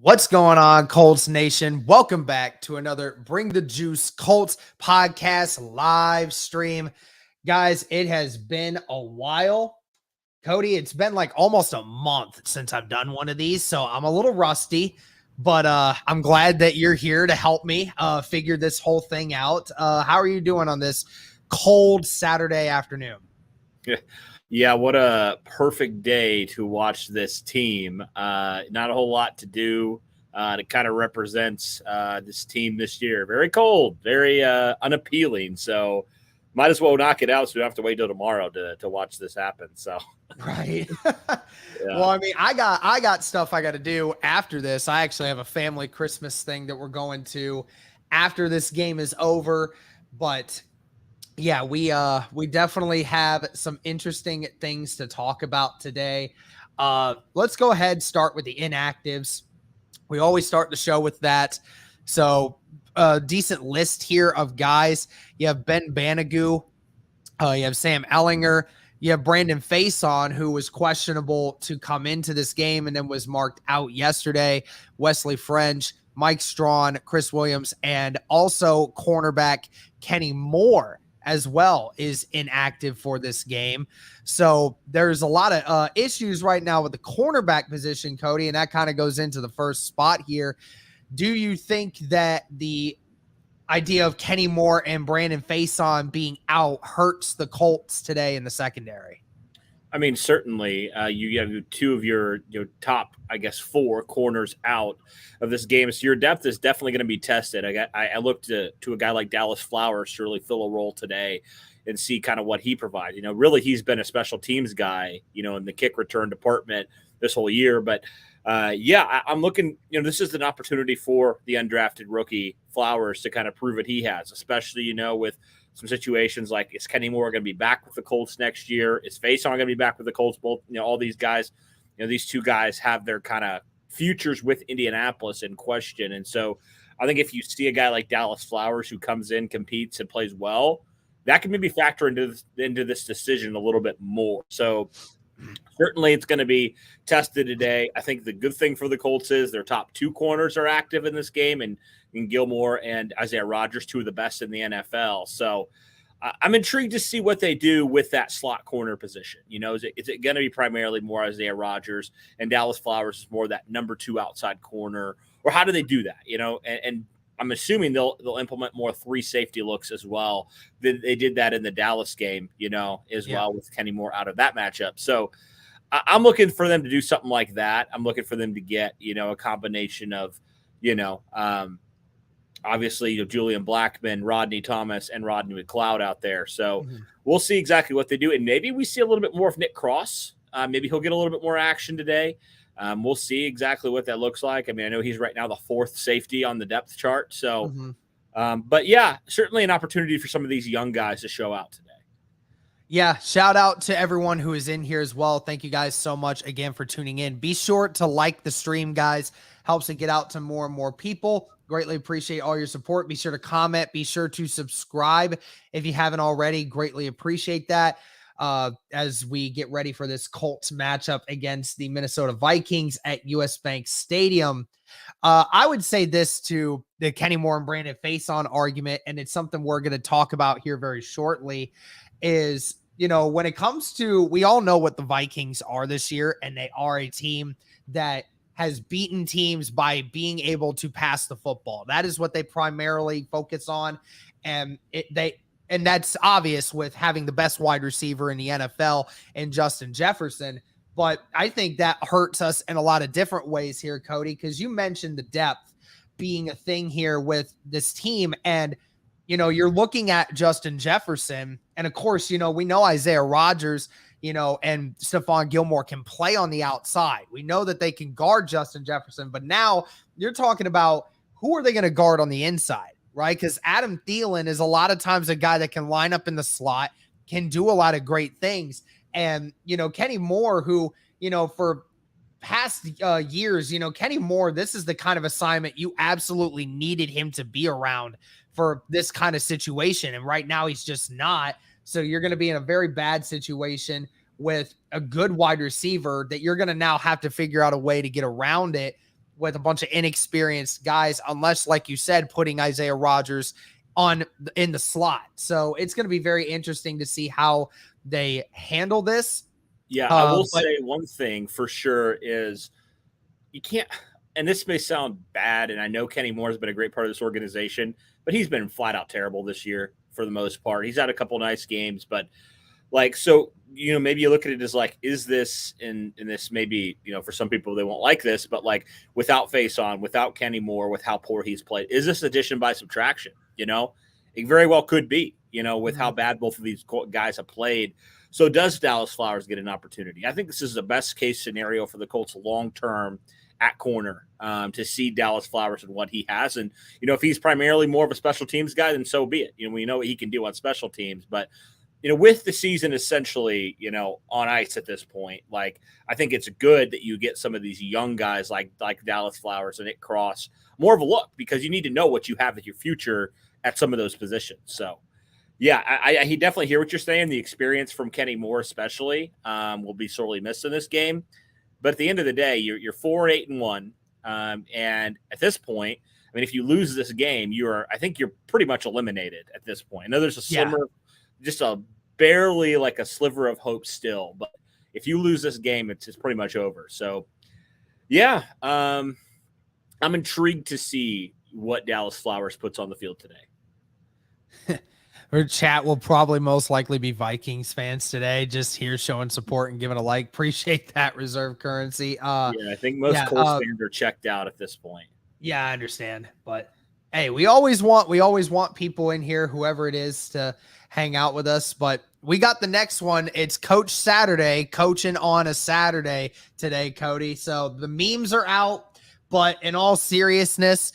What's going on, Colts Nation? Welcome back to another Bring the Juice Colts podcast live stream. Guys, it has been a while. Cody, it's been like almost a month since I've done one of these, so I'm a little rusty, but I'm glad that you're here to help me figure this whole thing out. How are you doing on this cold Saturday afternoon? Yeah, what a perfect day to watch this team. Not a whole lot to do. It kind of represents this team this year. Very cold, very unappealing. So might as well knock it out so we don't have to wait till tomorrow to watch this happen. So right. yeah. Well, I mean, I got stuff I got to do after this. I actually have a family Christmas thing that we're going to after this game is over, but yeah, we definitely have some interesting things to talk about today. Let's go ahead, start with the inactives. We always start the show with that. So a decent list here of guys. You have Ben Banagoo, you have Sam Ellinger, you have Brandon Faison, who was questionable to come into this game and then was marked out yesterday, Wesley French, Mike Strawn, Chris Williams, and also cornerback Kenny Moore as well is inactive for this game. So there's a lot of issues right now with the cornerback position, Cody, and that kind of goes into the first spot here. Do you think that the idea of Kenny Moore and Brandon Faison being out hurts the Colts today in the secondary? I mean, certainly you have two of your top, I guess, four corners out of this game. So your depth is definitely going to be tested. I looked to a guy like Dallas Flowers to really fill a role today and see kind of what he provides. Really he's been a special teams guy, in the kick return department this whole year. But I'm looking, this is an opportunity for the undrafted rookie Flowers to kind of prove what he has, especially, with some situations like, is Kenny Moore going to be back with the Colts next year? Is Faison going to be back with the Colts? Both, all these guys, these two guys have their kind of futures with Indianapolis in question. And so I think if you see a guy like Dallas Flowers who comes in, competes, and plays well, that can maybe factor into this decision a little bit more. So certainly it's going to be tested today. I think the good thing for the Colts is their top two corners are active in this game, and Gilmore and Isaiah Rodgers, two of the best in the NFL. So I'm intrigued to see what they do with that slot corner position. Is it going to be primarily more Isaiah Rodgers and Dallas Flowers is more that number two outside corner, or how do they do that? And I'm assuming they'll implement more three safety looks as well. They did that in the Dallas game, as well with Kenny Moore out of that matchup. So I'm looking for them to do something like that. I'm looking for them to get, a combination of, obviously, Julian Blackman, Rodney Thomas, and Rodney McLeod out there. So we'll see exactly what they do. And maybe we see a little bit more of Nick Cross. Maybe he'll get a little bit more action today. We'll see exactly what that looks like. I mean, I know he's right now the fourth safety on the depth chart. So, but yeah, certainly an opportunity for some of these young guys to show out today. Yeah, shout out to everyone who is in here as well. Thank you guys so much again for tuning in. Be sure to like the stream, guys. Helps it get out to more and more people. Greatly appreciate all your support. Be sure to comment. Be sure to subscribe if you haven't already. Greatly appreciate that. As we get ready for this Colts matchup against the Minnesota Vikings at US Bank Stadium. I would say this to the Kenny Moore and Brandon Faison argument, and it's something we're going to talk about here very shortly, is, when it comes to, we all know what the Vikings are this year, and they are a team that has beaten teams by being able to pass the football. That is what they primarily focus on. And that's obvious with having the best wide receiver in the NFL in Justin Jefferson. But I think that hurts us in a lot of different ways here, Cody, because you mentioned the depth being a thing here with this team. And, you're looking at Justin Jefferson. And of course, we know Isaiah Rodgers, and Stephon Gilmore can play on the outside. We know that they can guard Justin Jefferson. But now you're talking about who are they going to guard on the inside? Right? Because Adam Thielen is a lot of times a guy that can line up in the slot, can do a lot of great things. And, Kenny Moore, who, for past years, Kenny Moore, this is the kind of assignment you absolutely needed him to be around for this kind of situation. And right now he's just not. So you're going to be in a very bad situation with a good wide receiver that you're going to now have to figure out a way to get around it with a bunch of inexperienced guys, unless, like you said, putting Isaiah Rodgers in the slot. So it's going to be very interesting to see how they handle this. Yeah, I will say one thing for sure is you can't, and this may sound bad, and I know Kenny Moore has been a great part of this organization, but he's been flat out terrible this year for the most part. He's had a couple nice games, but so, maybe you look at it as like, is this, and this maybe, for some people they won't like this, but like without Face On, without Kenny Moore, with how poor he's played, is this addition by subtraction? It very well could be, with how bad both of these guys have played. So does Dallas Flowers get an opportunity? I think this is the best case scenario for the Colts long-term at corner, to see Dallas Flowers and what he has. And, if he's primarily more of a special teams guy, then so be it. We know what he can do on special teams, but with the season essentially, on ice at this point, like, I think it's good that you get some of these young guys like Dallas Flowers and Nick Cross more of a look, because you need to know what you have at your future at some of those positions. So, yeah, I definitely hear what you're saying. The experience from Kenny Moore especially will be sorely missed in this game. But at the end of the day, you're 4-8-1. And at this point, I mean, if you lose this game, I think you're pretty much eliminated at this point. I know there's a slimmer, just a barely like a sliver of hope still. But if you lose this game, it's pretty much over. So, yeah, I'm intrigued to see what Dallas Flowers puts on the field today. Our chat will probably most likely be Vikings fans today, just here showing support and giving a like. Appreciate that, reserve currency. I think most Colts fans are checked out at this point. Yeah, I understand. But hey, we always want people in here, whoever it is, to hang out with us. But we got the next one. It's Coach Saturday, coaching on a Saturday today, Cody. So the memes are out, but in all seriousness,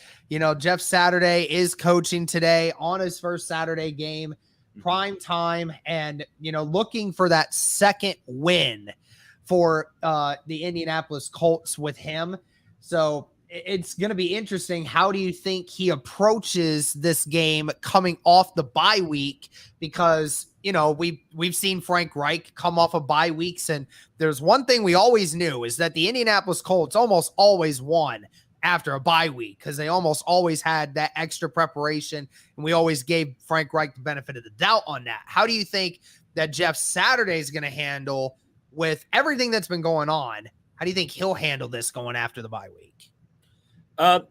Jeff Saturday is coaching today on his first Saturday game, prime time, and, looking for that second win for the Indianapolis Colts with him. So it's going to be interesting. How do you think he approaches this game coming off the bye week? Because, we've seen Frank Reich come off of bye weeks, and there's one thing we always knew is that the Indianapolis Colts almost always won after a bye week, because they almost always had that extra preparation, and we always gave Frank Reich the benefit of the doubt on that. How do you think that Jeff Saturday is going to handle with everything that's been going on? How do you think he'll handle this going after the bye week?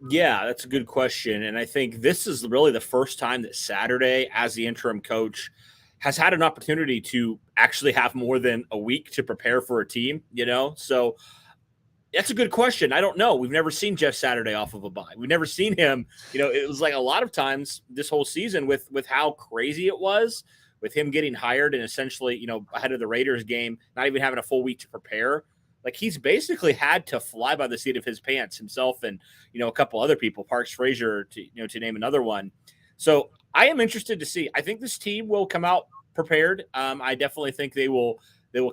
Yeah, that's a good question. And I think this is really the first time that Saturday, as the interim coach, has had an opportunity to actually have more than a week to prepare for a team, So that's a good question. I don't know. We've never seen Jeff Saturday off of a bye. We've never seen him. It was like a lot of times this whole season with how crazy it was with him getting hired and essentially, ahead of the Raiders game, not even having a full week to prepare. Like, he's basically had to fly by the seat of his pants himself and, a couple other people, Parks Frazier, to name another one. So I am interested to see. I think this team will come out prepared. I definitely think they will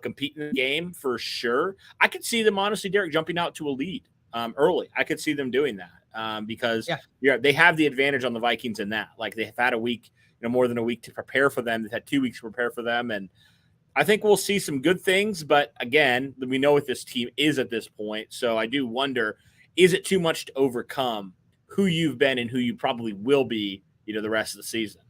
compete in the game for sure. I could see them, honestly, Derek, jumping out to a lead early. I could see them doing that because they have the advantage on the Vikings in that. Like, they've had a week, more than a week to prepare for them. They've had 2 weeks to prepare for them. And I think we'll see some good things. But again, we know what this team is at this point. So I do wonder, is it too much to overcome who you've been and who you probably will be, the rest of the season?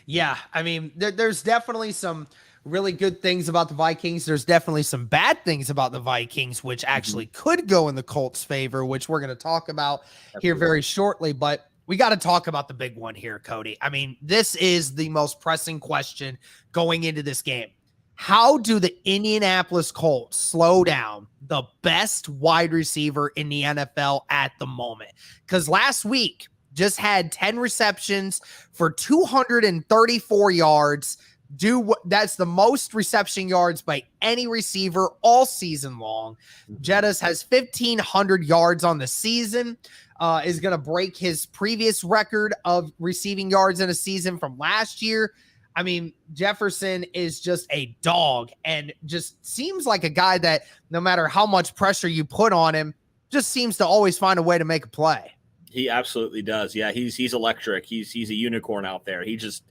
Yeah, I mean, there's definitely some really good things about the Vikings. There's definitely some bad things about the Vikings, which actually could go in the Colts' favor, which we're going to talk about here very shortly. But we got to talk about the big one here, Cody. I mean, this is the most pressing question going into this game. How do the Indianapolis Colts slow down the best wide receiver in the NFL at the moment? Because last week just had 10 receptions for 234 yards. That's the most reception yards by any receiver all season long. Jettas has 1,500 yards on the season, is going to break his previous record of receiving yards in a season from last year. I mean, Jefferson is just a dog and just seems like a guy that no matter how much pressure you put on him, just seems to always find a way to make a play. He absolutely does. Yeah, he's electric. He's a unicorn out there. He just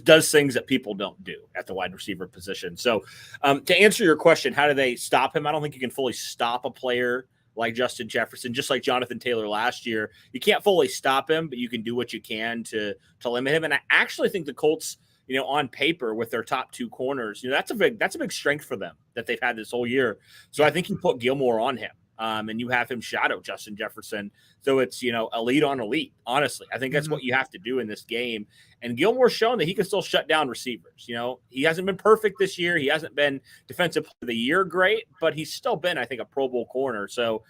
does things that people don't do at the wide receiver position. So to answer your question, how do they stop him? I don't think you can fully stop a player like Justin Jefferson, just like Jonathan Taylor last year. You can't fully stop him, but you can do what you can to limit him. And I actually think the Colts, on paper with their top two corners, that's a big strength for them that they've had this whole year. So I think you put Gilmore on him. And you have him shadow Justin Jefferson. So it's, elite on elite. Honestly, I think that's what you have to do in this game. And Gilmore's shown that he can still shut down receivers. He hasn't been perfect this year. He hasn't been defensive player of the year great, but he's still been, I think, a Pro Bowl corner. So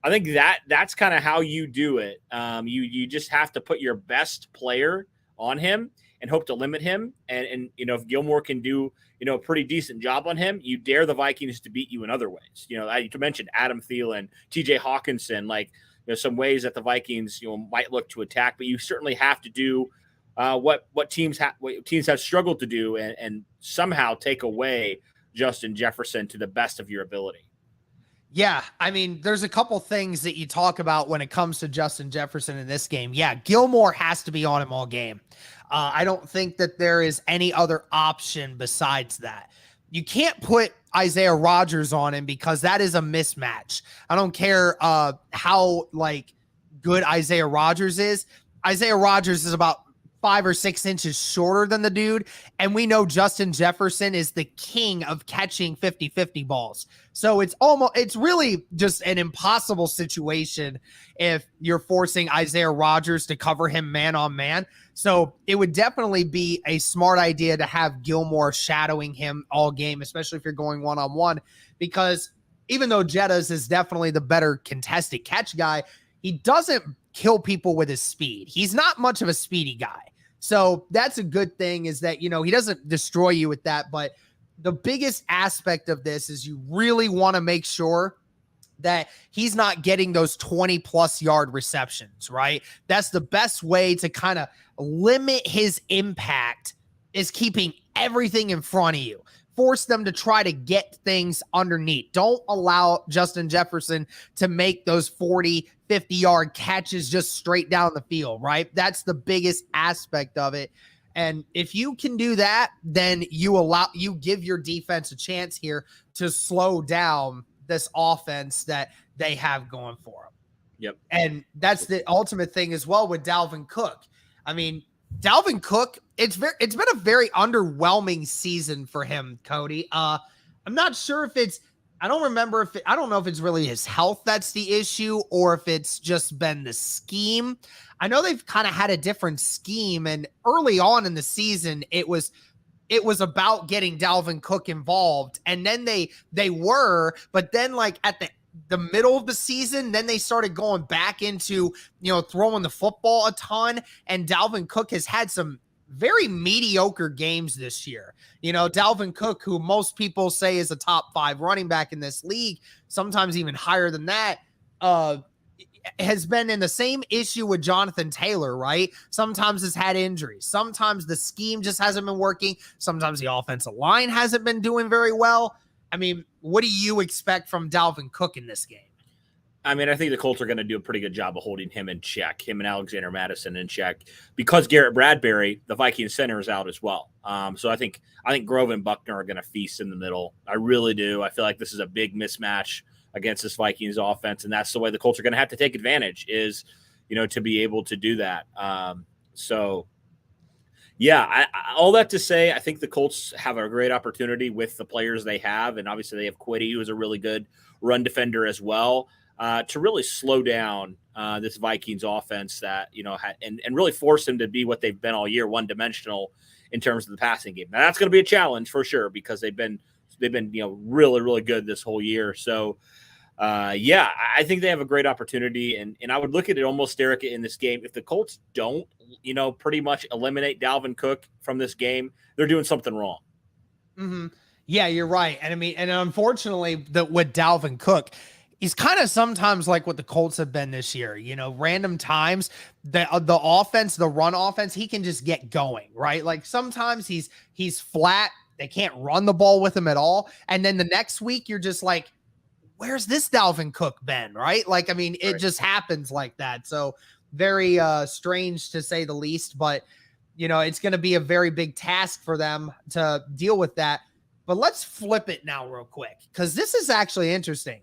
I think that's kind of how you do it. You just have to put your best player on him and hope to limit him. And if Gilmore can do, a pretty decent job on him, you dare the Vikings to beat you in other ways. You mentioned Adam Thielen, TJ Hawkinson, some ways that the Vikings, might look to attack, but you certainly have to do what teams have struggled to do and somehow take away Justin Jefferson to the best of your ability. Yeah, I mean, there's a couple things that you talk about when it comes to Justin Jefferson in this game. Yeah, Gilmore has to be on him all game. I don't think that there is any other option besides that. You can't put Isaiah Rodgers on him because that is a mismatch. I don't care how good Isaiah Rodgers is. Isaiah Rodgers is about 5 or 6 inches shorter than the dude. And we know Justin Jefferson is the king of catching 50-50 balls. So it's really just an impossible situation if you're forcing Isaiah Rodgers to cover him man on man. So it would definitely be a smart idea to have Gilmore shadowing him all game, especially if you're going one-on-one, because even though Jettas is definitely the better contested catch guy, he doesn't kill people with his speed. He's not much of a speedy guy. So that's a good thing, is that, he doesn't destroy you with that. But the biggest aspect of this is you really want to make sure that he's not getting those 20+ yard receptions, right? That's the best way to kind of limit his impact, is keeping everything in front of you. Force them to try to get things underneath. Don't allow Justin Jefferson to make those 40, 50-yard catches just straight down the field, right? That's the biggest aspect of it. And if you can do that, then you give your defense a chance here to slow down this offense that they have going for them. Yep. And that's the ultimate thing as well with Dalvin Cook. I mean, Dalvin Cook, it's been a very underwhelming season for him, Cody. I'm not sure if I don't know if it's really his health that's the issue, or if it's just been the scheme. I know they've kind of had a different scheme, and early on in the season, it was about getting Dalvin Cook involved, and then they were, but then at the middle of the season, then they started going back into, throwing the football a ton. And Dalvin Cook has had some very mediocre games this year. Dalvin Cook, who most people say is a top 5 running back in this league, sometimes even higher than that, has been in the same issue with Jonathan Taylor, right? Sometimes has had injuries. Sometimes the scheme just hasn't been working. Sometimes the offensive line hasn't been doing very well. I mean, what do you expect from Dalvin Cook in this game? I mean, I think the Colts are going to do a pretty good job of holding him in check, him and Alexander Madison in check, because Garrett Bradbury, the Vikings center, is out as well. So I think Grove and Buckner are going to feast in the middle. I really do. I feel like this is a big mismatch against this Vikings offense, and that's the way the Colts are going to have to take advantage, is, to be able to do that. Yeah, all that to say, I think the Colts have a great opportunity with the players they have, and obviously they have Quiddy, who is a really good run defender as well, to really slow down this Vikings offense that, and really force them to be what they've been all year, one-dimensional in terms of the passing game. Now, that's going to be a challenge for sure, because they've been really, really good this whole year. So, I think they have a great opportunity, and I would look at it almost, Derek, in this game. If the Colts don't, pretty much eliminate Dalvin Cook from this game, they're doing something wrong. Mm-hmm. Yeah, you're right. And I mean, and unfortunately, with Dalvin Cook, he's kind of sometimes like what the Colts have been this year. Random times the offense, the run offense, he can just get going, right? Like sometimes he's flat. They can't run the ball with him at all. And then the next week, you're just like, where's this Dalvin Cook been, right? Like, I mean, it just happens like that. So very strange to say the least, but it's going to be a very big task for them to deal with that. But let's flip it now real quick, because this is actually interesting.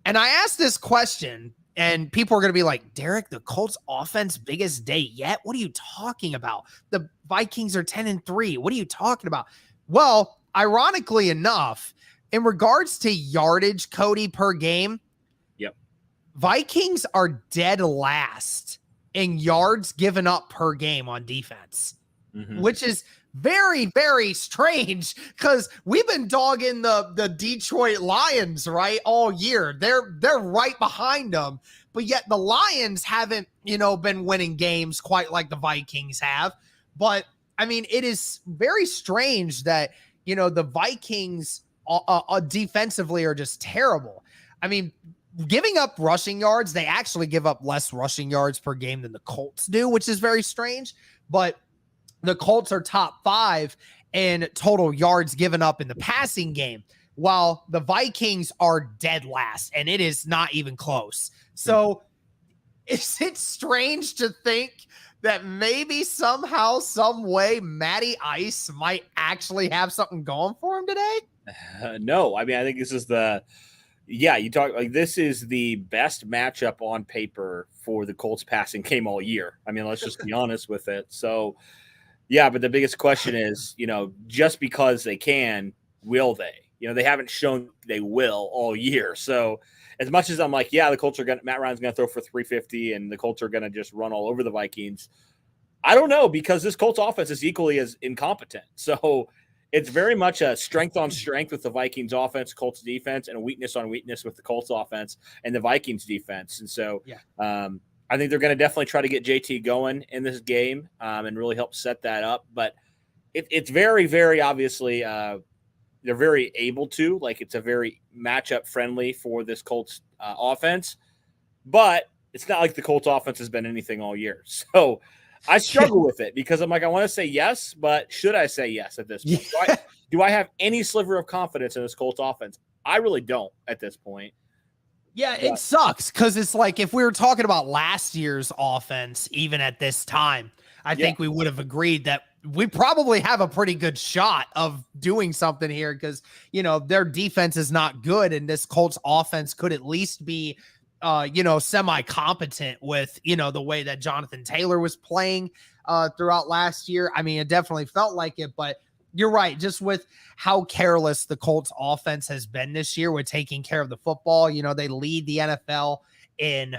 And I asked this question, and people are going to be like, Derek, the Colts offense biggest day yet? What are you talking about? The Vikings are 10-3. What are you talking about? Well, ironically enough, in regards to yardage, Cody, per game, Yep. Vikings are dead last in yards given up per game on defense, which is very, very strange because we've been dogging the Detroit Lions, right, all year. They're right behind them, but yet the Lions haven't, been winning games quite like the Vikings have. But I mean, it is very strange that, the Vikings defensively are just terrible. I mean, giving up rushing yards, they actually give up less rushing yards per game than the Colts do, which is very strange. But the Colts are top 5 in total yards given up in the passing game, while the Vikings are dead last, and it is not even close. So is it strange to think that maybe somehow, some way, Matty Ice might actually have something going for him today? No, I mean, I think this is this is the best matchup on paper for the Colts passing game all year. I mean, let's just be honest with it. So, yeah, but the biggest question is, just because they can, will they? They haven't shown they will all year. So as much as I'm like, yeah, the Colts are Matt Ryan's going to throw for 350 and the Colts are going to just run all over the Vikings. I don't know, because this Colts offense is equally as incompetent. So it's very much a strength on strength with the Vikings offense, Colts defense, and a weakness on weakness with the Colts offense and the Vikings defense. And so, I think they're going to definitely try to get JT going in this game and really help set that up. But it's very, very obviously they're very able to. Like, it's a very matchup friendly for this Colts offense. But it's not like the Colts offense has been anything all year. So I struggle with it because I'm like, I want to say yes, but should I say yes at this point? Do I have any sliver of confidence in this Colts offense? I really don't at this point. Yeah, it sucks because it's like if we were talking about last year's offense, even at this time, I think we would have agreed that we probably have a pretty good shot of doing something here because, their defense is not good. And this Colts offense could at least be, semi-competent with, the way that Jonathan Taylor was playing throughout last year. I mean, it definitely felt like it, but you're right. Just with how careless the Colts offense has been this year with taking care of the football, they lead the NFL in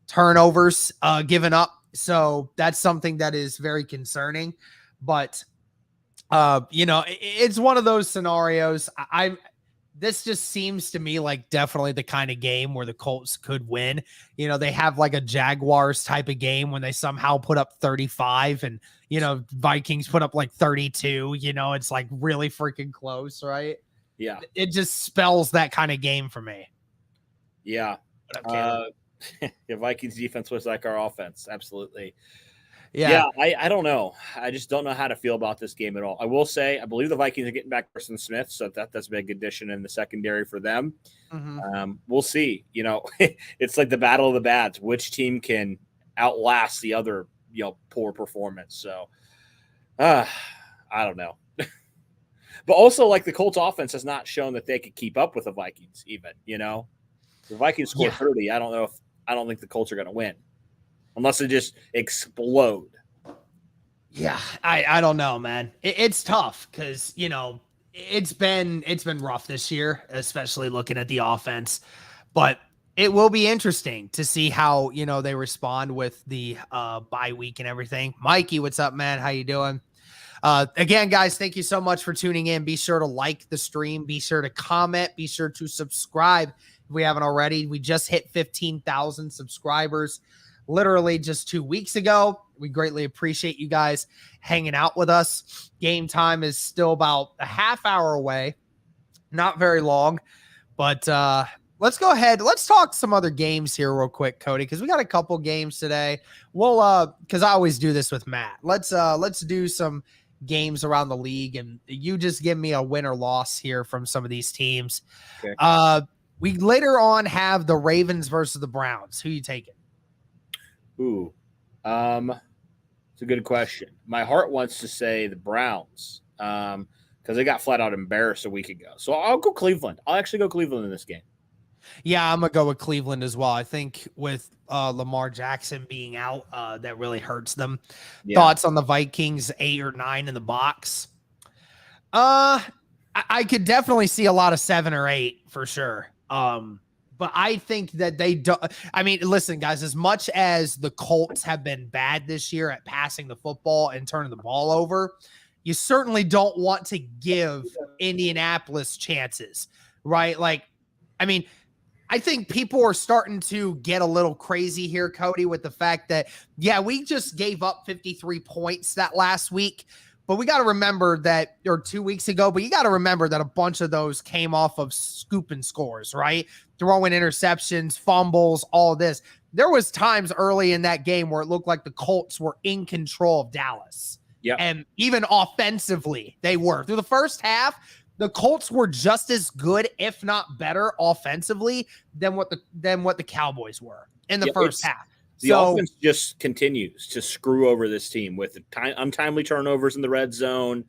turnovers given up. So that's something that is very concerning. But it's one of those scenarios. This just seems to me like definitely the kind of game where the Colts could win. They have like a Jaguars type of game when they somehow put up 35 and, Vikings put up like 32, it's like really freaking close, right? Yeah. It just spells that kind of game for me. Yeah. The Vikings defense was like our offense. Absolutely. Yeah, I don't know. I just don't know how to feel about this game at all. I will say, I believe the Vikings are getting back Carson Smith, so that's a big addition in the secondary for them. We'll see. It's like the battle of the bads. Which team can outlast the other, poor performance? So, I don't know. But also, like, the Colts offense has not shown that they could keep up with the Vikings. Even the Vikings scored 30. I don't think the Colts are going to win. Unless they just explode. Yeah, I don't know, man. It's tough because, it's been rough this year, especially looking at the offense. But it will be interesting to see how, they respond with the bye week and everything. Mikey, what's up, man? How you doing? Again, guys, thank you so much for tuning in. Be sure to like the stream. Be sure to comment. Be sure to subscribe if we haven't already. We just hit 15,000 subscribers literally just 2 weeks ago. We greatly appreciate you guys hanging out with us. Game time is still about a half hour away. Not very long, but let's go ahead. Let's talk some other games here real quick, Cody, because we got a couple games today. We'll because I always do this with Matt. Let's do some games around the league, and you just give me a win or loss here from some of these teams. Okay. We later on have the Ravens versus the Browns. Who you taking? Ooh, it's a good question. My heart wants to say the Browns because because they got flat out embarrassed a week ago. So I'll go Cleveland. I'll actually go Cleveland in this game. Yeah, I'm going to go with Cleveland as well. I think with Lamar Jackson being out, that really hurts them. Yeah. Thoughts on the Vikings, 8 or 9 in the box? I could definitely see a lot of 7 or 8 for sure. But I think that they don't. I mean, listen, guys, as much as the Colts have been bad this year at passing the football and turning the ball over, you certainly don't want to give Indianapolis chances, right? Like, I mean, I think people are starting to get a little crazy here, Cody, with the fact that, yeah, we just gave up 53 points that last week. But we got to remember that, or 2 weeks ago, but you got to remember that a bunch of those came off of scooping scores, right? Throwing interceptions, fumbles, all of this. There was times early in that game where it looked like the Colts were in control of Dallas. Yeah. And even offensively, they were. Through the first half, the Colts were just as good, if not better, offensively than what the Cowboys were in the first half. The offense just continues to screw over this team with untimely turnovers in the red zone,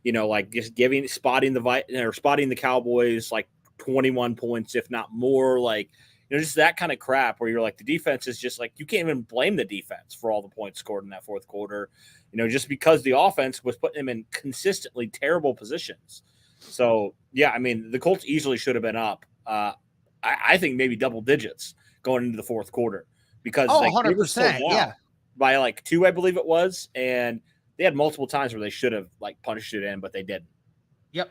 like just spotting the Cowboys like 21 points, if not more, like, just that kind of crap where you're like, the defense is just like, you can't even blame the defense for all the points scored in that fourth quarter, just because the offense was putting them in consistently terrible positions. So, yeah, I mean, the Colts easily should have been up. I think maybe double digits going into the fourth quarter. Because 100%, yeah, by like 2, I believe it was, and they had multiple times where they should have like punished it in, but they didn't. Yep,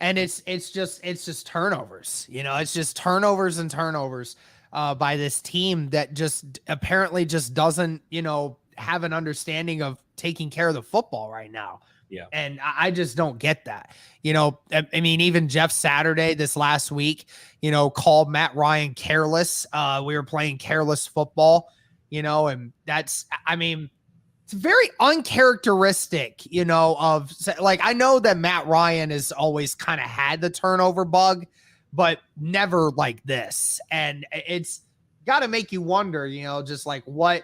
and it's just turnovers. It's just turnovers and turnovers by this team that just apparently just doesn't have an understanding of taking care of the football right now. Yeah, and I just don't get that. I mean, even Jeff Saturday this last week, called Matt Ryan careless. We were playing careless football, and that's, I mean, it's very uncharacteristic, of like, I know that Matt Ryan has always kind of had the turnover bug, but never like this. And it's got to make you wonder, just like what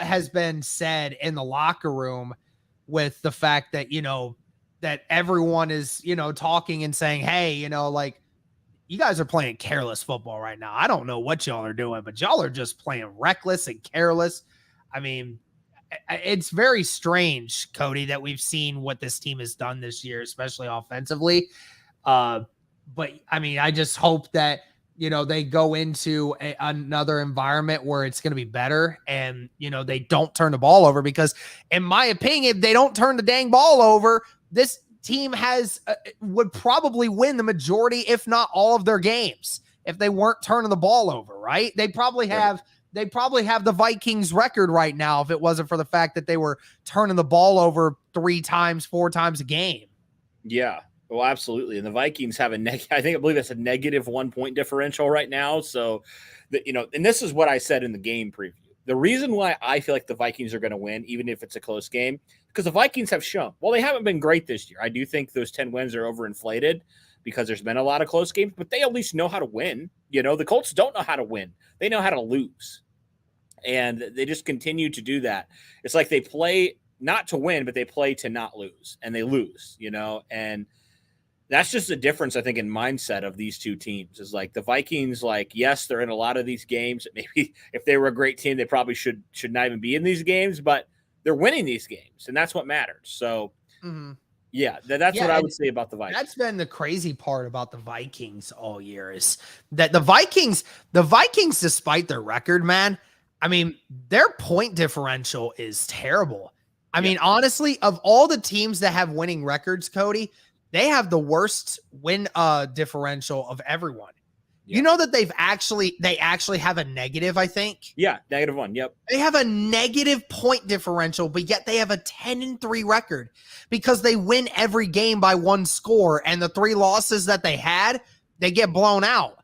has been said in the locker room with the fact that, that everyone is, talking and saying, hey, like, you guys are playing careless football right now. I don't know what y'all are doing, but y'all are just playing reckless and careless. I mean, it's very strange, Cody, that we've seen what this team has done this year, especially offensively. But I mean, I just hope that, they go into another environment where it's going to be better and, they don't turn the ball over, because in my opinion, if they don't turn the dang ball over, this team would probably win the majority, if not all of their games if they weren't turning the ball over, right? They probably have the Vikings record right now if it wasn't for the fact that they were turning the ball over 3 times, 4 times a game. Yeah. Well, absolutely. And the Vikings have I believe that's a negative 1 point differential right now. So, and this is what I said in the game preview. The reason why I feel like the Vikings are going to win, even if it's a close game, because the Vikings have shown, well, they haven't been great this year. I do think those 10 wins are overinflated because there's been a lot of close games, but they at least know how to win. The Colts don't know how to win. They know how to lose. And they just continue to do that. It's like they play not to win, but they play to not lose, and they lose, and that's just the difference, I think, in mindset of these two teams. Is like the Vikings, like, yes, they're in a lot of these games. Maybe if they were a great team, they probably should not even be in these games, but they're winning these games, and that's what matters. So, yeah, that's what I would say about the Vikings. That's been the crazy part about the Vikings all year, is that the Vikings, despite their record, man, I mean, their point differential is terrible. I mean, honestly, of all the teams that have winning records, Cody, they have the worst win differential of everyone. Yeah. You know that they actually have a negative, I think. Yeah, -1. Yep. They have a negative point differential, but yet they have a 10-3 record because they win every game by 1 score, and the 3 losses that they had, they get blown out.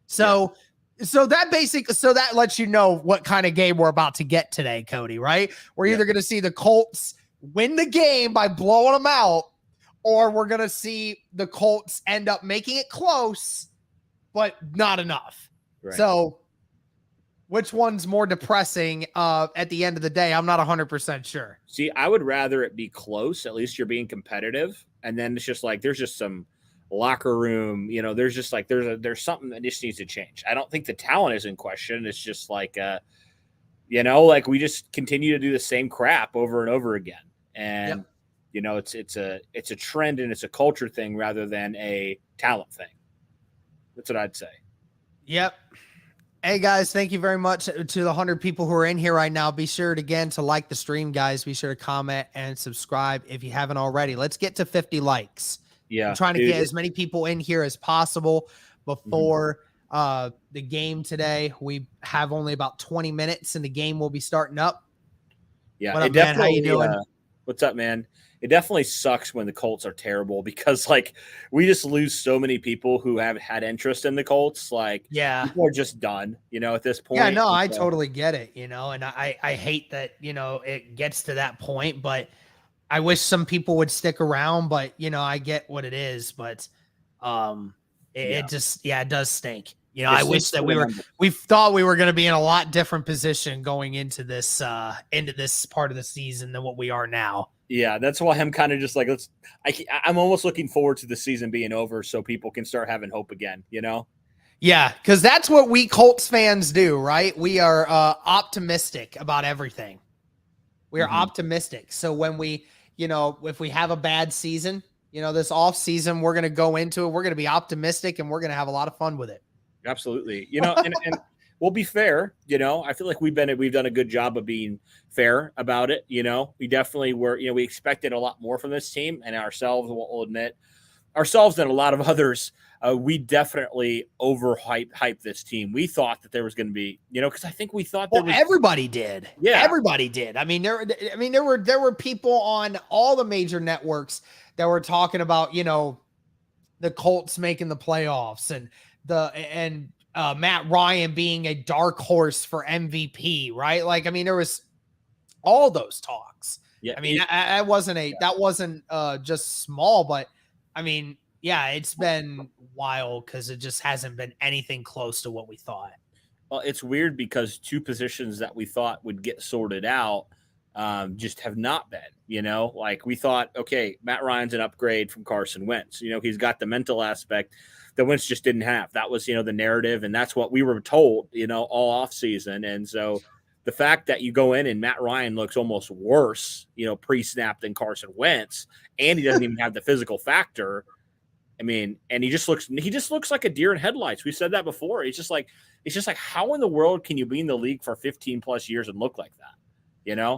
So, so that lets you know what kind of game we're about to get today, Cody, right? We're either going to see the Colts win the game by blowing them out, or we're going to see the Colts end up making it close, but not enough. Right. So which one's more depressing at the end of the day? I'm not 100% sure. See, I would rather it be close. At least you're being competitive. And then it's just like there's just some locker room, there's just like there's something that just needs to change. I don't think the talent is in question. It's just like like we just continue to do the same crap over and over again. And it's a trend and it's a culture thing rather than a talent thing. That's what I'd say. Yep. Hey guys, thank you very much to the 100 people who are in here right now. Be sure to like the stream, guys. Be sure to comment and subscribe if you haven't already. Let's get to 50 likes. Yeah, I'm trying to get as many people in here as possible before the game today. We have only about 20 minutes and the game will be starting up. Yeah, what up, man? How you doing? What's up, man? It definitely sucks when the Colts are terrible because like we just lose so many people who have had interest in the Colts. Like, people are just done, at this point. Yeah, no, I totally get it, and I hate that, it gets to that point, but I wish some people would stick around, but I get what it is, but it does stink. I wish that we thought we were going to be in a lot different position going into this part of the season than what we are now. Yeah, that's why I'm kind of just like, I'm almost looking forward to the season being over so people can start having hope again, Yeah, because that's what we Colts fans do, right? We are optimistic about everything. We are optimistic. So when we, if we have a bad season, this off season, we're going to go into it. We're going to be optimistic and we're going to have a lot of fun with it. Absolutely. And we'll be fair. I feel like we've done a good job of being fair about it. We definitely were, we expected a lot more from this team and ourselves. We'll admit ourselves and a lot of others. We definitely overhyped this team. We thought that there was going to be, because I think we thought everybody did. Yeah, everybody did. I mean, there were people on all the major networks that were talking about, the Colts making the playoffs and Matt Ryan being a dark horse for MVP, right? Like, I mean, there was all those talks. Yeah, I mean, that wasn't just small, but I mean, yeah, it's been wild because it just hasn't been anything close to what we thought. Well, it's weird because two positions that we thought would get sorted out just have not been, like we thought, okay, Matt Ryan's an upgrade from Carson Wentz. He's got the mental aspect that Wentz just didn't have. That was, the narrative. And that's what we were told, all off season. And so the fact that you go in and Matt Ryan looks almost worse, pre-snap than Carson Wentz, and he doesn't even have the physical factor. I mean, and he just looks like a deer in headlights. We said that before. It's just like, how in the world can you be in the league for 15 plus years and look like that?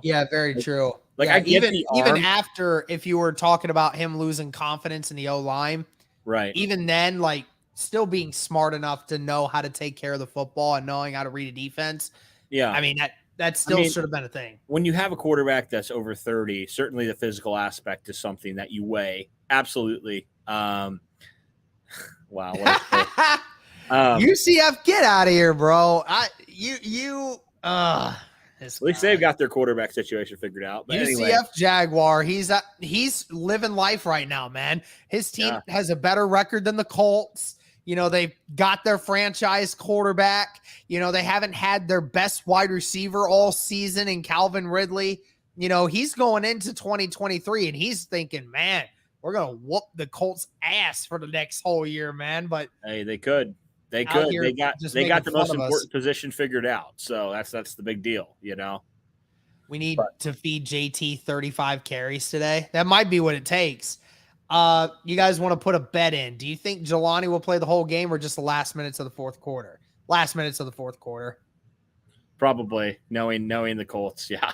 Yeah, very true. Like, yeah, I get even after, if you were talking about him losing confidence in the O-line, right? Even then, like, still being smart enough to know how to take care of the football and knowing how to read a defense. Yeah, I mean that still should have been a thing. When you have a quarterback that's over 30, certainly the physical aspect is something that you weigh. Absolutely. Wow. UCF, get out of here, bro. At least they've got their quarterback situation figured out. But UCF anyway. Jaguar, he's living life right now, man. His team has a better record than the Colts. They've got their franchise quarterback. They haven't had their best wide receiver all season in Calvin Ridley. He's going into 2023 and he's thinking, man, we're going to whoop the Colts ass for the next whole year, man. But hey, they could. They got the most important position figured out. So that's the big deal, We need to feed JT 35 carries today. That might be what it takes. You guys want to put a bet in? Do you think Jelani will play the whole game or just the last minutes of the fourth quarter? Probably, knowing the Colts, yeah.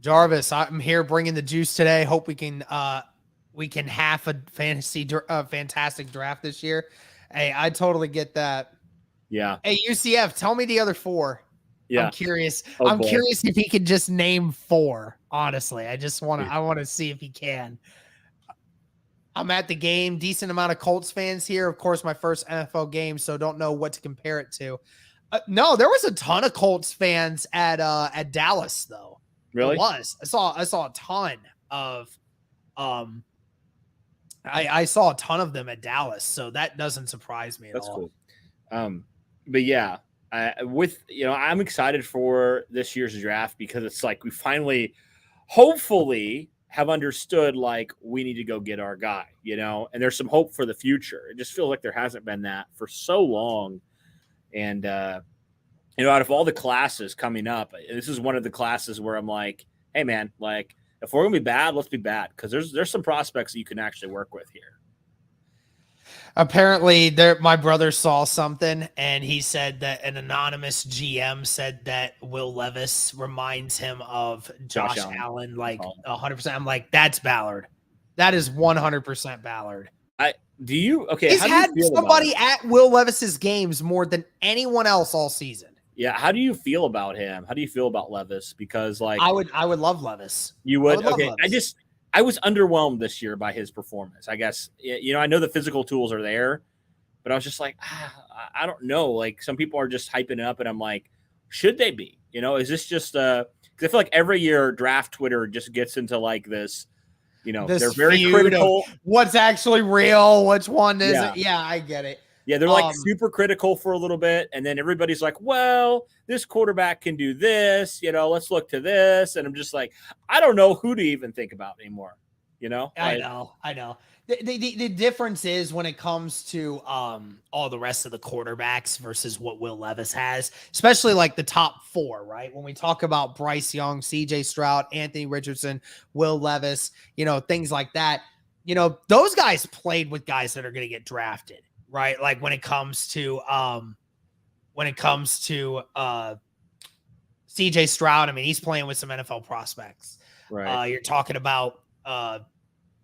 Jarvis, I'm here bringing the juice today. Hope we can have a fantastic draft this year. Hey, I totally get that. Yeah. Hey, UCF, tell me the other four. Yeah. I'm curious. I'm curious if he could just name four. Honestly, I want to see if he can. I'm at the game. Decent amount of Colts fans here. Of course, my first NFL game, so don't know what to compare it to. No, there was a ton of Colts fans at Dallas, though. Really? It was. I saw a ton of I saw a ton of them at Dallas, so that doesn't surprise me at all. That's cool. But yeah, I'm excited for this year's draft because it's like we finally, hopefully, have understood like we need to go get our guy, and there's some hope for the future. It just feels like there hasn't been that for so long. And, out of all the classes coming up, this is one of the classes where I'm like, hey man, like if we're going to be bad, let's be bad. Cause there's some prospects that you can actually work with here. Apparently my brother saw something and he said that an anonymous GM said that Will Levis reminds him of Josh Allen, like 100%. I'm like, that's Ballard. That is 100% Ballard. He's had somebody at Will Levis's games more than anyone else all season. Yeah. How do you feel about him? How do you feel about Levis? Because like I would love Levis. You would? Okay. I was underwhelmed this year by his performance. I guess, I know the physical tools are there, but I was just like, I don't know. Like some people are just hyping it up and I'm like, should they be, is this just, cause I feel like every year draft Twitter just gets into like this, they're very critical. What's actually real? Which one isn't? Yeah, I get it. Yeah, they're like super critical for a little bit, and then everybody's like, well, this quarterback can do this, let's look to this. And I'm just like, I don't know who to even think about anymore, I know. The difference is when it comes to all the rest of the quarterbacks versus what Will Levis has, especially like the top four, right? When we talk about Bryce Young, CJ Stroud, Anthony Richardson, Will Levis, things like that, those guys played with guys that are going to get drafted. Right. Like when it comes to CJ Stroud, I mean, he's playing with some NFL prospects. Right. You're talking about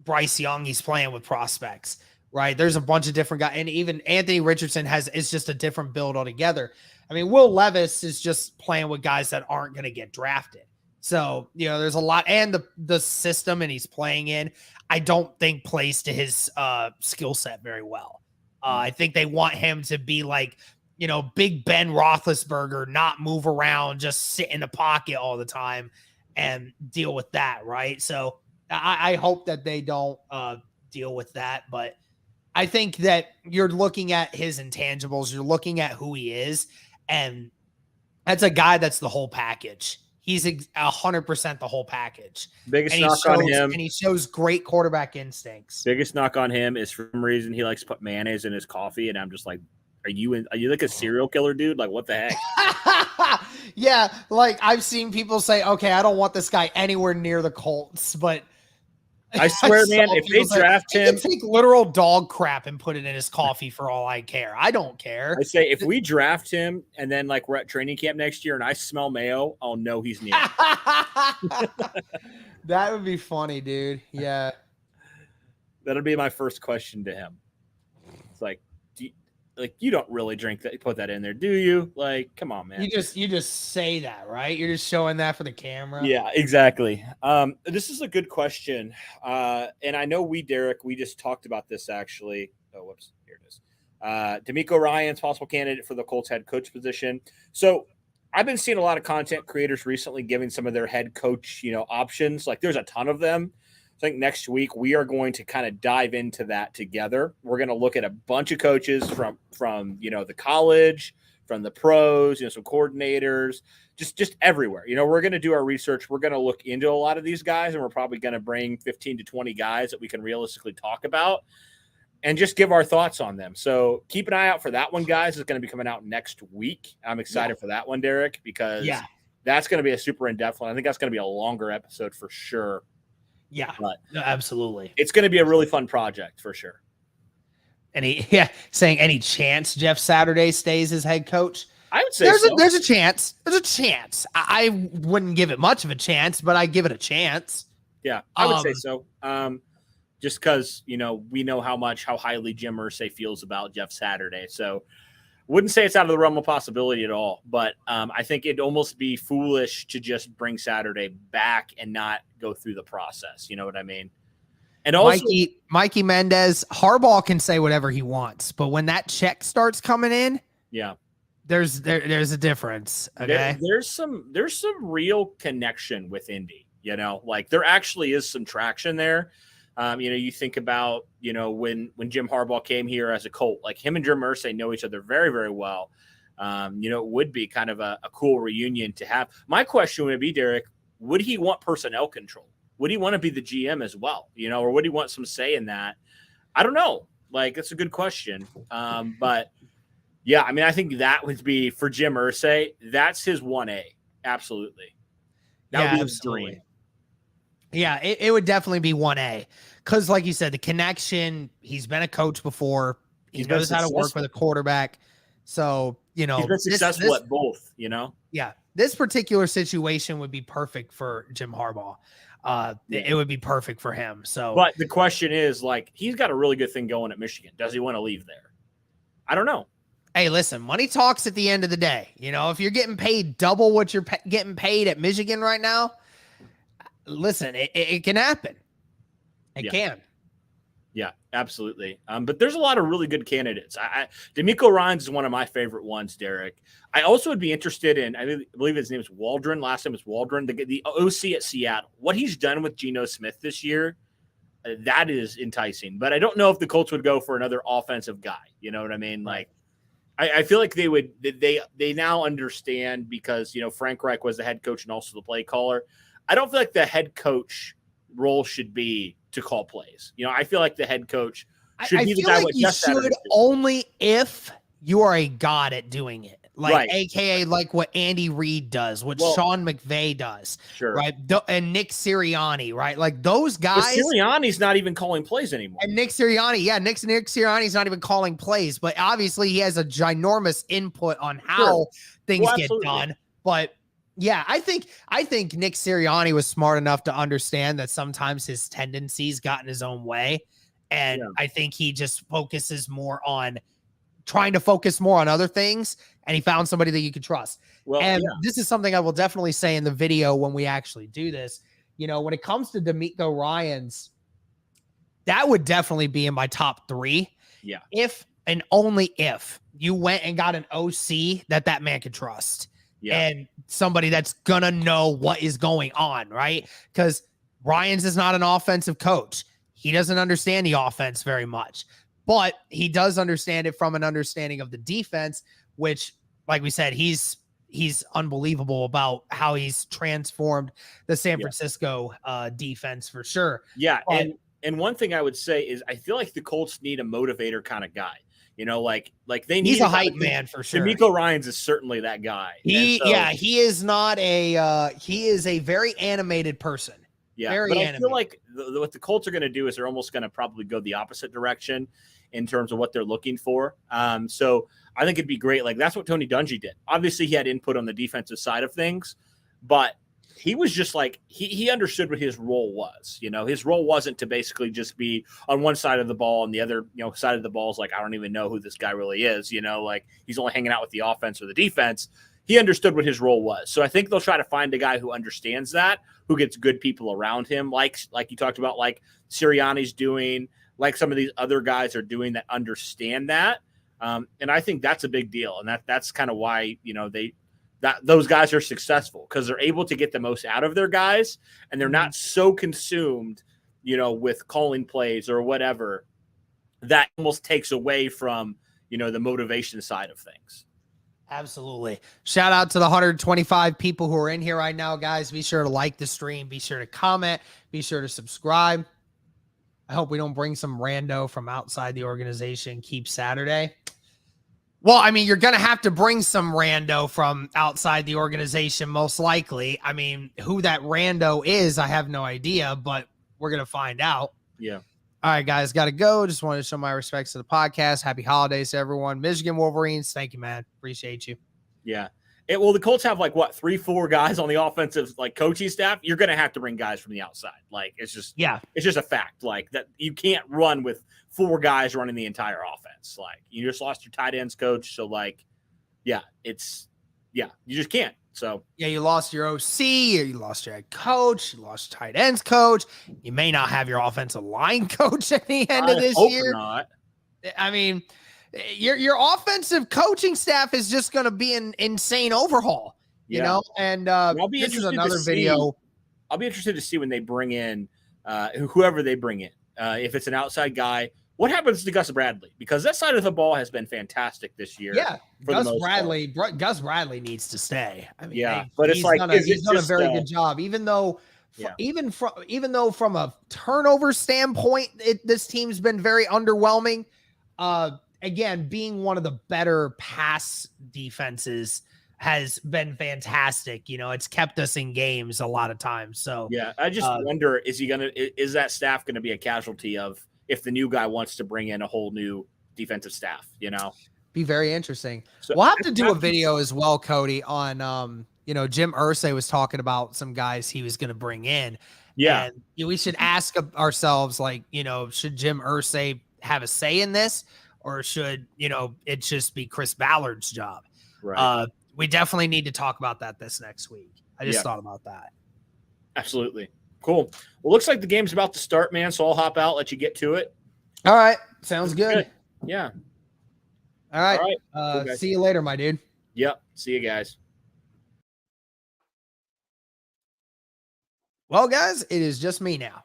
Bryce Young. He's playing with prospects, right? There's a bunch of different guys. And even Anthony Richardson is just a different build altogether. I mean, Will Levis is just playing with guys that aren't going to get drafted. So, there's a lot, and the system and he's playing in, I don't think plays to his skill set very well. I think they want him to be like, Big Ben Roethlisberger, not move around, just sit in the pocket all the time and deal with that, right? So I hope that they don't deal with that. But I think that you're looking at his intangibles, you're looking at who he is, and that's a guy that's the whole package. He's 100% the whole package. Biggest knock on him. And he shows great quarterback instincts. Biggest knock on him is for some reason he likes to put mayonnaise in his coffee. And I'm just like, are you like a serial killer, dude? Like, what the heck? Yeah. Like I've seen people say, okay, I don't want this guy anywhere near the Colts, but I swear, man, if they draft him, he can take literal dog crap and put it in his coffee for all I care. I don't care. I say if we draft him and then like we're at training camp next year and I smell mayo, I'll know he's near. That would be funny, dude. Yeah. That'll be my first question to him. It's like, you don't really drink that, put that in there, do you? Like, come on, man. You just say that, right? You're just showing that for the camera. Yeah, exactly. This is a good question. And I know Derek, we just talked about this actually. Oh, whoops, here it is. D'Amico Ryan's possible candidate for the Colts head coach position. So I've been seeing a lot of content creators recently giving some of their head coach, options. Like there's a ton of them. I think next week we are going to kind of dive into that together. We're going to look at a bunch of coaches from the college, from the pros, some coordinators, just everywhere. We're going to do our research. We're going to look into a lot of these guys, and we're probably going to bring 15 to 20 guys that we can realistically talk about and just give our thoughts on them. So keep an eye out for that one, guys. It's going to be coming out next week. I'm excited for that one, Derek, because that's going to be a super in-depth one. I think that's going to be a longer episode for sure. Yeah, absolutely. It's going to be a really fun project for sure. Saying any chance Jeff Saturday stays as head coach? I would say there's a chance. There's a chance. I wouldn't give it much of a chance, but I give it a chance. Yeah, I would say so. Just because, we know how highly Jim Irsay feels about Jeff Saturday. So wouldn't say it's out of the realm of possibility at all, but I think it'd almost be foolish to just bring Saturday back and not go through the process. You know what I mean? And also, Mikey Mendez, Harbaugh can say whatever he wants, but when that check starts coming in, there's a difference. Okay, there's some real connection with Indy. Like there actually is some traction there. You think about, when Jim Harbaugh came here as a Colt, like him and Jim Irsay know each other very, very well. It would be kind of a cool reunion to have. My question would be, Derek, would he want personnel control? would he want to be the GM as well? Or would he want some say in that? I don't know. Like, that's a good question. But yeah, I mean, I think that would be for Jim Irsay. That's his 1A. Absolutely. That would be his dream. Yeah, it would definitely be 1A. Because like you said, the connection, he's been a coach before. He knows how to work with a quarterback. So, he's been successful at both, Yeah. This particular situation would be perfect for Jim Harbaugh. It would be perfect for him. So, but the question is, like, he's got a really good thing going at Michigan. Does he want to leave there? I don't know. Hey, listen, money talks at the end of the day. If you're getting paid double what you're getting paid at Michigan right now, listen, it can happen. It can. Yeah, absolutely. But there's a lot of really good candidates. D'Amico Ryans is one of my favorite ones, Derek. I also would be interested in, I believe his name is Waldron. Last name is Waldron, the OC at Seattle. What he's done with Geno Smith this year, that is enticing. But I don't know if the Colts would go for another offensive guy. You know what I mean? Like, I feel like they would. They now understand because Frank Reich was the head coach and also the play caller. I don't feel like the head coach role should be to call plays. I feel like the head coach should be the guy with just that. Only if you are a god at doing it. Like, AKA like what Andy Reid does, what Sean McVay does. Sure. Right. And Nick Sirianni, right? Like those guys. But Sirianni's not even calling plays anymore. And Nick Sirianni, Nick Sirianni's not even calling plays, but obviously he has a ginormous input on how things get done. But yeah, I think Nick Sirianni was smart enough to understand that sometimes his tendencies got in his own way. And I think he just trying to focus more on other things. And he found somebody that you could trust. This is something I will definitely say in the video when we actually do this. When it comes to D'Amico Ryans, that would definitely be in my top 3. Yeah. If and only if you went and got an OC that man could trust. Yeah. And somebody that's going to know what is going on, right? Because Ryans is not an offensive coach. He doesn't understand the offense very much. But he does understand it from an understanding of the defense, which, like we said, he's unbelievable about how he's transformed the San Francisco defense for sure. Yeah, and one thing I would say is I feel like the Colts need a motivator kind of guy. Like they need. He's a hype man for sure. D'Amico Ryans is certainly that guy. He is not a he is a very animated person. Yeah, but I feel like what the Colts are going to do is they're almost going to probably go the opposite direction in terms of what they're looking for. So I think it'd be great. Like, that's what Tony Dungy did. Obviously, he had input on the defensive side of things, but he was just like, he understood what his role was. His role wasn't to basically just be on one side of the ball and the other, side of the ball is like, I don't even know who this guy really is. Like he's only hanging out with the offense or the defense. He understood what his role was. So I think they'll try to find a guy who understands that, who gets good people around him, like you talked about, like Sirianni's doing, like some of these other guys are doing that understand that. And I think that's a big deal. And that's kind of why, those guys are successful, because they're able to get the most out of their guys and they're not so consumed, with calling plays or whatever, that almost takes away from, the motivation side of things. Absolutely. Shout out to the 125 people who are in here right now, guys. Be sure to like the stream. Be sure to comment. Be sure to subscribe. I hope we don't bring some rando from outside the organization. Keep Saturday. Well, I mean, you're going to have to bring some rando from outside the organization, most likely. I mean, who that rando is, I have no idea, but we're going to find out. Yeah. All right, guys, got to go. Just wanted to show my respects to the podcast. Happy holidays to everyone. Michigan Wolverines, thank you, man. Appreciate you. Yeah. Well, the Colts have 3-4 guys on the offensive coaching staff. You're going to have to bring guys from the outside. It's just a fact. That you can't run with 4 guys running the entire offense. You just lost your tight ends coach. So you just can't. So you lost your OC, you lost your head coach, you lost your tight ends coach. You may not have your offensive line coach at the end of this year. Not. I mean, your offensive coaching staff is just going to be an insane overhaul, you know. And this is another video. I'll be interested to see when they bring in whoever they bring in. If it's an outside guy, what happens to Gus Bradley? Because that side of the ball has been fantastic this year. Yeah, Gus Bradley needs to stay. I mean, but he's done a very good job. Even though Yeah. Even though from a turnover standpoint, this team's been very underwhelming. Again, being one of the better pass defenses has been fantastic. It's kept us in games a lot of times. So yeah, I just wonder, is that staff going to be a casualty of if the new guy wants to bring in a whole new defensive staff, Be very interesting. So we'll have to do a video as well, Cody, on Jim Irsay was talking about some guys he was going to bring in. Yeah. And we should ask ourselves, like, should Jim Irsay have a say in this, or should, it just be Chris Ballard's job? Right. We definitely need to talk about that this next week. I just thought about that. Absolutely. Cool. Well, looks like the game's about to start, man. So I'll hop out, let you get to it. All right. Sounds good. Yeah. All right. Cool, see you later, my dude. Yep. See you guys. Well, guys, it is just me now.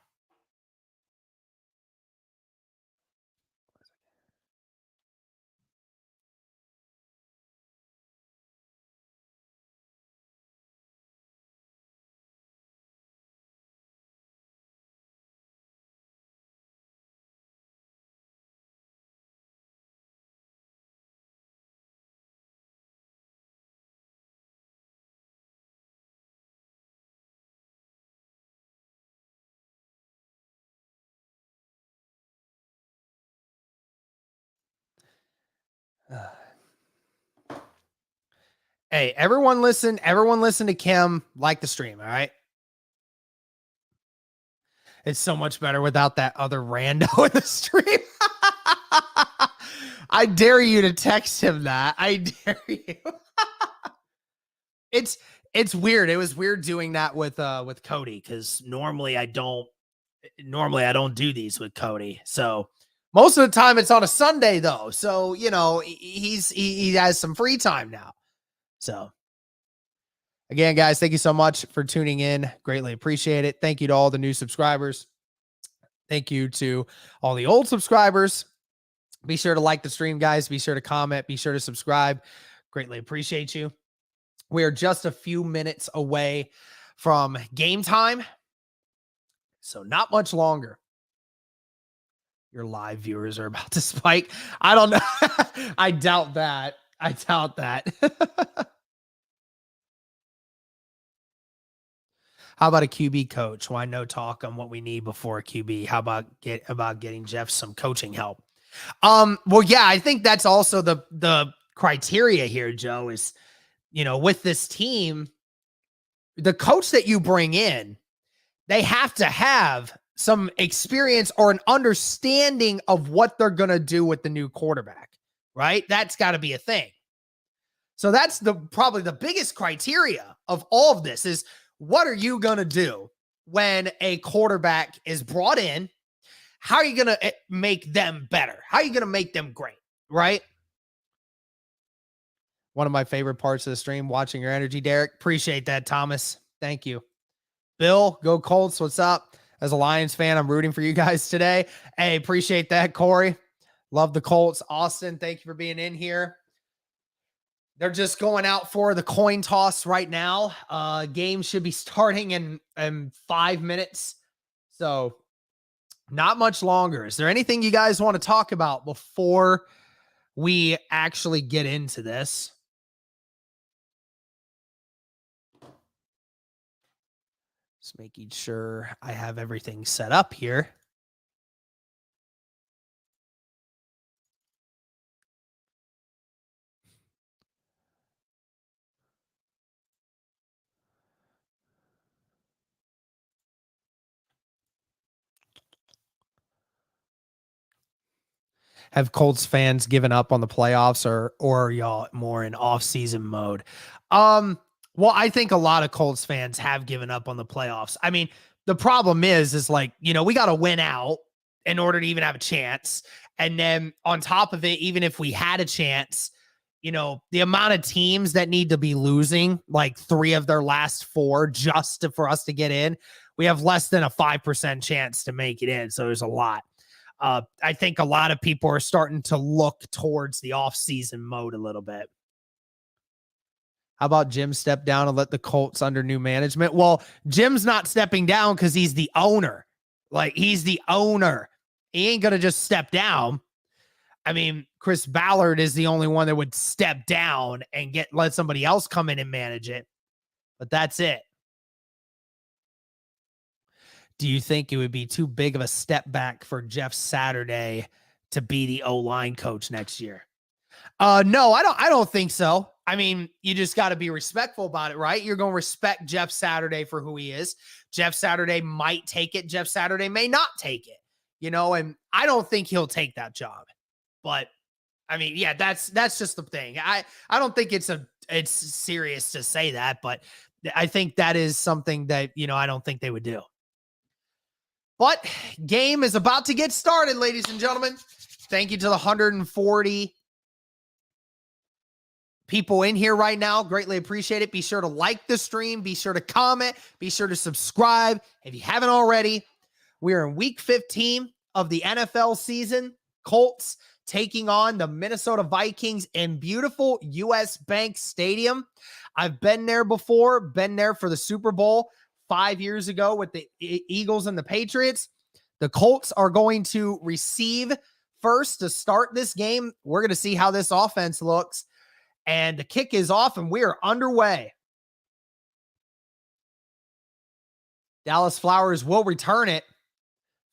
Hey, everyone listen to Kim, like the stream, all right? It's so much better without that other rando in the stream. I dare you to text him that. I dare you. It's weird. It was weird doing that with Cody, because normally I don't do these with Cody. So most of the time it's on a Sunday though. So, he has some free time now. So again, guys, thank you so much for tuning in. Greatly appreciate it. Thank you to all the new subscribers. Thank you to all the old subscribers. Be sure to like the stream, guys. Be sure to comment. Be sure to subscribe. Greatly appreciate you. We are just a few minutes away from game time, so not much longer. Your live viewers are about to spike. I don't know. I doubt that. How about a QB coach? Why no talk on what we need before a QB? How about getting Jeff some coaching help? Well, yeah, I think that's also the criteria here, Joe, is, with this team, the coach that you bring in, they have to have some experience or an understanding of what they're going to do with the new quarterback, right? That's got to be a thing. So that's probably the biggest criteria of all of this is, what are you going to do when a quarterback is brought in? How are you going to make them better? How are you going to make them great, right? One of my favorite parts of the stream, watching your energy, Derek. Appreciate that, Thomas. Thank you. Bill, go Colts. What's up? As a Lions fan, I'm rooting for you guys today. Hey, appreciate that, Corey. Love the Colts. Austin, thank you for being in here. They're just going out for the coin toss right now. Game should be starting in 5 minutes. So not much longer. Is there anything you guys want to talk about before we actually get into this? Just making sure I have everything set up here. Have Colts fans given up on the playoffs, or are y'all more in off-season mode? Well, I think a lot of Colts fans have given up on the playoffs. I mean, the problem is like, we got to win out in order to even have a chance. And then on top of it, even if we had a chance, the amount of teams that need to be losing like 3 of their last 4 for us to get in, we have less than a 5% chance to make it in. So there's a lot. I think a lot of people are starting to look towards the off-season mode a little bit. How about Jim step down and let the Colts under new management? Well, Jim's not stepping down because he's the owner. Like, he's the owner. He ain't going to just step down. I mean, Chris Ballard is the only one that would step down and let somebody else come in and manage it. But that's it. Do you think it would be too big of a step back for Jeff Saturday to be the O-line coach next year? No, I don't think so. I mean, you just got to be respectful about it, right? You're going to respect Jeff Saturday for who he is. Jeff Saturday might take it. Jeff Saturday may not take it, and I don't think he'll take that job. But I mean, yeah, that's just the thing. I don't think it's serious to say that, but I think that is something that, I don't think they would do. But game is about to get started, ladies and gentlemen. Thank you to the 140 people in here right now. Greatly appreciate it. Be sure to like the stream. Be sure to comment. Be sure to subscribe if you haven't already. We are in week 15 of the NFL season. Colts taking on the Minnesota Vikings in beautiful US Bank Stadium. I've been there before, been there for the Super Bowl 5 years ago with the Eagles and the Patriots. The Colts are going to receive first to start this game. We're going to see how this offense looks. And the kick is off, and we are underway. Dallas Flowers will return it.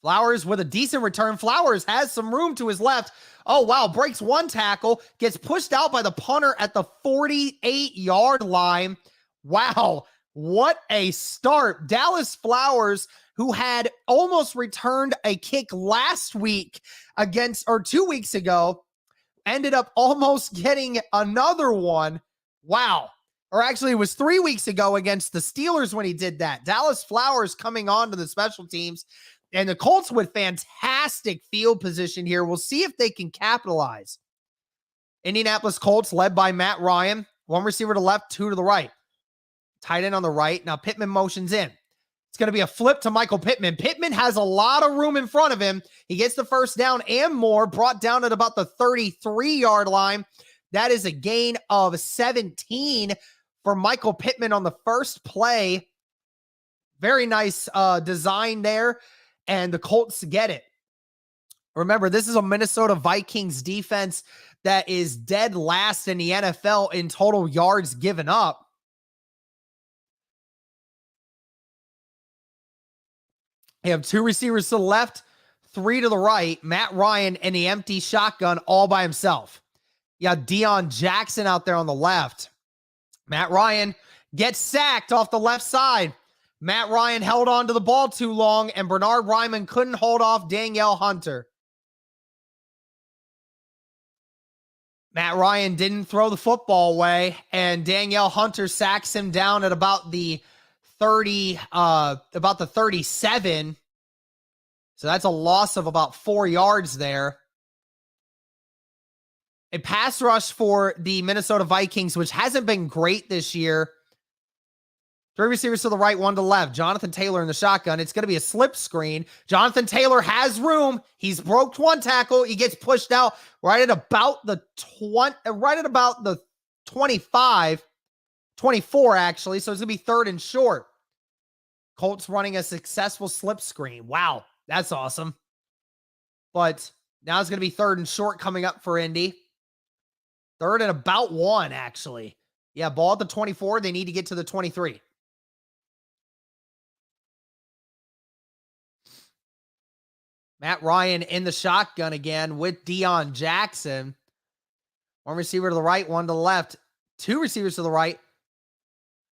Flowers with a decent return. Flowers has some room to his left. Oh, wow. Breaks one tackle. Gets pushed out by the punter at the 48-yard line. Wow. What a start. Dallas Flowers, who had almost returned a kick last week 2 weeks ago, ended up almost getting another one. Wow. Or actually, it was 3 weeks ago against the Steelers when he did that. Dallas Flowers coming on to the special teams. And the Colts with fantastic field position here. We'll see if they can capitalize. Indianapolis Colts led by Matt Ryan. One receiver to the left, two to the right. Tight end on the right. Now Pittman motions in. It's going to be a flip to Michael Pittman. Pittman has a lot of room in front of him. He gets the first down and more, brought down at about the 33-yard line. That is a gain of 17 for Michael Pittman on the first play. Very nice design there, and the Colts get it. Remember, this is a Minnesota Vikings defense that is dead last in the NFL in total yards given up. You have two receivers to the left, three to the right. Matt Ryan in the empty shotgun all by himself. You got Deion Jackson out there on the left. Matt Ryan gets sacked off the left side. Matt Ryan held on to the ball too long, and Bernard Ryman couldn't hold off Danielle Hunter. Matt Ryan didn't throw the football away, and Danielle Hunter sacks him down at about the 37. So that's a loss of about 4 yards there. A pass rush for the Minnesota Vikings, which hasn't been great this year. Three receivers to the right, one to the left. Jonathan Taylor in the shotgun. It's going to be a slip screen. Jonathan Taylor has room. He's broke one tackle. He gets pushed out right at about the 25, 24 actually. So it's going to be third and short. Colts running a successful slip screen. Wow, that's awesome. But now it's going to be third and short coming up for Indy. Third and about one, actually. Yeah, ball at the 24. They need to get to the 23. Matt Ryan in the shotgun again with Deion Jackson. One receiver to the right, one to the left. Two receivers to the right.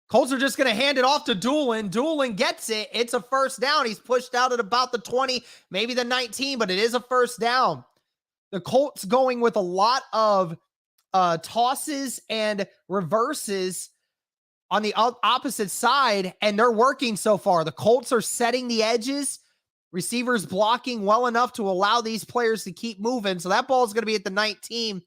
Colts are just going to hand it off to Doolin. Doolin gets it. It's a first down. He's pushed out at about the 20, maybe the 19, but it is a first down. The Colts going with a lot of tosses and reverses on the opposite side, and they're working so far. The Colts are setting the edges. Receivers blocking well enough to allow these players to keep moving. So that ball is going to be at the 19.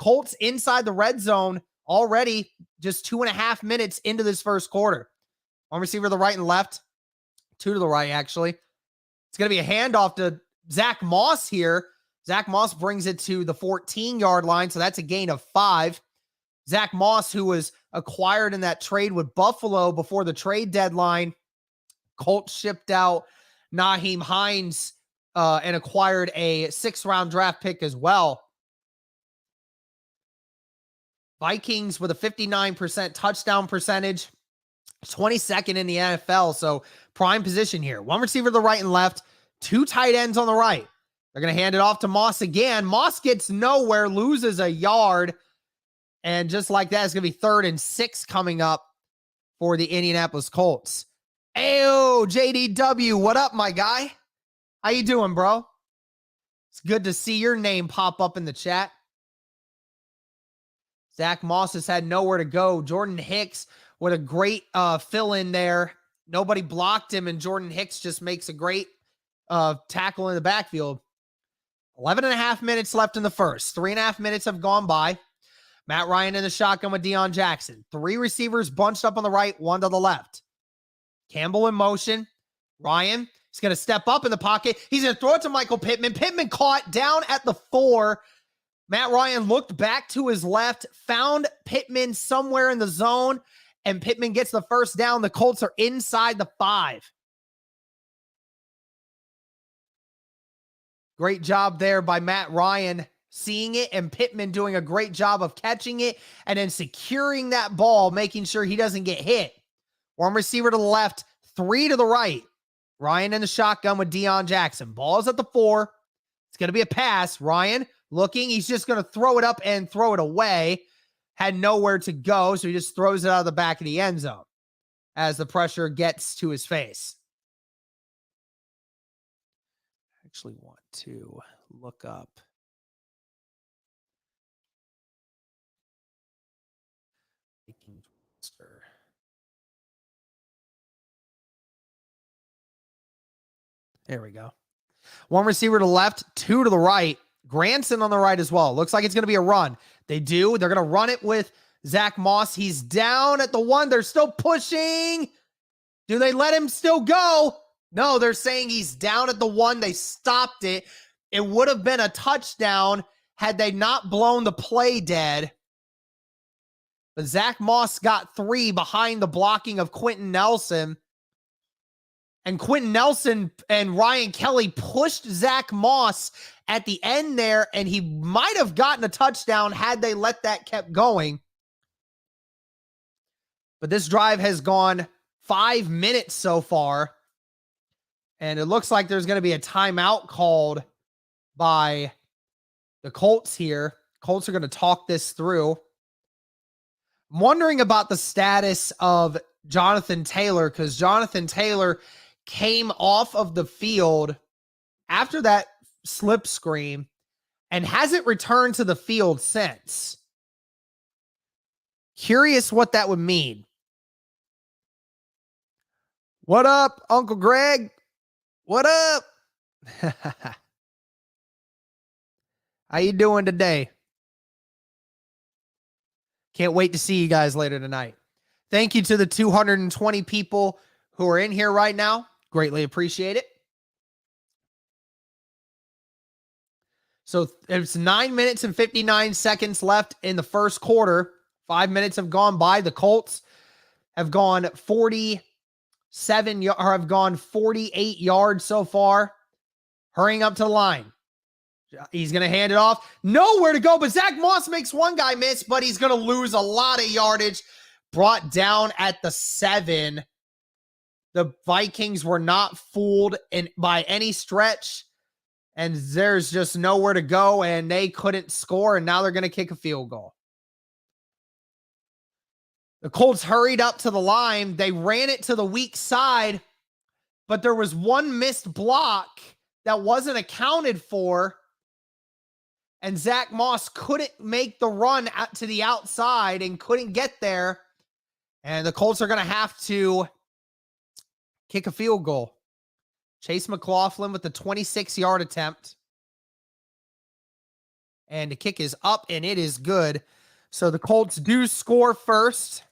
Colts inside the red zone already, just 2.5 minutes into this first quarter. One receiver to the right and left. Two to the right, actually. It's going to be a handoff to Zach Moss here. Zach Moss brings it to the 14-yard line, so that's a gain of 5. Zach Moss, who was acquired in that trade with Buffalo before the trade deadline. Colts shipped out Nyheim Hines and acquired a 6th-round draft pick as well. Vikings with a 59% touchdown percentage, 22nd in the NFL, so prime position here. One receiver to the right and left, 2 tight ends on the right. They're going to hand it off to Moss again. Moss gets nowhere, loses a yard, and just like that, it's going to be 3rd and 6 coming up for the Indianapolis Colts. Ayo, JDW, what up, my guy? How you doing, bro? It's good to see your name pop up in the chat. Zach Moss has had nowhere to go. Jordan Hicks with a great fill in there. Nobody blocked him, and Jordan Hicks just makes a great tackle in the backfield. 11.5 minutes left in the first. 3.5 minutes have gone by. Matt Ryan in the shotgun with Deion Jackson. 3 receivers bunched up on the right, 1 to the left. Campbell in motion. Ryan is going to step up in the pocket. He's going to throw it to Michael Pittman. Pittman caught down at the 4. Matt Ryan looked back to his left, found Pittman somewhere in the zone, and Pittman gets the first down. The Colts are inside the 5. Great job there by Matt Ryan seeing it, and Pittman doing a great job of catching it and then securing that ball, making sure he doesn't get hit. 1 receiver to the left, 3 to the right. Ryan in the shotgun with Deion Jackson. Ball's at the 4. It's going to be a pass. Ryan looking. He's just going to throw it up and throw it away. Had nowhere to go, so he just throws it out of the back of the end zone as the pressure gets to his face. I actually want to look up. There we go. 1 receiver to the left, 2 to the right. Granson on the right as well. Looks like it's going to be a run. They do. They're going to run it with Zach Moss. He's down at the 1. They're still pushing. Do they let him still go? No, they're saying he's down at the 1. They stopped it. It would have been a touchdown had they not blown the play dead. But Zach Moss got 3 behind the blocking of Quentin Nelson. And Quentin Nelson and Ryan Kelly pushed Zach Moss at the end there, and he might have gotten a touchdown had they let that kept going. But this drive has gone 5 minutes so far, and it looks like there's going to be a timeout called by the Colts here. Colts are going to talk this through. I'm wondering about the status of Jonathan Taylor, because Jonathan Taylor came off of the field after that slip screen and hasn't returned to the field since. Curious what that would mean. What up, Uncle Greg? What up? How you doing today? Can't wait to see you guys later tonight. Thank you to the 220 people who are in here right now. Greatly appreciate it. So it's 9 minutes and 59 seconds left in the first quarter. 5 minutes have gone by. The Colts have gone 48 yards so far. Hurrying up to the line. He's going to hand it off. Nowhere to go, but Zach Moss makes one guy miss, but he's going to lose a lot of yardage. Brought down at the 7. The Vikings were not fooled by any stretch, and there's just nowhere to go, and they couldn't score, and now they're going to kick a field goal. The Colts hurried up to the line. They ran it to the weak side, but there was one missed block that wasn't accounted for, and Zach Moss couldn't make the run out to the outside and couldn't get there, and the Colts are going to have to kick a field goal. Chase McLaughlin with the 26-yard attempt. And the kick is up, and it is good. So the Colts do score first.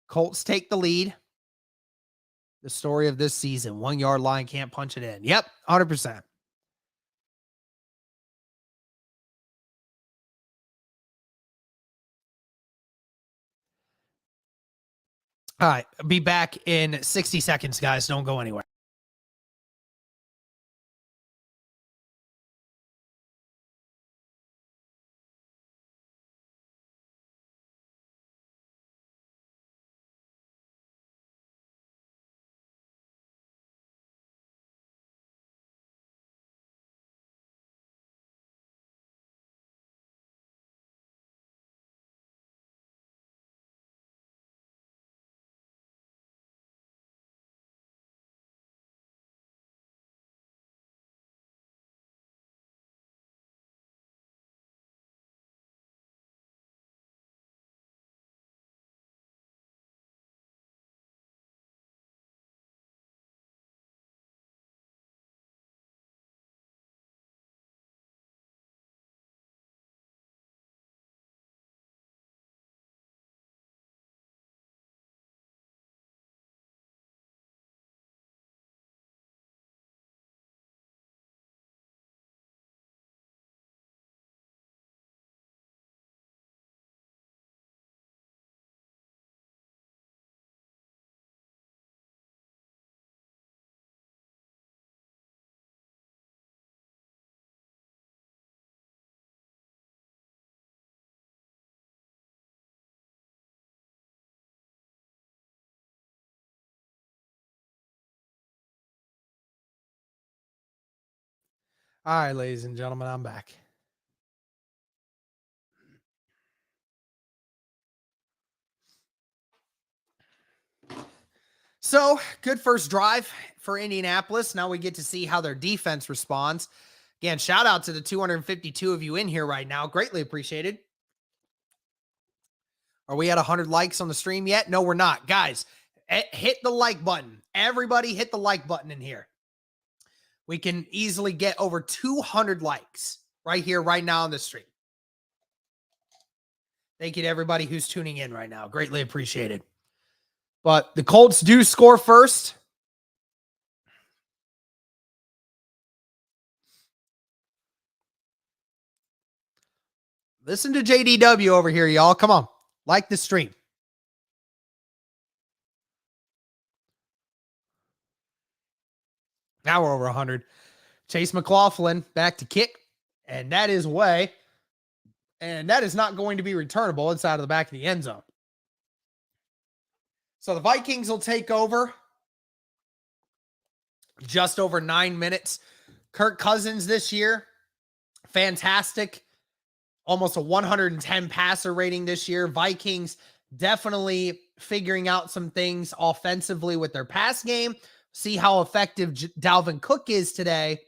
Colts take the lead. The story of this season. 1 yard line, can't punch it in. Yep, 100%. All right. Be back in 60 seconds, guys. Don't go anywhere. All right, ladies and gentlemen, I'm back. So, good first drive for Indianapolis. Now we get to see how their defense responds. Again, shout out to the 252 of you in here right now. Greatly appreciated. Are we at 100 likes on the stream yet? No, we're not. Guys, hit the like button. Everybody hit the like button in here. We can easily get over 200 likes right here, right now on the stream. Thank you to everybody who's tuning in right now. Greatly appreciated. But the Colts do score first. Listen to JDW over here, y'all. Come on. Like the stream. Now we're over 100. Chase McLaughlin back to kick. And that is way. And that is not going to be returnable inside of the back of the end zone. So the Vikings will take over. Just over 9 minutes. Kirk Cousins this year. Fantastic. Almost a 110 passer rating this year. Vikings definitely figuring out some things offensively with their pass game. See how effective Dalvin Cook is today.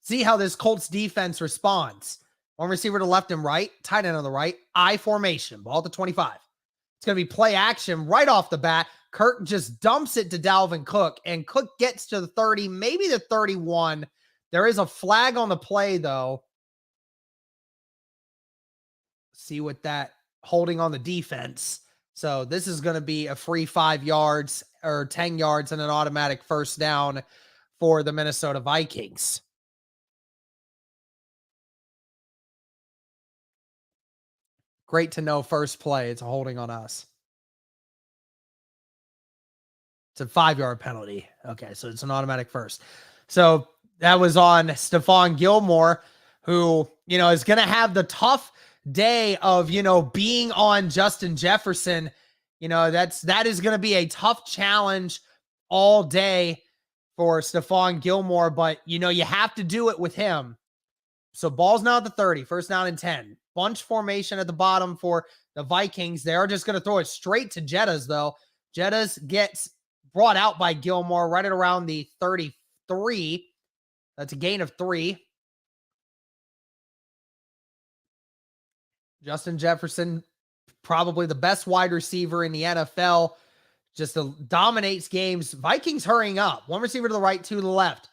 See how this Colts defense responds. One receiver to left and right, tight end on the right, I formation, ball to 25. It's going to be play action right off the bat. Kirk just dumps it to Dalvin Cook, and Cook gets to the 30, maybe the 31. There is a flag on the play, though. See what that holding on the defense. So this is going to be a free 5 yards or 10 yards and an automatic first down for the Minnesota Vikings. Great to know first play. It's a holding on us. It's a 5-yard penalty. Okay, so it's an automatic first. So that was on Stephon Gilmore, who, is going to have the tough day of, being on Justin Jefferson. That is going to be a tough challenge all day for Stephon Gilmore, but, you have to do it with him. So ball's now at the 30, first down and 10. Bunch formation at the bottom for the Vikings. They are just going to throw it straight to Jettas, though. Jettas gets brought out by Gilmore right at around the 33. That's a gain of 3. Justin Jefferson, probably the best wide receiver in the NFL, just dominates games. Vikings hurrying up. One receiver to the right, 2 to the left.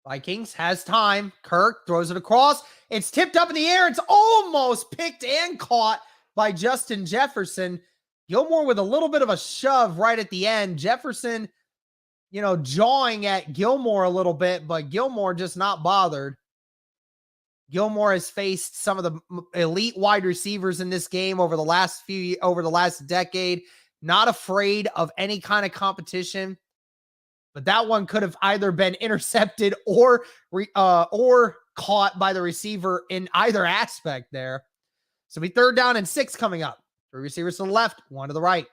Vikings has time. Kirk throws it across. It's tipped up in the air. It's almost picked and caught by Justin Jefferson. Gilmore with a little bit of a shove right at the end. Jefferson, jawing at Gilmore a little bit, but Gilmore just not bothered. Gilmore has faced some of the elite wide receivers in this game over the last decade. not afraid of any kind of competition. But that one could have either been intercepted or caught by the receiver in either aspect there. So be 3rd down and 6 coming up. 3 receivers to the left, 1 to the right.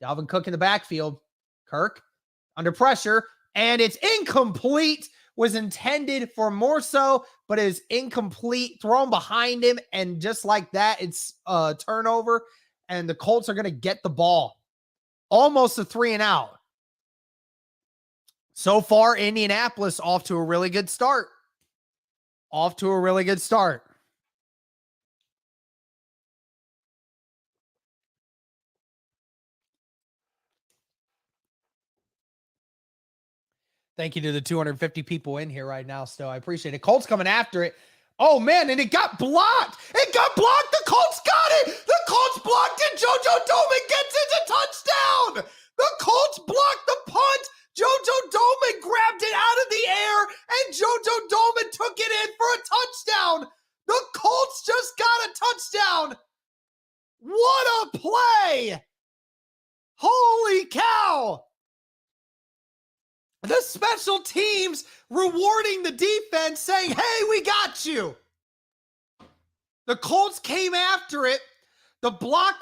Dalvin Cook in the backfield. Kirk under pressure, and it's incomplete. Was intended for more so, but is incomplete, thrown behind him, and just like that, it's a turnover, and the Colts are going to get the ball. Almost a 3 and out. So far, Indianapolis off to a really good start. Off to a really good start. Thank you to the 250 people in here right now, still. I appreciate it. Colts coming after it. Oh, man, and it got blocked. It got blocked. The Colts got it. The Colts blocked it. JoJo Doman gets it. A touchdown. The Colts blocked the punt. JoJo Doman grabbed it out of the air, and JoJo Doman took it in for a touchdown. The Colts just got a touchdown. What a play. Holy cow. The special teams rewarding the defense, saying, hey, we got you. The Colts came after it. The punt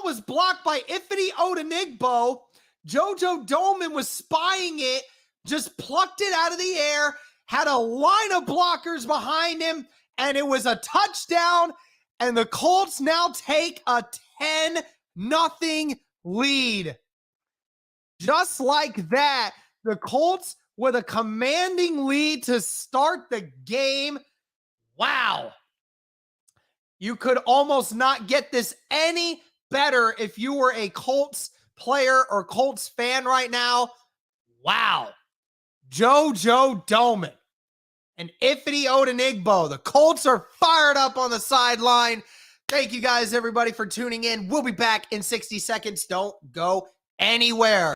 was blocked by Ifeadi Odenigbo. JoJo Doman was spying it, just plucked it out of the air, had a line of blockers behind him, and it was a touchdown. And the Colts now take a 10-0 lead. Just like that, the Colts with a commanding lead to start the game. Wow. You could almost not get this any better if you were a Colts player or Colts fan right now. Wow. JoJo Doman and Ifeadi Odenigbo. The Colts are fired up on the sideline. Thank you guys, everybody, for tuning in. We'll be back in 60 seconds. Don't go anywhere.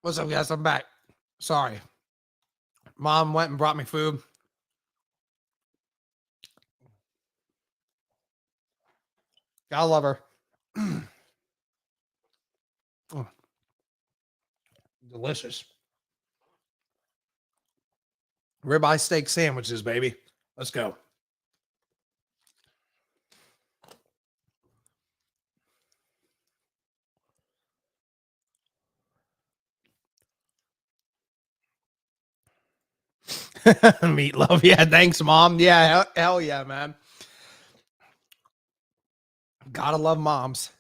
What's up, guys? I'm back. Sorry. Mom went and brought me food. Gotta love her. Oh, delicious. Ribeye steak sandwiches, baby. Let's go. Meatloaf. Yeah, thanks, Mom. Yeah, hell yeah, man. Gotta love moms.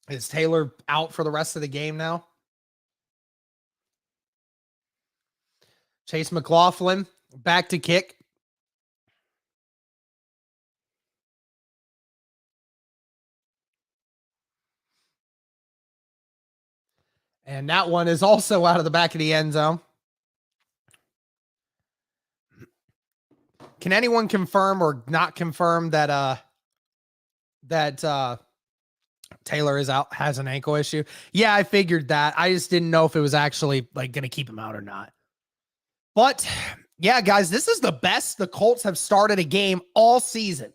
Is Taylor out for the rest of the game now? Chase McLaughlin back to kick. And that one is also out of the back of the end zone. Can anyone confirm or not confirm that Taylor is out, has an ankle issue? Yeah, I figured that. I just didn't know if it was actually like going to keep him out or not. But yeah, guys, this is the best the Colts have started a game all season.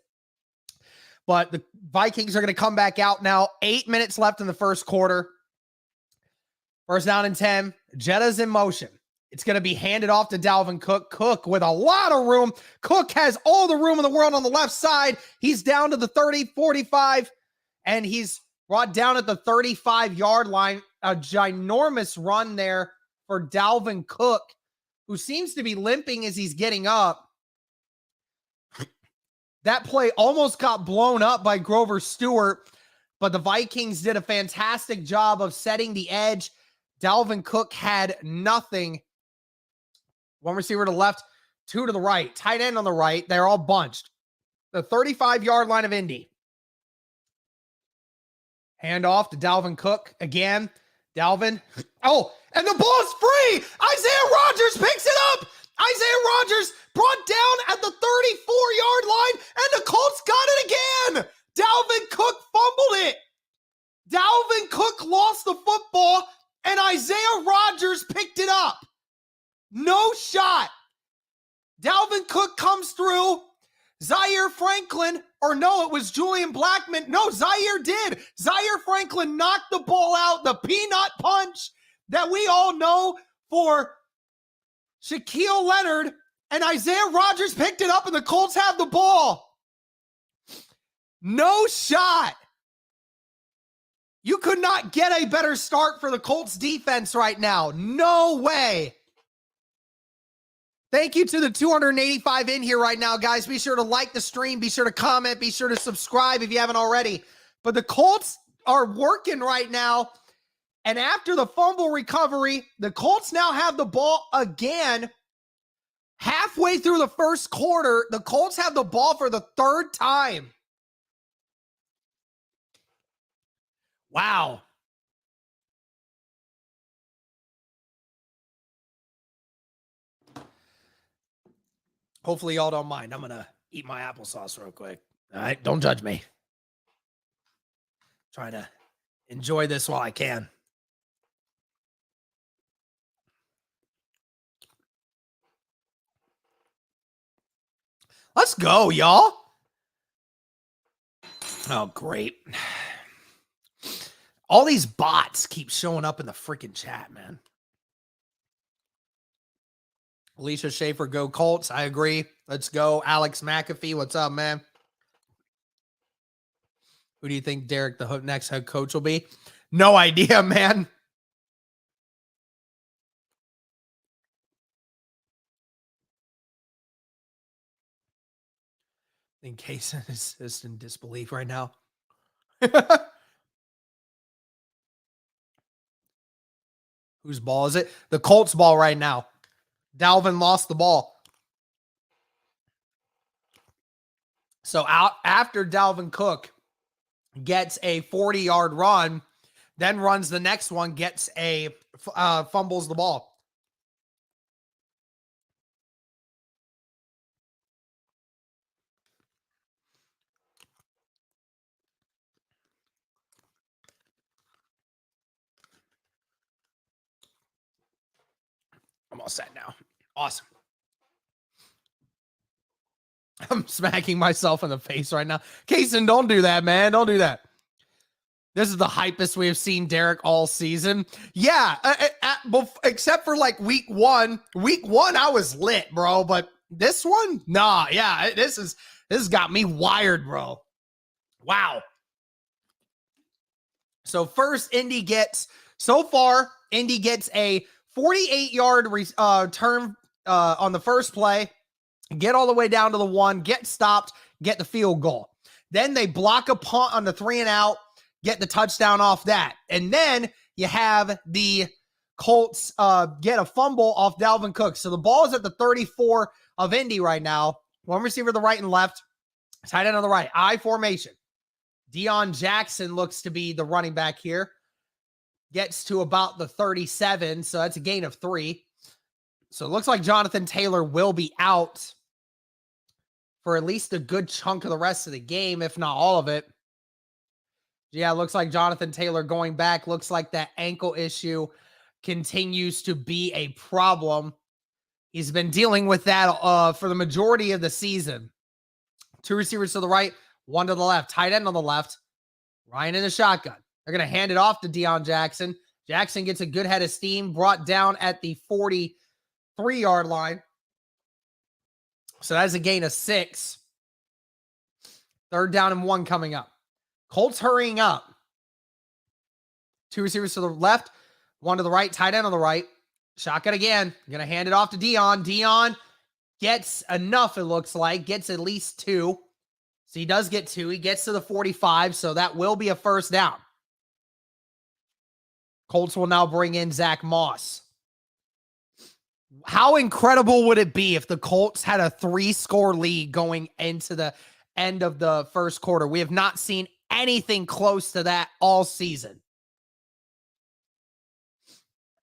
But the Vikings are going to come back out now. 8 minutes left in the first quarter. First down and 10. Jetta's in motion. It's going to be handed off to Dalvin Cook. Cook with a lot of room. Cook has all the room in the world on the left side. He's down to the 30, 45, and he's brought down at the 35-yard line. A ginormous run there for Dalvin Cook, who seems to be limping as he's getting up. That play almost got blown up by Grover Stewart, but the Vikings did a fantastic job of setting the edge. Dalvin Cook had nothing. One receiver to the left, two to the right. Tight end on the right. They're all bunched. The 35-yard line of Indy. Hand off to Dalvin Cook again. Dalvin. Oh, and the ball's free. Isaiah Rodgers picks it up. Isaiah Rodgers brought down at the 34-yard line, and the Colts got it again. Dalvin Cook fumbled it. Dalvin Cook lost the football, and Isaiah Rodgers picked it up. No shot. Dalvin Cook comes through. Zaire Franklin, or no, it was Julian Blackmon. No, Zaire did. Zaire Franklin knocked the ball out. The peanut punch that we all know for Shaquille Leonard, and Isaiah Rodgers picked it up, and the Colts have the ball. No shot. You could not get a better start for the Colts defense right now. No way. Thank you to the 285 in here right now, guys. Be sure to like the stream. Be sure to comment. Be sure to subscribe if you haven't already. But the Colts are working right now. And after the fumble recovery, the Colts now have the ball again. Halfway through the first quarter, the Colts have the ball for the third time. Wow. Hopefully y'all don't mind. I'm going to eat my applesauce real quick. All right, don't judge me. Trying to enjoy this while I can. Let's go, y'all. Oh, great. All these bots keep showing up in the freaking chat, man. Alicia Schaefer, go Colts. I agree. Let's go. Alex McAfee, what's up, man? Who do you think Derek, the next head coach, will be? No idea, man. In case is just in disbelief right now. Whose ball is it? The Colts ball right now. Dalvin lost the ball. So out after Dalvin Cook gets a 40-yard run, then runs the next one, gets a fumbles the ball. I'm all set now. Awesome. I'm smacking myself in the face right now. Kaysen, don't do that, man. Don't do that. This is the hypest we have seen Derek all season. Yeah, except for like week one. Week one, I was lit, bro. But this one, nah. Yeah, this has got me wired, bro. Wow. So first, Indy gets a 48-yard turn on the first play, get all the way down to the one, get stopped, get the field goal. Then they block a punt on the 3-and-out, get the touchdown off that. And then you have the Colts get a fumble off Dalvin Cook. So the ball is at the 34 of Indy right now. One receiver to the right and left, tight end on the right, I formation. Deion Jackson looks to be the running back here. Gets to about the 37, so that's a gain of 3. So it looks like Jonathan Taylor will be out. for at least a good chunk of the rest of the game, if not all of it. Yeah, looks like Jonathan Taylor going back. Looks like that ankle issue continues to be a problem. He's been dealing with that for the majority of the season. 2 receivers to the right, 1 to the left. Tight end on the left. Ryan in the shotgun. They're going to hand it off to Deion Jackson. Jackson gets a good head of steam, brought down at the 43-yard line. So that's a gain of 6. 3rd down and 1 coming up. Colts hurrying up. 2 receivers to the left, 1 to the right, tight end on the right. Shotgun again. Going to hand it off to Deion. Deion gets enough, it looks like. Gets at least 2. So he does get 2. He gets to the 45, so that will be a 1st down. Colts will now bring in Zach Moss. How incredible would it be if the Colts had a 3-score lead going into the end of the first quarter? We have not seen anything close to that all season.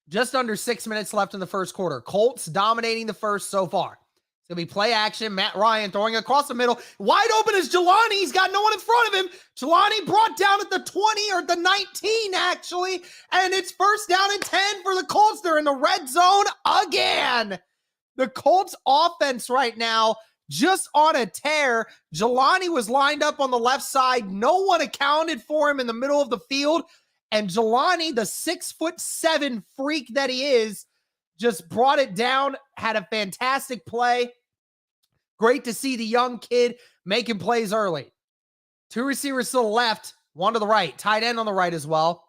Just under 6 minutes left in the first quarter. Colts dominating the first so far. It's going to be play action. Matt Ryan throwing across the middle. Wide open is Jelani. He's got no one in front of him. Jelani brought down at the 20 or the 19, actually. And it's 1st down and 10 for the Colts. They're in the red zone again. The Colts offense right now just on a tear. Jelani was lined up on the left side. No one accounted for him in the middle of the field. And Jelani, the 6'7" freak that he is, just brought it down, had a fantastic play. Great to see the young kid making plays early. 2 receivers to the left, 1 to the right. Tight end on the right as well.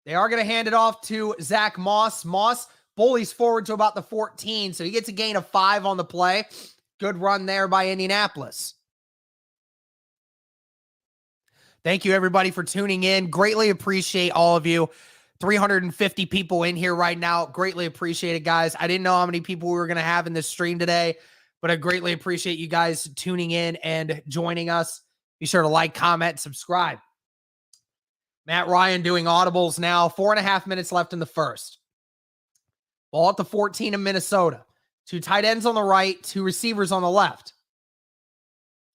They are going to hand it off to Zach Moss. Moss bullies forward to about the 14, so he gets a gain of 5 on the play. Good run there by Indianapolis. Thank you, everybody, for tuning in. Greatly appreciate all of you. 350 people in here right now. Greatly appreciate it, guys. I didn't know how many people we were going to have in this stream today, but I greatly appreciate you guys tuning in and joining us. Be sure to like, comment, subscribe. Matt Ryan doing audibles now. 4.5 minutes left in the first. Ball at the 14 of Minnesota. 2 tight ends on the right, 2 receivers on the left.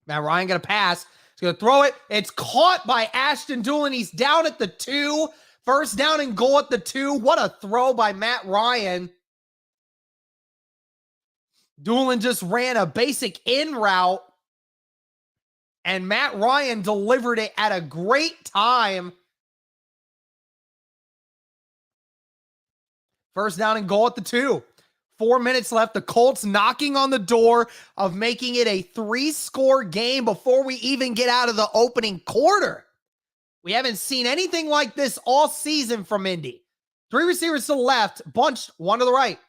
Matt Ryan going to pass. He's going to throw it. It's caught by Ashton Doolin. He's down at the 2. 1st down and goal at the 2. What a throw by Matt Ryan. Doolin just ran a basic in route, and Matt Ryan delivered it at a great time. 1st down and goal at the 2. 4 minutes left. The Colts knocking on the door of making it a 3-score game before we even get out of the opening quarter. We haven't seen anything like this all season from Indy. 3 receivers to the left, bunched, 1 to the right.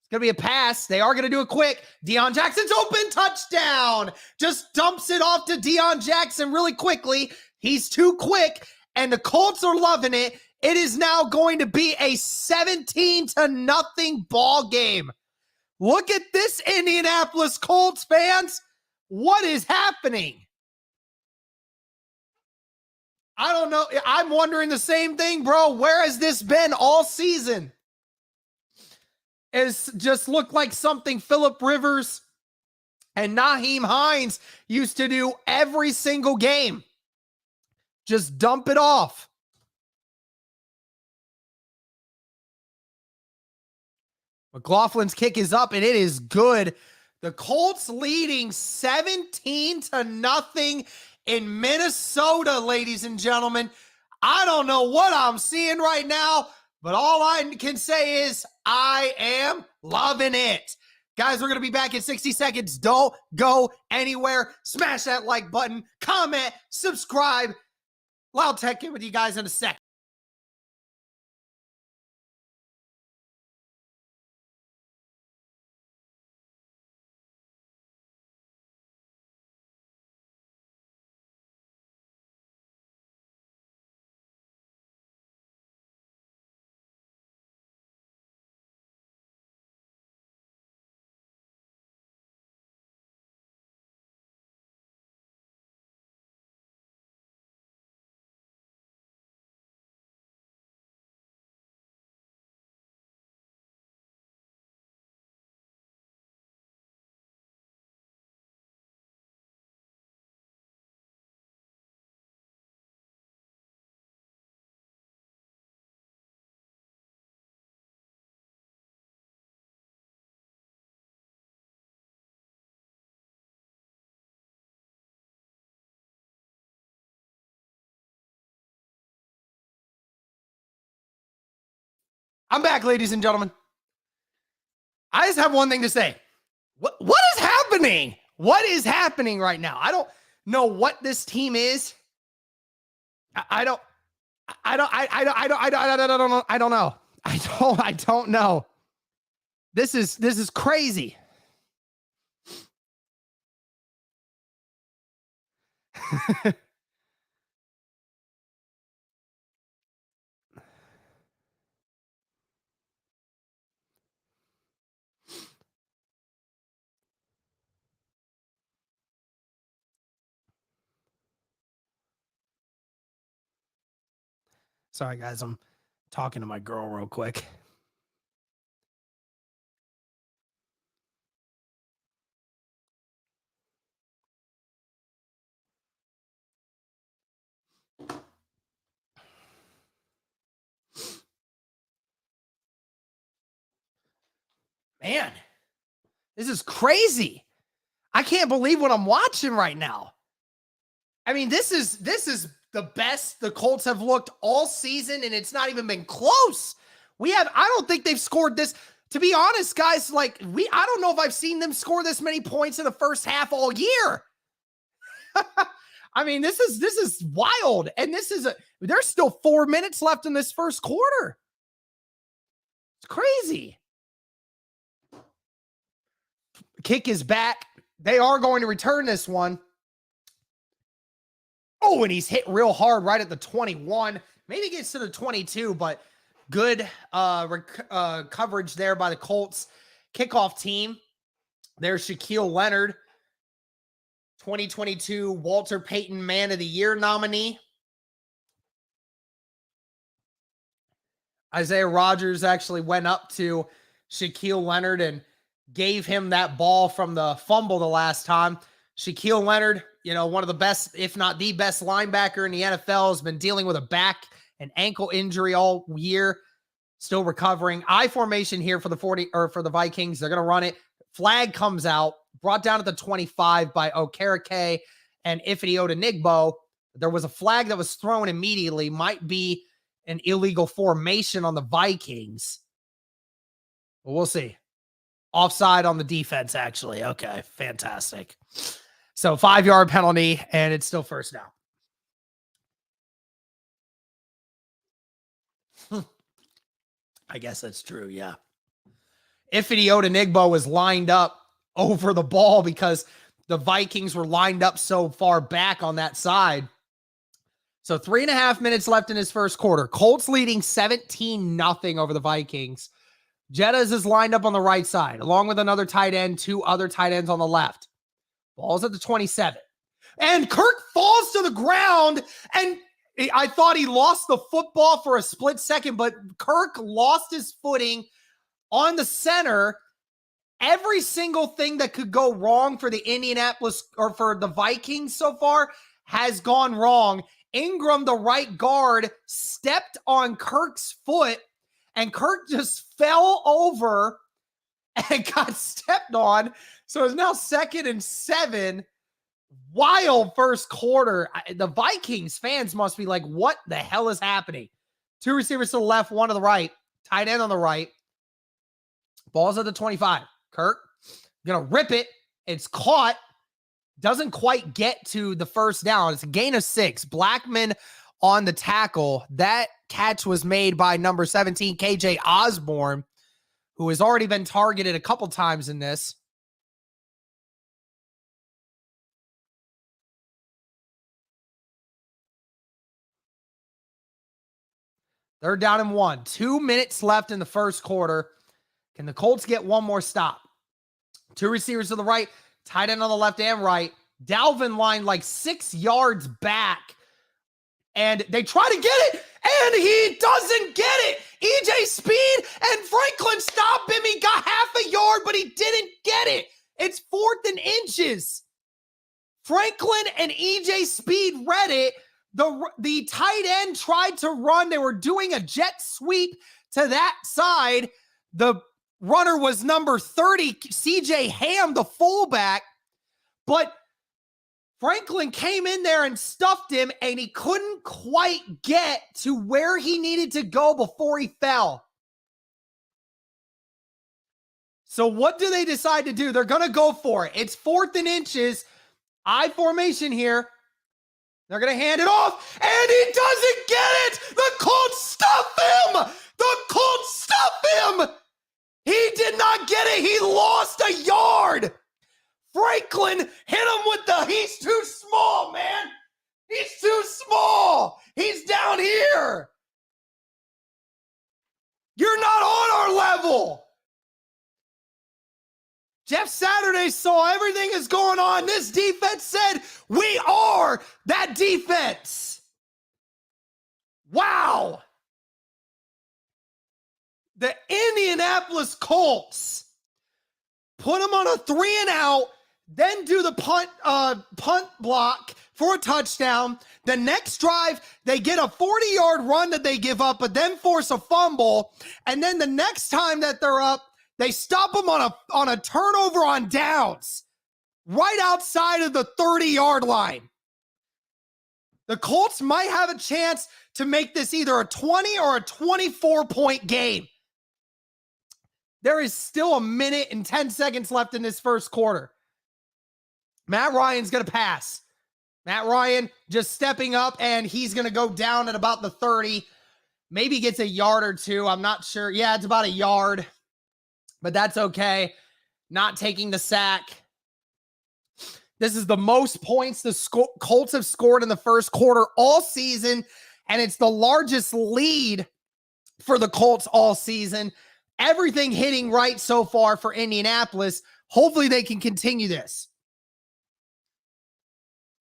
It's going to be a pass. They are going to do it quick. Deion Jackson's open, touchdown. Just dumps it off to Deion Jackson really quickly. He's too quick, and the Colts are loving it. It is now going to be a 17-0 ball game. Look at this, Indianapolis Colts fans. What is happening? I don't know. I'm wondering the same thing, bro. Where has this been all season? It's just looked like something Phillip Rivers and Nyheim Hines used to do every single game. Just dump it off. McLaughlin's kick is up, and it is good. The Colts leading 17-0 in Minnesota, ladies and gentlemen. I don't know what I'm seeing right now, but all I can say is I am loving it. Guys, we're going to be back in 60 seconds. Don't go anywhere. Smash that like button, comment, subscribe. Loud Tech in with you guys in a sec. I'm back, ladies and gentlemen. I just have one thing to say. What is happening? What is happening right now? I don't know what this team is. I don't know. This is crazy. Sorry, guys. I'm talking to my girl real quick. Man, this is crazy. I can't believe what I'm watching right now. I mean, this is the best the Colts have looked all season, and it's not even been close. I don't think they've scored this. To be honest, guys, I don't know if I've seen them score this many points in the first half all year. I mean, this is wild. And there's still 4 minutes left in this first quarter. It's crazy. Kick is back. They are going to return this one. Oh, and he's hit real hard right at the 21. Maybe gets to the 22, but good coverage there by the Colts kickoff team. There's Shaquille Leonard, 2022 Walter Payton Man of the Year nominee. Isaiah Rodgers actually went up to Shaquille Leonard and gave him that ball from the fumble the last time. Shaquille Leonard, one of the best, if not the best linebacker in the NFL, has been dealing with a back and ankle injury all year, still recovering. I formation here for the Vikings. They're going to run it. Flag comes out, brought down at the 25 by Okereke and Ifeadi Odenigbo. There was a flag that was thrown immediately, might be an illegal formation on the Vikings. Well, we'll see. Offside on the defense, actually. Okay, fantastic. So 5-yard penalty, and it's still first down. I guess that's true, yeah. Ifeadi Odenigbo was lined up over the ball because the Vikings were lined up so far back on that side. So 3.5 minutes left in his first quarter. Colts leading 17-0 over the Vikings. Jettas is lined up on the right side, along with another tight end, 2 other tight ends on the left. Ball's at the 27. And Kirk falls to the ground, and I thought he lost the football for a split second, but Kirk lost his footing on the center. Every single thing that could go wrong for the Indianapolis or for the Vikings so far has gone wrong. Ingram, the right guard, stepped on Kirk's foot, and Kirk just fell over and got stepped on. So it's now 2nd and 7. Wild first quarter. The Vikings fans must be like, what the hell is happening? 2 receivers to the left, 1 to the right. Tight end on the right. Ball's at the 25. Kirk going to rip it. It's caught. Doesn't quite get to the first down. It's a gain of 6. Blackman on the tackle. That catch was made by number 17, KJ Osborne, who has already been targeted a couple times in this. They're down in 1. 2 minutes left in the first quarter. Can the Colts get one more stop? 2 receivers to the right, tight end on the left and right. Dalvin lined like 6 yards back, and they try to get it, and he doesn't get it. EJ Speed and Franklin stopped him. He got half a yard, but he didn't get it. It's 4th and inches. Franklin and EJ Speed read it. The tight end tried to run. They were doing a jet sweep to that side. The runner was number 30, CJ Ham, the fullback. But Franklin came in there and stuffed him, and he couldn't quite get to where he needed to go before he fell. So what do they decide to do? They're going to go for it. It's 4th and inches. I formation here. They're going to hand it off, and he doesn't get it. The Colts stuff him. The Colts stuff him. He did not get it. He lost a yard. Franklin hit him with he's too small, man. He's too small. He's down here. You're not on our level. Jeff Saturday saw everything is going on. This defense said, we are that defense. Wow. The Indianapolis Colts put them on a 3-and-out, then do the punt block for a touchdown. The next drive, they get a 40-yard run that they give up, but then force a fumble. And then the next time that they're up, they stop them on a turnover on downs, right outside of the 30-yard line. The Colts might have a chance to make this either a 20 or a 24-point game. There is still 1 minute and 10 seconds left in this first quarter. Matt Ryan's going to pass. Matt Ryan just stepping up, and he's going to go down at about the 30. Maybe gets a yard or two. I'm not sure. Yeah, it's about a yard, but that's okay. Not taking the sack. This is the most points the Colts have scored in the first quarter all season, and it's the largest lead for the Colts all season. Everything hitting right so far for Indianapolis. Hopefully they can continue this.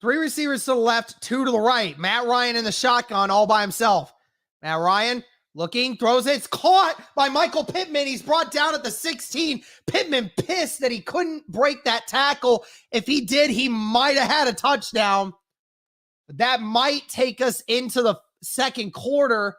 3 receivers to the left, 2 to the right. Matt Ryan in the shotgun all by himself. Matt Ryan looking, throws it. It's caught by Michael Pittman. He's brought down at the 16. Pittman pissed that he couldn't break that tackle. If he did, he might have had a touchdown. But that might take us into the second quarter.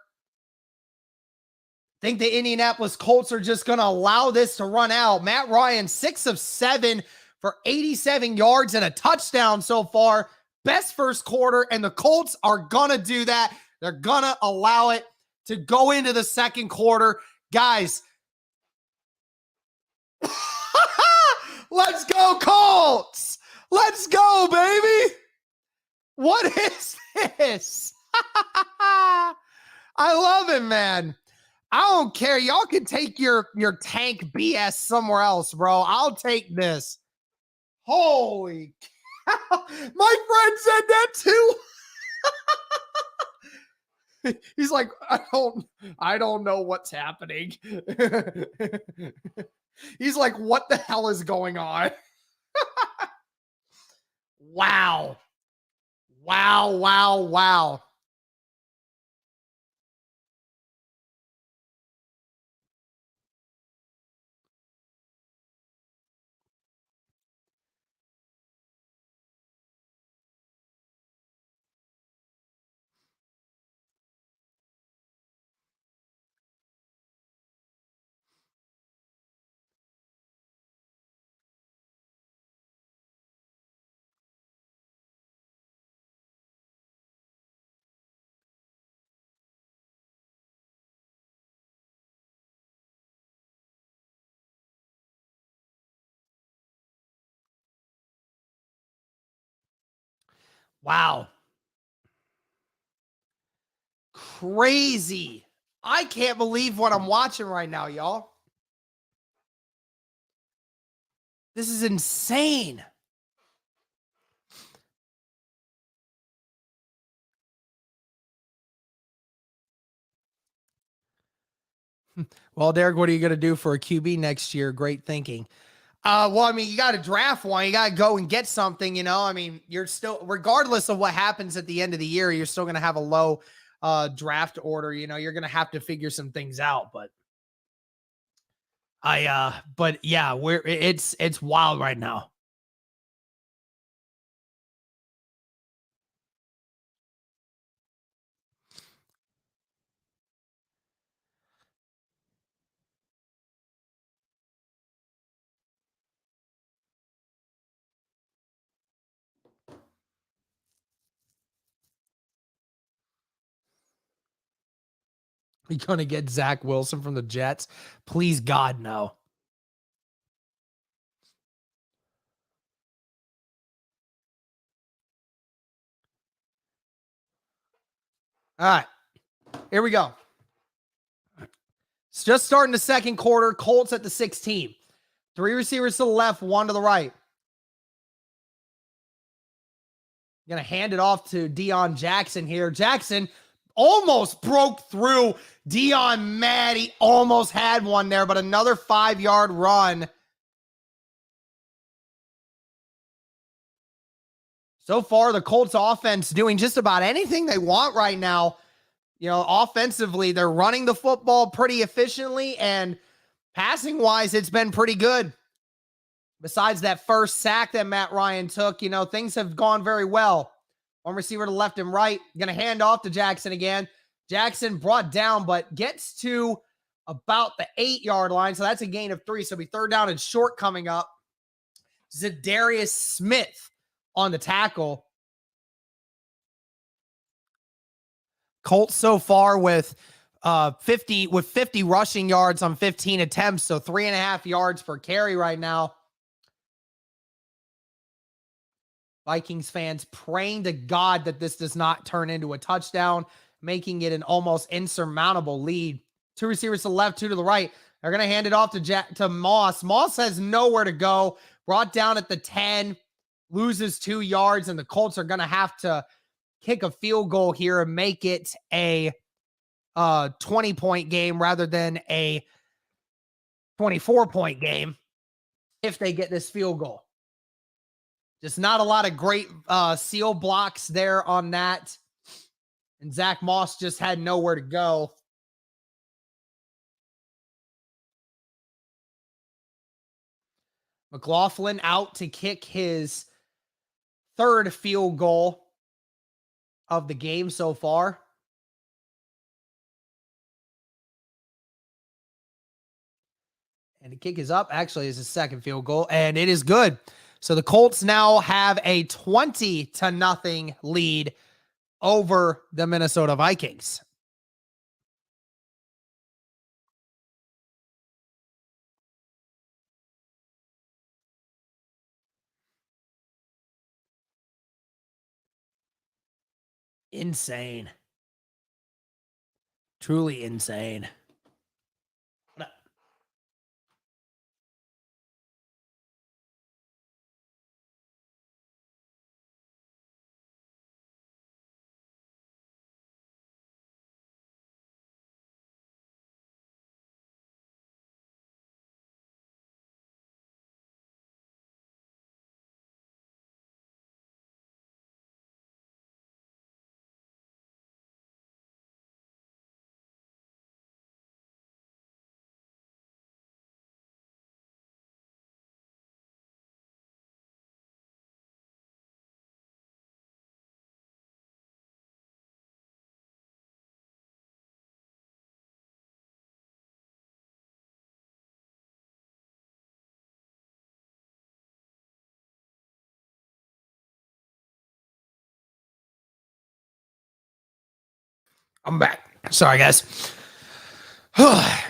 I think the Indianapolis Colts are just going to allow this to run out. Matt Ryan, 6 of 7 for 87 yards and a touchdown so far. Best first quarter, and the Colts are going to do that. They're going to allow it to go into the second quarter. Guys, let's go Colts. Let's go, baby. What is this? I love it, man. I don't care. Y'all can take your tank BS somewhere else, bro. I'll take this. Holy cow. My friend said that too. He's like, I don't know what's happening. He's like, what the hell is going on? Wow. Wow, wow, wow. Wow. Crazy. I can't believe what I'm watching right now, y'all. This is insane. Well, Derek, what are you going to do for a QB next year? Great thinking. Well, I mean, you got to draft one. You got to go and get something, you know? I mean, you're still, regardless of what happens at the end of the year, you're still going to have a low draft order. You know, you're going to have to figure some things out, but but yeah, it's wild right now. You going to get Zach Wilson from the Jets? Please, God, no. All right, here we go. It's just starting the second quarter. Colts at the 16. 3 receivers to the left, 1 to the right. Going to hand it off to Deion Jackson here. Jackson almost broke through. Deion mad. He almost had one there, but another 5-yard run. So far, the Colts offense doing just about anything they want right now. You know, offensively, they're running the football pretty efficiently, and passing-wise, it's been pretty good. Besides that first sack that Matt Ryan took, you know, things have gone very well. 1 receiver to left and right. Going to hand off to Jackson again. Jackson brought down, but gets to about the 8-yard line, so that's a gain of 3. So it'll be 3rd down and short coming up. Zadarius Smith on the tackle. Colts so far with 50 rushing yards on 15 attempts, so 3.5 yards per carry right now. Vikings fans praying to God that this does not turn into a touchdown, making it an almost insurmountable lead. 2 receivers to the left, 2 to the right. They're going to hand it off to Moss. Moss has nowhere to go. Brought down at the 10, loses 2 yards, and the Colts are going to have to kick a field goal here and make it a 20-point game rather than a 24-point game if they get this field goal. Just not a lot of great seal blocks there on that. And Zach Moss just had nowhere to go. McLaughlin out to kick his 3rd field goal of the game so far. And the kick is up. Actually, it's his 2nd field goal, and it is good. So the Colts now have a 20-0 lead over the Minnesota Vikings. Insane. Truly insane. I'm back. Sorry, guys. This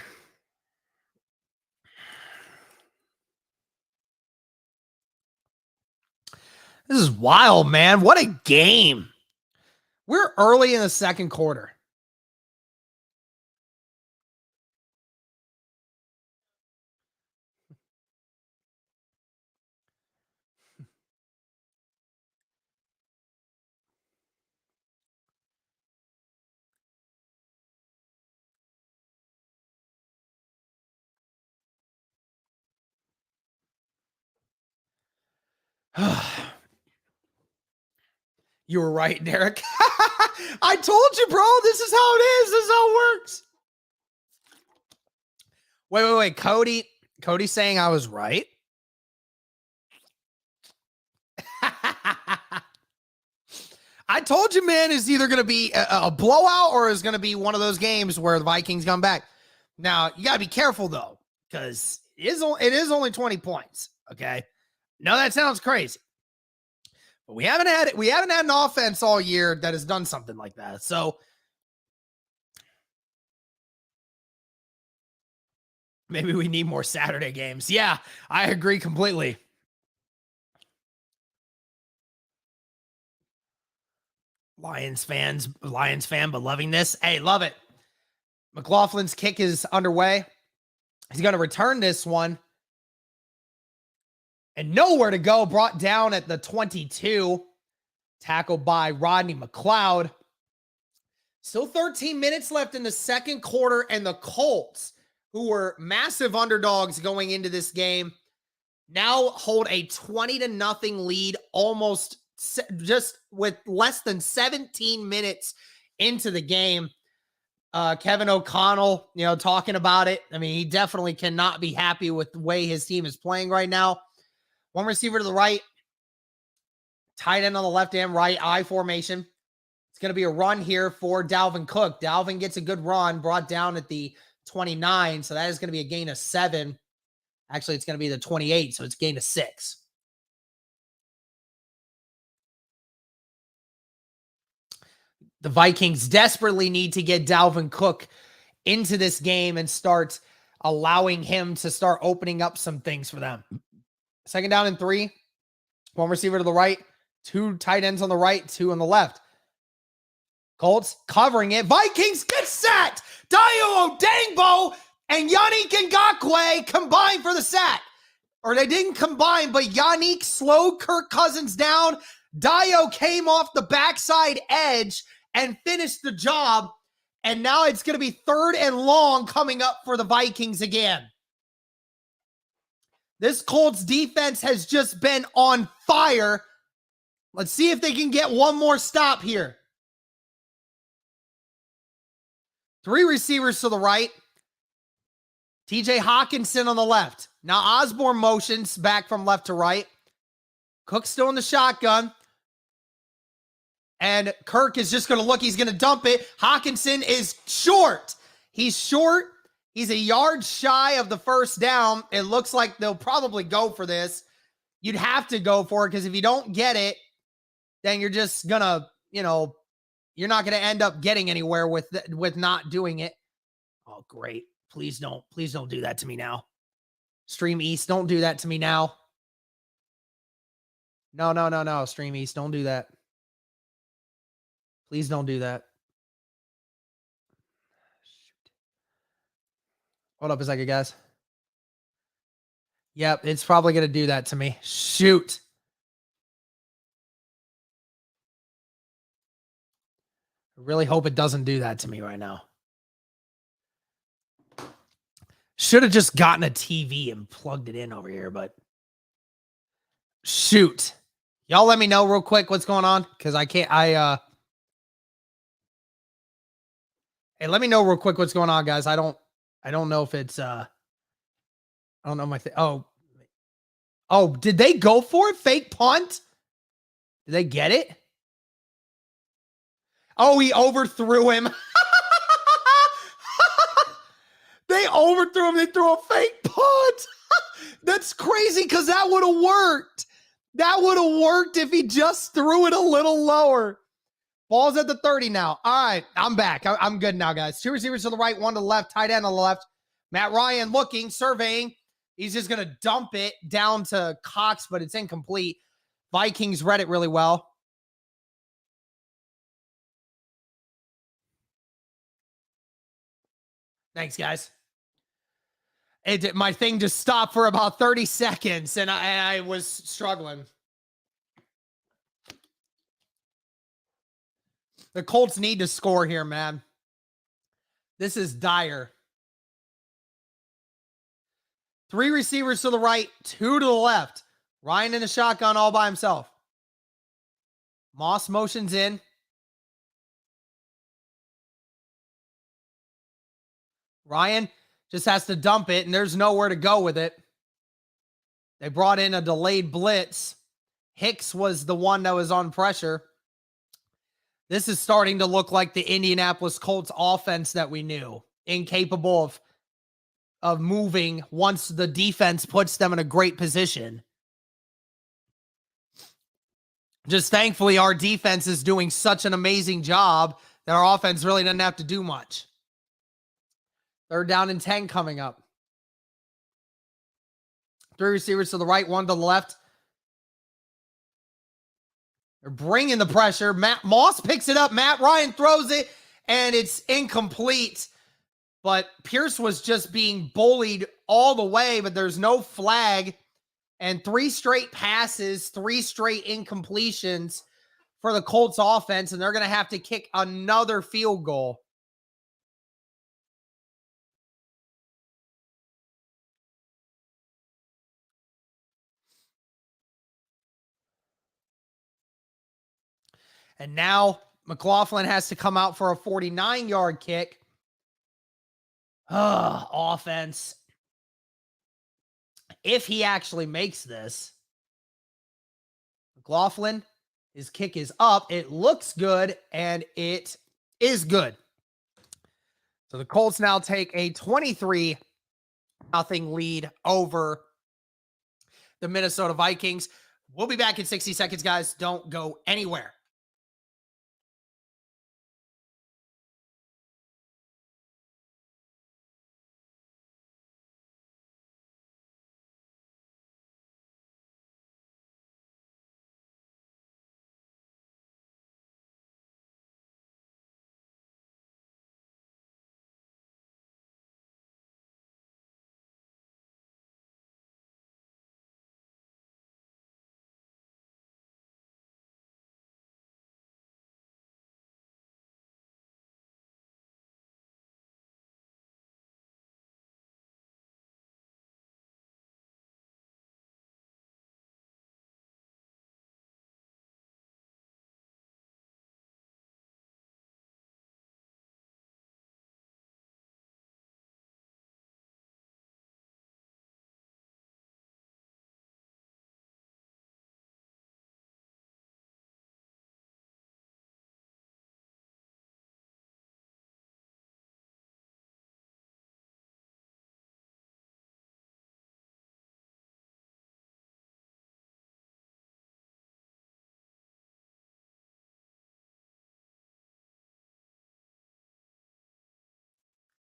is wild, man. What a game. We're early in the second quarter. You were right, Derek. I told you, bro. This is how it is. This is how it works. Wait. Cody's saying I was right. I told you, man, it's either going to be a blowout or it's going to be one of those games where the Vikings come back. Now, you got to be careful, though, because it is only 20 points, okay? No, that sounds crazy. But we haven't had an offense all year that has done something like that. So maybe we need more Saturday games. Yeah, I agree completely. Lions fan, but loving this. Hey, love it. McLaughlin's kick is underway. He's going to return this one. And nowhere to go. Brought down at the 22. Tackled by Rodney McLeod. Still 13 minutes left in the second quarter. And the Colts, who were massive underdogs going into this game, now hold a 20-0 lead almost just with less than 17 minutes into the game. Kevin O'Connell, talking about it. I mean, he definitely cannot be happy with the way his team is playing right now. One receiver to the right, tight end on the left and right, I formation. It's going to be a run here for Dalvin Cook. Dalvin gets a good run, brought down at the 29, so that is going to be a gain of 7. Actually, it's going to be the 28, so it's a gain of 6. The Vikings desperately need to get Dalvin Cook into this game and start allowing him to start opening up some things for them. Second down and 3. One receiver to the right. 2 tight ends on the right, 2 on the left. Colts covering it. Vikings get set. Dayo Odangbo and Yannick Ngakoue combined for the sack. Or they didn't combine, but Yannick slowed Kirk Cousins down. Dayo came off the backside edge and finished the job. And now it's going to be 3rd and long coming up for the Vikings again. This Colts defense has just been on fire. Let's see if they can get one more stop here. 3 receivers to the right. TJ Hawkinson on the left. Now Osborne motions back from left to right. Cook's still in the shotgun. And Kirk is just going to look. He's going to dump it. Hawkinson is short. He's short. He's a yard shy of the first down. It looks like they'll probably go for this. You'd have to go for it because if you don't get it, then you're just going to, you're not going to end up getting anywhere with not doing it. Oh, great. Please don't do that to me now. Stream East, don't do that to me now. No. Stream East, don't do that. Please don't do that. Shoot. Hold up a second, guys. Yep, it's probably going to do that to me. Shoot. I really hope it doesn't do that to me right now. Should have just gotten a TV and plugged it in over here, but shoot. Y'all let me know real quick what's going on because I can't. Hey, let me know real quick what's going on, guys. I don't know if it's I don't know my thing. Oh, did they go for it? Fake punt? Did they get it? Oh, he overthrew him. They overthrew him. They threw a fake punt. That's crazy because that would have worked. That would have worked if he just threw it a little lower. Ball's at the 30 now. All right, I'm back. I'm good now, guys. 2 receivers to the right, 1 to the left, tight end on the left. Matt Ryan looking, surveying. He's just going to dump it down to Cox, but it's incomplete. Vikings read it really well. Thanks, guys. My thing just stopped for about 30 seconds, and I was struggling. The Colts need to score here, man. This is dire. 3 receivers to the right, 2 to the left. Ryan in the shotgun all by himself. Moss motions in. Ryan just has to dump it, and there's nowhere to go with it. They brought in a delayed blitz. Hicks was the one that was on pressure. This is starting to look like the Indianapolis Colts offense that we knew. Incapable of moving once the defense puts them in a great position. Just thankfully, our defense is doing such an amazing job that our offense really doesn't have to do much. 3rd down and 10 coming up. 3 receivers to the right, 1 to the left. They're bringing the pressure. Matt Moss picks it up. Matt Ryan throws it, and it's incomplete. But Pierce was just being bullied all the way, but there's no flag. And 3 straight passes, 3 straight incompletions for the Colts offense, and they're going to have to kick another field goal. And now McLaughlin has to come out for a 49-yard kick. Offense. If he actually makes this, McLaughlin, his kick is up. It looks good, and it is good. So the Colts now take a 23-0 lead over the Minnesota Vikings. We'll be back in 60 seconds, guys. Don't go anywhere.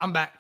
I'm back.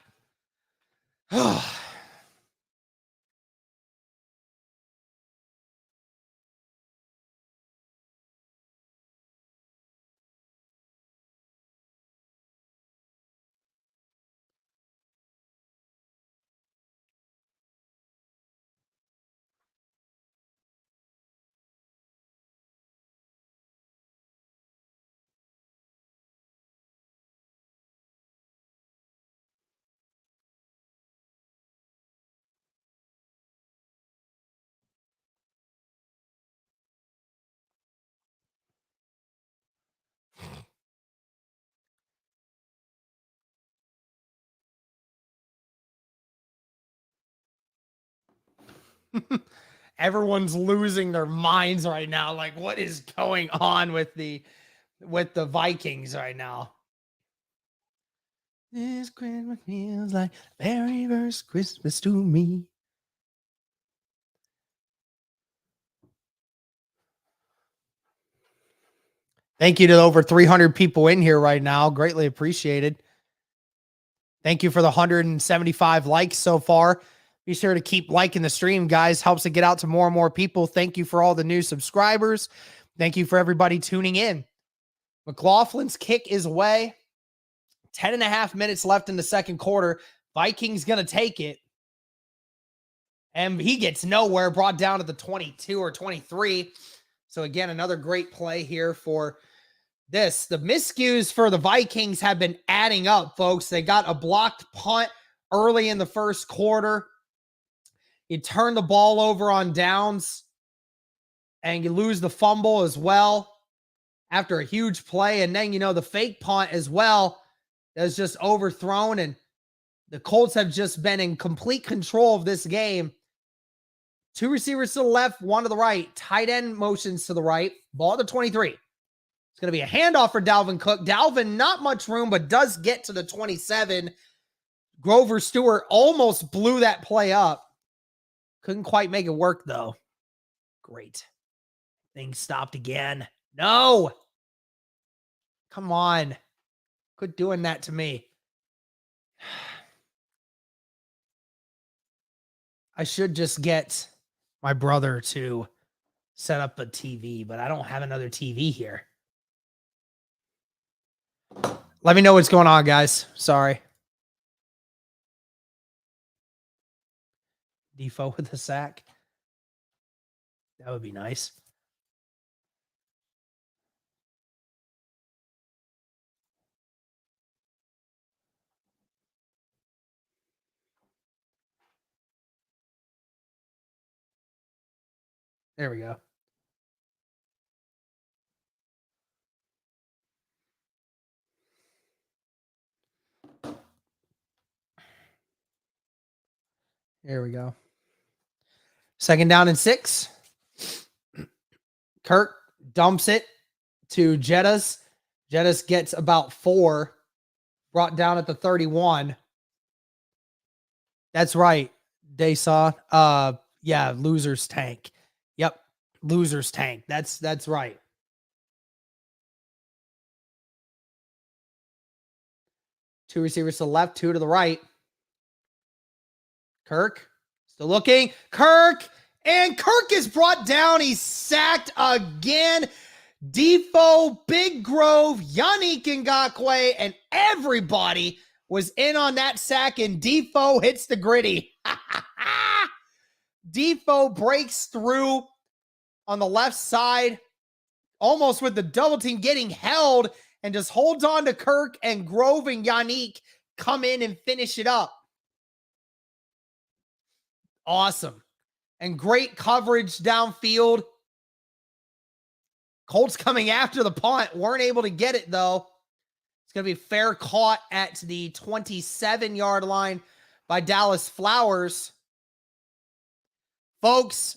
Everyone's losing their minds right now. Like, what is going on with the Vikings right now? This Christmas feels like the very first Christmas to me. Thank you to over 300 people in here right now. Greatly appreciated. Thank you for the 175 likes so far. Be sure to keep liking the stream, guys. Helps it get out to more and more people. Thank you for all the new subscribers. Thank you for everybody tuning in. McLaughlin's kick is away. 10.5 minutes left in the second quarter. Vikings going to take it. And he gets nowhere, brought down to the 22 or 23. So again, another great play here for this. The miscues for the Vikings have been adding up, folks. They got a blocked punt early in the first quarter. You turn the ball over on downs, and you lose the fumble as well after a huge play. And then, the fake punt as well that was just overthrown. And the Colts have just been in complete control of this game. 2 receivers to the left, 1 to the right. Tight end motions to the right. Ball at the 23. It's going to be a handoff for Dalvin Cook. Dalvin, not much room, but does get to the 27. Grover Stewart almost blew that play up. Couldn't quite make it work, though. Great. Things stopped again. No. Come on. Quit doing that to me. I should just get my brother to set up a TV, but I don't have another TV here. Let me know what's going on, guys. Sorry. Defoe with the sack. That would be nice. There we go. There we go. 2nd down and 6. Kirk dumps it to Jettas. Jettas gets about 4. Brought down at the 31. That's right, Daysaw. Yeah, loser's tank. Yep, loser's tank. That's right. Two receivers to the left, 2 to the right. Kirk still looking. Kirk is brought down. He's sacked again. Defoe, Big Grove, Yannick Ngakoue, and everybody was in on that sack, and Defoe hits the gritty. Defoe breaks through on the left side, almost with the double team, getting held, and just holds on to Kirk, and Grove and Yannick come in and finish it up. Awesome. And great coverage downfield. Colts coming after the punt. Weren't able to get it, though. It's going to be fair caught at the 27-yard line by Dallas Flowers. Folks,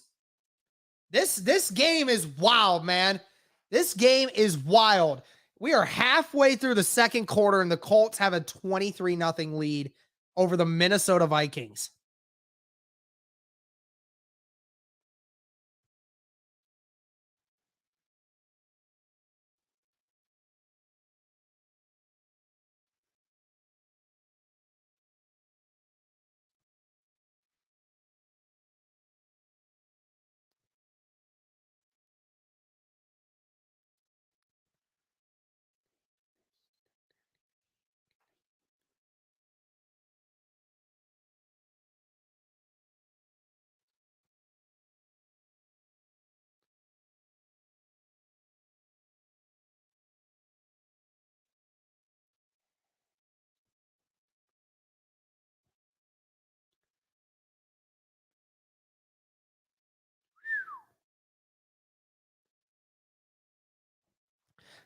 this game is wild, man. This game is wild. We are halfway through the second quarter, and the Colts have a 23-0 lead over the Minnesota Vikings.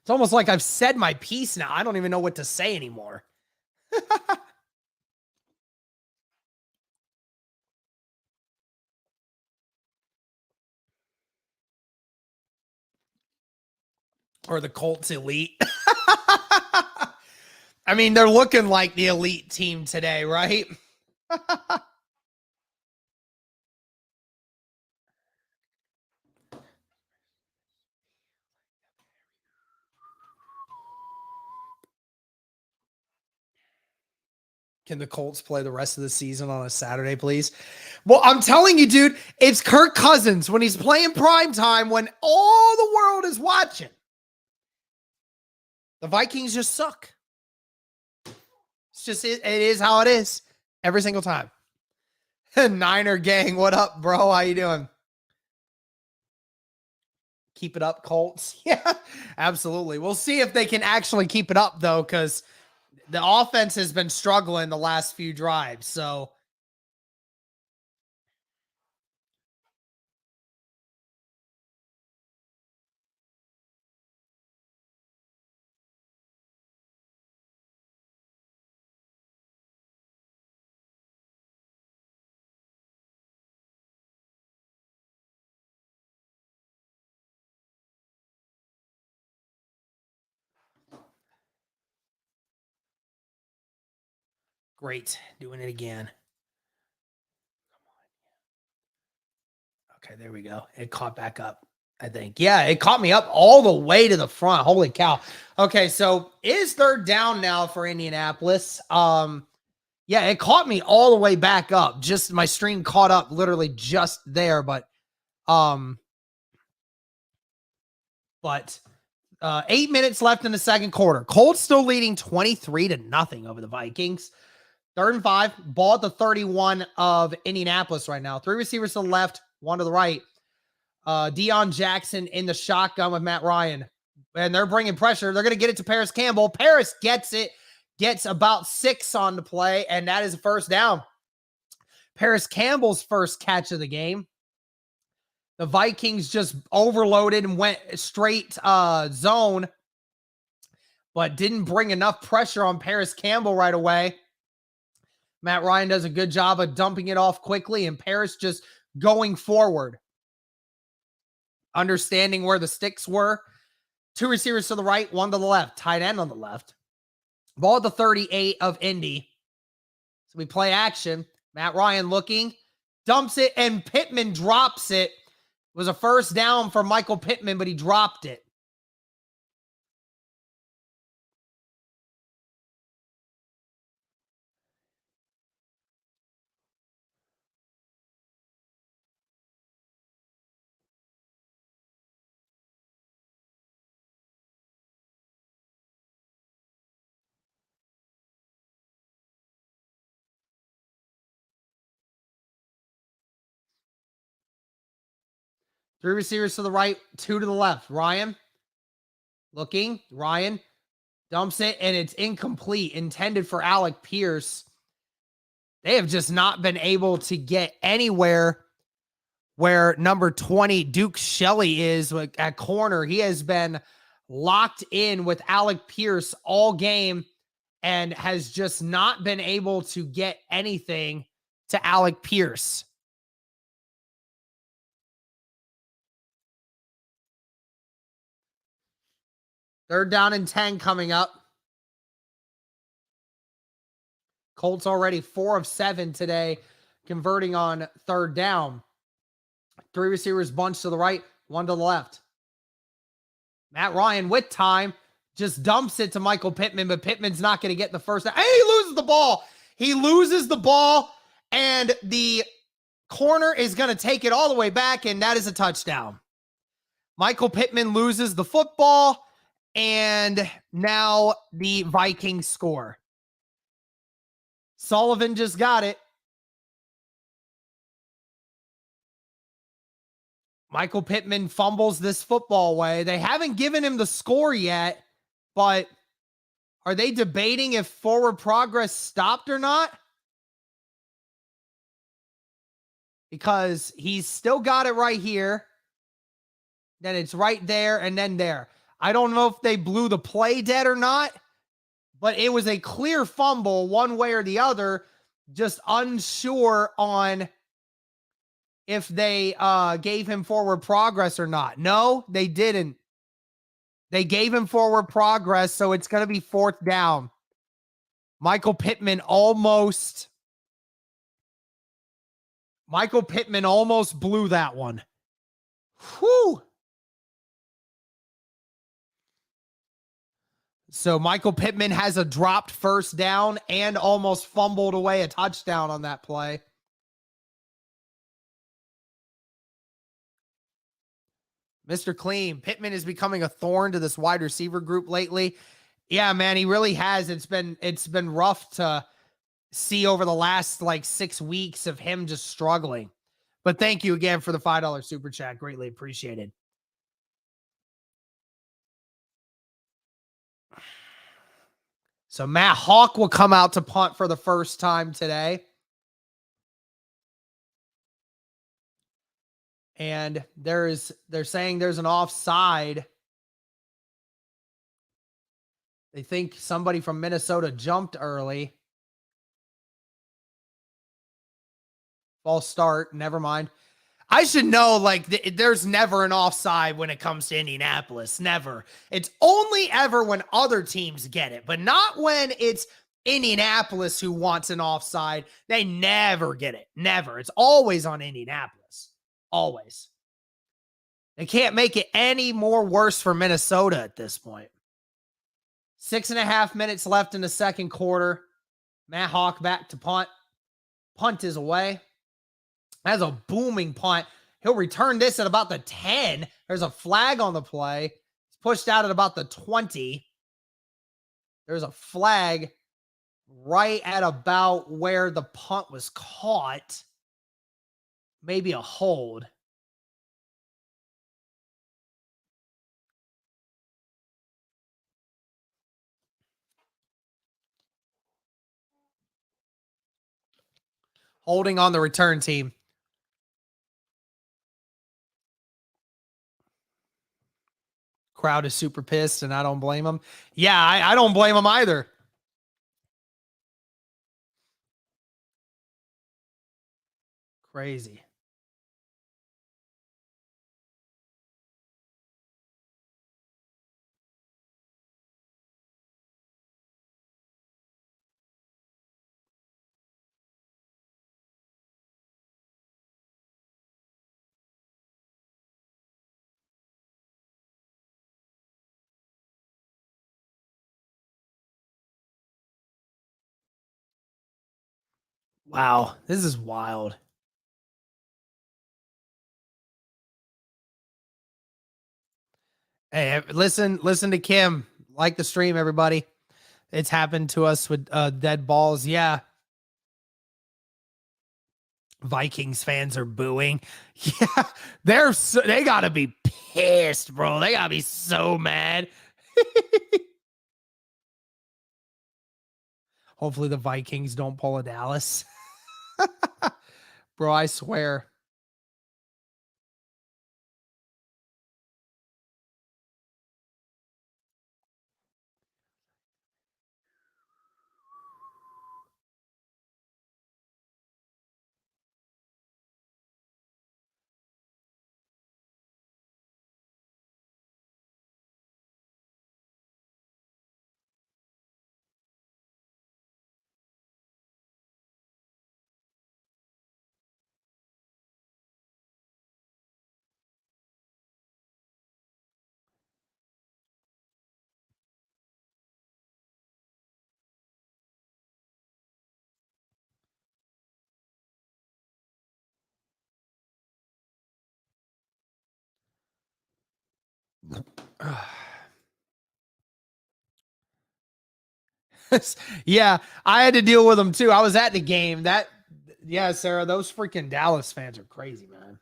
It's almost like I've said my piece now. I don't even know what to say anymore. Or the Colts elite. I mean, they're looking like the elite team today, right? Can the Colts play the rest of the season on a Saturday, please? Well, I'm telling you, dude, it's Kirk Cousins when he's playing prime time when all the world is watching. The Vikings just suck. It's just, it is how it is every single time. Niner gang, what up, bro? How you doing? Keep it up, Colts. Yeah, absolutely. We'll see if they can actually keep it up, though, because the offense has been struggling the last few drives. So great. Doing it again. Okay, there we go. It caught back up, I think. Yeah, it caught me up all the way to the front. Holy cow. Okay, so is 3rd down now for Indianapolis. Yeah, it caught me all the way back up. Just my stream caught up literally just there, but But 8 minutes left in the second quarter. Colts still leading 23-0 over the Vikings. 3rd and 5, ball at the 31 of Indianapolis right now. 3 receivers to the left, 1 to the right. Deion Jackson in the shotgun with Matt Ryan. And they're bringing pressure. They're going to get it to Paris Campbell. Paris gets it, gets about 6 on the play, and that is a first down. Paris Campbell's first catch of the game. The Vikings just overloaded and went straight zone, but didn't bring enough pressure on Paris Campbell right away. Matt Ryan does a good job of dumping it off quickly, and Paris just going forward, understanding where the sticks were. 2 receivers to the right, 1 to the left, tight end on the left. Ball at the 38 of Indy. So we play action. Matt Ryan looking, dumps it, and Pittman drops it. It was a first down for Michael Pittman, but he dropped it. Three receivers to the right, 2 to the left. Ryan looking. Ryan dumps it, and it's incomplete, intended for Alec Pierce. They have just not been able to get anywhere where number 20, Duke Shelley, is at corner. He has been locked in with Alec Pierce all game and has just not been able to get anything to Alec Pierce. Third down and 10 coming up. Colts already 4 of 7 today, converting on third down. 3 receivers bunched to the right, 1 to the left. Matt Ryan with time just dumps it to Michael Pittman, but Pittman's not going to get the first down. Hey, he loses the ball. He loses the ball, and the corner is going to take it all the way back, and that is a touchdown. Michael Pittman loses the football, and now the Vikings score. Sullivan just got it. Michael Pittman fumbles this football away. They haven't given him the score yet, but are they debating if forward progress stopped or not? Because he's still got it right here. Then it's right there and then there. I don't know if they blew the play dead or not, but it was a clear fumble one way or the other. Just unsure on if they gave him forward progress or not. No, they didn't. They gave him forward progress, so it's going to be 4th down. Michael Pittman almost blew that one. Whew. So Michael Pittman has a dropped first down and almost fumbled away a touchdown on that play. Mr. Clean, Pittman is becoming a thorn to this wide receiver group lately. Yeah, man, he really has. It's been rough to see over the last 6 weeks of him just struggling. But thank you again for the $5 super chat. Greatly appreciated. So Matt Hawk will come out to punt for the first time today. And they're saying there's an offside. They think somebody from Minnesota jumped early. False start. Never mind. I should know, there's never an offside when it comes to Indianapolis. Never. It's only ever when other teams get it, but not when it's Indianapolis who wants an offside. They never get it. Never. It's always on Indianapolis. Always. They can't make it any more worse for Minnesota at this point. 6.5 minutes left in the second quarter. Matt Hawk back to punt. Punt is away. That's a booming punt. He'll return this at about the 10. There's a flag on the play. pushed out at about the 20. There's a flag right at about where the punt was caught. Maybe a hold. Holding on the return team. Crowd is super pissed, and I don't blame them. Yeah, I don't blame them either. Crazy. Wow, this is wild. Hey, listen to Kim. Like the stream, everybody. It's happened to us with dead balls. Yeah. Vikings fans are booing. Yeah, they gotta be pissed, bro. They gotta be so mad. Hopefully the Vikings don't pull a Dallas. Bro, I swear. Yeah, I had to deal with them too. I was at the game. Yeah, Sarah, those freaking Dallas fans are crazy, man.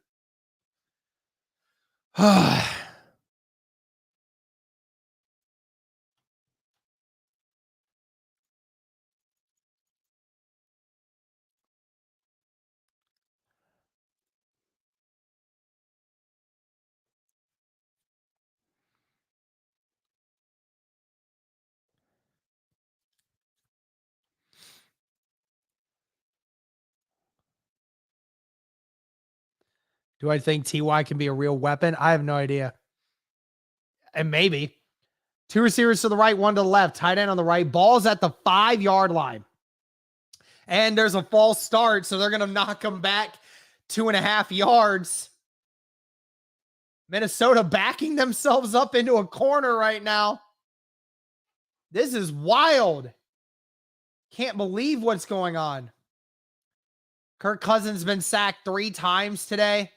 Do I think TY can be a real weapon? I have no idea. And maybe. 2 receivers to the right, 1 to the left. Tight end on the right. Ball's at the 5-yard line. And there's a false start, so they're going to knock him back 2.5 yards. Minnesota backing themselves up into a corner right now. This is wild. Can't believe what's going on. Kirk Cousins been sacked 3 times today.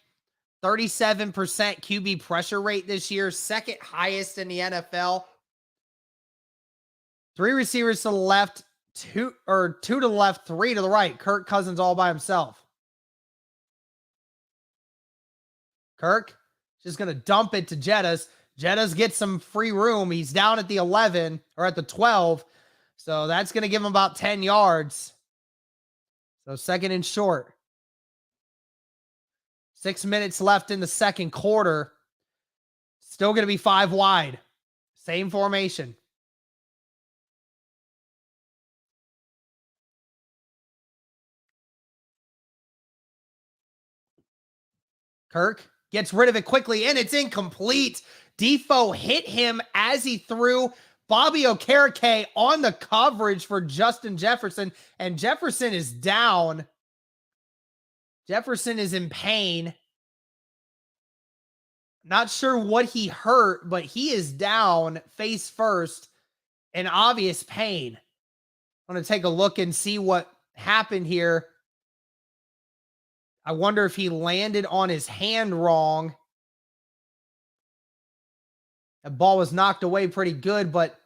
37% QB pressure rate this year, second highest in the NFL. 3 receivers to the left, 2 to the left, 3 to the right. Kirk Cousins all by himself. Kirk just going to dump it to Jettas. Jettas gets some free room. He's down at the 11 or at the 12. So that's going to give him about 10 yards. So second and short. 6 minutes left in the second quarter. Still going to be 5 wide. Same formation. Kirk gets rid of it quickly, and it's incomplete. Defoe hit him as he threw. Bobby Okereke on the coverage for Justin Jefferson, and Jefferson is down. Jefferson is in pain. Not sure what he hurt, but he is down face first in obvious pain. I'm going to take a look and see what happened here. I wonder if he landed on his hand wrong. The ball was knocked away pretty good, but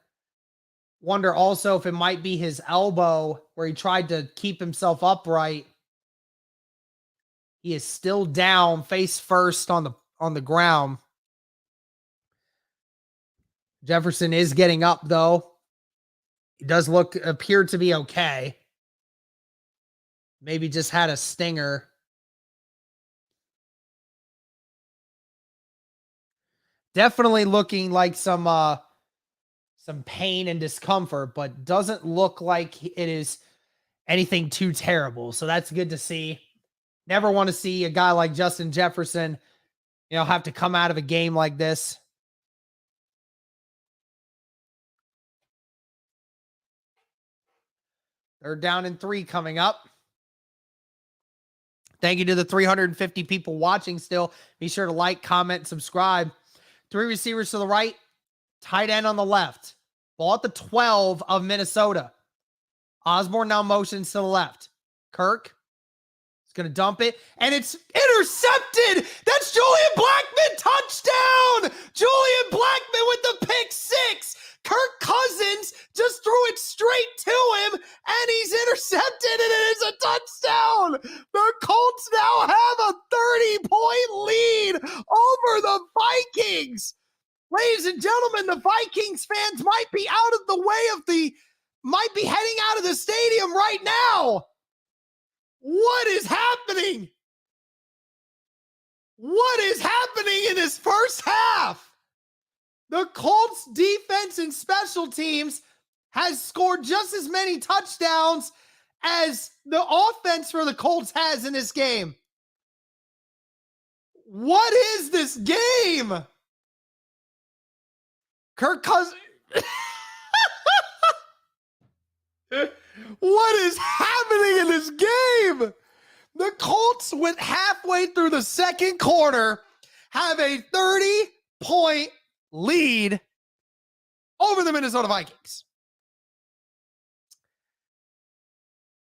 wonder also if it might be his elbow where he tried to keep himself upright. He is still down face first on the ground. Jefferson is getting up though. He does appear to be okay. Maybe just had a stinger. Definitely looking like some pain and discomfort, but doesn't look like it is anything too terrible. So that's good to see. Never want to see a guy like Justin Jefferson, have to come out of a game like this. They're down in 3 coming up. Thank you to the 350 people watching still. Be sure to like, comment, subscribe. 3 receivers to the right, tight end on the left. Ball at the 12 of Minnesota. Osborne now motions to the left. Kirk is going to dump it, and it's intercepted. That's Julian Blackmon, touchdown. Julian Blackmon with the pick 6. Kirk Cousins just threw it straight to him, and he's intercepted, and it is a touchdown. The Colts now have a 30-point lead over the Vikings. Ladies and gentlemen, the Vikings fans might be heading out of the stadium right now. What is happening? What is happening in this first half? The Colts defense and special teams has scored just as many touchdowns as the offense for the Colts has in this game. What is this game? Kirk Cousins. What is happening in this game? The Colts, with halfway through the second quarter, have a 30-point lead over the Minnesota Vikings.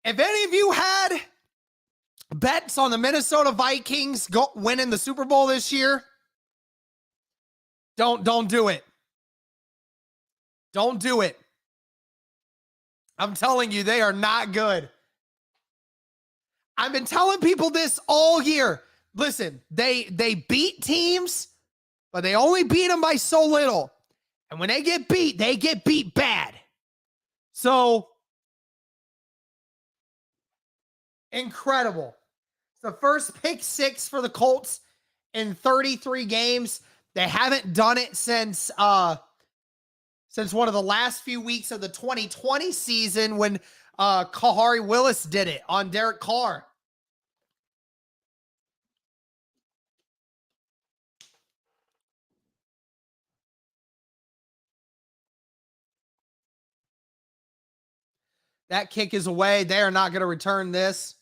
If any of you had bets on the Minnesota Vikings winning the Super Bowl this year, don't do it. Don't do it. I'm telling you, they are not good. I've been telling people this all year. Listen, they beat teams, but they only beat them by so little. And when they get beat bad. So, incredible. It's the first pick 6 for the Colts in 33 games. They haven't done it since one of the last few weeks of the 2020 season when Kahari Willis did it on Derek Carr. That kick is away. They are not going to return this.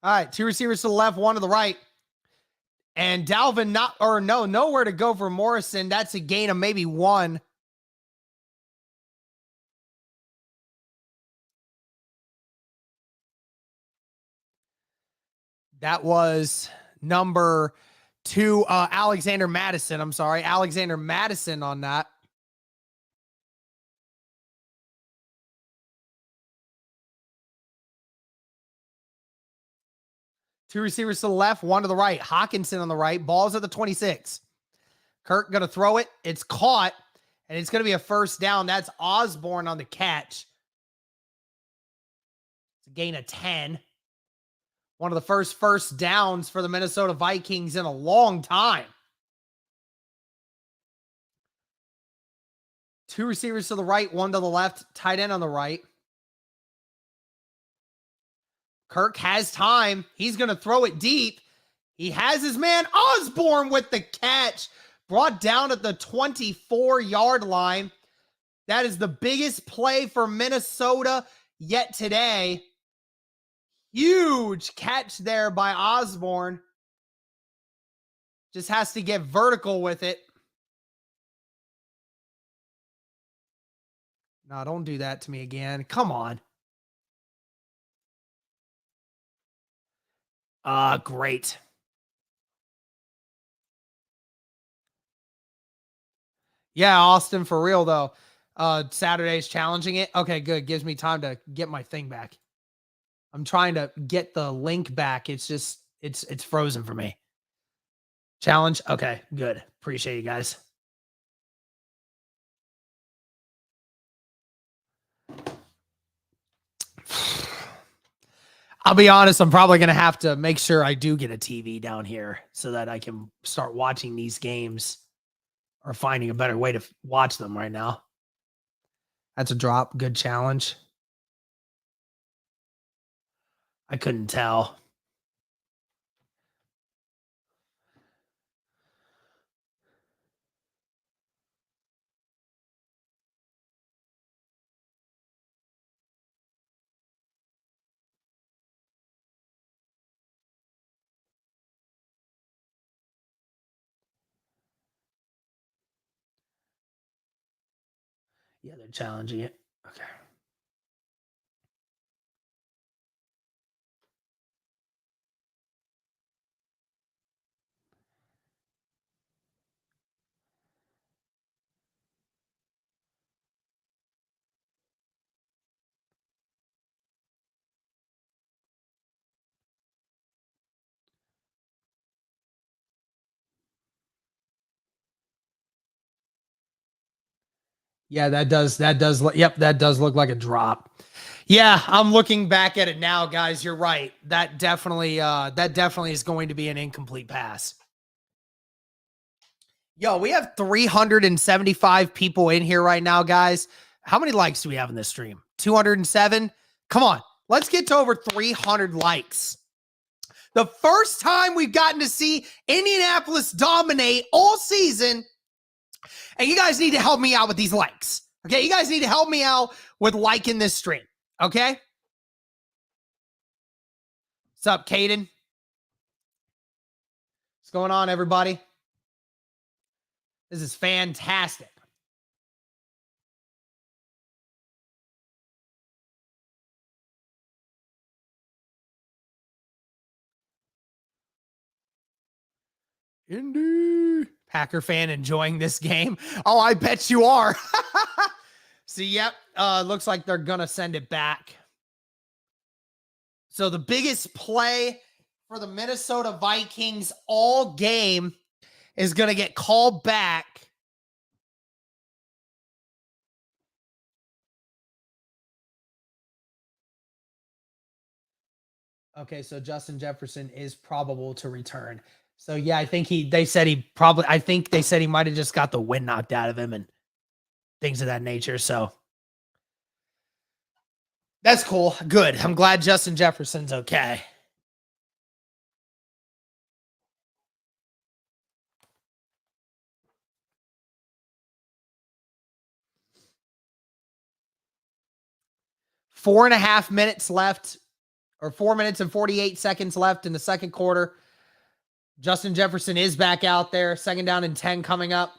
All right, 2 receivers to the left, 1 to the right. And Dalvin nowhere to go for Morrison. That's a gain of maybe 1. That was number 2, Alexander Madison. I'm sorry, Alexander Madison on that. Two receivers to the left, 1 to the right. Hawkinson on the right. Ball's at the 26. Kirk going to throw it. It's caught, and it's going to be a first down. That's Osborne on the catch. It's a gain of 10. One of the first downs for the Minnesota Vikings in a long time. 2 receivers to the right, 1 to the left. Tight end on the right. Kirk has time. He's going to throw it deep. He has his man Osborne with the catch brought down at the 24-yard line. That is the biggest play for Minnesota yet today. Huge catch there by Osborne. Just has to get vertical with it. No, don't do that to me again. Come on. Great. Yeah, Austin, for real, though. Saturday's challenging it. Okay, good. Gives me time to get my thing back. I'm trying to get the link back. It's just, it's frozen for me. Challenge. Okay, good. Appreciate you guys. I'll be honest, I'm probably going to have to make sure I do get a TV down here so that I can start watching these games or finding a better way to watch them right now. That's a drop. Good challenge. I couldn't tell. Yeah, they're challenging it. Okay. Yeah, that does, yep, that does look like a drop. Yeah, I'm looking back at it now, guys. You're right. That definitely is going to be an incomplete pass. Yo, we have 375 people in here right now, guys. How many likes do we have in this stream? 207? Come on, let's get to over 300 likes. The first time we've gotten to see Indianapolis dominate all season. And you guys need to help me out with these likes. Okay, you guys need to help me out with liking this stream. Okay? What's up, Caden? What's going on, everybody? This is fantastic. Indy. Packer fan enjoying this game. Oh, I bet you are. See, yep. Looks like they're going to send it back. So the biggest play for the Minnesota Vikings all game is going to get called back. Okay, so Justin Jefferson is probable to return. So yeah, I think they said he might have just got the wind knocked out of him and things of that nature. So that's cool. Good. I'm glad Justin Jefferson's okay. Four and a half minutes left, or 4 minutes and 48 seconds left in the second quarter. Justin Jefferson is back out there. Second down and 10 coming up.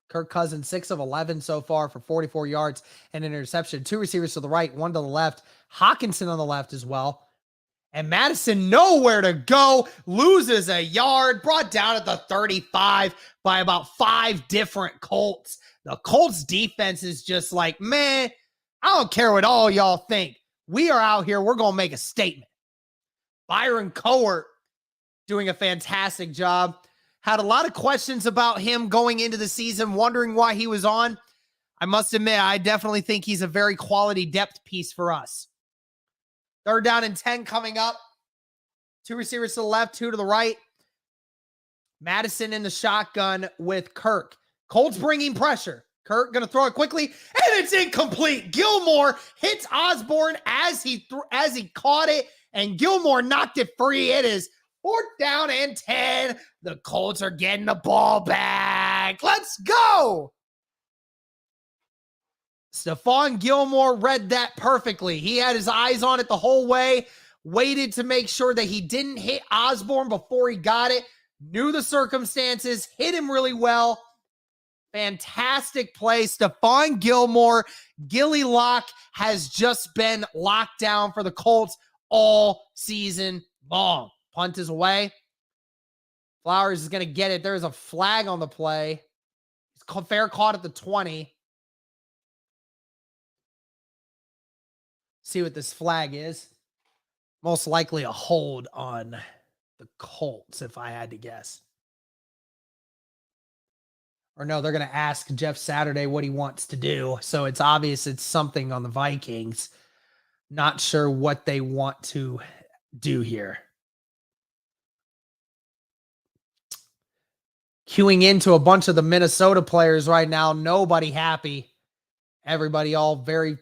Kirk Cousins, 6 of 11 so far for 44 yards and an interception. 2 receivers to the right, 1 to the left. Hawkinson on the left as well. And Madison nowhere to go. Loses a yard. Brought down at the 35 by about 5 different Colts. The Colts defense is just like, man, I don't care what all y'all think. We are out here. We're going to make a statement. Byron Cowart doing a fantastic job. Had a lot of questions about him going into the season, wondering why he was on. I must admit, I definitely think he's a very quality depth piece for us. Third down and 10 coming up. 2 receivers to the left, 2 to the right. Madison in the shotgun with Kirk. Colts bringing pressure. Kirk going to throw it quickly, and it's incomplete. Gilmore hits Osborne as he caught it, and Gilmore knocked it free. It is 4th down and 10. The Colts are getting the ball back. Let's go. Stephon Gilmore read that perfectly. He had his eyes on it the whole way, waited to make sure that he didn't hit Osborne before he got it, knew the circumstances, hit him really well. Fantastic play. Stephon Gilmore, Gilly Lock has just been locked down for the Colts all season long. Punt is away. Flowers is going to get it. There's a flag on the play. It's fair caught at the 20. See what this flag is. Most likely a hold on the Colts, if I had to guess. Or no, they're going to ask Jeff Saturday what he wants to do. So it's obvious it's something on the Vikings. Not sure what they want to do here. Queuing into a bunch of the Minnesota players right now. Nobody happy. Everybody all very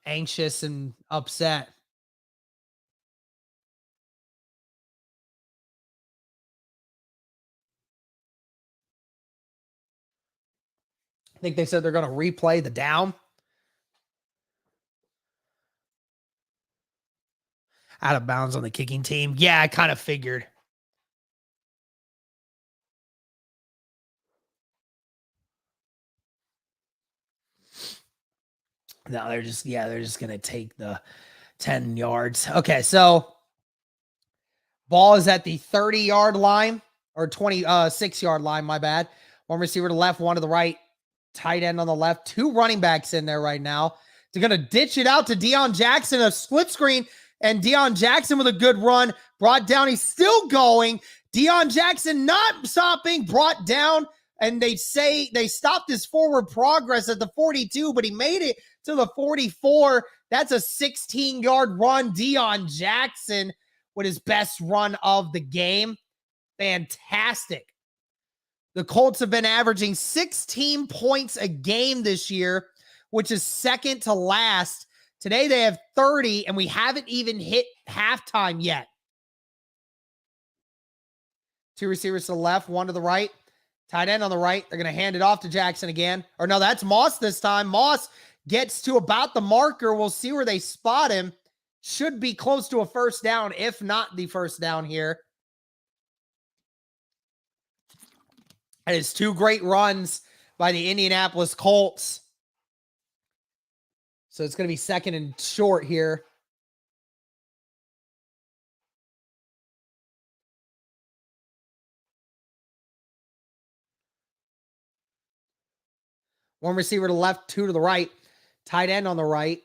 anxious and upset. I think they said they're going to replay the down. Out of bounds on the kicking team. Yeah, I kind of figured. No, they're just going to take the 10 yards. Okay, so ball is at the 30-yard line or 26-yard line, my bad. One receiver to the left, one to the right, tight end on the left, 2 running backs in there right now. They're going to ditch it out to Deion Jackson, a split screen, and Deion Jackson with a good run, brought down. He's still going. Deion Jackson not stopping, brought down, and they say they stopped his forward progress at the 42, but he made it to the 44. That's a 16-yard run. Deion Jackson with his best run of the game. Fantastic. The Colts have been averaging 16 points a game this year, which is second to last. Today they have 30, and we haven't even hit halftime yet. 2 receivers to the left, 1 to the right. Tight end on the right. They're going to hand it off to Jackson again. Or no, that's Moss this time. Moss gets to about the marker. We'll see where they spot him. Should be close to a first down, if not the first down here. That is 2 great runs by the Indianapolis Colts. So it's going to be second and short here. One receiver to the left, 2 to the right. Tight end on the right.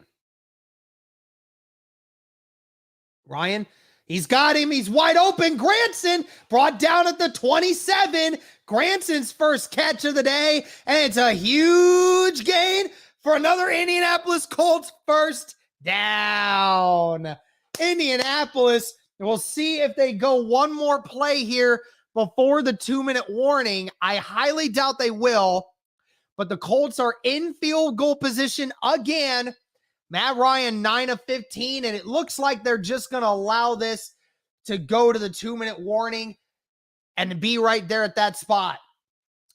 Ryan, he's got him. He's wide open. Granson brought down at the 27. Granson's first catch of the day, and it's a huge gain for another Indianapolis Colts first down. Indianapolis, we'll see if they go one more play here before the 2-minute warning. I highly doubt they will, but the Colts are in field goal position again. Matt Ryan, 9 of 15, and it looks like they're just going to allow this to go to the 2-minute warning and be right there at that spot.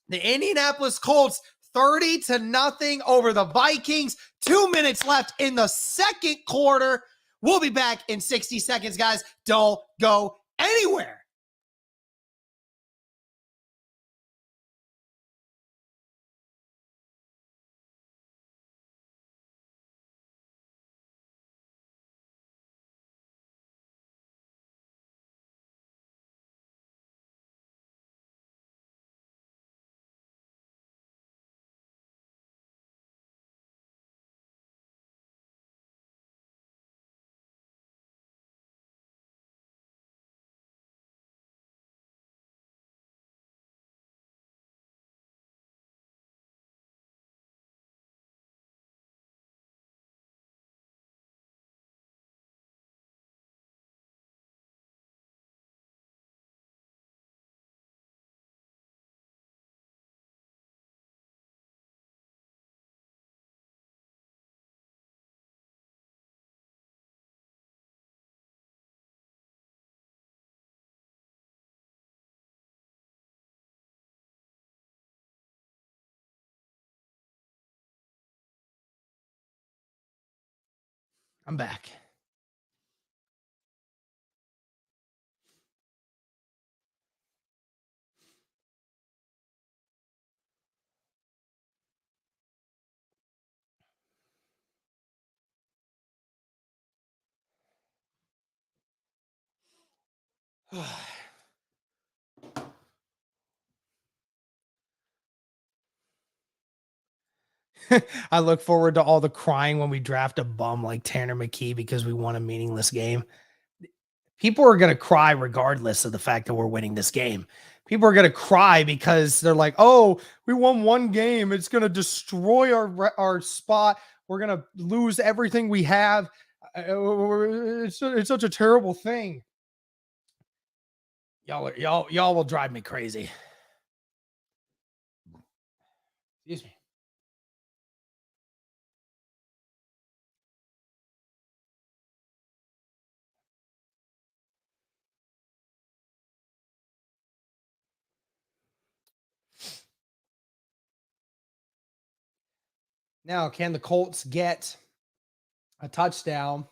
The Indianapolis Colts, 30-0 over the Vikings. 2 minutes left in the second quarter. We'll be back in 60 seconds, guys. Don't go anywhere. I'm back. I look forward to all the crying when we draft a bum like Tanner McKee because we won a meaningless game. People are going to cry regardless of the fact that we're winning this game. People are going to cry because they're like, oh, we won one game. It's going to destroy our spot. We're going to lose everything we have. It's such a terrible thing. Y'all will drive me crazy. Excuse me. Now, can the Colts get a touchdown?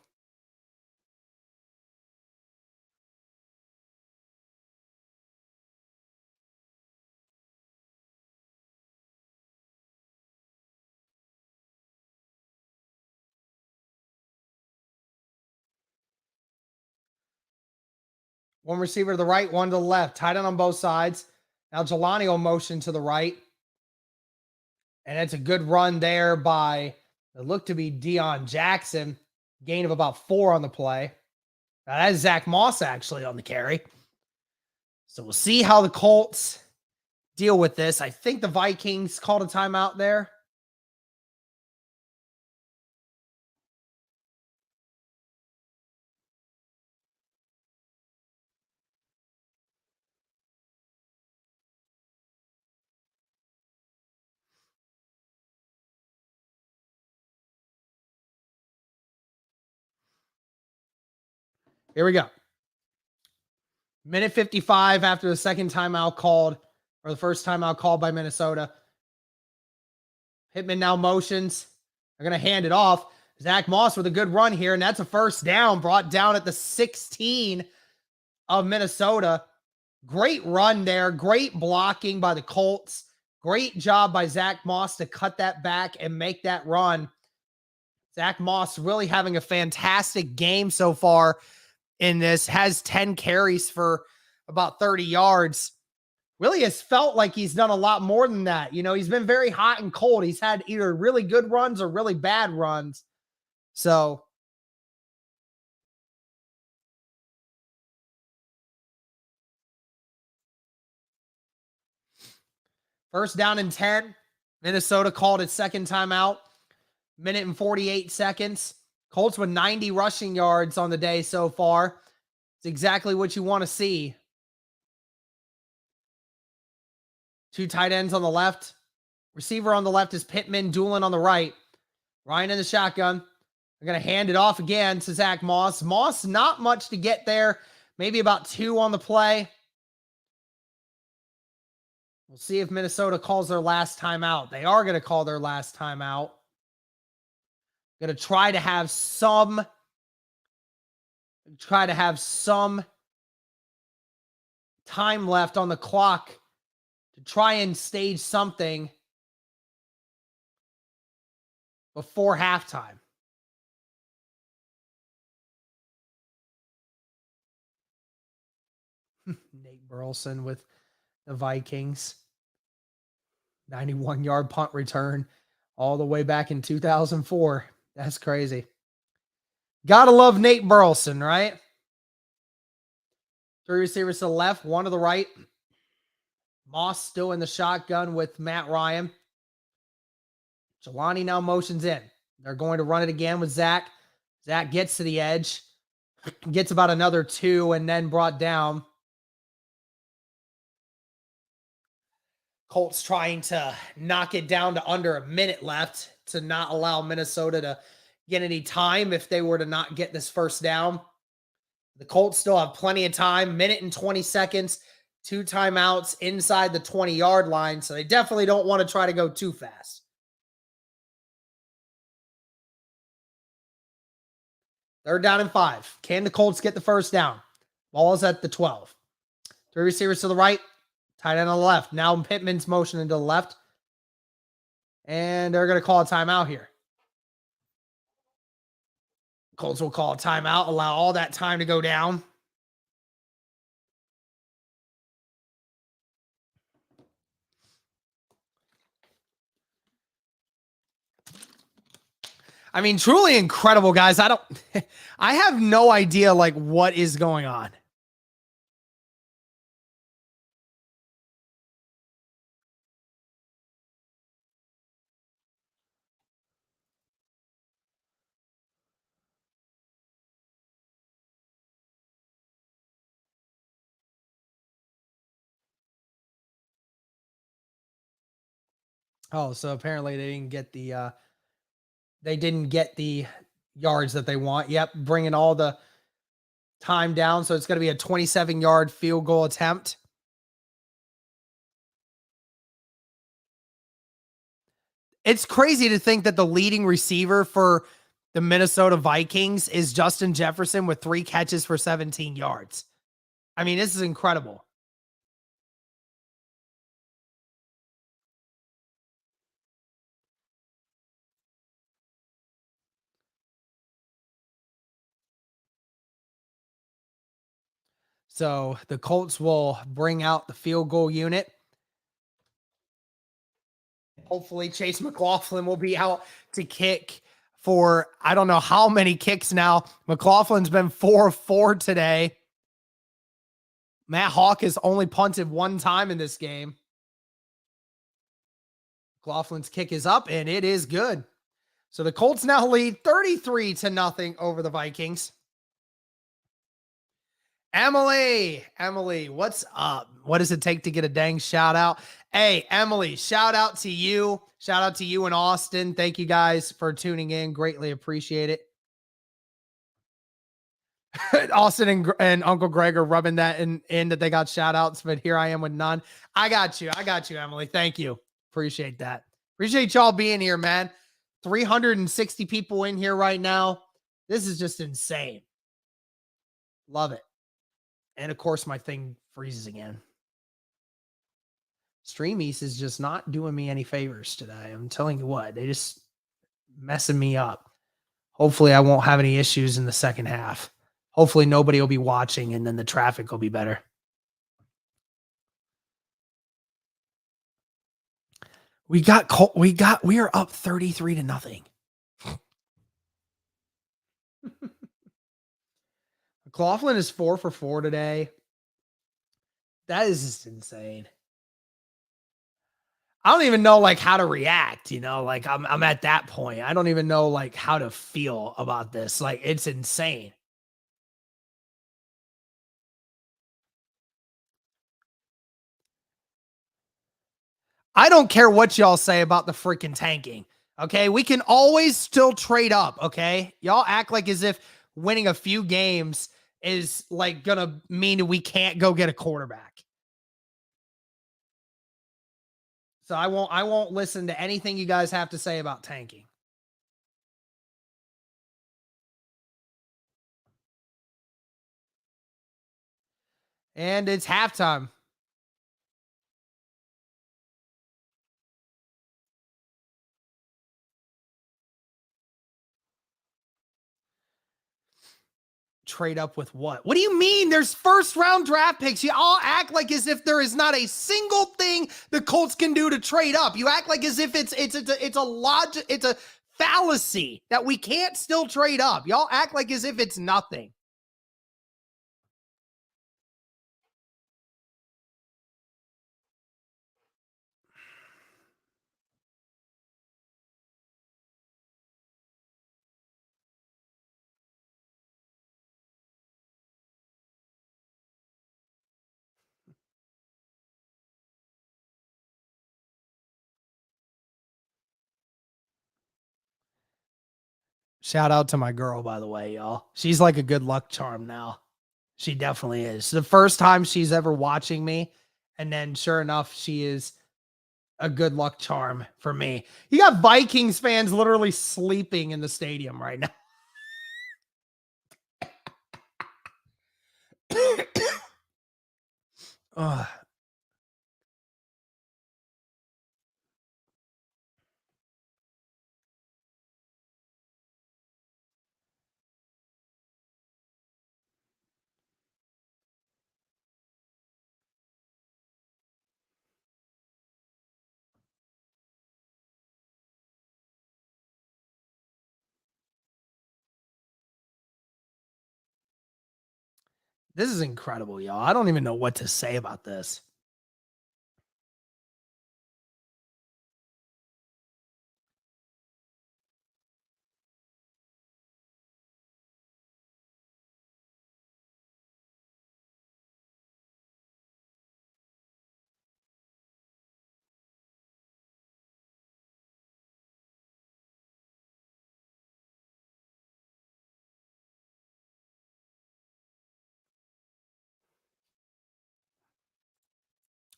One receiver to the right, one to the left. Tight end on both sides. Now Jelani will motion to the right. And it's a good run there by, it looked to be Deion Jackson. Gain of about 4 on the play. Now that is Zach Moss actually on the carry. So we'll see how the Colts deal with this. I think the Vikings called a timeout there. Here we go. Minute 55 after the second timeout called, or the first timeout called by Minnesota. Pittman now motions. They're going to hand it off. Zach Moss with a good run here, and that's a first down, brought down at the 16 of Minnesota. Great run there. Great blocking by the Colts. Great job by Zach Moss to cut that back and make that run. Zach Moss really having a fantastic game so far in this. Has 10 carries for about 30 yards. Really has felt like he's done a lot more than that. You know, he's been very hot and cold. He's had either really good runs or really bad runs. So first down and 10. Minnesota called its second timeout. Minute and 48 seconds. Colts with 90 rushing yards on the day so far. It's exactly what you want to see. 2 tight ends on the left. Receiver on the left is Pittman. Doolin on the right. Ryan in the shotgun. They're going to hand it off again to Zach Moss. Moss, not much to get there. Maybe about 2 on the play. We'll see if Minnesota calls their last timeout. They are going to call their last timeout. Going to try to have some time left on the clock to try and stage something before halftime. Nate Burleson with the Vikings. 91-yard punt return all the way back in 2004. That's crazy. Gotta love Nate Burleson, right? 3 receivers to the left, 1 to the right. Moss still in the shotgun with Matt Ryan. Jelani now motions in. They're going to run it again with Zach. Zach gets to the edge. Gets about another 2 and then brought down. Colts trying to knock it down to under a minute left to not allow Minnesota to get any time if they were to not get this first down. The Colts still have plenty of time. Minute and 20 seconds. 2 timeouts inside the 20-yard line. So they definitely don't want to try to go too fast. Third down and 5. Can the Colts get the first down? Ball is at the 12. 3 receivers to the right, tight end on the left. Now Pittman's motioning to the left. And they're going to call a timeout here. Colts will call a timeout, allow all that time to go down. I mean, truly incredible, guys. I have no idea like what is going on. Oh, so apparently they didn't get the yards that they want. Yep, bringing all the time down. So it's going to be a 27-yard field goal attempt. It's crazy to think that the leading receiver for the Minnesota Vikings is Justin Jefferson with 3 catches for 17 yards. I mean, this is incredible. So the Colts will bring out the field goal unit. Hopefully Chase McLaughlin will be out to kick for I don't know how many kicks now. McLaughlin's been 4 of 4 today. Matt Hawk has only punted 1 time in this game. McLaughlin's kick is up, and it is good. So the Colts now lead 33-0 over the Vikings. Emily, what's up? What does it take to get a dang shout out? Hey, Emily, shout out to you. Shout out to you in Austin. Thank you guys for tuning in. Greatly appreciate it. Austin and Uncle Greg are rubbing that in that they got shout outs, but here I am with none. I got you, Emily. Thank you. Appreciate that. Appreciate y'all being here, man. 360 people in here right now. This is just insane. Love it. And of course, my thing freezes again. Streamies is just not doing me any favors today. I'm telling you what, they just messing me up. Hopefully, I won't have any issues in the second half. Hopefully, nobody will be watching, and then the traffic will be better. We are up 33-0. McLaughlin is 4 for 4 today. That is just insane. I don't even know like how to react, like I'm at that point. I don't even know like how to feel about this. Like it's insane. I don't care what y'all say about the freaking tanking. Okay. We can always still trade up. Okay. Y'all act like as if winning a few games is like gonna mean we can't go get a quarterback. So I won't listen to anything you guys have to say about tanking. And it's halftime. Trade up with what? What do you mean? There's first round draft picks. You all act like as if there is not a single thing the Colts can do to trade up. You act like as if it's a fallacy that we can't still trade up. Y'all act like as if it's nothing. Shout out to my girl, by the way, y'all. She's like a good luck charm now. She definitely is. The first time she's ever watching me, and then sure enough, she is a good luck charm for me. You got Vikings fans literally sleeping in the stadium right now. Ugh. This is incredible, y'all. I don't even know what to say about this.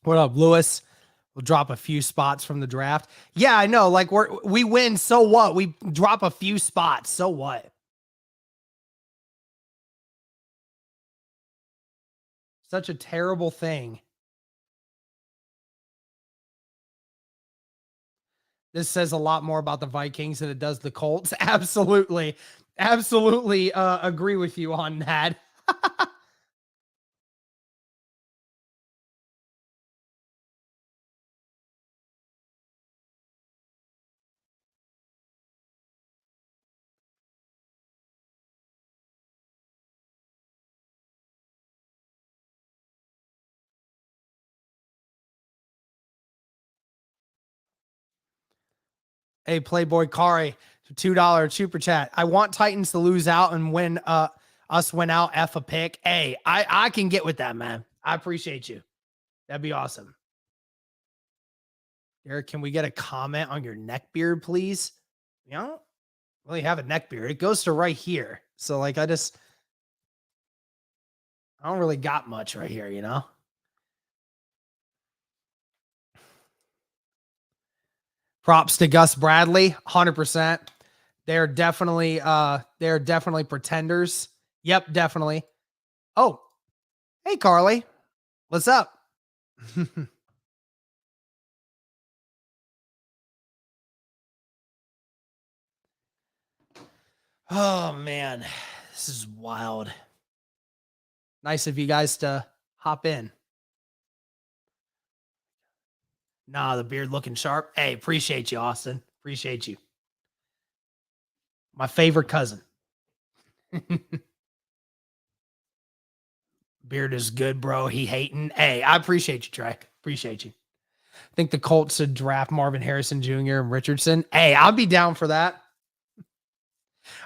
What up, Lewis? We'll drop a few spots from the draft. Yeah, I know. Like we win, so what? We drop a few spots, so what? Such a terrible thing. This says a lot more about the Vikings than it does the Colts. Absolutely. Absolutely agree with you on that. Hey, Playboy Kari, $2 super chat. I want Titans to lose out and win us win out F a pick. Hey, I can get with that, man. I appreciate you. That'd be awesome. Eric, can we get a comment on your neck beard, please? You don't really have a neck beard. It goes to right here. So like I don't really got much right here, you know? Props to Gus Bradley, 100%. They're definitely pretenders. Yep, definitely. Oh, hey Carly. What's up? Oh man, this is wild. Nice of you guys to hop in. Nah, the beard looking sharp. Hey, appreciate you, Austin. Appreciate you. My favorite cousin. Beard is good, bro. He hating. Hey, I appreciate you, Trey. Appreciate you. I think the Colts should draft Marvin Harrison Jr. and Richardson. Hey, I'll be down for that.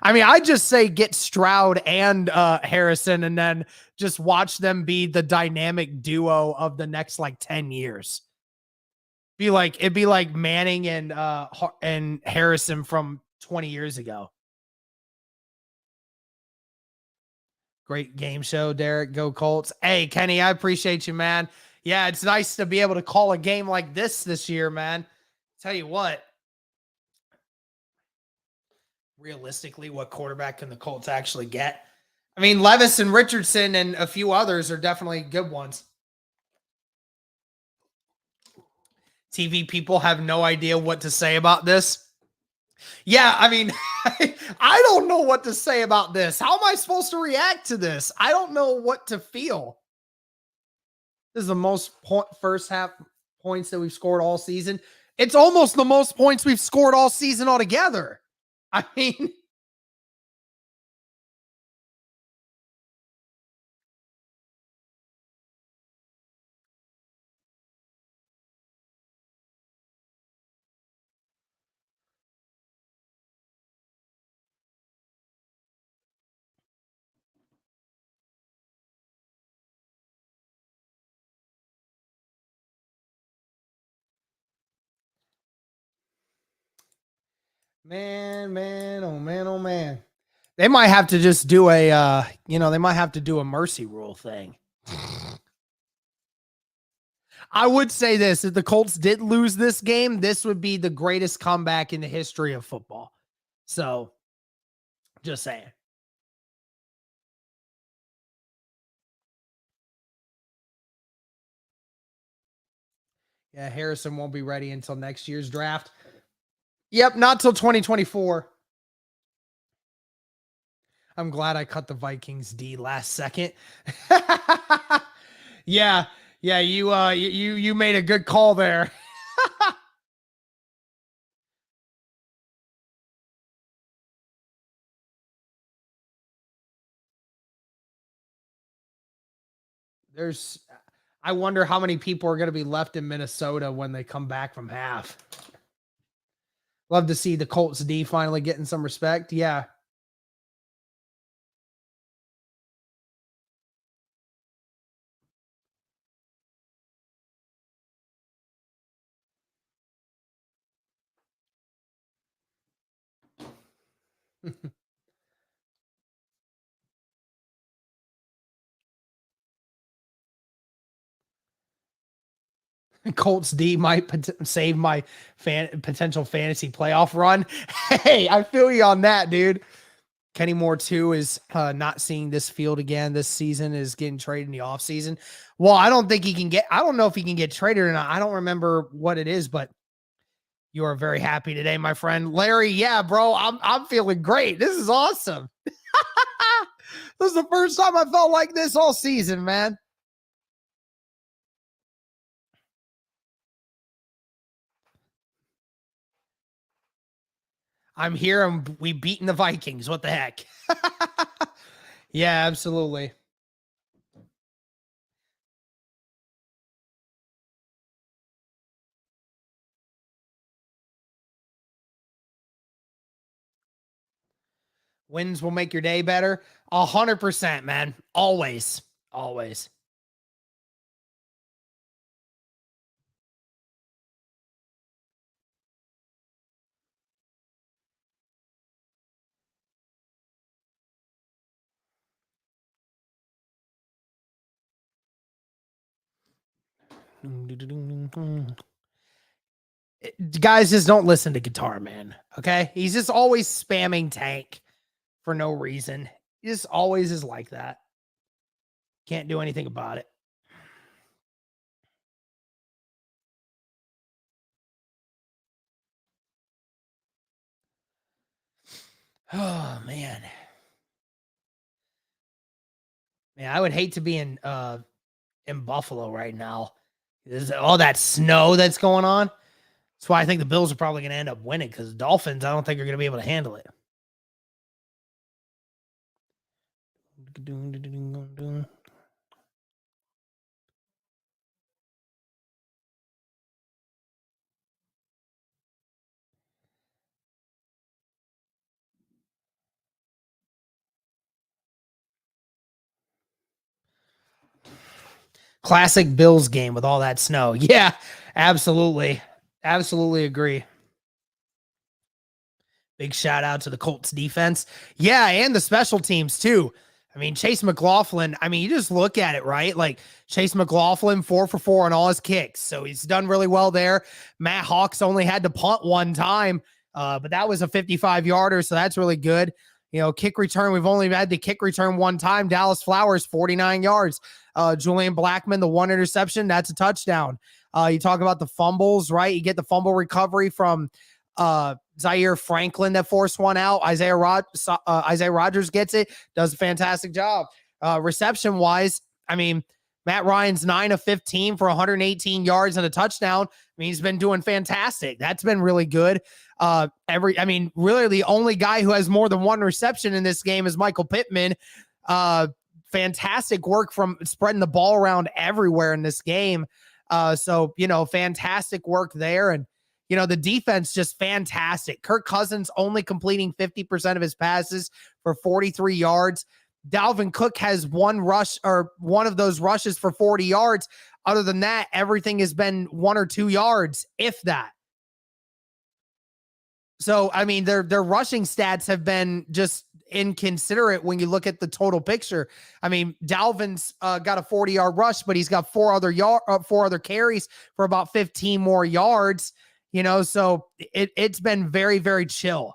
I mean, I just say get Stroud and Harrison and then just watch them be the dynamic duo of the next like 10 years. It'd be like Manning and Harrison from 20 years ago. Great game show, Derek. Go Colts. Hey, Kenny, I appreciate you, man. Yeah, it's nice to be able to call a game like this year, man. Tell you what, realistically, what quarterback can the Colts actually get? I mean, Levis and Richardson and a few others are definitely good ones. TV people have no idea what to say about this. Yeah, I mean, I don't know what to say about this. How am I supposed to react to this? I don't know what to feel. This is the most first half points that we've scored all season. It's almost the most points we've scored all season altogether. I mean, man, oh man, oh man. They might have to just do they might have to do a mercy rule thing. I would say this, if the Colts did lose this game, this would be the greatest comeback in the history of football. So, just saying. Yeah, Harrison won't be ready until next year's draft. Yep, not till 2024. I'm glad I cut the Vikings D last second. Yeah, yeah, you made a good call there. There's I wonder how many people are going to be left in Minnesota when they come back from half. Love to see the Colts D finally getting some respect. Yeah. Colts D might save my potential fantasy playoff run. Hey, I feel you on that, dude. Kenny Moore, too, is not seeing this field again this season, is getting traded in the offseason. Well, I don't think he can I don't know if he can get traded or not. I don't remember what it is, but you are very happy today, my friend. Larry, yeah, bro, I'm feeling great. This is awesome. This is the first time I felt like this all season, man. I'm here and we beaten the Vikings. What the heck? Yeah, absolutely. Wins will make your day better. 100%, man. Always. Always. Guys, just don't listen to Guitar Man. Okay. He's just always spamming tank for no reason. He just always is like that. Can't do anything about it. Oh man. Man, I would hate to be in Buffalo right now. There's all that snow that's going on. That's why I think the Bills are probably going to end up winning, because Dolphins, I don't think are going to be able to handle it. Classic Bills game with all that snow. Yeah, absolutely. Absolutely agree. Big shout out to the Colts defense. Yeah, and the special teams too. I mean, Chase McLaughlin, I mean, you just look at it, right? Like Chase McLaughlin, 4 for 4 on all his kicks. So he's done really well there. Matt Hawks only had to punt one time, but that was a 55-yarder. So that's really good. You know, kick return, we've only had the kick return one time. Dallas Flowers, 49 yards. Julian Blackman, the 1 interception, that's a touchdown. You talk about the fumbles, right? You get the fumble recovery from Zaire Franklin that forced one out. Isaiah Rogers gets it, does a fantastic job. Reception wise, I mean, Matt Ryan's 9 of 15 for 118 yards and a touchdown. I mean, he's been doing fantastic. That's been really good. Really the only guy who has more than 1 reception in this game is Michael Pittman. Fantastic work from spreading the ball around everywhere in this game. So, fantastic work there. And, the defense just fantastic. Kirk Cousins only completing 50% of his passes for 43 yards. Dalvin Cook has one rush, or one of those rushes, for 40 yards. Other than that, everything has been 1 or 2 yards, if that. So, I mean, their rushing stats have been just inconsiderate when you look at the total picture. I mean, Dalvin's got a 40-yard rush, but he's got 4 other carries for about 15 more yards. So it's been very, very chill.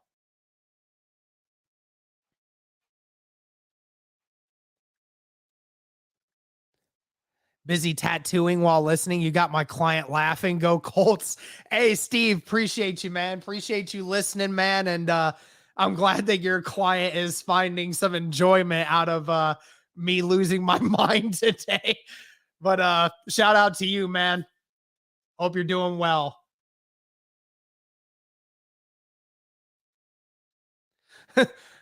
Busy tattooing while listening. You got my client laughing. Go Colts. Hey, Steve, appreciate you, man. Appreciate you listening, man. And I'm glad that your client is finding some enjoyment out of me losing my mind today. But shout out to you, man. Hope you're doing well.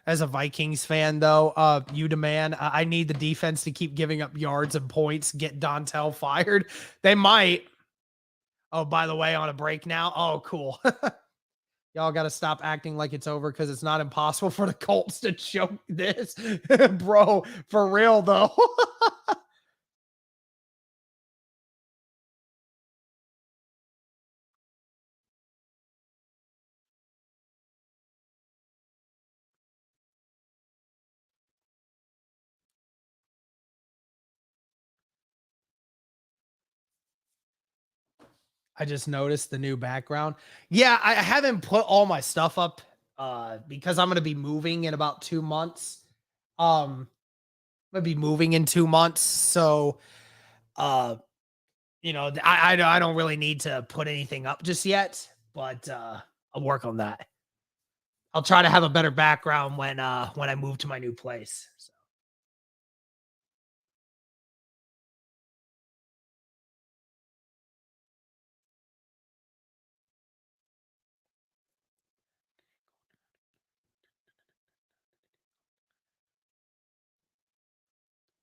As a Vikings fan, though, you demand I need the defense to keep giving up yards and points, get Dontel fired. They might. Oh, by the way, on a break now. Oh, cool. Y'all got to stop acting like it's over because it's not impossible for the Colts to choke this. Bro, for real, though. I just noticed the new background. Yeah, I haven't put all my stuff up because I'm going to be moving in about 2 months. I'm going to be moving in 2 months. So, uh, I don't really need to put anything up just yet, but I'll work on that. I'll try to have a better background when I move to my new place. So.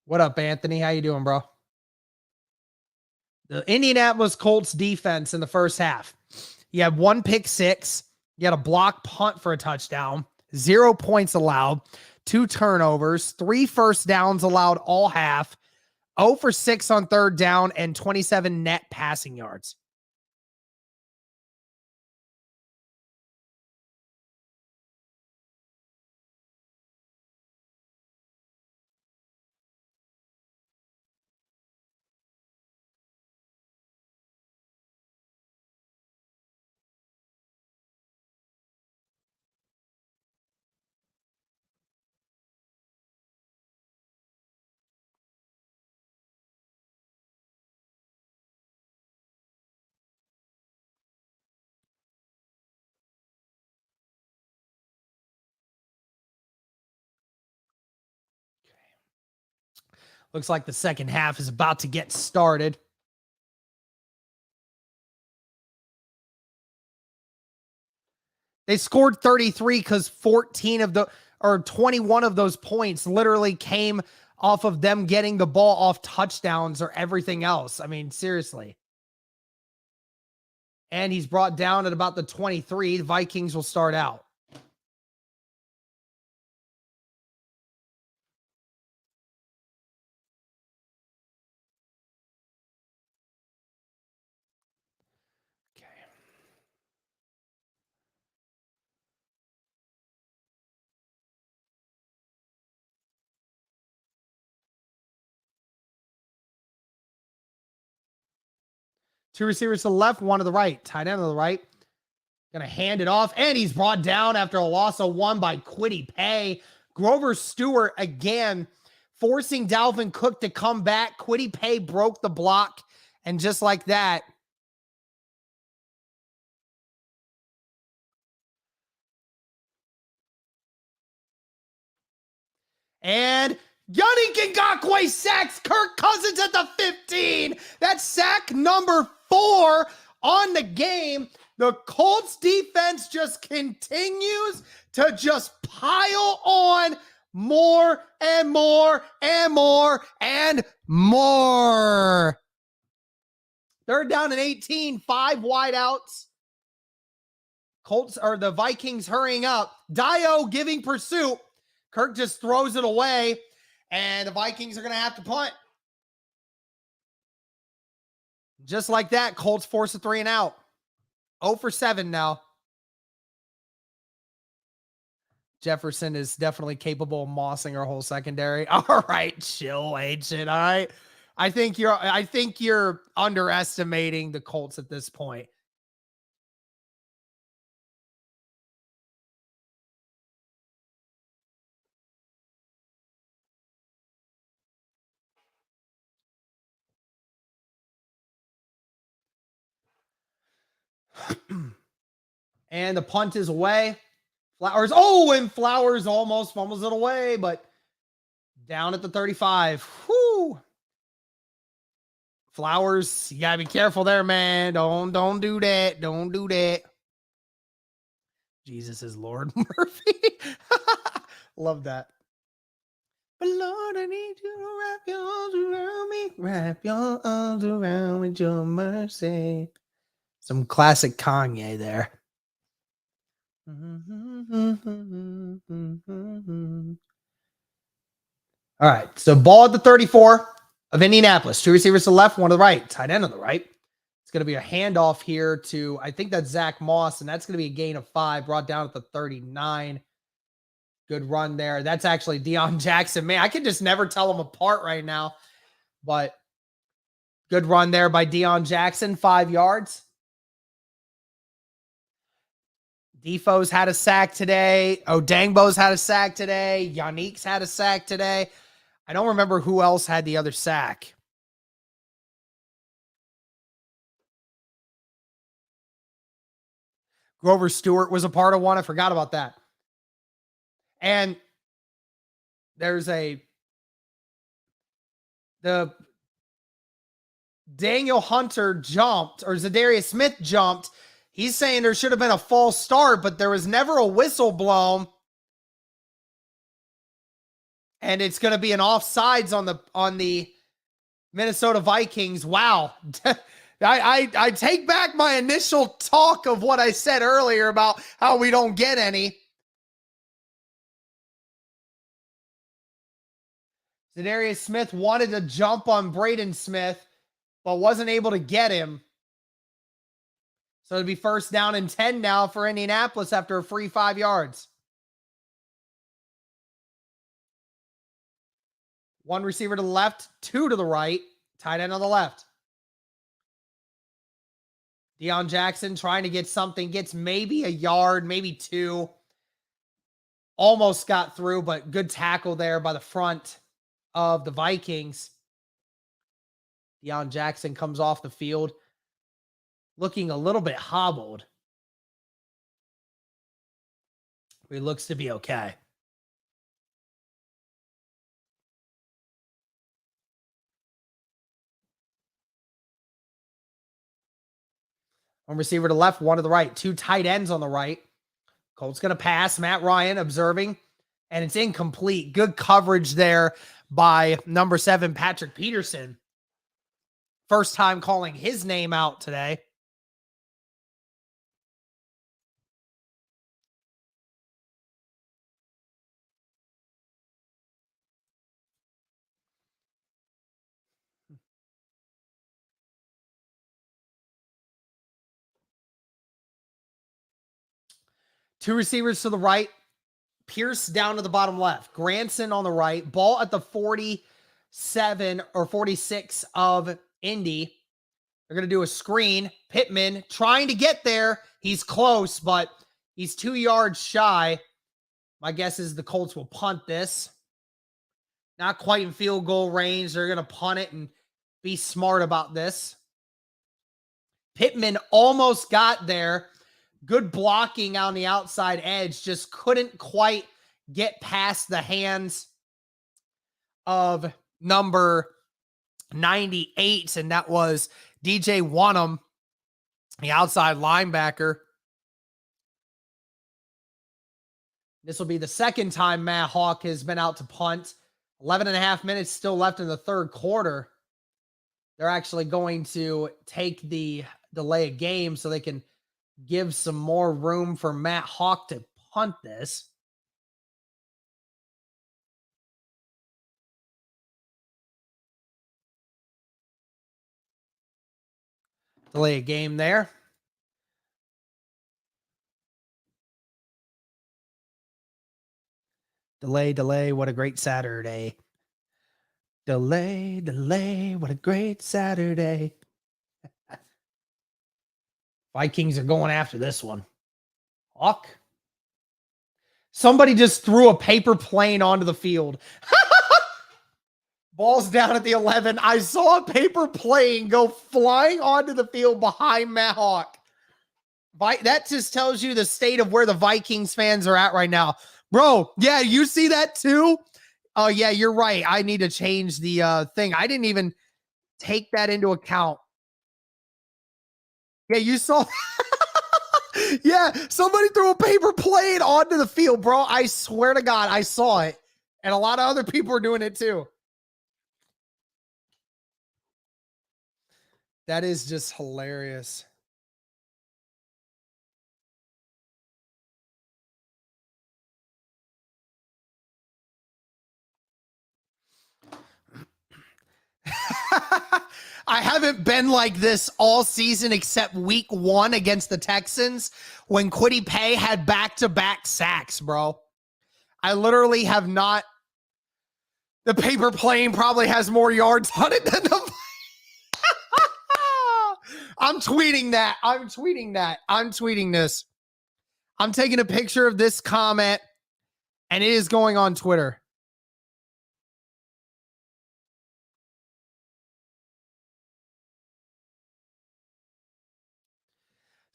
What up, Anthony? How you doing, bro? The Indianapolis Colts defense in the first half. You had 1 pick six. You had a block punt for a touchdown. 0 points allowed. 2 turnovers. 3 first downs allowed all half. 0 for 6 on third down and 27 net passing yards. Looks like the second half is about to get started. They scored 33 because 21 of those points literally came off of them getting the ball off touchdowns or everything else. I mean, seriously. And he's brought down at about the 23. The Vikings will start out. Two receivers to the left, one to the right. Tight end to the right. Going to hand it off. And he's brought down after a loss of 1 by Kwity Paye. Grover Stewart again forcing Dalvin Cook to come back. Kwity Paye broke the block. And just like that, and Yannick Ngakoue sacks Kirk Cousins at the 15. That's sack number 4 on the game. The Colts defense just continues to just pile on more and more and more and more. Third down and 18, 5 wideouts. Colts or the Vikings hurrying up. Dio giving pursuit. Kirk just throws it away, and the Vikings are going to have to punt. Just like that, Colts force a 3 and out. 0 for 7 now. Jefferson is definitely capable of mossing our whole secondary. All right, chill, ancient. All right. I think you're underestimating the Colts at this point. And the punt is away. Flowers. Oh, and Flowers almost fumbles it away, but down at the 35. Whoo. Flowers, you gotta be careful there, man. Don't do that. Don't do that. Jesus is Lord Murphy. Love that. But Lord, I need you to wrap your arms around me. Wrap your arms around with your mercy. Some classic Kanye there. All right. So ball at the 34 of Indianapolis. Two receivers to the left, one to the right. Tight end on the right. It's going to be a handoff here to, I think that's Zach Moss, and that's going to be a gain of 5, brought down at the 39. Good run there. That's actually Deion Jackson. Man, I can just never tell them apart right now. But good run there by Deion Jackson, 5 yards. Defoe's had a sack today. Odangbo's had a sack today. Yannick's had a sack today. I don't remember who else had the other sack. Grover Stewart was a part of one. I forgot about that. And there's the Daniel Hunter jumped, or Zadarius Smith jumped. He's saying there should have been a false start, but there was never a whistle blown. And it's going to be an offsides on the Minnesota Vikings. Wow. I take back my initial talk of what I said earlier about how we don't get any. Zadarius Smith wanted to jump on Braden Smith, but wasn't able to get him. So it'll be first down and 10 now for Indianapolis after a free 5 yards. One receiver to the left, 2 to the right, tight end on the left. Deion Jackson trying to get something, gets maybe a yard, maybe 2. Almost got through, but good tackle there by the front of the Vikings. Deion Jackson comes off the field looking a little bit hobbled. He looks to be okay. One receiver to the left, one to the right. 2 tight ends on the right. Colts going to pass. Matt Ryan observing, and it's incomplete. Good coverage there by number 7, Patrick Peterson. First time calling his name out today. Two receivers to the right. Pierce down to the bottom left. Granson on the right. Ball at the 47 or 46 of Indy. They're going to do a screen. Pittman trying to get there. He's close, but he's 2 yards shy. My guess is the Colts will punt this. Not quite in field goal range. They're going to punt it and be smart about this. Pittman almost got there. Good blocking on the outside edge. Just couldn't quite get past the hands of number 98, and that was DJ Wanham, the outside linebacker. This will be the second time Matt Hawk has been out to punt. 11 and a half minutes still left in the third quarter. They're actually going to take the delay of game so they can give some more room for Matt Hawk to punt this. Delay a game there. Delay, what a great Saturday. Delay, what a great Saturday. Vikings are going after this one. Hawk. Somebody just threw a paper plane onto the field. Ball's down at the 11. I saw a paper plane go flying onto the field behind Matt Hawk. That just tells you the state of where the Vikings fans are at right now. Bro, yeah, you see that too? Oh, yeah, you're right. I need to change the thing. I didn't even take that into account. Yeah, you saw. Yeah, somebody threw a paper plane onto the field, bro. I swear to God, I saw it. And a lot of other people are doing it too. That is just hilarious. I haven't been like this all season except week 1 against the Texans when Kwity Paye had back-to-back sacks, bro. I literally have not. The paper plane probably has more yards on it than the. I'm tweeting that. I'm tweeting this. I'm taking a picture of this comment, and it is going on Twitter.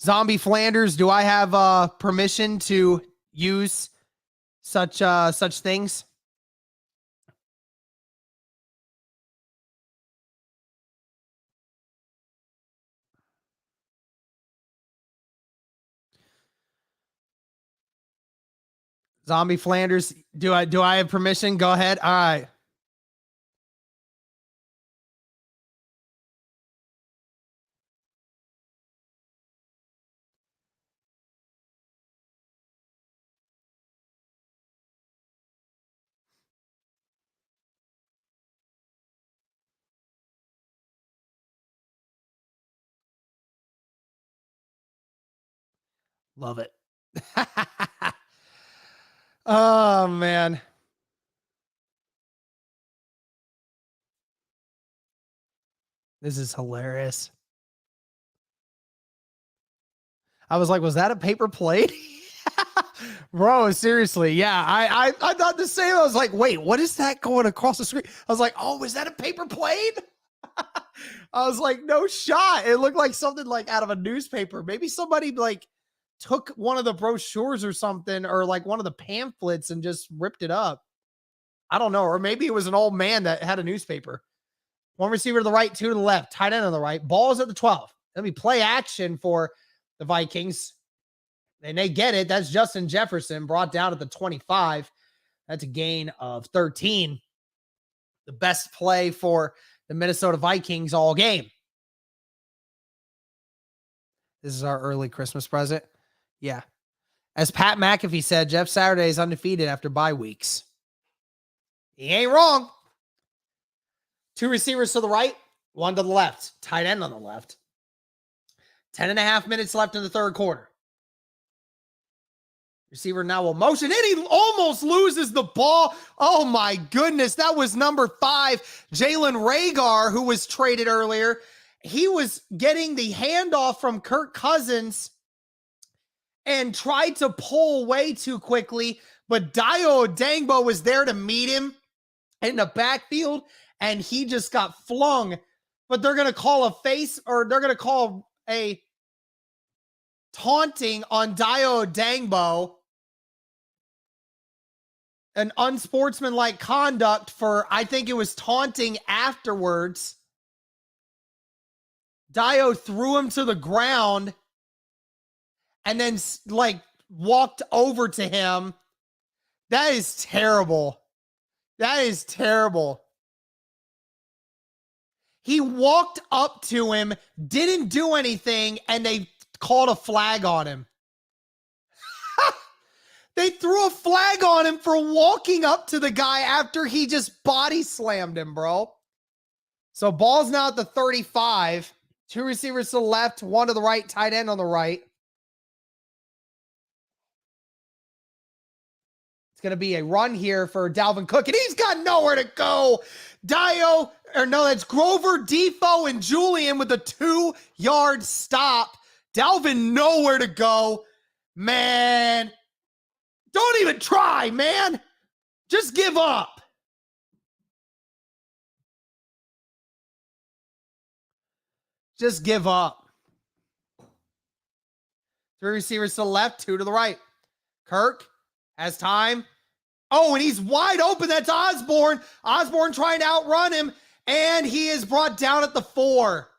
Zombie Flanders, do I have permission to use such things? Zombie Flanders, do I have permission? Go ahead. All right. Love it. Oh, man. This is hilarious. I was like, was that a paper plate? Bro, seriously. Yeah, I thought the same. I was like, wait, what is that going across the screen? I was like, oh, is that a paper plate? I was like, no shot. It looked like something like out of a newspaper. Maybe somebody like took one of the brochures or something, or like one of the pamphlets and just ripped it up. I don't know. Or maybe it was an old man that had a newspaper. One receiver to the right, 2 to the left, tight end on the right. Ball's at the 12. Let me play action for the Vikings. And they get it. That's Justin Jefferson brought down at the 25. That's a gain of 13. The best play for the Minnesota Vikings all game. This is our early Christmas present. Yeah. As Pat McAfee said, Jeff Saturday is undefeated after bye weeks. He ain't wrong. 2 receivers to the right, 1 to the left. Tight end on the left. 10.5 minutes left in the third quarter. Receiver now will motion, and he almost loses the ball. Oh, my goodness. That was number 5, Jalen Reagor, who was traded earlier. He was getting the handoff from Kirk Cousins and tried to pull way too quickly, but Dayo Odeyingbo was there to meet him in the backfield, and he just got flung. But they're going to call a face, or they're going to call a taunting on Dayo Odeyingbo, an unsportsmanlike conduct for, I think it was taunting afterwards. Dayo threw him to the ground and then like walked over to him. That is terrible. That is terrible. He walked up to him, didn't do anything, and they called a flag on him. They threw a flag on him for walking up to the guy after he just body slammed him, bro. So ball's now at the 35. 2 receivers to the left, 1 to the right, tight end on the right. It's going to be a run here for Dalvin Cook, and he's got nowhere to go. That's Grover, Defoe, and Julian with a 2-yard stop. Dalvin nowhere to go. Man, don't even try, man. Just give up. Just give up. Three receivers to the left, two to the right. Kirk has time. Oh, and he's wide open. That's Osborne. Osborne trying to outrun him, and he is brought down at the 4.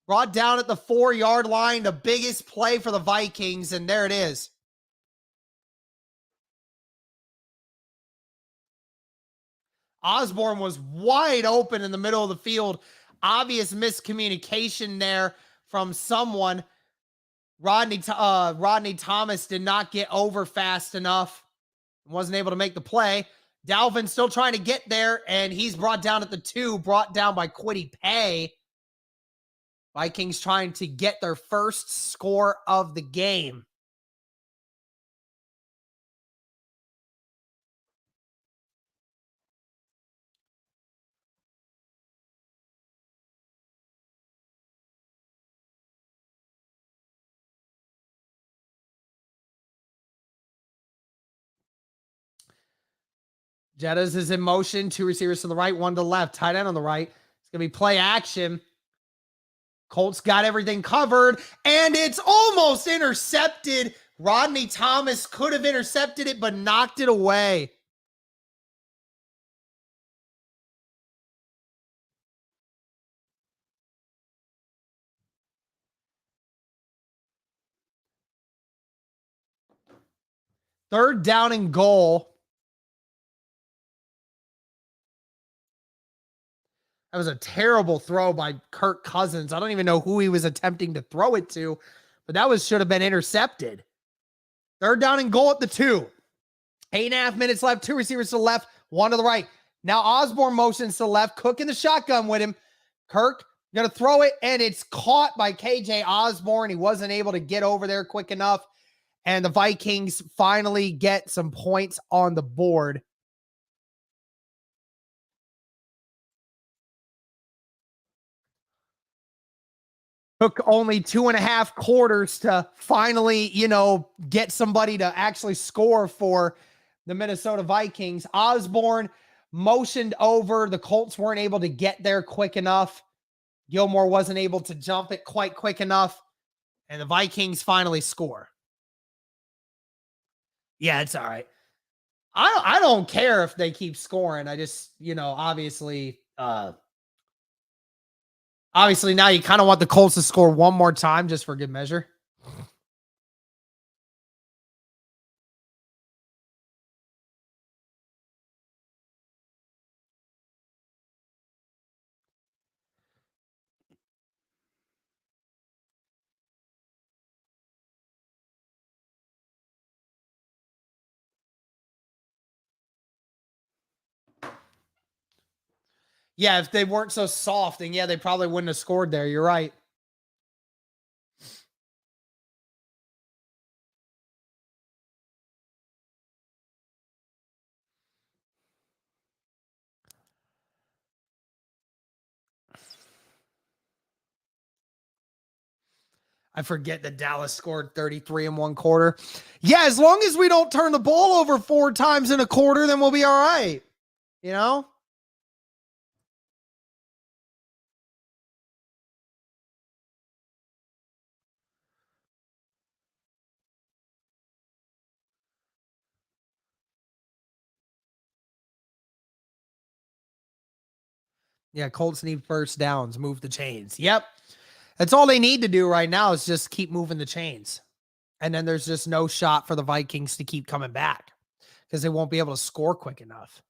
Brought down at the 4-yard line, the biggest play for the Vikings, and there it is. Osborne was wide open in the middle of the field. Obvious miscommunication there from someone. Rodney Thomas did not get over fast enough. Wasn't able to make the play. Dalvin still trying to get there, and he's brought down at the 2, brought down by Kwity Paye. Vikings trying to get their first score of the game. Jettas is in motion. 2 receivers to the right, 1 to the left. Tight end on the right. It's going to be play action. Colts got everything covered, and it's almost intercepted. Rodney Thomas could have intercepted it, but knocked it away. Third down and goal. That was a terrible throw by Kirk Cousins. I don't even know who he was attempting to throw it to, but that should have been intercepted. Third down and goal at the 2. 8.5 minutes left. 2 receivers to the left, 1 to the right. Now Osborne motions to the left. Cook in the shotgun with him. Kirk going to throw it, and it's caught by KJ Osborne. He wasn't able to get over there quick enough, and the Vikings finally get some points on the board. Took only 2.5 quarters to finally, get somebody to actually score for the Minnesota Vikings. Osborne motioned over. The Colts weren't able to get there quick enough. Gilmore wasn't able to jump it quite quick enough. And the Vikings finally score. Yeah, it's all right. I don't care if they keep scoring. I just, obviously now you kind of want the Colts to score one more time just for good measure. Yeah, if they weren't so soft, then yeah, they probably wouldn't have scored there. You're right. I forget that Dallas scored 33 in one quarter. Yeah, as long as we don't turn the ball over 4 times in a quarter, then we'll be all right. Yeah, Colts need first downs, move the chains. Yep. That's all they need to do right now is just keep moving the chains. And then there's just no shot for the Vikings to keep coming back because they won't be able to score quick enough.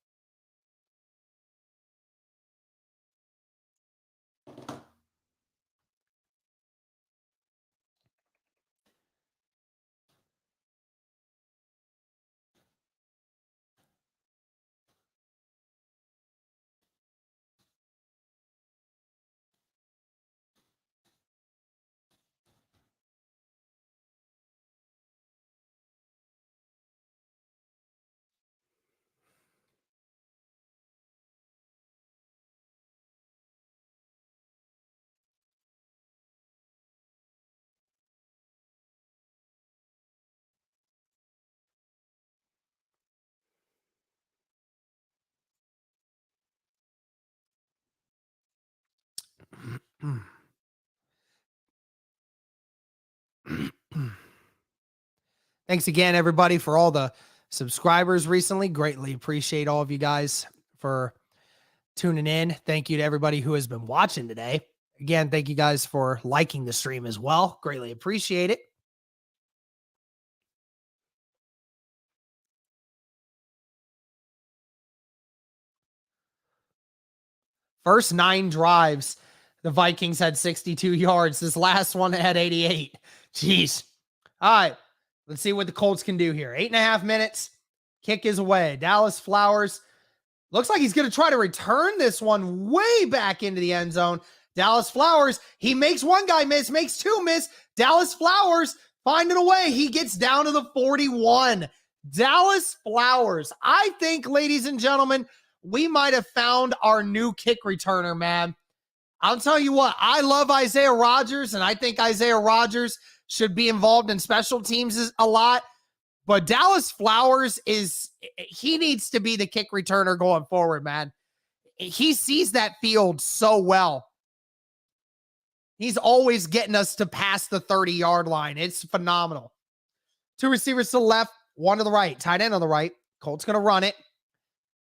Thanks again, everybody, for all the subscribers recently. Greatly appreciate all of you guys for tuning in. Thank you to everybody who has been watching today. Again, thank you guys for liking the stream as well. Greatly appreciate it. First 9 drives, the Vikings had 62 yards. This last one had 88. Jeez. All right. Let's see what the Colts can do here. 8.5 minutes. Kick is away. Dallas Flowers looks like he's going to try to return this one way back into the end zone. Dallas Flowers, he makes one guy miss, makes 2 miss. Dallas Flowers finding a way. He gets down to the 41. Dallas Flowers. I think, ladies and gentlemen, we might have found our new kick returner, man. I'll tell you what, I love Isaiah Rodgers, and I think Isaiah Rodgers should be involved in special teams a lot. But Dallas Flowers he needs to be the kick returner going forward, man. He sees that field so well. He's always getting us to past the 30-yard line. It's phenomenal. 2 receivers to the left, 1 to the right. Tight end on the right. Colts going to run it.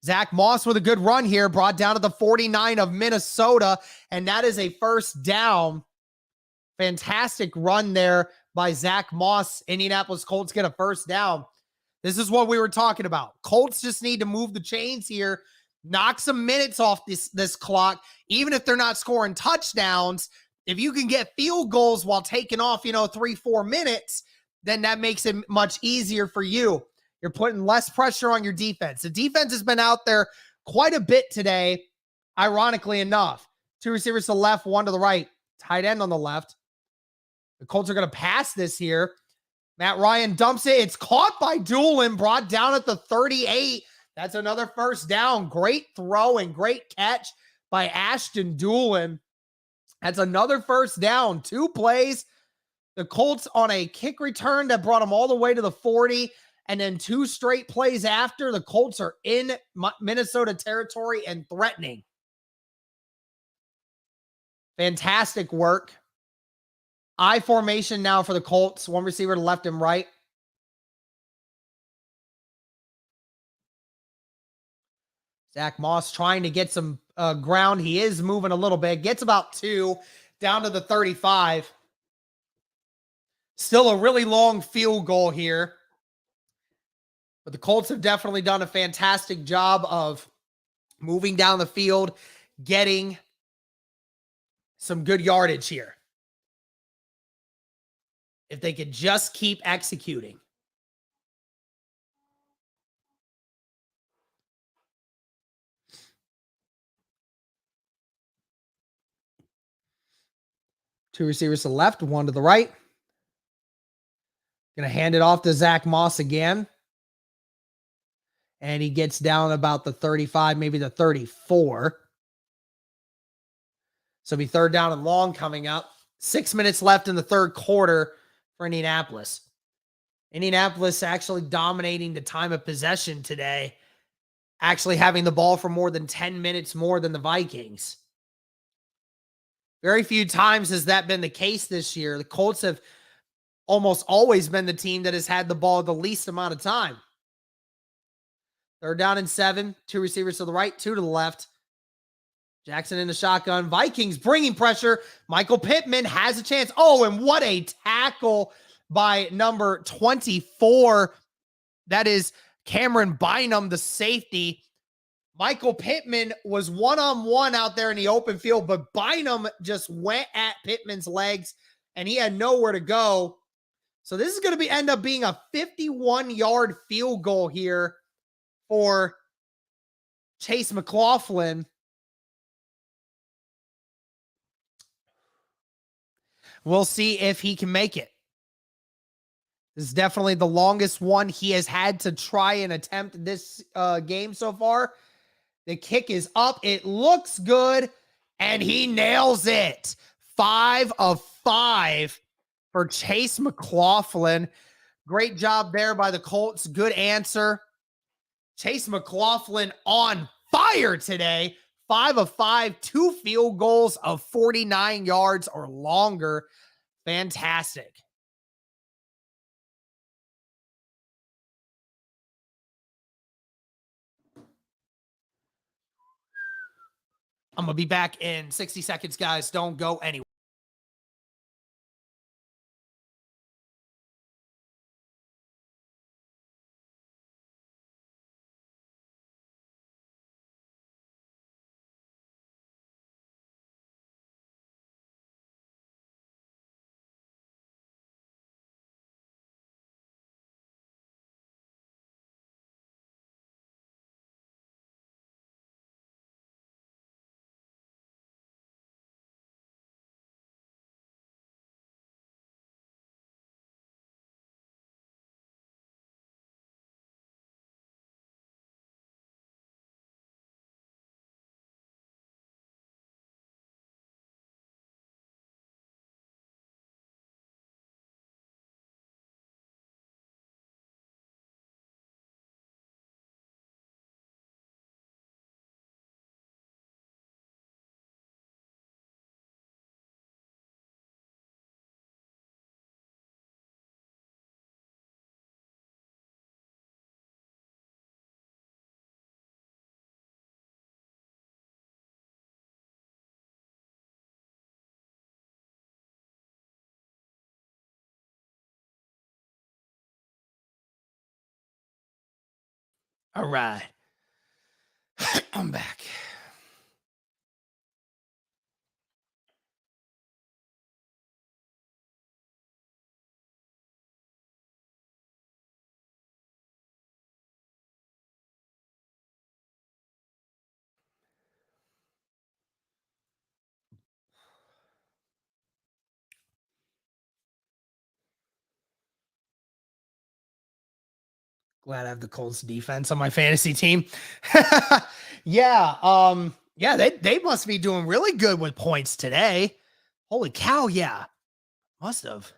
Zach Moss with a good run here, brought down to the 49 of Minnesota, and that is a first down. Fantastic run there by Zach Moss. Indianapolis Colts get a first down. This is what we were talking about. Colts just need to move the chains here, knock some minutes off this clock, even if they're not scoring touchdowns. If you can get field goals while taking off, 3-4 minutes, then that makes it much easier for you. You're putting less pressure on your defense. The defense has been out there quite a bit today, ironically enough. 2 receivers to the left, 1 to the right. Tight end on the left. The Colts are going to pass this here. Matt Ryan dumps it. It's caught by Doolin, brought down at the 38. That's another first down. Great throw and great catch by Ashton Doolin. That's another first down. 2 plays. The Colts on a kick return that brought them all the way to the 40. And then 2 straight plays after, the Colts are in Minnesota territory and threatening. Fantastic work. I formation now for the Colts. 1 receiver to left and right. Zach Moss trying to get some ground. He is moving a little bit. Gets about 2 down to the 35. Still a really long field goal here. But the Colts have definitely done a fantastic job of moving down the field, getting some good yardage here. If they could just keep executing. Two receivers to the left, 1 to the right. Going to hand it off to Zach Moss again. And he gets down about the 35, maybe the 34. So it'll be 3rd down and long coming up. 6 minutes left in the 3rd quarter for Indianapolis. Indianapolis actually dominating the time of possession today, actually having the ball for more than 10 minutes more than the Vikings. Very few times has that been the case this year. The Colts have almost always been the team that has had the ball the least amount of time. 3rd down and 7. 2 receivers to the right, 2 to the left. Jackson in the shotgun. Vikings bringing pressure. Michael Pittman has a chance. Oh, and what a tackle by number 24. That is Cameron Bynum, the safety. Michael Pittman was one-on-one out there in the open field, but Bynum just went at Pittman's legs, and he had nowhere to go. So this is going to end up being a 51-yard field goal here for Chase McLaughlin. We'll see if he can make it. This is definitely the longest one he has had to try and attempt this game so far. The kick is up. It looks good, and he nails it. 5 of 5 for Chase McLaughlin. Great job there by the Colts. Good answer. Chase McLaughlin on fire today. 5 of 5, 2 field goals of 49 yards or longer. Fantastic. I'm going to be back in 60 seconds, guys. Don't go anywhere. All right. I'm back. Glad I have the Colts defense on my fantasy team. Yeah, they must be doing really good with points today. Holy cow, yeah. Must have.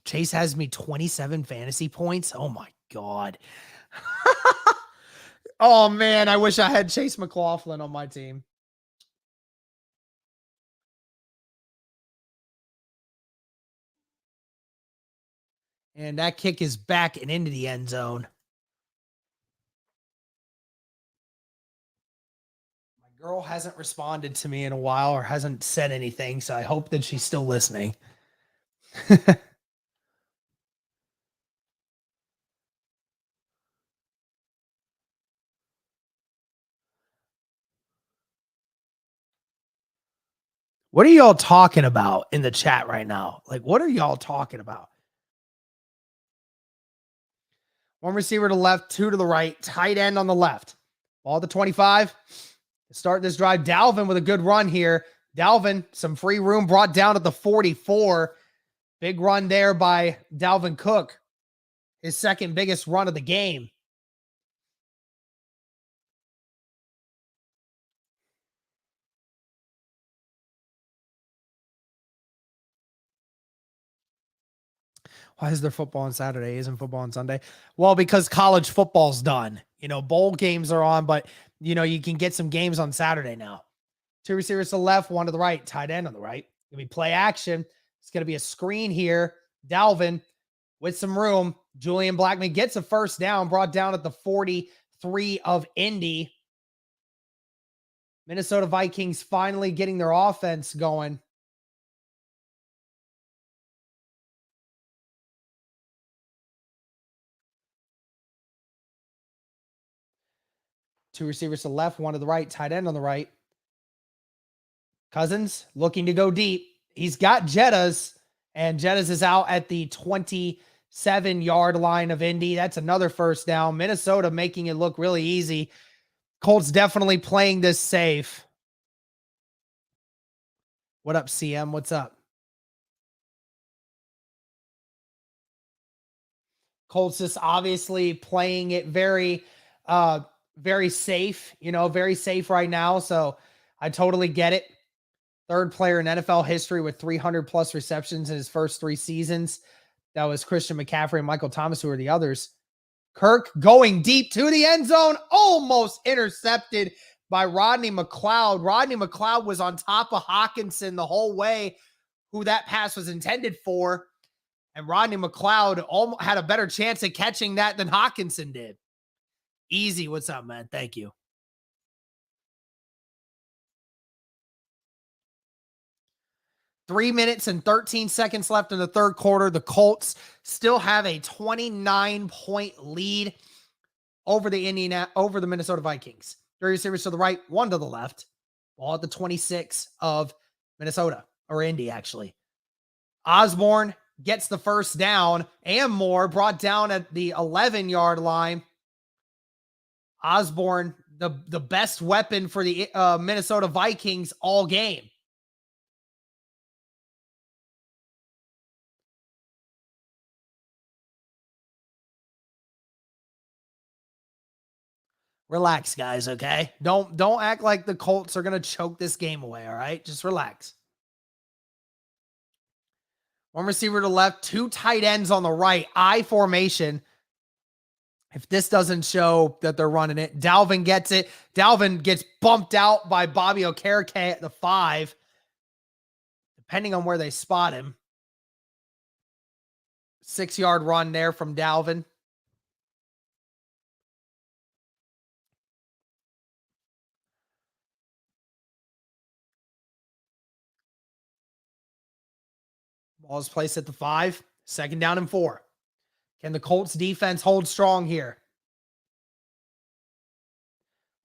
Chase has me 27 fantasy points. Oh my God. Oh man, I wish I had Chase McLaughlin on my team. And that kick is back and into the end zone. My girl hasn't responded to me in a while or hasn't said anything, so I hope that she's still listening. What are y'all talking about in the chat right now? Like, what are y'all talking about? One receiver to the left, two to the right, tight end on the left. Ball to 25. To start this drive, Dalvin with a good run here. Dalvin, some free room brought down at the 44. Big run there by Dalvin Cook. His second biggest run of the game. Why is there football on Saturday? Isn't football on Sunday? Well, because college football's done. Bowl games are on, but, you can get some games on Saturday now. Two receivers to the left, one to the right, tight end on the right. Going to be play action. It's going to be a screen here. Dalvin with some room. Julian Blackman gets a first down, brought down at the 43 of Indy. Minnesota Vikings finally getting their offense going. Two receivers to the left, one to the right, tight end on the right. Cousins looking to go deep. He's got Jettas, and Jettas is out at the 27-yard line of Indy. That's another first down. Minnesota making it look really easy. Colts definitely playing this safe. What up, CM? What's up? Colts just obviously playing it very, very safe, very safe right now. So I totally get it. Third player in NFL history with 300 plus receptions in his first 3 seasons. That was Christian McCaffrey and Michael Thomas, who are the others. Kirk going deep to the end zone, almost intercepted by Rodney McLeod. Rodney McLeod was on top of Hawkinson the whole way, who that pass was intended for. And Rodney McLeod almost had a better chance at catching that than Hawkinson did. Easy. What's up, man? Thank you. .3 minutes and 13 seconds left in the third quarter. The Colts still have a 29-point lead over the Minnesota Vikings. 3 receivers to the right, 1 to the left. Ball at the 26 of Minnesota, or Indy, actually. Osborne gets the first down, and more brought down at the 11-yard line. Osborne, the best weapon for the Minnesota Vikings all game. Relax, guys, okay? Don't act like the Colts are going to choke this game away, all right? Just relax. 1 receiver to the left, 2 tight ends on the right. I formation. If this doesn't show that they're running it, Dalvin gets it. Dalvin gets bumped out by Bobby Okereke at the 5, depending on where they spot him. 6-yard run there from Dalvin. Ball is placed at the 5. 2nd down and 4. Can the Colts defense hold strong here?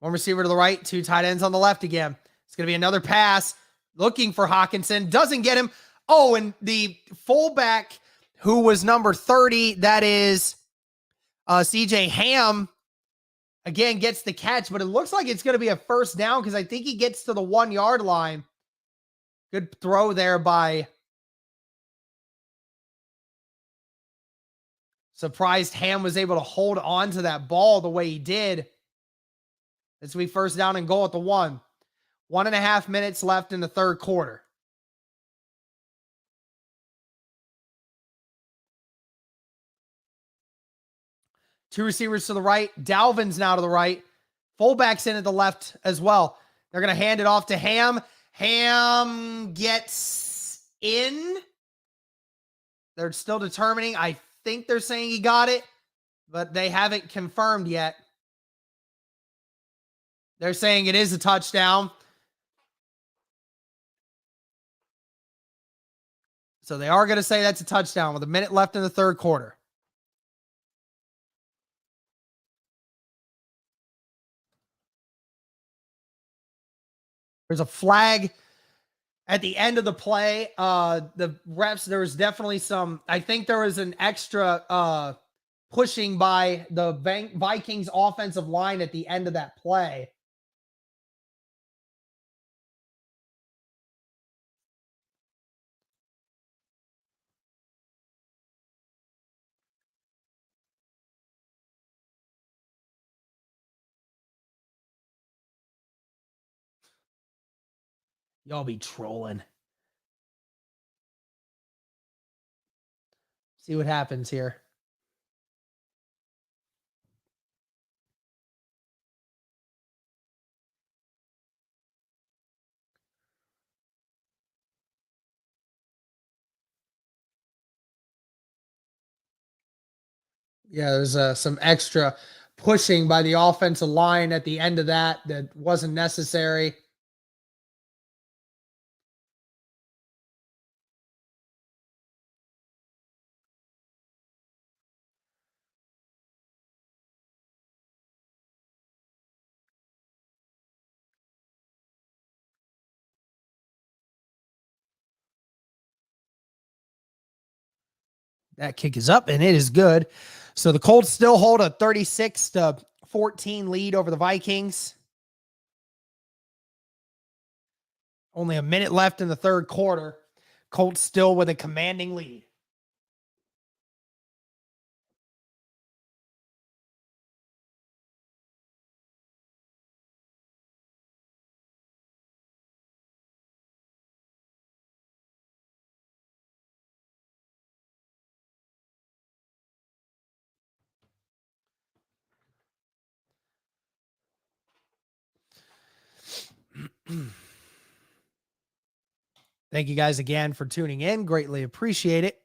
1 receiver to the right, 2 tight ends on the left again. It's going to be another pass. Looking for Hawkinson. Doesn't get him. Oh, and the fullback who was number 30, that is CJ Ham, again gets the catch, but it looks like it's going to be a first down because I think he gets to the 1-yard line. Good throw there by... Surprised Ham was able to hold on to that ball the way he did. This will be first down and goal at the 1. 1.5 minutes left in the third quarter. Two receivers to the right. Dalvin's now to the right. Fullback's in at the left as well. They're going to hand it off to Ham. Ham gets in. They're still determining. I think they're saying he got it, but they haven't confirmed yet. They're saying it is a touchdown. So they are going to say that's a touchdown with a minute left in the third quarter. There's a flag at the end of the play. The refs, there was definitely some, I think there was an extra pushing by the Vikings offensive line at the end of that play. Y'all be trolling. See what happens here. Yeah, there's some extra pushing by the offensive line at the end of that wasn't necessary. That kick is up, and it is good. So the Colts still hold a 36-14 lead over the Vikings. Only a minute left in the third quarter. Colts still with a commanding lead. Thank you guys again for tuning in. Greatly appreciate it.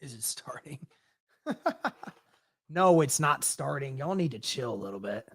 Is it starting? No, it's not starting. Y'all need to chill a little bit.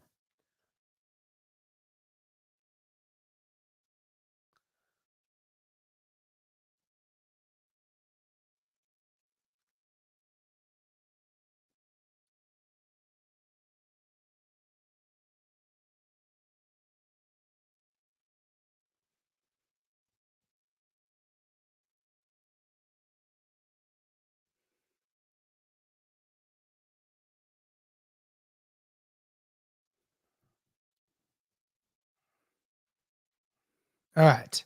All right,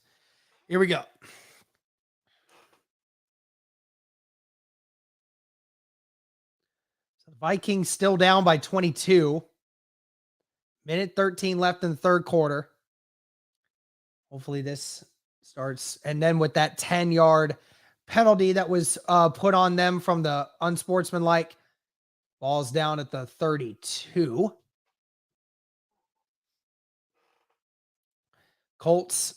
here we go. So the Vikings still down by 22. Minute 13 left in the third quarter. Hopefully this starts. And then with that 10-yard penalty that was put on them from the unsportsmanlike, ball's down at the 32. Colts,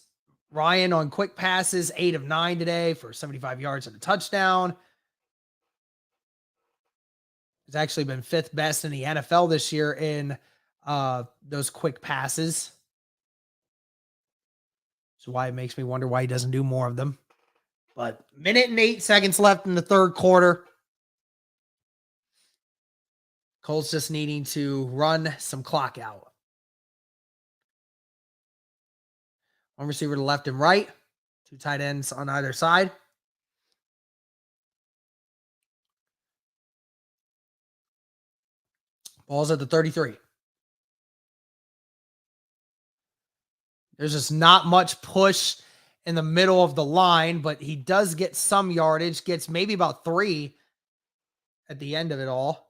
Ryan on quick passes, 8 of 9 today for 75 yards and a touchdown. He's actually been 5th best in the NFL this year in those quick passes. So why it makes me wonder why he doesn't do more of them. But minute and 8 seconds left in the third quarter. Colts just needing to run some clock out. One receiver to left and right. 2 tight ends on either side. Ball's at the 33. There's just not much push in the middle of the line, but he does get some yardage. Gets maybe about 3 at the end of it all.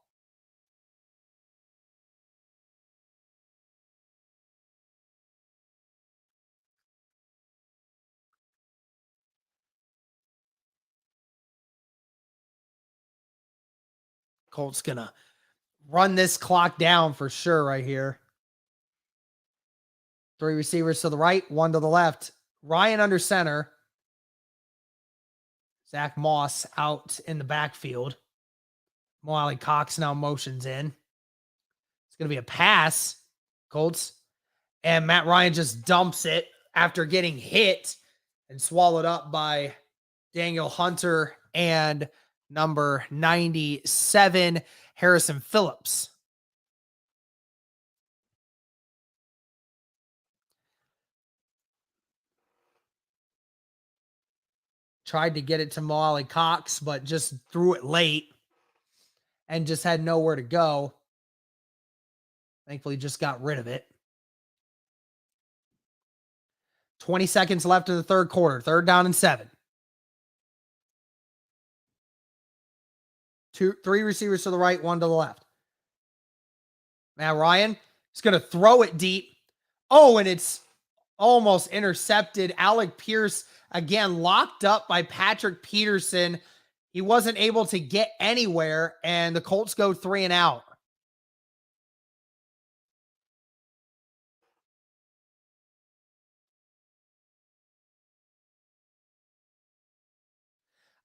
Colts gonna run this clock down for sure right here. 3 receivers to the right, 1 to the left. Ryan under center. Zach Moss out in the backfield. Mo Alley Cox now motions in. It's going to be a pass, Colts. And Matt Ryan just dumps it after getting hit and swallowed up by Daniel Hunter and number 97, Harrison Phillips. Tried to get it to Mo Alley Cox, but just threw it late and just had nowhere to go. Thankfully, just got rid of it. 20 seconds left in the third quarter. 3rd down and 7. 3 receivers to the right, 1 to the left. Matt Ryan is going to throw it deep. Oh, and it's almost intercepted. Alec Pierce, again, locked up by Patrick Peterson. He wasn't able to get anywhere, and the Colts go 3 and out.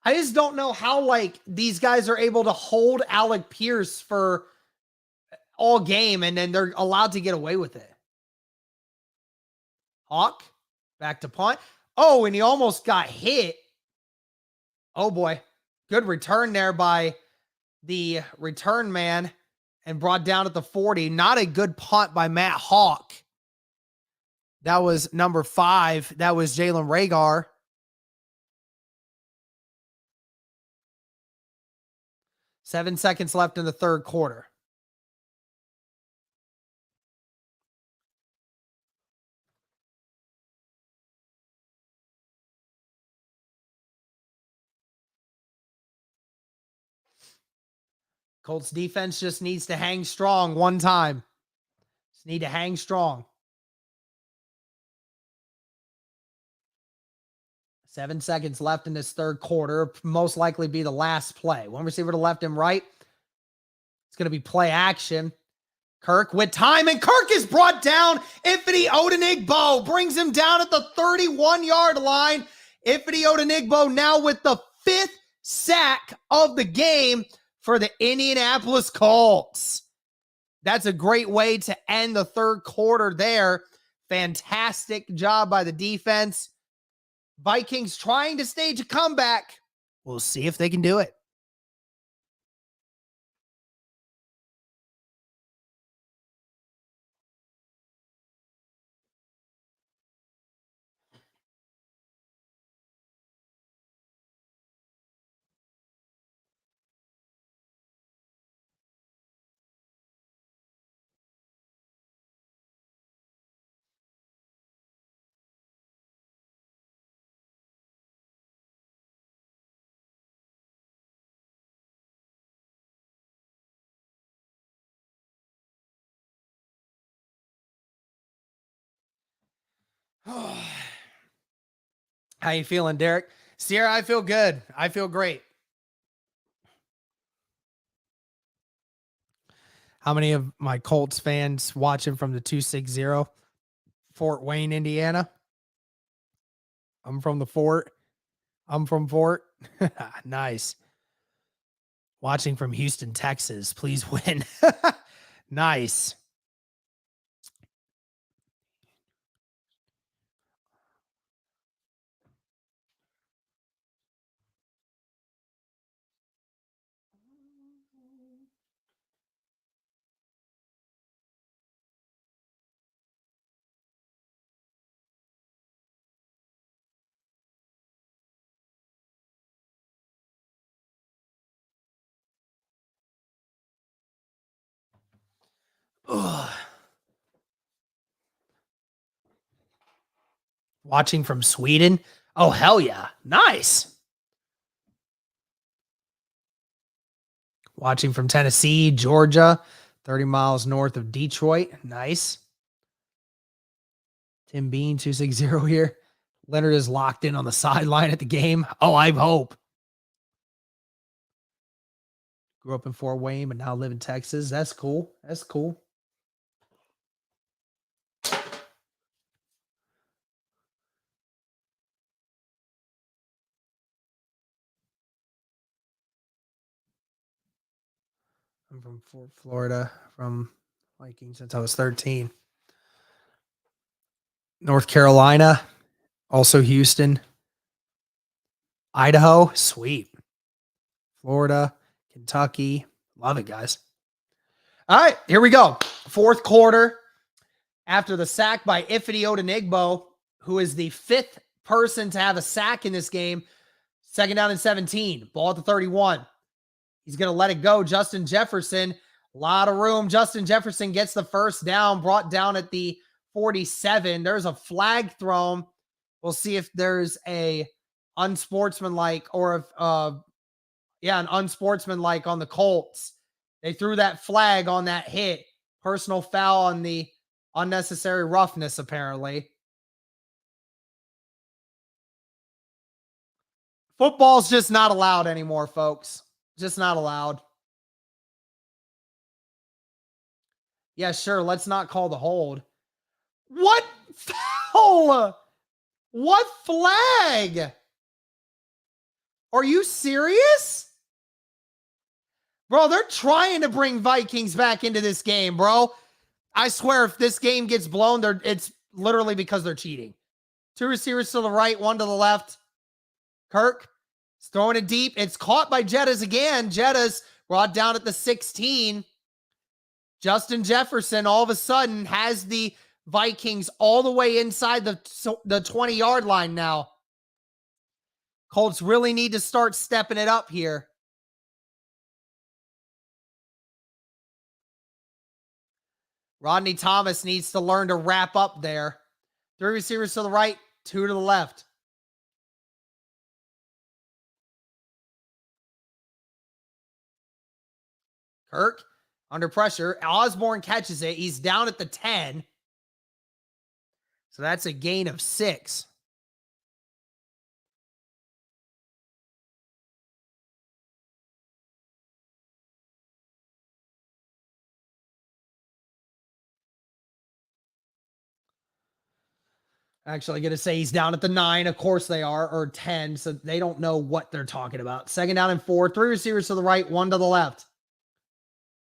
I just don't know how, like, these guys are able to hold Alec Pierce for all game, and then they're allowed to get away with it. Hawk, back to punt. Oh, and he almost got hit. Oh, boy. Good return there by the return man and brought down at the 40. Not a good punt by Matt Hawk. That was number 5. That was Jalen Ragar. 7 seconds left in the third quarter. Colts defense just needs to hang strong one time. Just need to hang strong. 7 seconds left in this third quarter. Most likely be the last play. 1 receiver to left and right. It's going to be play action. Kirk with time, and Kirk is brought down. Ifedi Odenigbo brings him down at the 31-yard line. Ifedi Odenigbo now with the 5th sack of the game for the Indianapolis Colts. That's a great way to end the third quarter there. Fantastic job by the defense. Vikings trying to stage a comeback. We'll see if they can do it. How you feeling, Derek? Sierra, I feel good. I feel great. How many of my Colts fans watching from the 260 Fort Wayne, Indiana? I'm from the Fort. I'm from Fort. Nice. Watching from Houston, Texas. Please win. Nice. Ugh. Watching from Sweden. Oh, hell yeah. Nice. Watching from Tennessee, Georgia, 30 miles north of Detroit. Nice. Tim Bean, 260 here. Leonard is locked in on the sideline at the game. Oh, I hope. Grew up in Fort Wayne, but now live in Texas. That's cool. That's cool. I'm from Florida, from Vikings since I was 13. North Carolina, also Houston. Idaho, sweet. Florida, Kentucky. Love it, guys. All right, here we go. Fourth quarter. After the sack by Ifeadi Odenigbo, who is the fifth person to have a sack in this game. Second down and 17. Ball at the 31. He's going to let it go. Justin Jefferson, a lot of room. Justin Jefferson gets the first down, brought down at the 47. There's a flag thrown. We'll see if there's a unsportsmanlike or if, an unsportsmanlike on the Colts. They threw that flag on that hit. Personal foul on the unnecessary roughness, apparently. Football's just not allowed anymore, folks. Just not allowed. Yeah, sure. Let's not call the hold. What foul? What flag? Are you serious? Bro, they're trying to bring Vikings back into this game, bro. I swear if this game gets blown, it's literally because they're cheating. Two receivers to the right, one to the left. Kirk is throwing it deep. It's caught by Jettas again. Jettas brought down at the 16. Justin Jefferson all of a sudden has the Vikings all the way inside the 20-yard line now. Colts really need to start stepping it up here. Rodney Thomas needs to learn to wrap up there. Three receivers to the right, two to the left. Kirk under pressure. Osborne catches it. He's down at the 10. So that's a gain of 6. Actually, going to say he's down at the 9. Of course they are, or 10. So they don't know what they're talking about. 2nd down and 4. 3 receivers to the right, 1 to the left.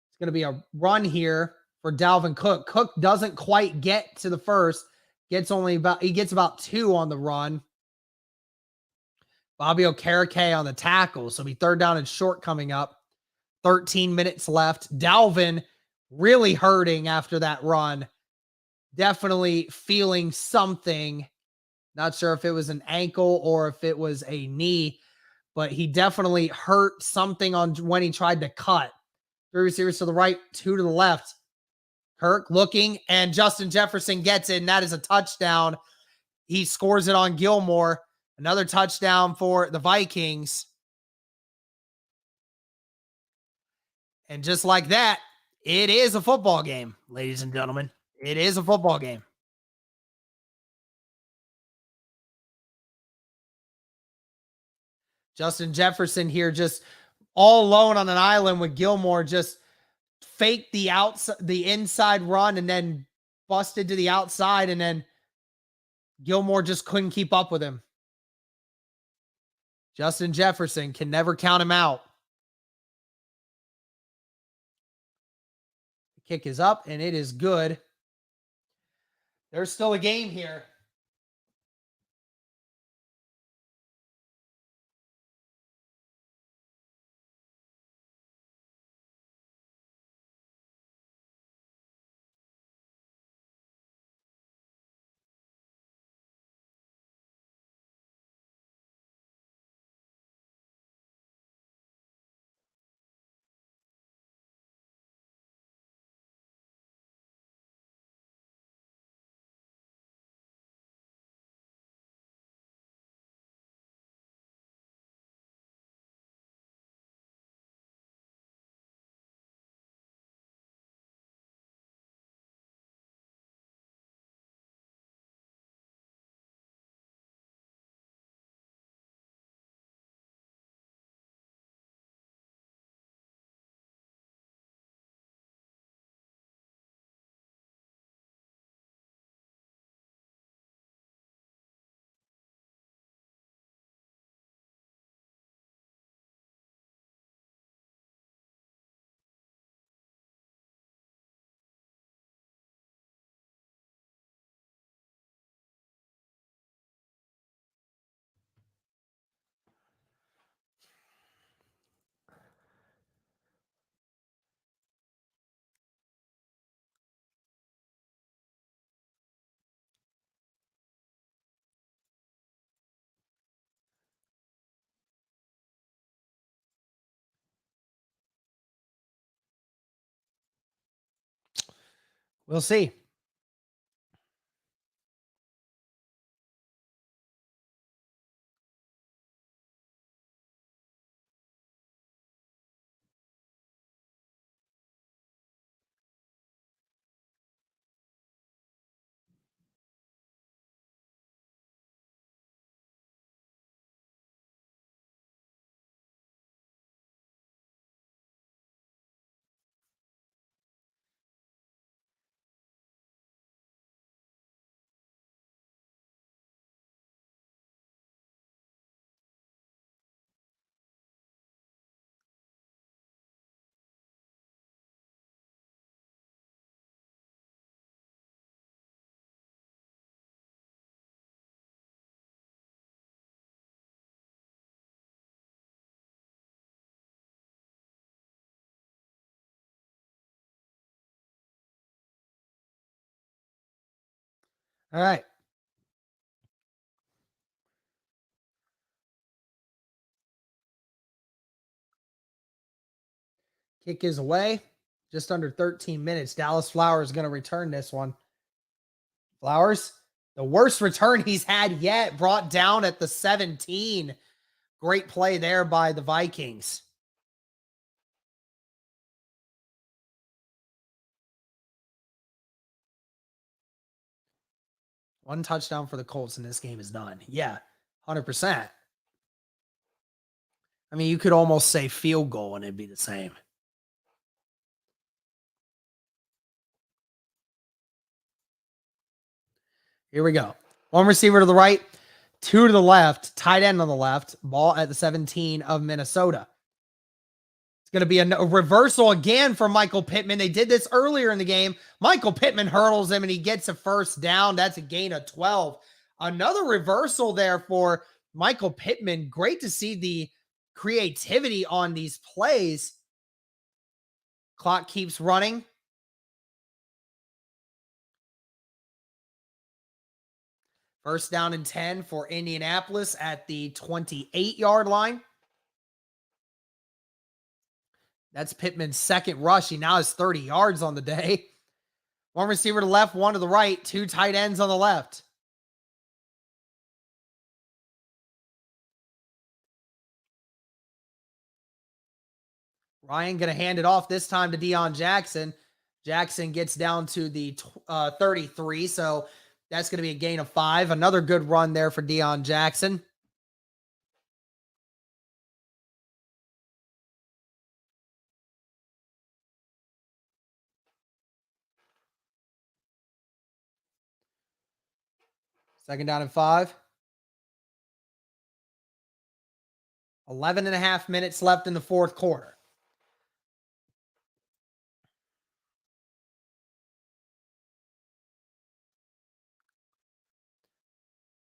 It's going to be a run here for Dalvin Cook. Cook doesn't quite get to the first. He gets about 2 on the run. Bobby Okereke on the tackle. So it'll be 3rd down and short coming up. 13 minutes left. Dalvin really hurting after that run. Definitely feeling something. Not sure if it was an ankle or if it was a knee, but he definitely hurt something on when he tried to cut. 3 receivers to the right, 2 to the left. Kirk looking, and Justin Jefferson gets it, and that is a touchdown. He scores it on Gilmore. Another touchdown for the Vikings. And just like that, it is a football game, ladies and gentlemen. It is a football game. Justin Jefferson here just all alone on an island with Gilmore, just faked the inside run and then busted to the outside, and then Gilmore just couldn't keep up with him. Justin Jefferson can never count him out. The kick is up, and it is good. There's still a game here. We'll see. All right. Kick is away. Just under 13 minutes. Dallas Flowers is going to return this one. Flowers, the worst return he's had yet, brought down at the 17. Great play there by the Vikings. One touchdown for the Colts in this game is done. Yeah, 100%. I mean, you could almost say field goal and it'd be the same. Here we go. One receiver to the right, two to the left, tight end on the left, ball at the 17 of Minnesota. It's going to be a reversal again for Michael Pittman. They did this earlier in the game. Michael Pittman hurdles him and he gets a first down. That's a gain of 12. Another reversal there for Michael Pittman. Great to see the creativity on these plays. Clock keeps running. First down and 10 for Indianapolis at the 28-yard line. That's Pittman's second rush. He now has 30 yards on the day. One receiver to the left, one to the right, two tight ends on the left. Ryan going to hand it off this time to Deion Jackson. Jackson gets down to the 33, so that's going to be a gain of 5. Another good run there for Deion Jackson. Second down and 5. 11 and a half minutes left in the fourth quarter.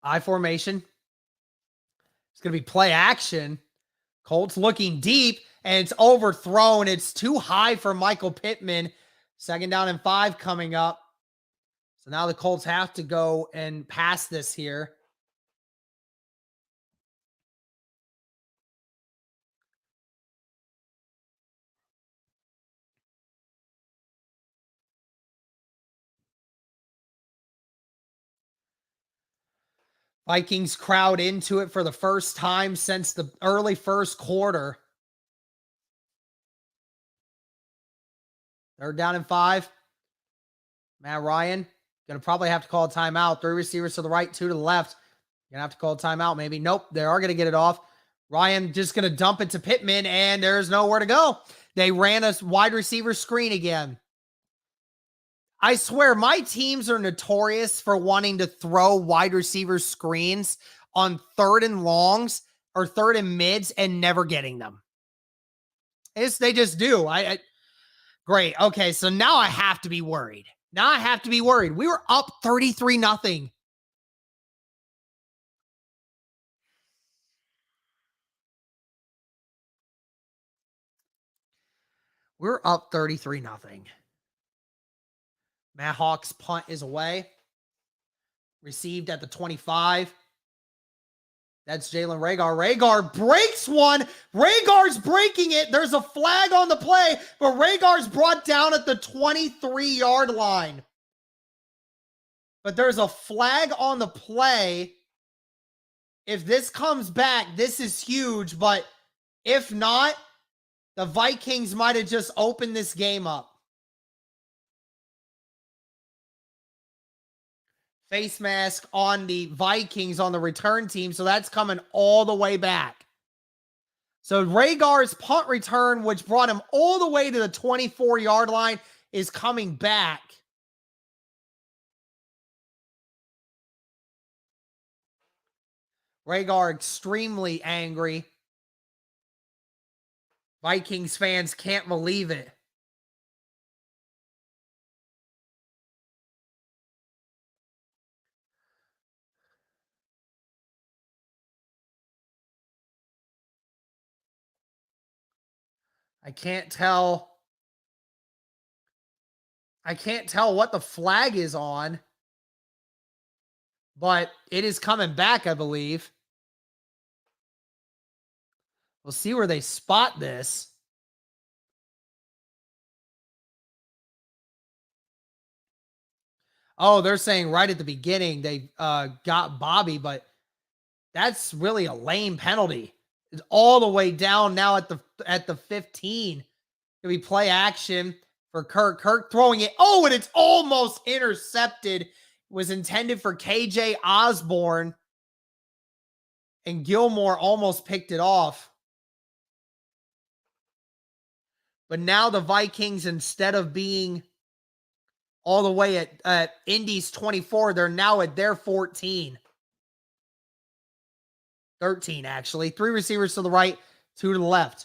I formation. It's going to be play action. Colts looking deep, and it's overthrown. It's too high for Michael Pittman. Second down and 5 coming up. So now the Colts have to go and pass this here. Vikings crowd into it for the first time since the early first quarter. Third down and 5. Matt Ryan going to probably have to call a timeout. 3 receivers to the right, 2 to the left. Going to have to call a timeout maybe. Nope, they are going to get it off. Ryan just going to dump it to Pittman, and there's nowhere to go. They ran a wide receiver screen again. I swear, my teams are notorious for wanting to throw wide receiver screens on third and longs or third and mids and never getting them. They just do. Great. Okay, so now I have to be worried. We were up 33-0. We're up 33-0. Matt Hawk's punt is away. Received at the 25. That's Jalen Reagor. Reagor breaks one. Rhaegar's breaking it. There's a flag on the play, but Rhaegar's brought down at the 23-yard line. But there's a flag on the play. If this comes back, this is huge. But if not, the Vikings might have just opened this game up. Face mask on the Vikings on the return team. So that's coming all the way back. So Rhaegar's punt return, which brought him all the way to the 24-yard line, is coming back. Rhaegar extremely angry. Vikings fans can't believe it. I can't tell what the flag is on, but it is coming back, I believe. We'll see where they spot this. Oh, they're saying right at the beginning they got Bobby, but that's really a lame penalty. It's all the way down now at the 15. It'll be play action for Kirk. Kirk throwing it. Oh, and it's almost intercepted. It was intended for KJ Osborne. And Gilmore almost picked it off. But now the Vikings, instead of being all the way at Indy's 24. They're now at their 14. 13, actually. 3 receivers to the right, 2 to the left.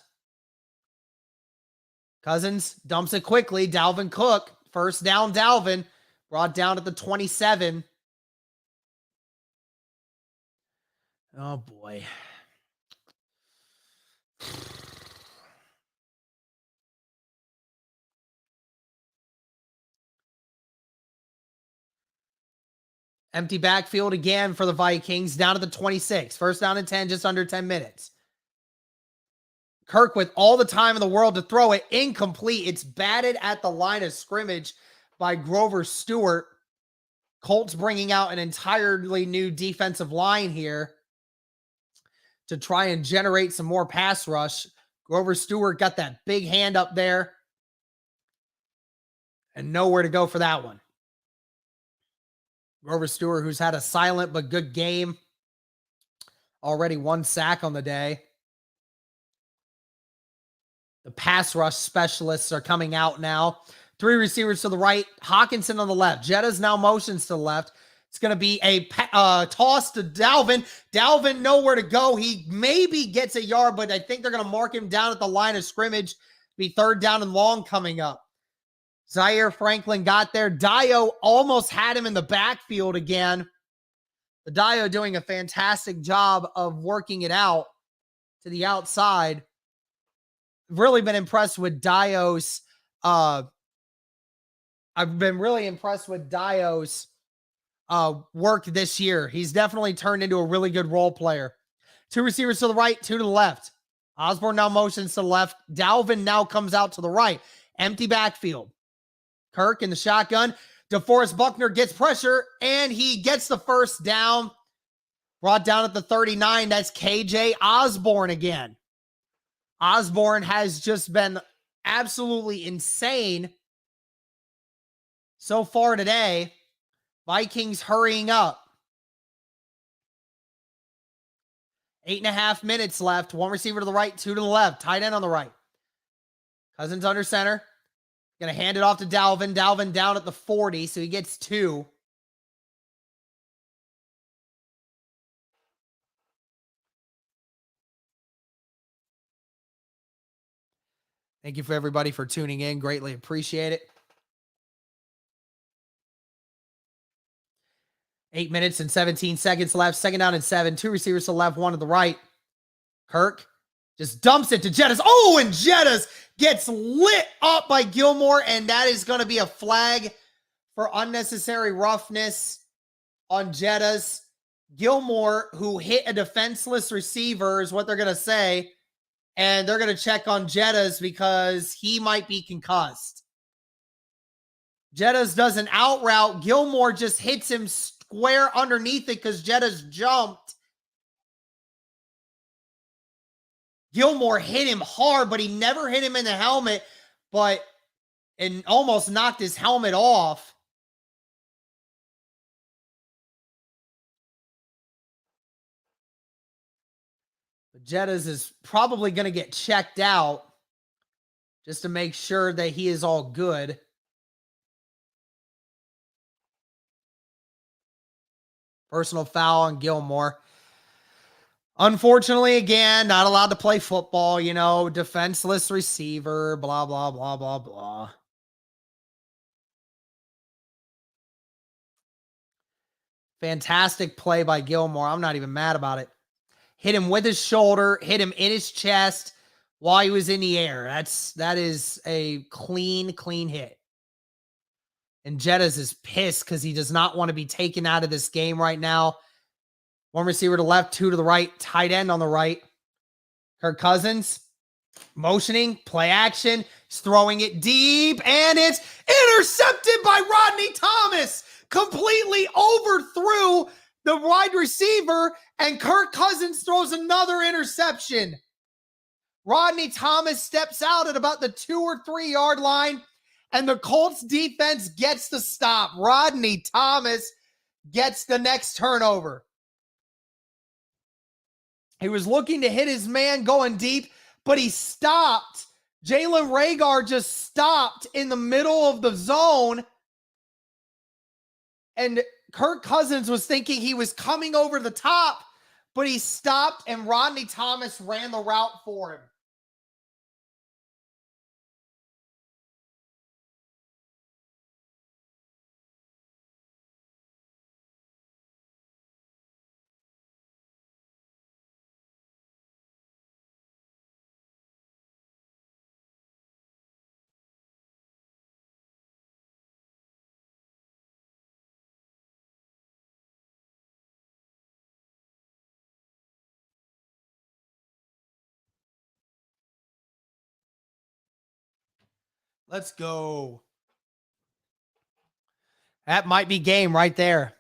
Cousins dumps it quickly. Dalvin Cook, first down Dalvin, brought down at the 27. Oh, boy. Empty backfield again for the Vikings, down to the 26. First down and 10, just under 10 minutes. Kirk with all the time in the world to throw it, incomplete. It's batted at the line of scrimmage by Grover Stewart. Colts bringing out an entirely new defensive line here to try and generate some more pass rush. Grover Stewart got that big hand up there and nowhere to go for that one. Grover Stewart, who's had a silent but good game. Already 1 sack on the day. The pass rush specialists are coming out now. 3 receivers to the right. Hawkinson on the left. Jetta's now motions to the left. It's going to be a toss to Dalvin. Dalvin nowhere to go. He maybe gets a yard, but I think they're going to mark him down at the line of scrimmage. Be 3rd down and long coming up. Zaire Franklin got there. Dio almost had him in the backfield again. The Dio doing a fantastic job of working it out to the outside. Really been impressed with Dio's. I've been really impressed with Dio's work this year. He's definitely turned into a really good role player. 2 receivers to the right, 2 to the left. Osborne now motions to the left. Dalvin now comes out to the right. Empty backfield. Kirk in the shotgun. DeForest Buckner gets pressure, and he gets the first down. Brought down at the 39. That's KJ Osborne again. Osborne has just been absolutely insane so far today. Vikings hurrying up. 8.5 minutes left. 1 receiver to the right, 2 to the left. Tight end on the right. Cousins under center. Going to hand it off to Dalvin. Dalvin down at the 40, so he gets 2. Thank you for everybody for tuning in. Greatly appreciate it. 8 minutes and 17 seconds left. 2nd down and 7. 2 receivers to the left, 1 to the right. Kirk just dumps it to Jettas. Oh, and Jettas gets lit up by Gilmore, and that is going to be a flag for unnecessary roughness on Jettas. Gilmore, who hit a defenseless receiver, is what they're going to say, and they're going to check on Jettas because he might be concussed. Jettas does an out route. Gilmore just hits him square underneath it because Jettas jumped. Gilmore hit him hard, but he never hit him in the helmet, and almost knocked his helmet off. But Jettas is probably going to get checked out just to make sure that he is all good. Personal foul on Gilmore. Unfortunately, again, not allowed to play football, defenseless receiver, blah, blah, blah, blah, blah. Fantastic play by Gilmore. I'm not even mad about it. Hit him with his shoulder, hit him in his chest while he was in the air. That is a clean hit. And Jettas is pissed because he does not want to be taken out of this game right now. 1 receiver to the left, 2 to the right, tight end on the right. Kirk Cousins motioning, play action. He's throwing it deep, and it's intercepted by Rodney Thomas. Completely overthrew the wide receiver, and Kirk Cousins throws another interception. Rodney Thomas steps out at about the 2 or 3 yard line, and the Colts defense gets the stop. Rodney Thomas gets the next turnover. He was looking to hit his man going deep, but he stopped. Jalen Reagor just stopped in the middle of the zone And Kirk Cousins was thinking he was coming over the top, but he stopped and Rodney Thomas ran the route for him. Let's go. That might be game right there.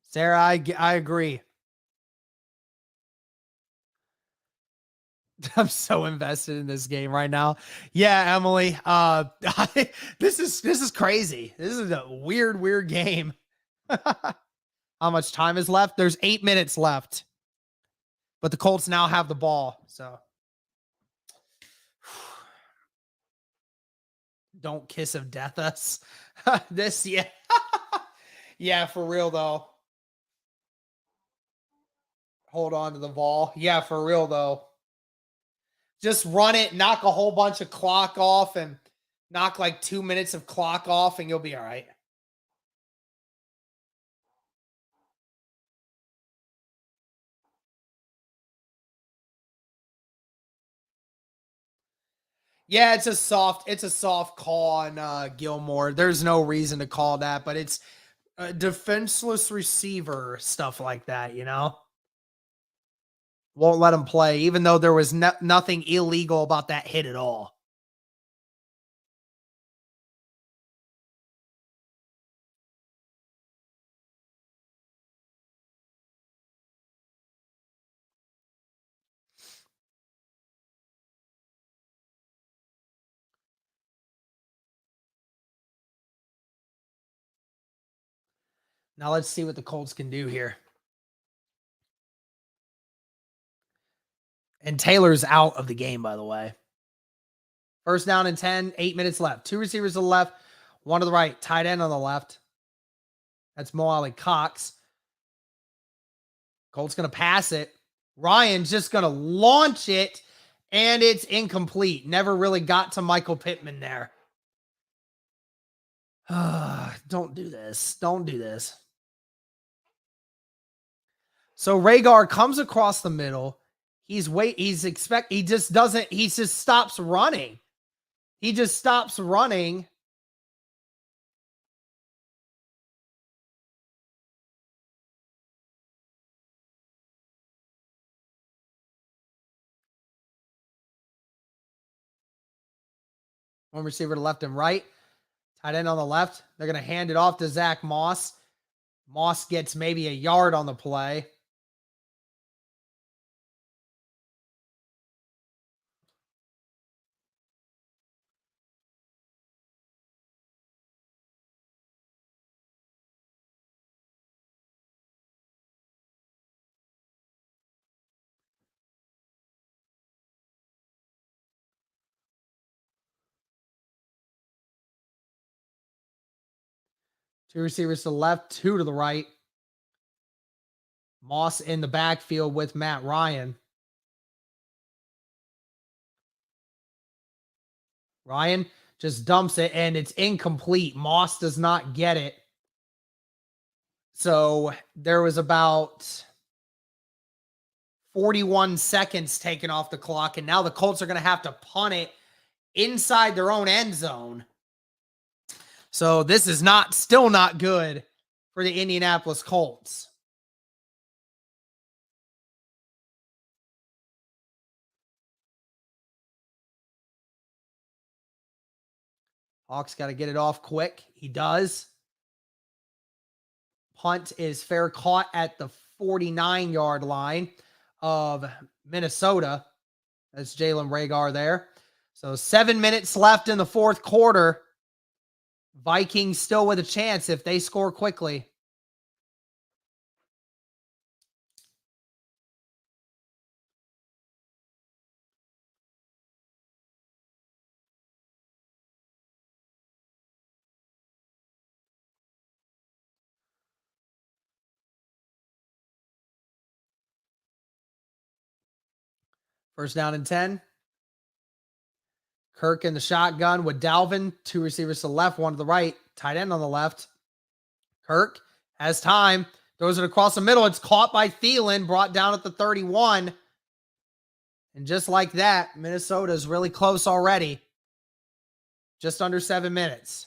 Sarah, I agree. I'm so invested in this game right now. Yeah, Emily. This is crazy. This is a weird game. How much time is left? There's 8 minutes left. But the Colts now have the ball. So don't kiss of death us. This, yeah. Yeah, for real though. Hold on to the ball. Yeah, for real though. Just run it, knock a whole bunch of clock off, and knock like 2 minutes of clock off, and you'll be all right. Yeah, it's a soft call on Gilmore. There's no reason to call that, but it's a defenseless receiver, stuff like that, you know? Won't let him play, even though there was nothing illegal about that hit at all. Now let's see what the Colts can do here. And Taylor's out of the game, by the way. First down and 10, 8 minutes left. 2 receivers to the left, 1 to the right. Tight end on the left. That's Mo Alley Cox. Colts going to pass it. Ryan's just going to launch it, and it's incomplete. Never really got to Michael Pittman there. Don't do this. Don't do this. So Rhaegar comes across the middle. He just stops running. He just stops running. One receiver to left and right. Tight end on the left. They're going to hand it off to Zach Moss. Moss gets maybe a yard on the play. Two receivers to the left, 2 to the right. Moss in the backfield with Matt Ryan. Ryan just dumps it, and it's incomplete. Moss does not get it. So there was about 41 seconds taken off the clock, and now the Colts are going to have to punt it inside their own end zone. So this is still not good for the Indianapolis Colts. Hawks got to get it off quick. He does. Punt is fair, caught at the 49-yard line of Minnesota. That's Jalen Rhaegar there. So 7 minutes left in the fourth quarter. Vikings still with a chance if they score quickly. First down and 10. Kirk in the shotgun with Dalvin. 2 receivers to the left, 1 to the right. Tight end on the left. Kirk has time. Throws it across the middle. It's caught by Thielen, brought down at the 31. And just like that, Minnesota's really close already. Just under 7 minutes.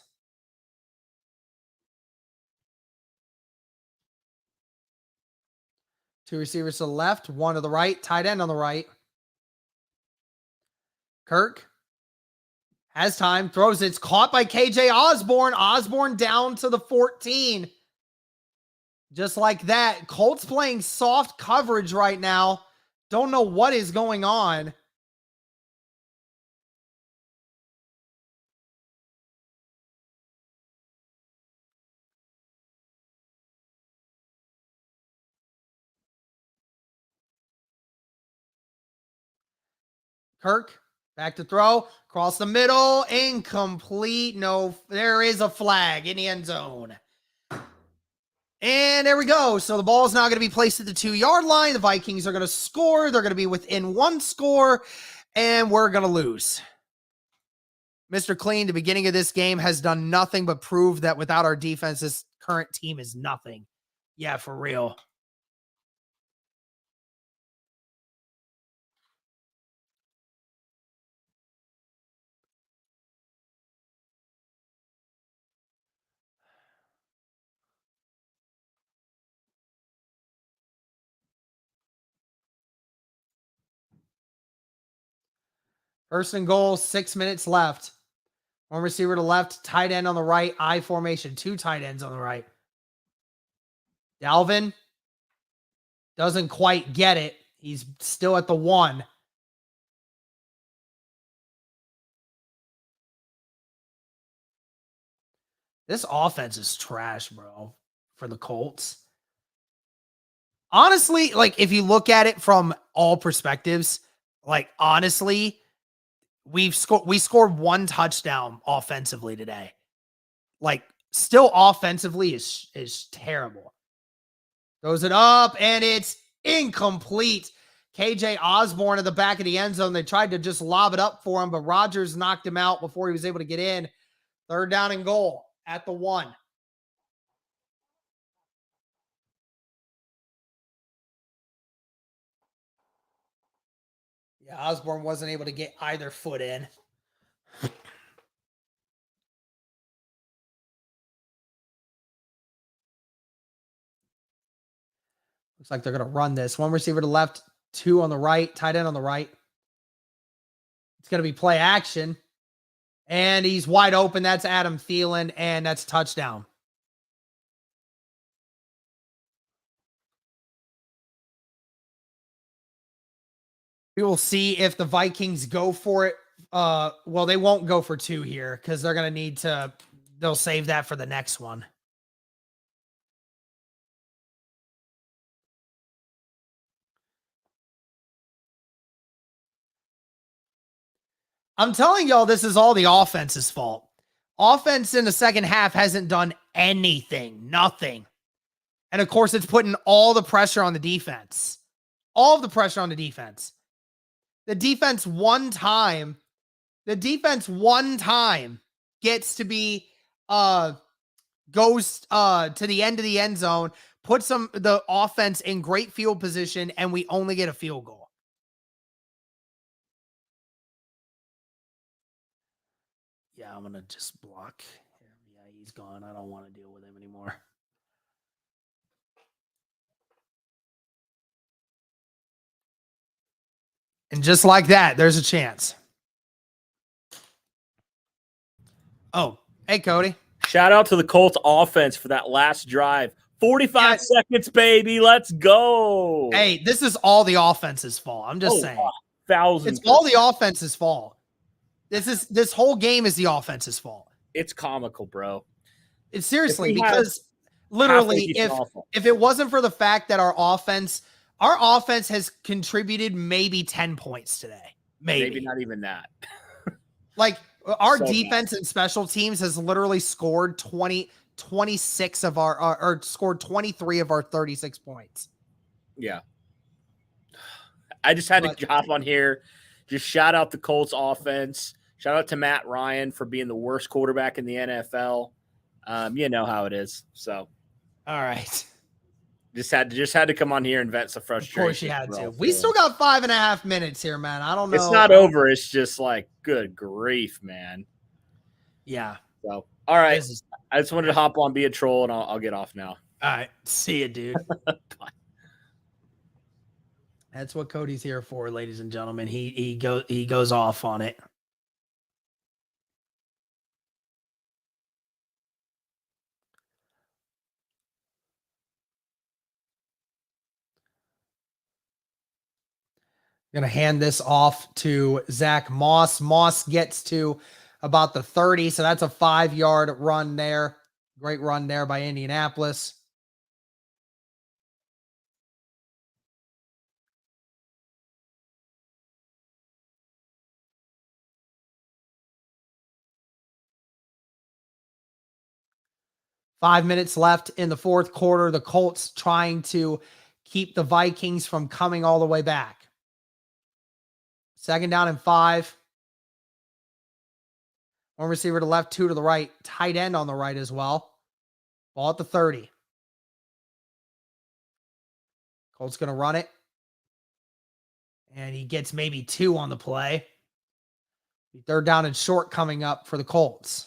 Two receivers to the left, 1 to the right. Tight end on the right. Kirk has time, throws it. It's caught by KJ Osborne. Osborne down to the 14. Just like that. Colts playing soft coverage right now. Don't know what is going on. Kirk, back to throw. Across the middle. Incomplete. No, there is a flag in the end zone. And there we go. So the ball is now going to be placed at the 2-yard line. The Vikings are going to score. They're going to be within 1 score, and we're going to lose. Mr. Clean, the beginning of this game has done nothing but prove that without our defense, this current team is nothing. Yeah, for real. First and goal, 6 minutes left. 1 receiver to left, tight end on the right, I formation, 2 tight ends on the right. Dalvin doesn't quite get it. He's still at the 1. This offense is trash, bro, for the Colts. Honestly, like if you look at it from all perspectives, like honestly, we scored 1 touchdown offensively today. Like still offensively is terrible. Throws it up and it's incomplete. KJ Osborne at the back of the end zone. They tried to just lob it up for him, but Rodgers knocked him out before he was able to get in. 3rd down and goal at the 1. Yeah, Osborne wasn't able to get either foot in. Looks like they're going to run this. 1 receiver to left, 2 on the right, tight end on the right. It's going to be play action. And he's wide open. That's Adam Thielen, and that's touchdown. We will see if the Vikings go for it. Well, they won't go for 2 here because they're going to need to, they'll save that for the next one. I'm telling y'all, this is all the offense's fault. Offense in the second half hasn't done anything, nothing. And of course, it's putting all the pressure on the defense. All of the pressure on the defense. The defense one time gets to be goes to the end of the end zone, puts the offense in great field position, and we only get a field goal. Yeah, I'm gonna just block. Yeah, he's gone. I don't want to deal with him anymore. And just like that, there's a chance. Oh, hey, Cody. Shout out to the Colts offense for that last drive. 45 seconds, baby. Let's go. Hey, this is all the offense's fault. I'm just saying. Thousands. It's all the offense's fault. This whole game is the offense's fault. It's comical, bro. It's seriously because literally if it wasn't for the fact that our offense has contributed maybe 10 points today. Maybe not even that. Like our defense and special teams has literally scored 26 of or scored 23 of our 36 points. Yeah. I just had to hop on here, just shout out the Colts offense. Shout out to Matt Ryan for being the worst quarterback in the NFL. You know how it is. So, all right. Just had to come on here and vent some frustration. Of course you had to. We still got 5.5 minutes here, man. I don't know. It's not over. It's just like, good grief, man. Yeah. So, all right. I just wanted to hop on, be a troll, and I'll get off now. All right. See you, dude. Bye. That's what Cody's here for, ladies and gentlemen. He goes off on it. Going to hand this off to Zach Moss. Moss gets to about the 30, so that's a 5-yard run there. Great run there by Indianapolis. Five minutes left in the fourth quarter. The Colts trying to keep the Vikings from coming all the way back. 2nd down and 5. One receiver to the left, 2 to the right. Tight end on the right as well. Ball at the 30. Colts going to run it. And he gets maybe 2 on the play. 3rd down and short coming up for the Colts.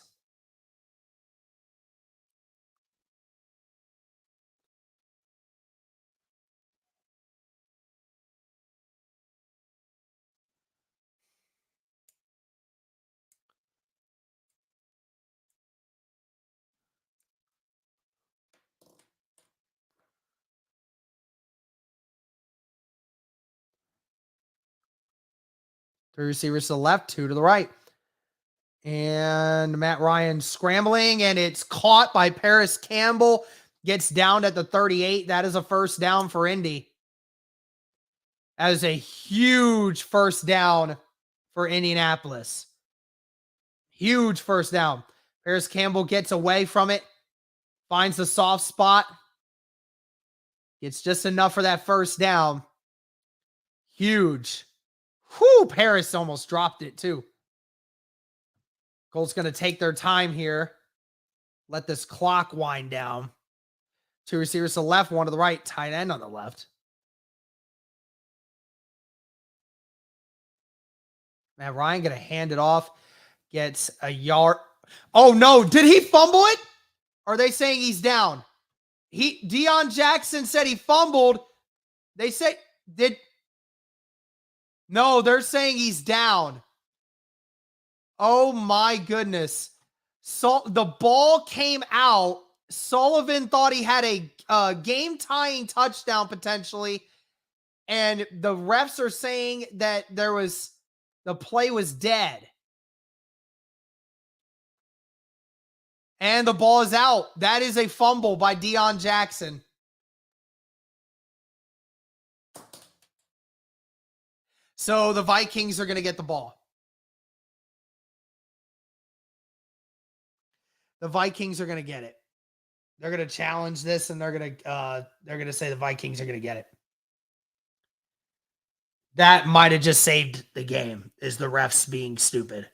Three receivers to the left, 2 to the right. And Matt Ryan scrambling, and it's caught by Paris Campbell. Gets down at the 38. That is a 1st down for Indy. That is a huge 1st down for Indianapolis. Huge 1st down. Paris Campbell gets away from it. Finds the soft spot. Gets just enough for that 1st down. Huge. Whew, Paris almost dropped it too. Colts going to take their time here. Let this clock wind down. 2 receivers to the left, 1 to the right. Tight end on the left. Matt Ryan going to hand it off. Gets a yard. Oh, no. Did he fumble it? Or are they saying he's down? Deion Jackson said he fumbled. They say, no, they're saying he's down. Oh, my goodness. So the ball came out. Sullivan thought he had a game-tying touchdown potentially. And the refs are saying that the play was dead. And the ball is out. That is a fumble by Deion Jackson. So the Vikings are going to get the ball. The Vikings are going to get it. They're going to challenge this, and they're going to say the Vikings are going to get it. That might have just saved the game, is the refs being stupid.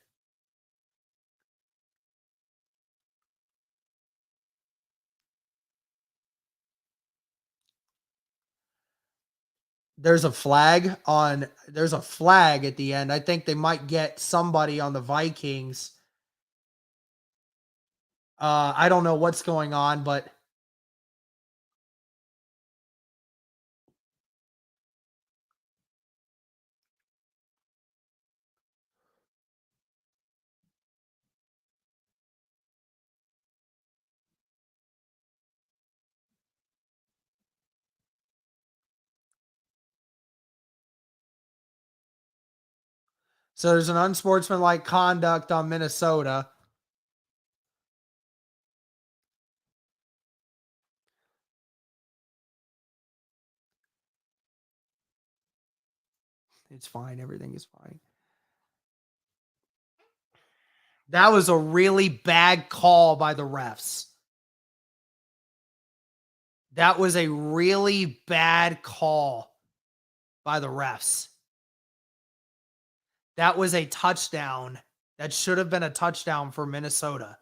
There's a flag at the end. I think they might get somebody on the Vikings. I don't know what's going on, but so there's an unsportsmanlike conduct on Minnesota. It's fine. Everything is fine. That was a really bad call by the refs. That was a really bad call. by the refs. That was a touchdown. That should have been a touchdown for Minnesota.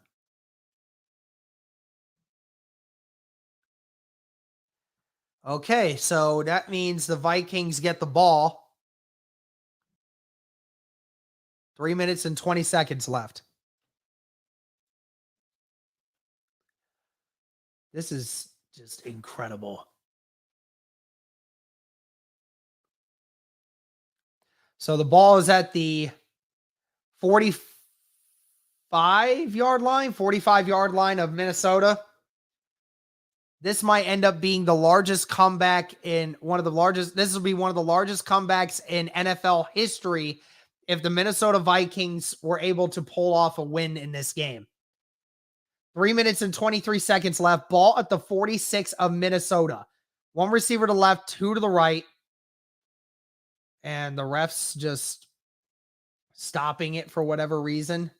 Okay, so that means the Vikings get the ball. 3 minutes and 20 seconds left. This is just incredible. So the ball is at the 45-yard line of Minnesota. This might end up being the largest comeback this will be one of the largest comebacks in NFL history if the Minnesota Vikings were able to pull off a win in this game. 3 minutes and 23 seconds left. Ball at the 46 of Minnesota. One receiver to the left, two to the right. And the refs just stopping it for whatever reason.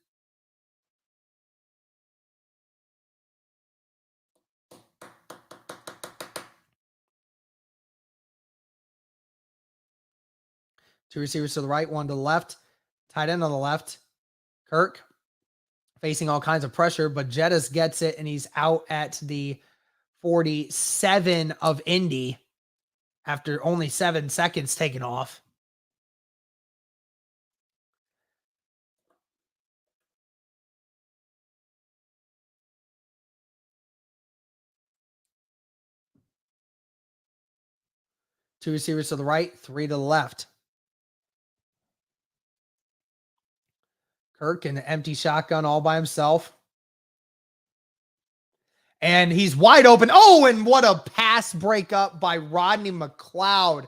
Two receivers to the right, one to the left. Tight end on the left. Kirk facing all kinds of pressure, but Jettis gets it, and he's out at the 47 of Indy after only 7 seconds taken off. Two receivers to the right, three to the left. Kirk in an empty shotgun all by himself. And he's wide open. Oh, and what a pass breakup by Rodney McLeod.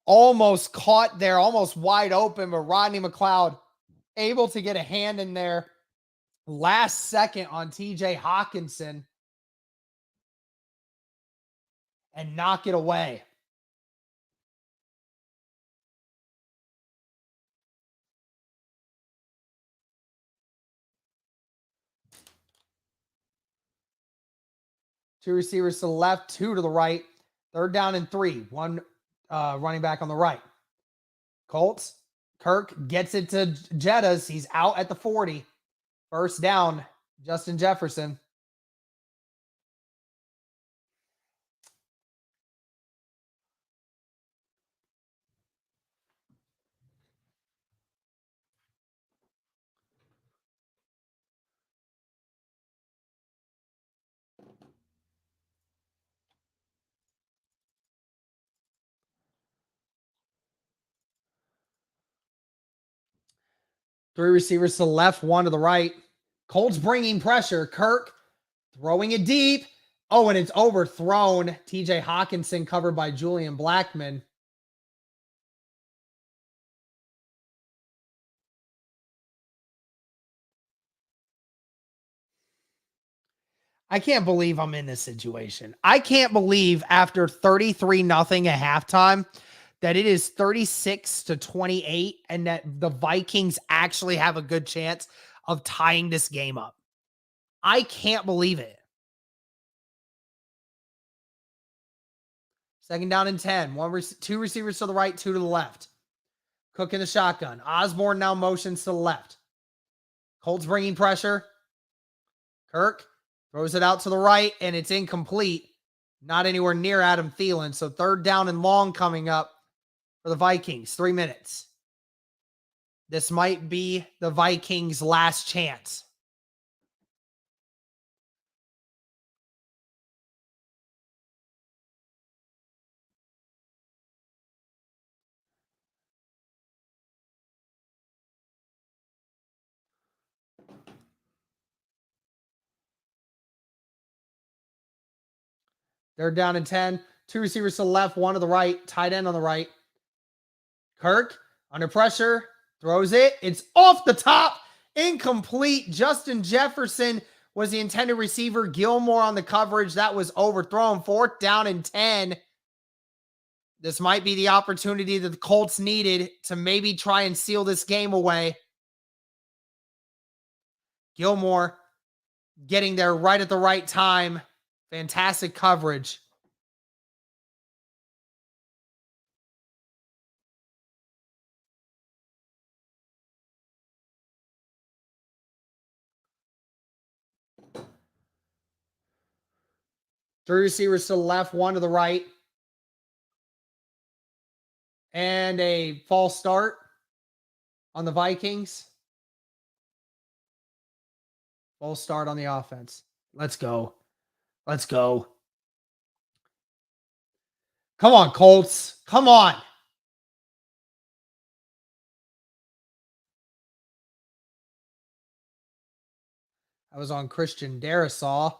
Almost caught there, almost wide open, but Rodney McLeod able to get a hand in there last second on TJ Hawkinson and knock it away. Two receivers to the left, two to the right. 3rd down and 3. One running back on the right. Colts. Kirk gets it to Jettas. He's out at the 40. 1st down, Justin Jefferson. Three receivers to the left, one to the right. Colts bringing pressure. Kirk throwing it deep. Oh, and it's overthrown. TJ Hawkinson covered by Julian Blackman. I can't believe I'm in this situation. I can't believe after 33-0 at halftime that it is 36-28 and that the Vikings actually have a good chance of tying this game up. I can't believe it. 2nd down and 10. Two receivers to the right, two to the left. Cook in the shotgun. Osborne now motions to the left. Colts bringing pressure. Kirk throws it out to the right, and it's incomplete. Not anywhere near Adam Thielen. So 3rd down and long coming up for the Vikings. 3 minutes. This might be the Vikings' last chance. They're down in 10. Two receivers to the left, one to the right. Tight end on the right. Kirk under pressure. Throws it. It's off the top. Incomplete. Justin Jefferson was the intended receiver. Gilmore on the coverage. That was overthrown. 4th down and 10. This might be the opportunity that the Colts needed to maybe try and seal this game away. Gilmore getting there right at the right time. Fantastic coverage. Three receivers to the left, one to the right. And a false start on the Vikings. False start on the offense. Let's go. Let's go. Come on, Colts. Come on. I was on Christian Darrisaw.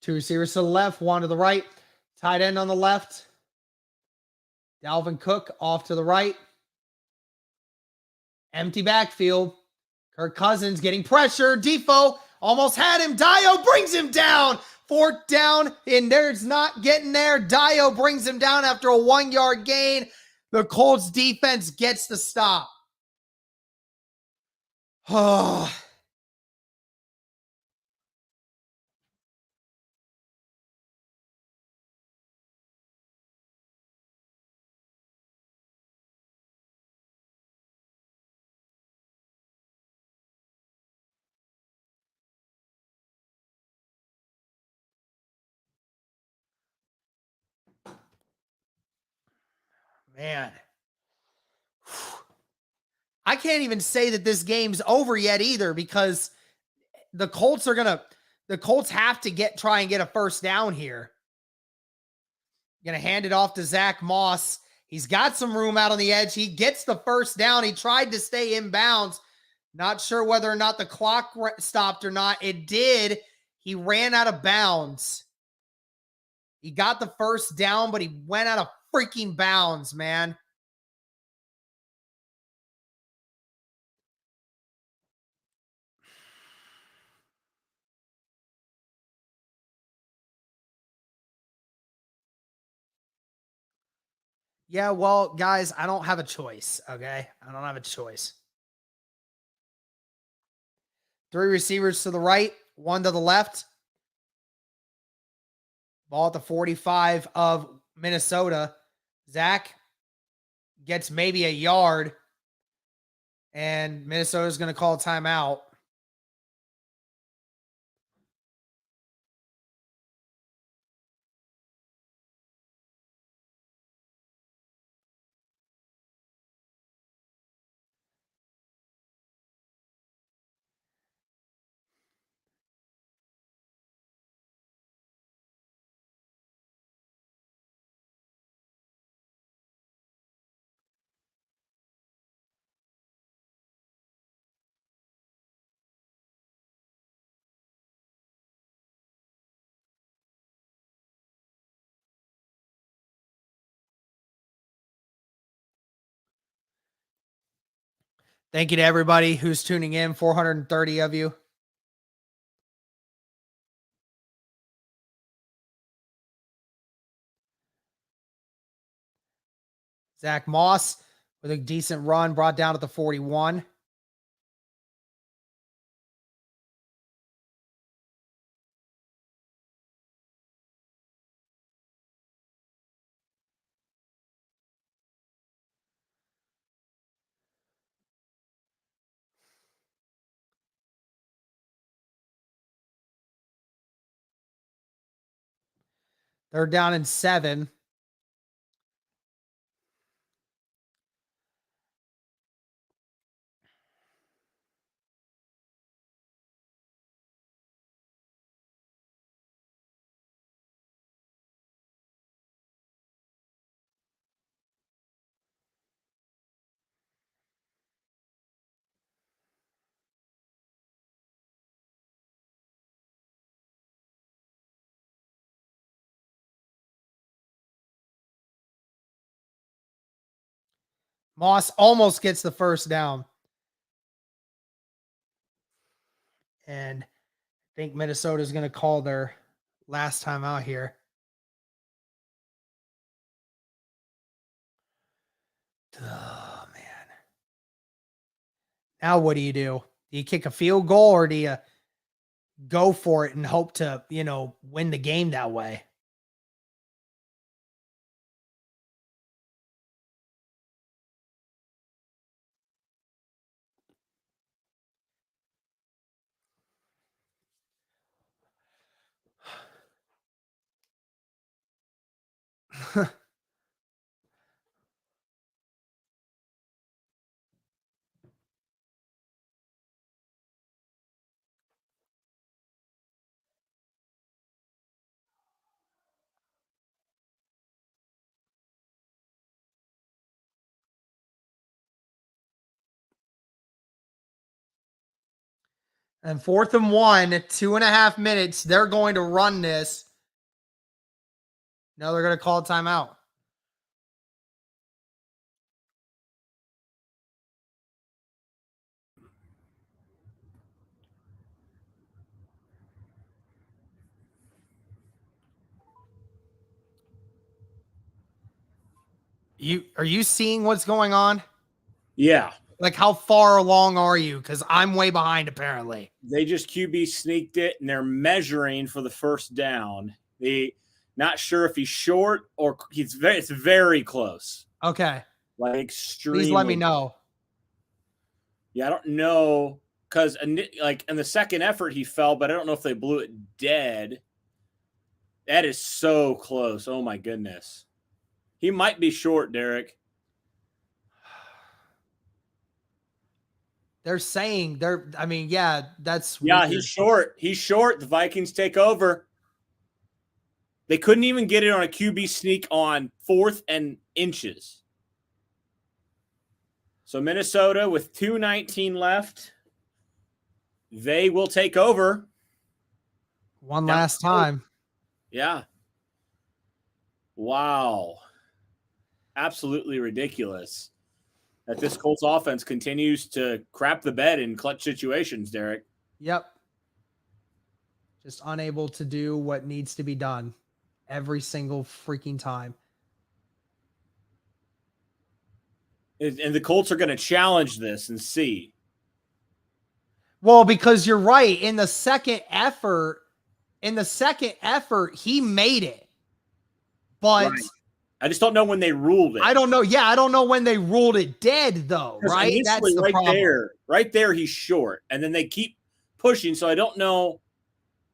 Two receivers to the left, one to the right. Tight end on the left. Dalvin Cook off to the right. Empty backfield. Kirk Cousins getting pressure. Defoe almost had him. Dio brings him down. Fourth down, and there's not getting there. Dio brings him down after a 1-yard gain. The Colts defense gets the stop. Oh. Man. I can't even say that this game's over yet either, because the Colts have to try and get a first down here. Gonna hand it off to Zach Moss. He's got some room out on the edge. He gets the first down. He tried to stay in bounds. Not sure whether or not the clock stopped or not. It did. He ran out of bounds. He got the first down, but he went out of freaking bounds, man. Yeah, well, guys, I don't have a choice, okay? I don't have a choice. Three receivers to the right, one to the left. Ball at the 45 of Minnesota. Zach gets maybe a yard, and Minnesota's going to call a timeout. Thank you to everybody who's tuning in, 430 of you. Zach Moss with a decent run, brought down at the 41. They're down in 7. Moss almost gets the first down. And I think Minnesota is going to call their last time out here. Oh, man. Now what do you do? Do you kick a field goal, or do you go for it and hope to, win the game that way? And 4th and 1, 2.5 minutes. They're going to run this. No, they're going to call a timeout. Are you seeing what's going on? Yeah. Like, how far along are you? Because I'm way behind, apparently. They just QB sneaked it, and they're measuring for the first down. Not sure if he's short or it's very close. Okay. Like extremely. Please let me know. Yeah, I don't know because like in the second effort he fell, but I don't know if they blew it dead. That is so close. Oh my goodness. He might be short, Derek. They're saying that's yeah, weird. He's short. He's short. The Vikings take over. They couldn't even get it on a QB sneak on 4th and inches. So Minnesota with 2:19 left, they will take over. One last time. Yeah. Wow. Absolutely ridiculous that this Colts offense continues to crap the bed in clutch situations, Derek. Yep. Just unable to do what needs to be done every single freaking time. And the Colts are going to challenge this and see. Well, because you're right. In the second effort, he made it. But right. I just don't know when they ruled it. I don't know. Yeah, I don't know when they ruled it dead, though. Right? That's the problem. Right there, he's short. And then they keep pushing, so I don't know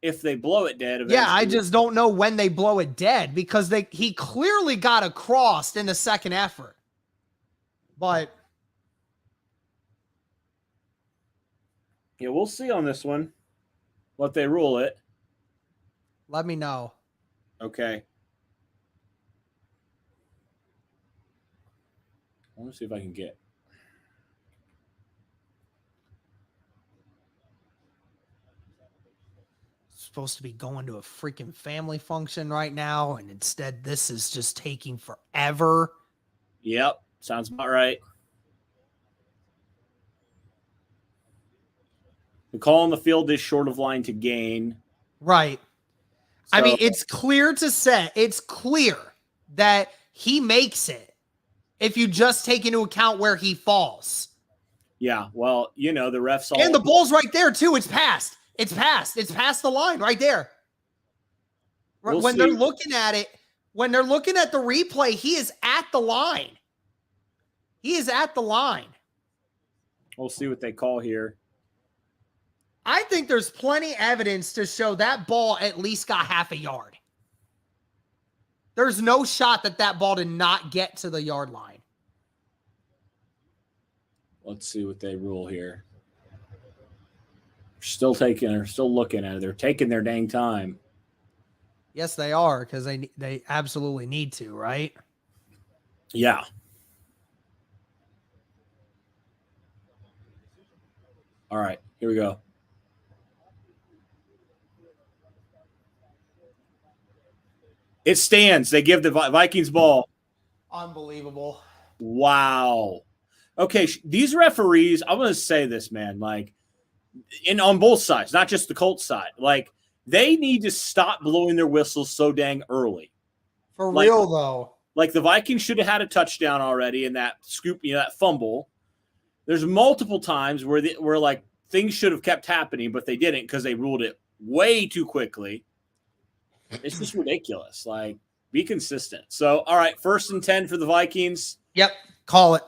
if they blow it dead eventually. Yeah, I just don't know when they blow it dead because he clearly got across in the second effort. But yeah, we'll see on this one what they rule it. Let me know. Okay. I want to see if I can get. Supposed to be going to a freaking family function right now, and instead this is just taking forever. Yep, sounds about right. The call on the field is short of line to gain. Right. So, I mean, it's clear that he makes it if you just take into account where he falls. Yeah, well, the refs all. And the ball's right there, too. It's passed. It's past the line right there. When they're looking at it, when they're looking at the replay, he is at the line. He is at the line. We'll see what they call here. I think there's plenty evidence to show that ball at least got half a yard. There's no shot that ball did not get to the yard line. Let's see what they rule here. Still looking at it. They're taking their dang time. Yes, they are, because they absolutely need to, right? Yeah. All right, here we go. It stands. They give the Vikings ball. Unbelievable. Wow. Okay, these referees, I'm going to say this, man, like, on both sides, not just the Colts side, like, they need to stop blowing their whistles so dang early. For real, though. Like, the Vikings should have had a touchdown already in that scoop, that fumble. There's multiple times where like, things should have kept happening, but they didn't because they ruled it way too quickly. It's just ridiculous. Like, be consistent. So, all right, 1st and 10 for the Vikings. Yep, call it.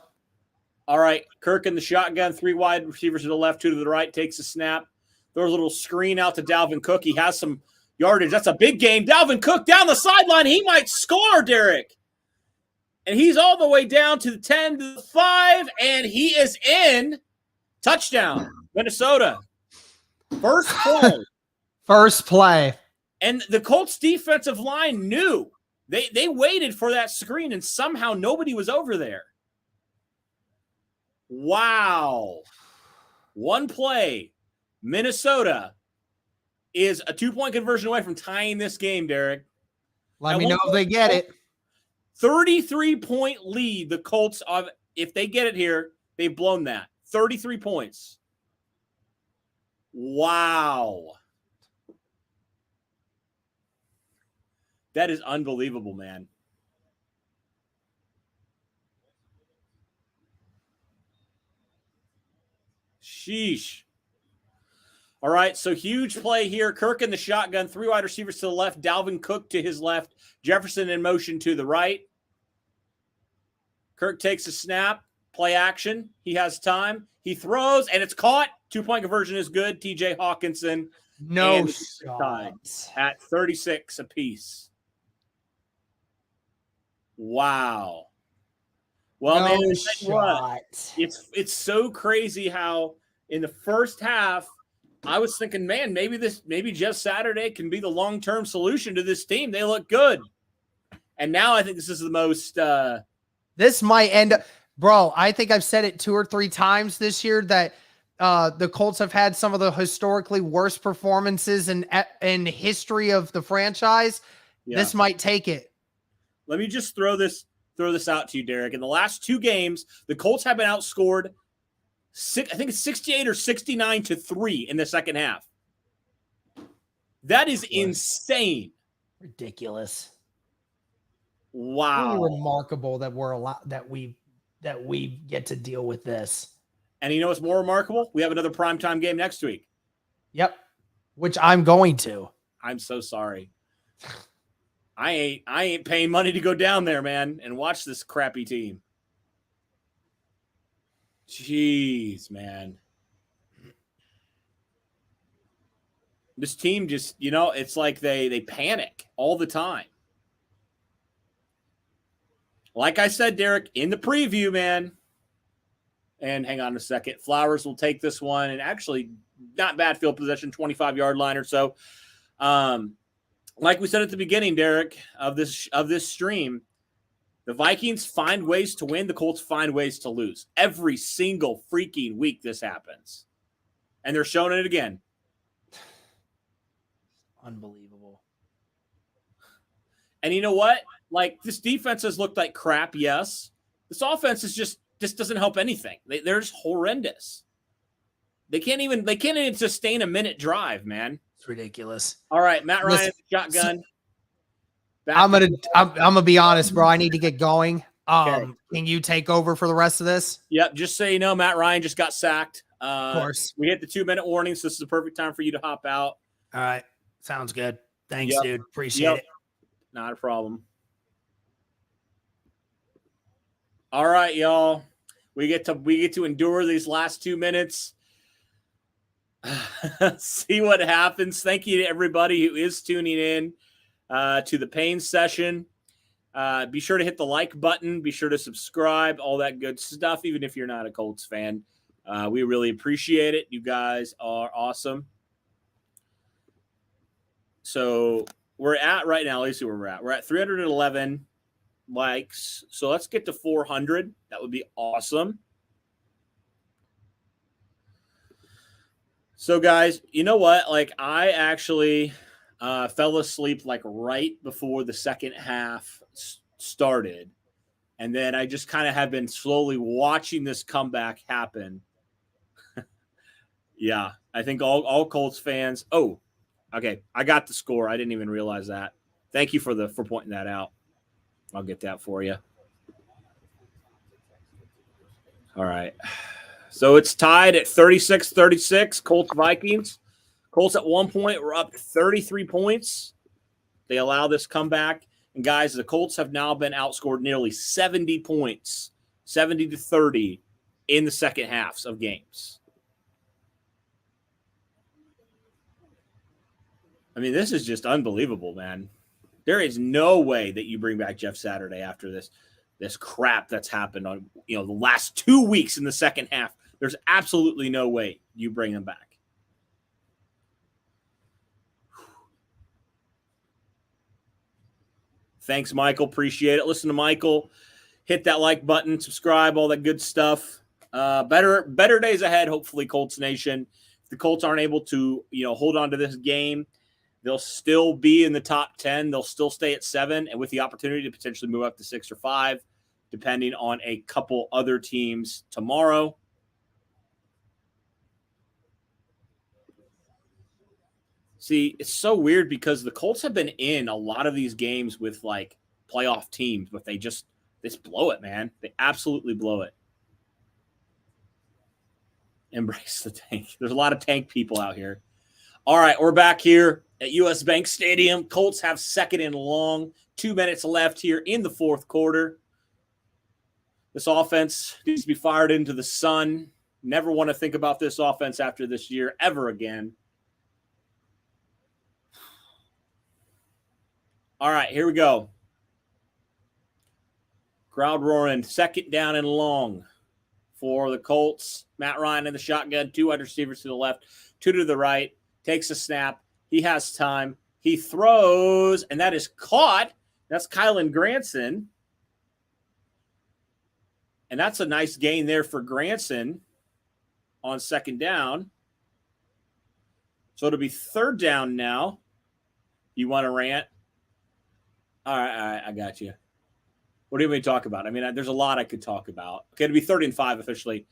All right, Kirk in the shotgun, 3 wide receivers to the left, 2 to the right, takes a snap, throws a little screen out to Dalvin Cook. He has some yardage. That's a big game. Dalvin Cook down the sideline. He might score, Derek. And he's all the way down to the 10 to the 5, and he is in. Touchdown, Minnesota. First play. First play. And the Colts defensive line knew. They waited for that screen, and somehow nobody was over there. Wow. One play. Minnesota is a 2-point conversion away from tying this game, Derek. Let me know if they get it. 33-point lead. The Colts, if they get it here, they've blown that. 33 points. Wow. That is unbelievable, man. Sheesh. All right, so huge play here. Kirk in the shotgun, 3 wide receivers to the left, Dalvin Cook to his left, Jefferson in motion to the right. Kirk takes a snap, play action. He has time. He throws, and it's caught. 2-point conversion is good. TJ Hawkinson. No shots. At 36 apiece. Wow. Well, no man, shot. It's so crazy how in the first half, I was thinking, man, maybe Jeff Saturday can be the long-term solution to this team. They look good. And now I think this is the most this might end up, bro. I think I've said it 2 or 3 times this year that the Colts have had some of the historically worst performances in history of the franchise. Yeah. This might take it. Let me just throw this out to you, Derek. In the last 2 games, the Colts have been outscored I think it's 68 or 69-3 in the second half. That is insane. Ridiculous. Wow. Really remarkable that we get to deal with this. And you know what's more remarkable? We have another primetime game next week. Yep. Which I'm going to. I'm so sorry. I ain't paying money to go down there, man, and watch this crappy team. Jeez, man. This team just, it's like they panic all the time. Like I said, Derek, in the preview, man. And hang on a second. Flowers will take this one. And actually, not bad field possession, 25-yard line or so. Like we said at the beginning, Derek, of this stream, the Vikings find ways to win. The Colts find ways to lose. Every single freaking week this happens. And they're showing it again. Unbelievable. And you know what? Like, this defense has looked like crap, yes. This offense is just doesn't help anything. They're just horrendous. They can't even sustain a minute drive, man. It's ridiculous. All right, Matt Ryan, shotgun. I'm gonna be honest, bro. I need to get going. Okay. Can you take over for the rest of this? Yep. Just so you know, Matt Ryan just got sacked. Of course. We hit the 2-minute warning, so this is the perfect time for you to hop out. All right. Sounds good. Thanks, dude. Appreciate it. Not a problem. All right, y'all. We get to endure these last 2 minutes. See what happens. Thank you to everybody who is tuning in to the pain session. Be sure to hit the like button. Be sure to subscribe, all that good stuff, even if you're not a Colts fan. We really appreciate it. You guys are awesome. So we're at right now, let's see where we're at. We're at 311 likes. So let's get to 400. That would be awesome. So guys, you know what? Like, I actually fell asleep like right before the second half started. And then I just kind of have been slowly watching this comeback happen. Yeah, I think all Colts fans. Oh, okay. I got the score. I didn't even realize that. Thank you for pointing that out. I'll get that for you. All right. So it's tied at 36-36, Colts Vikings. Colts at one point were up 33 points. They allow this comeback. And guys, the Colts have now been outscored nearly 70 points, 70-30 in the second halves of games. I mean, this is just unbelievable, man. There is no way that you bring back Jeff Saturday after this crap that's happened on the last 2 weeks in the second half. There's absolutely no way you bring him back. Thanks, Michael. Appreciate it. Listen to Michael. Hit that like button, subscribe, all that good stuff. Better days ahead, hopefully, Colts Nation. If the Colts aren't able to, hold on to this game, they'll still be in the top 10. They'll still stay at 7, and with the opportunity to potentially move up to 6 or 5, depending on a couple other teams tomorrow. See, it's so weird because the Colts have been in a lot of these games with like playoff teams, but they just blow it, man. They absolutely blow it. Embrace the tank. There's a lot of tank people out here. All right, we're back here at US Bank Stadium. Colts have 2nd and long. 2 minutes left here in the fourth quarter. This offense needs to be fired into the sun. Never want to think about this offense after this year ever again. All right, here we go. Crowd roaring. 2nd down and long for the Colts. Matt Ryan in the shotgun. 2 wide receivers to the left, 2 to the right. Takes a snap. He has time. He throws, and that is caught. That's Kylan Granson. And that's a nice gain there for Granson on 2nd down. So it'll be 3rd down now. You want to rant? All right, I got you. What do you want me to talk about? I mean, there's a lot I could talk about. Okay, it'll be 3rd and 5 officially.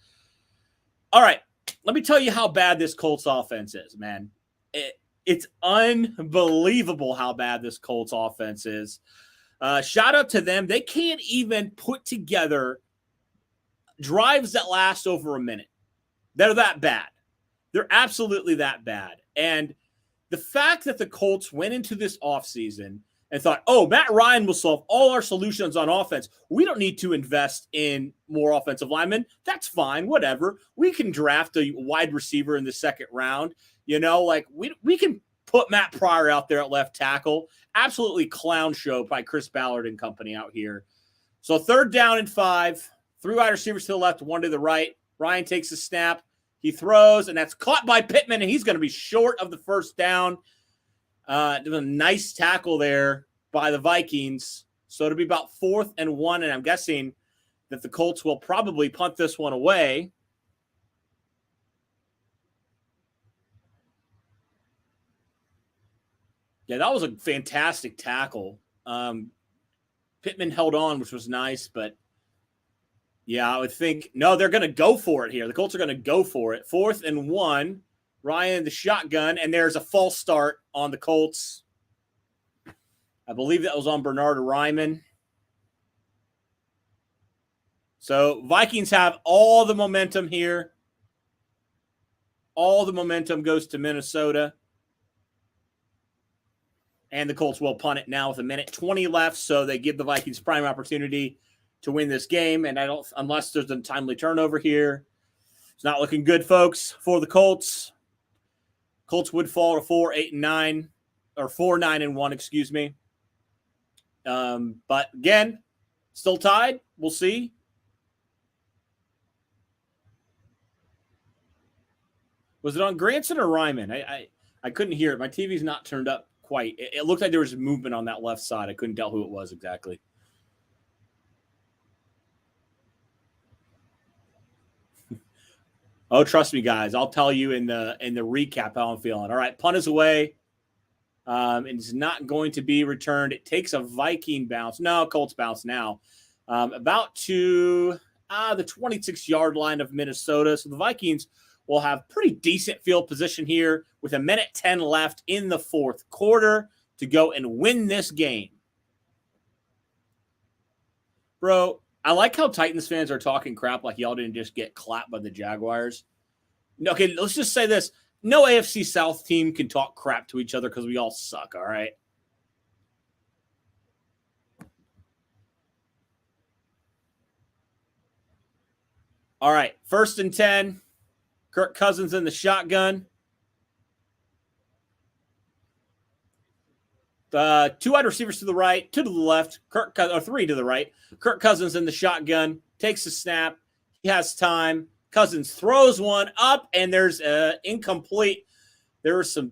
All right, let me tell you how bad this Colts offense is, man. It's unbelievable how bad this Colts offense is. Shout out to them. They can't even put together drives that last over a minute. They're that bad. They're absolutely that bad. And the fact that the Colts went into this offseason and thought, oh, Matt Ryan will solve all our solutions on offense. We don't need to invest in more offensive linemen. That's fine, whatever. We can draft a wide receiver in the 2nd round. We can put Matt Pryor out there at left tackle. Absolutely clown show by Chris Ballard and company out here. So 3rd down and 5. 3 wide receivers to the left, 1 to the right. Ryan takes a snap. He throws, and that's caught by Pittman, and he's going to be short of the 1st down. There was a nice tackle there by the Vikings. So it'll be about 4th and 1, and I'm guessing that the Colts will probably punt this one away. Yeah, that was a fantastic tackle. Pittman held on, which was nice, but yeah, I would think, no, they're going to go for it here. The Colts are going to go for it. 4th and 1, Ryan the shotgun, and there's a false start on the Colts. I believe that was on Bernard Ryman. So Vikings have all the momentum here. All the momentum goes to Minnesota. And the Colts will punt it now with 1:20 left, so they give the Vikings prime opportunity to win this game. And unless there's a timely turnover here, it's not looking good, folks, for the Colts. Colts would fall to 4-8-9, or 4-9-1, excuse me. But again, still tied. We'll see. Was it on Granson or Ryman? I couldn't hear it. My TV's not turned up quite. It looked like there was movement on that left side. I couldn't tell who it was exactly. Oh, trust me, guys. I'll tell you in the recap how I'm feeling. All right, punt is away. And it's not going to be returned. It takes a Viking bounce. No, Colts bounce now. About to the 26-yard line of Minnesota. So the Vikings will have pretty decent field position here with 1:10 left in the fourth quarter to go and win this game. Bro, I like how Titans fans are talking crap like y'all didn't just get clapped by the Jaguars. Okay, let's just say this. No AFC South team can talk crap to each other because we all suck, all right? All right, 1st and 10. Kirk Cousins in the shotgun. Two wide receivers to the right, two to the left, three to the right. Kirk Cousins in the shotgun, takes a snap. He has time. Cousins throws one up, and there's incomplete. There was some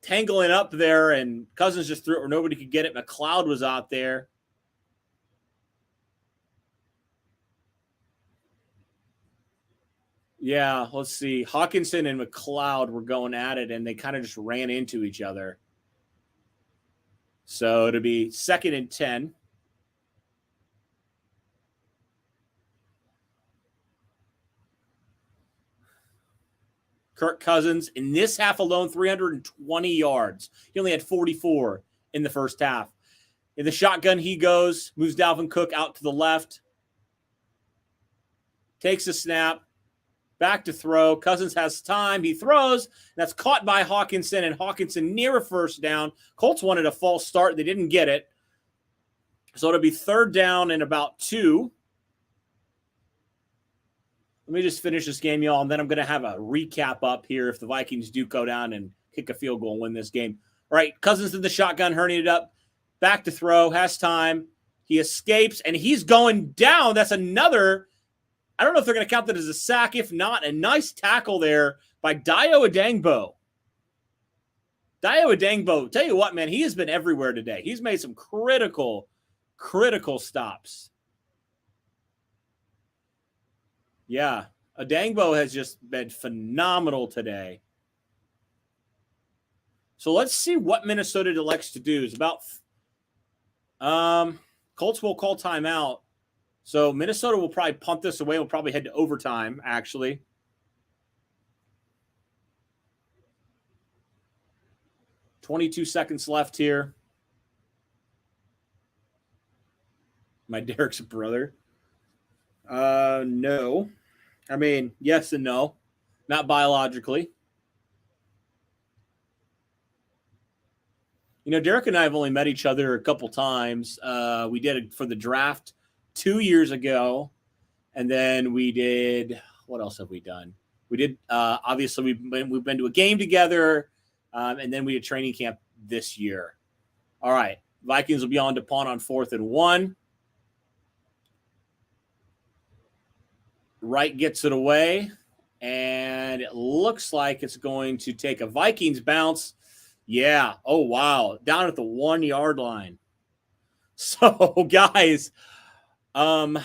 tangling up there, and Cousins just threw it where nobody could get it. McLeod was out there. Yeah, let's see. Hawkinson and McLeod were going at it, and they kind of just ran into each other. So it'll be 2nd and 10. Kirk Cousins, in this half alone, 320 yards. He only had 44 in the first half. In the shotgun, he goes, moves Dalvin Cook out to the left, takes a snap, back to throw. Cousins has time. He throws. That's caught by Hawkinson, and Hawkinson near a first down. Colts wanted a false start. They didn't get it. So it'll be 3rd down and about 2. Let me just finish this game, y'all, and then I'm going to have a recap up here if the Vikings do go down and kick a field goal and win this game. All right, Cousins in the shotgun, herniated up. Back to throw, has time. He escapes, and he's going down. That's another – I don't know if they're going to count that as a sack. If not, a nice tackle there by Dayo Adangbo. Dayo Adangbo, tell you what, man, he has been everywhere today. He's made some critical stops. Yeah, Adangbo has just been phenomenal today. So let's see what Minnesota elects to do. It's about Colts will call timeout. So Minnesota will probably punt this away. We'll probably head to overtime, actually. $22 seconds left here. My Derek's brother. No. I mean, yes and no. Not biologically. You know, Derek and I have only met each other a couple times. We did it for the draft 2 years ago. And then we did, what else have we done? We did, obviously, we've been to a game together. And then we did training camp this year. All right. Vikings will be on to punt on 4th and 1. Wright gets it away, and it looks like it's going to take a Vikings bounce. Yeah. Oh, wow. Down at the 1-yard line. So, guys, the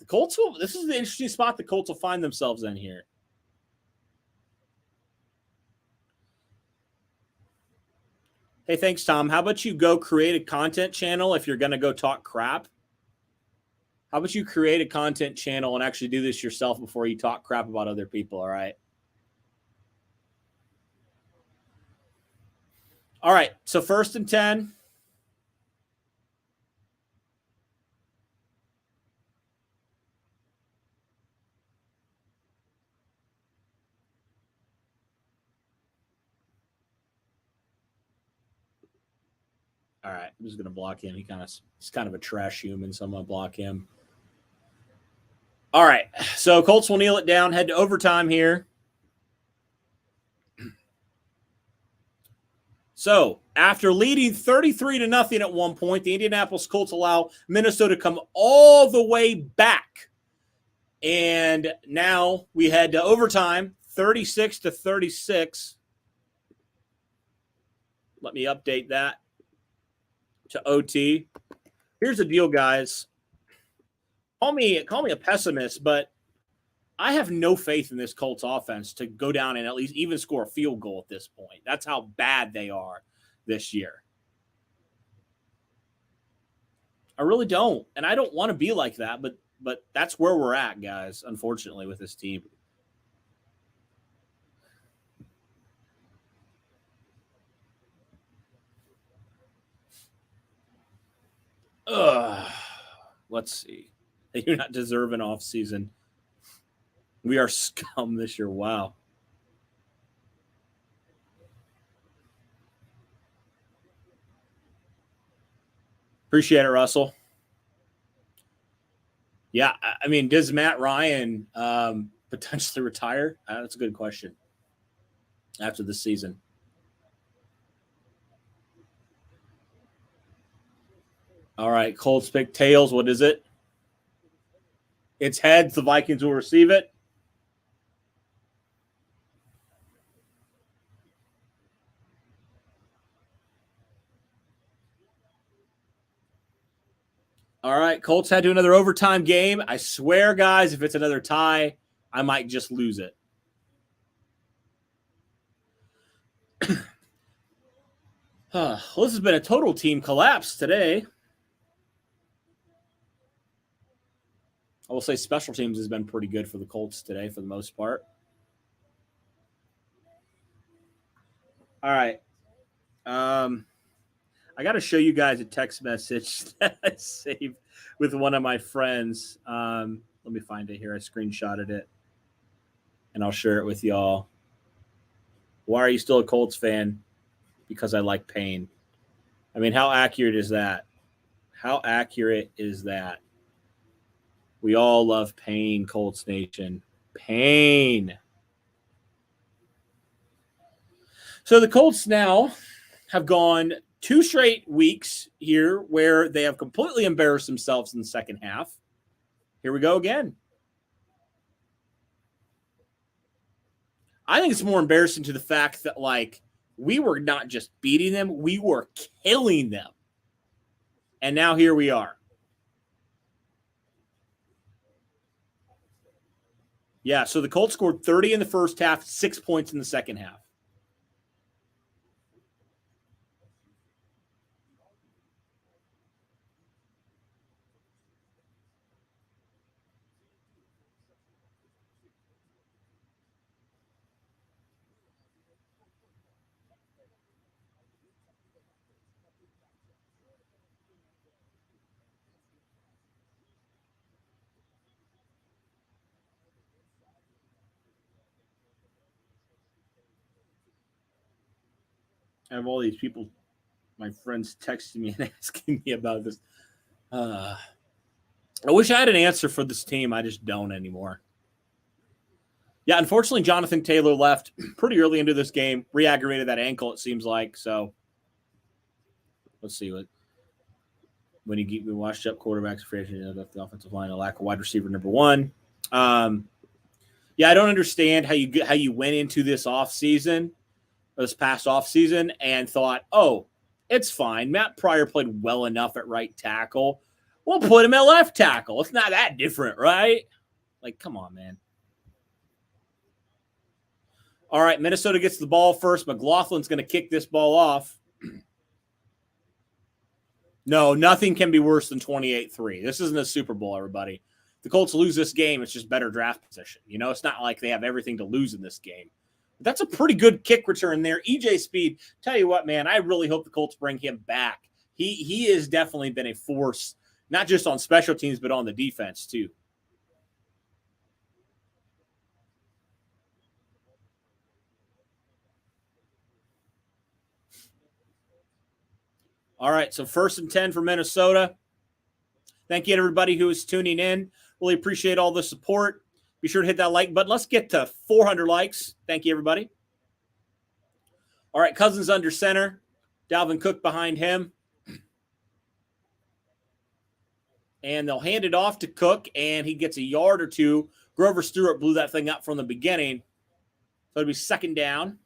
Colts will – this is the interesting spot the Colts will find themselves in here. Hey, thanks, Tom. How about you go create a content channel if you're going to go talk crap? How about you create a content channel and actually do this yourself before you talk crap about other people, all right? All right, so 1st and 10. All right, I'm just going to block him. He's kind of a trash human, so I'm going to block him. All right, so Colts will kneel it down, head to overtime here. So after leading 33-0 at one point, the Indianapolis Colts allow Minnesota to come all the way back. And now we head to overtime, 36-36. Let me update that to OT. Here's the deal, guys. Call me a pessimist, but I have no faith in this Colts offense to go down and at least even score a field goal at this point. That's how bad they are this year. I really don't. And I don't want to be like that, but that's where we're at, guys, unfortunately, with this team. Let's see. They do not deserve an offseason. We are scum this year. Wow. Appreciate it, Russell. Yeah, I mean, does Matt Ryan potentially retire? That's a good question after the season. All right, Colts pick tails. What is it? It's heads. The Vikings will receive it. All right, Colts head to another overtime game. I swear, guys, if it's another tie, I might just lose it. Well, this has been a total team collapse today. I will say special teams has been pretty good for the Colts today for the most part. All right. I got to show you guys a text message that I saved with one of my friends. Let me find it here. I screenshotted it, and I'll share it with y'all. Why are you still a Colts fan? Because I like pain. I mean, how accurate is that? How accurate is that? We all love pain, Colts Nation. Pain. So the Colts now have gone 2 straight weeks here where they have completely embarrassed themselves in the second half. Here we go again. I think it's more embarrassing to the fact that, like, we were not just beating them, we were killing them. And now here we are. Yeah, so the Colts scored 30 in the first half, 6 points in the second half. I have all these people, my friends, texting me and asking me about this. I wish I had an answer for this team. I just don't anymore. Yeah, unfortunately, Jonathan Taylor left pretty early into this game. Re-aggravated that ankle, it seems like. So let's see what when he washed up quarterbacks, free agent, the offensive line, a lack of wide receiver number one. Yeah, I don't understand how you went into this past offseason, and thought, oh, it's fine. Matt Pryor played well enough at right tackle. We'll put him at left tackle. It's not that different, right? Like, come on, man. All right, Minnesota gets the ball first. McLaughlin's going to kick this ball off. No, nothing can be worse than 28-3. This isn't a Super Bowl, everybody. If the Colts lose this game, it's just better draft position. You know, it's not like they have everything to lose in this game. But that's a pretty good kick return there. EJ Speed, tell you what, man, I really hope the Colts bring him back. He has definitely been a force, not just on special teams, but on the defense too. All right, so 1st and 10 for Minnesota. Thank you to everybody who is tuning in. Really appreciate all the support. Be sure to hit that like button. Let's get to 400 likes. Thank you, everybody. All right, Cousins under center. Dalvin Cook behind him. And they'll hand it off to Cook, and he gets a yard or two. Grover Stewart blew that thing up from the beginning. So it'll be 2nd down.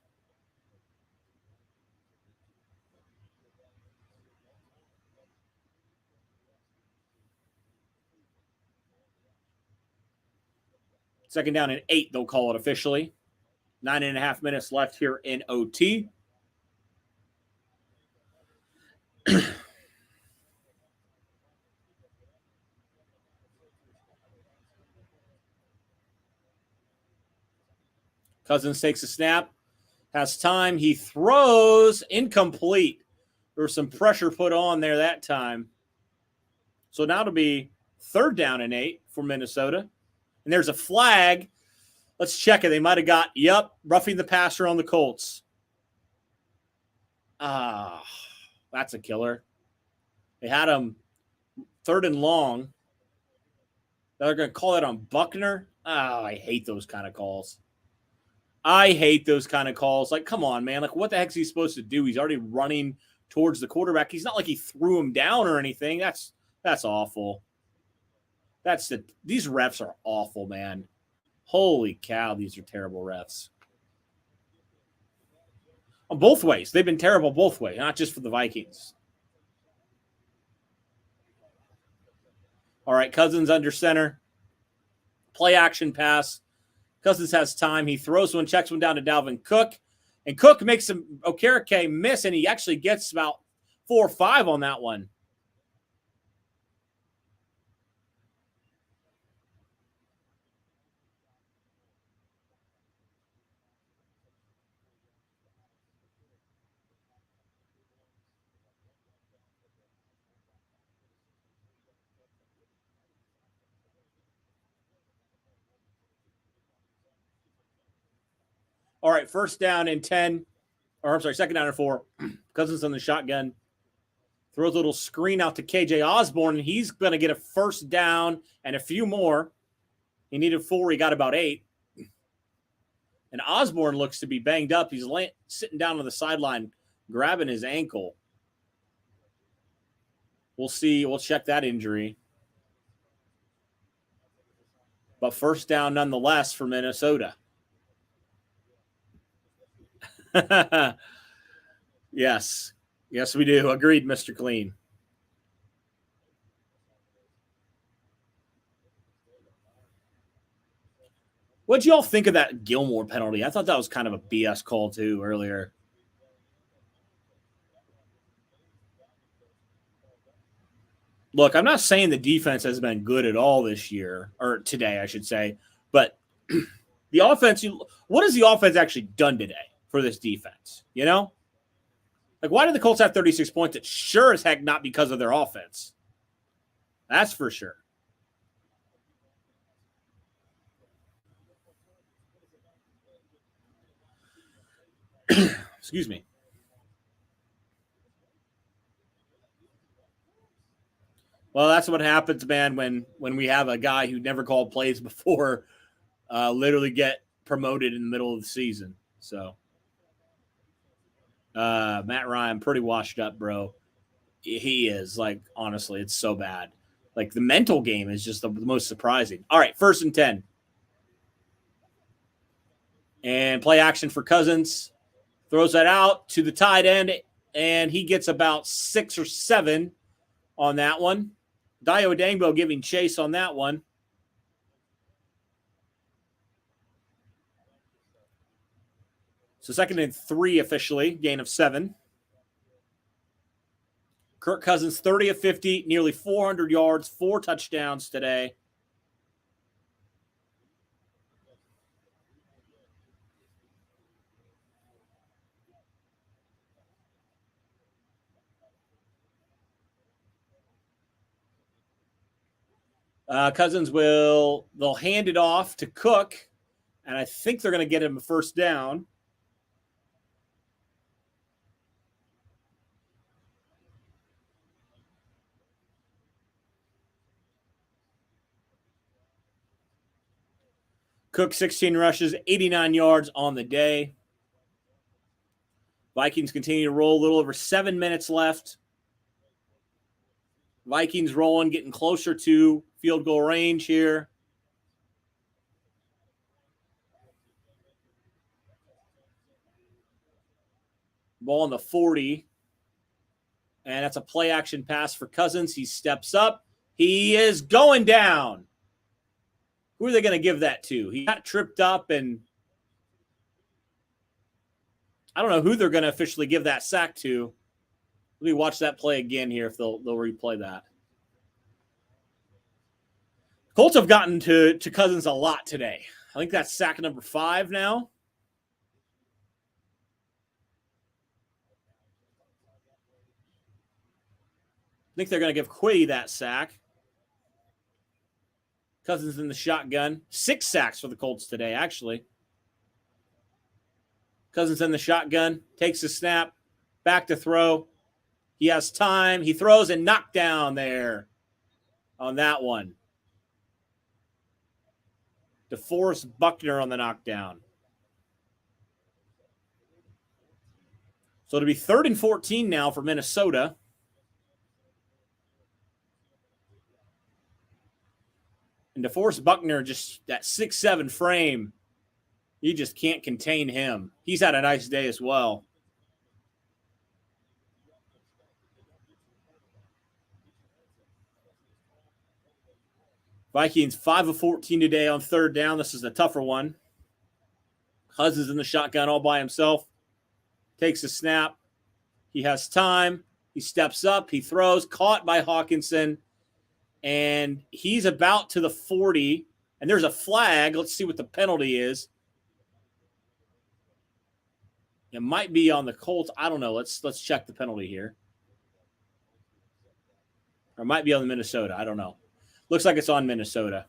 Second down and 8, they'll call it officially. 9.5 minutes left here in OT. Cousins takes a snap, has time. He throws, incomplete. There was some pressure put on there that time. So now it'll be 3rd down and 8 for Minnesota. And there's a flag. Let's check it. They might have got, roughing the passer on the Colts. That's a killer. They had him 3rd and long. They're going to call it on Buckner. I hate those kind of calls. Like, come on, man. Like, what the heck is he supposed to do? He's already running towards the quarterback. He's not like he threw him down or anything. That's awful. These refs are awful, man. Holy cow, these are terrible refs. On both ways. They've been terrible both ways, not just for the Vikings. All right, Cousins under center. Play action pass. Cousins has time. He throws one, checks one down to Dalvin Cook. And Cook makes Okereke miss, and he actually gets about 4 or 5 on that one. All right, first down and 10. Or I'm sorry, second down and 4. Cousins on the shotgun. Throws a little screen out to KJ Osborne, and he's going to get a first down and a few more. He needed 4. He got about 8. And Osborne looks to be banged up. He's sitting down on the sideline, grabbing his ankle. We'll see. We'll check that injury. But first down nonetheless for Minnesota. Yes. Yes, we do. Agreed, Mr. Clean. What'd y'all think of that Gilmore penalty? I thought that was kind of a BS call, too, earlier. Look, I'm not saying the defense has been good at all this year, or today, I should say, but the offense, what has the offense actually done today for this defense? You know? Like, why did the Colts have 36 points? It's sure as heck not because of their offense. That's for sure. Excuse me. Well, that's what happens, man, when we have a guy who never called plays before literally get promoted in the middle of the season. So, Matt Ryan, pretty washed up, bro. He is, like, honestly, it's so bad. Like, the mental game is just the most surprising. All right, first and 10. And play action for Cousins. Throws that out to the tight end, and he gets about 6 or 7 on that one. Dio Dangbo giving chase on that one. So second and 3 officially, gain of 7. Kirk Cousins, 30 of 50, nearly 400 yards, 4 touchdowns today. Cousins they'll hand it off to Cook, and I think they're going to get him a first down. Cook, 16 rushes, 89 yards on the day. Vikings continue to roll, a little over 7 minutes left. Vikings rolling, getting closer to field goal range here. Ball on the 40. And that's a play action pass for Cousins. He steps up. He is going down. Who are they going to give that to? He got tripped up, and I don't know who they're going to officially give that sack to. Let me watch that play again here if they'll replay that. Colts have gotten to Cousins a lot today. I think that's sack number 5 now. I think they're going to give Quiddy that sack. Cousins in the shotgun. 6 sacks for the Colts today, actually. Cousins in the shotgun. Takes a snap. Back to throw. He has time. He throws and knocked down there on that one. DeForest Buckner on the knockdown. So it'll be 3rd and 14 now for Minnesota. And DeForest Buckner, just that 6'7" frame, you just can't contain him. He's had a nice day as well. Vikings 5 of 14 today on 3rd down. This is a tougher one. Cousins in the shotgun all by himself. Takes a snap. He has time. He steps up. He throws. Caught by Hawkinson. And he's about to the 40. And there's a flag. Let's see what the penalty is. It might be on the Colts. I don't know. Let's check the penalty here. Or it might be on the Minnesota. I don't know. Looks like it's on Minnesota.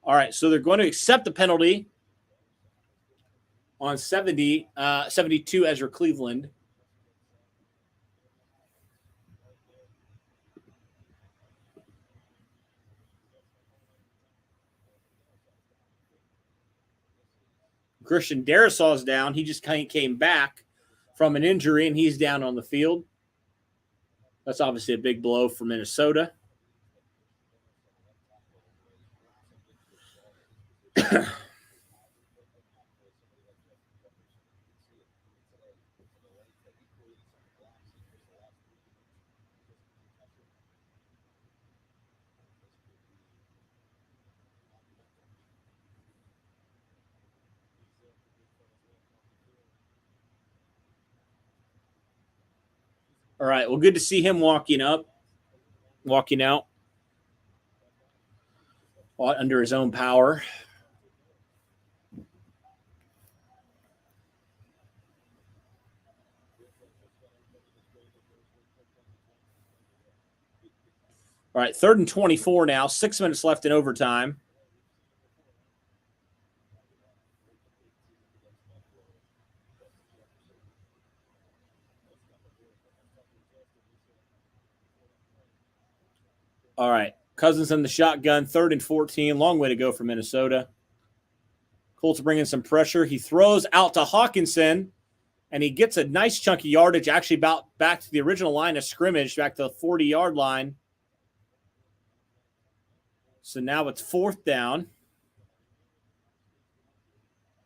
All right, so they're going to accept the penalty on 72 Ezra Cleveland. Christian Darrisaw's down. He just kind of came back from an injury, and he's down on the field. That's obviously a big blow for Minnesota. All right, well, good to see him walking out. Under his own power. All right, 3rd and 24 now. 6 minutes left in overtime. All right, Cousins in the shotgun, 3rd and 14. Long way to go for Minnesota. Colts bringing some pressure. He throws out to Hawkinson, and he gets a nice chunk of yardage, actually about back to the original line of scrimmage, back to the 40-yard line. So now it's 4th down.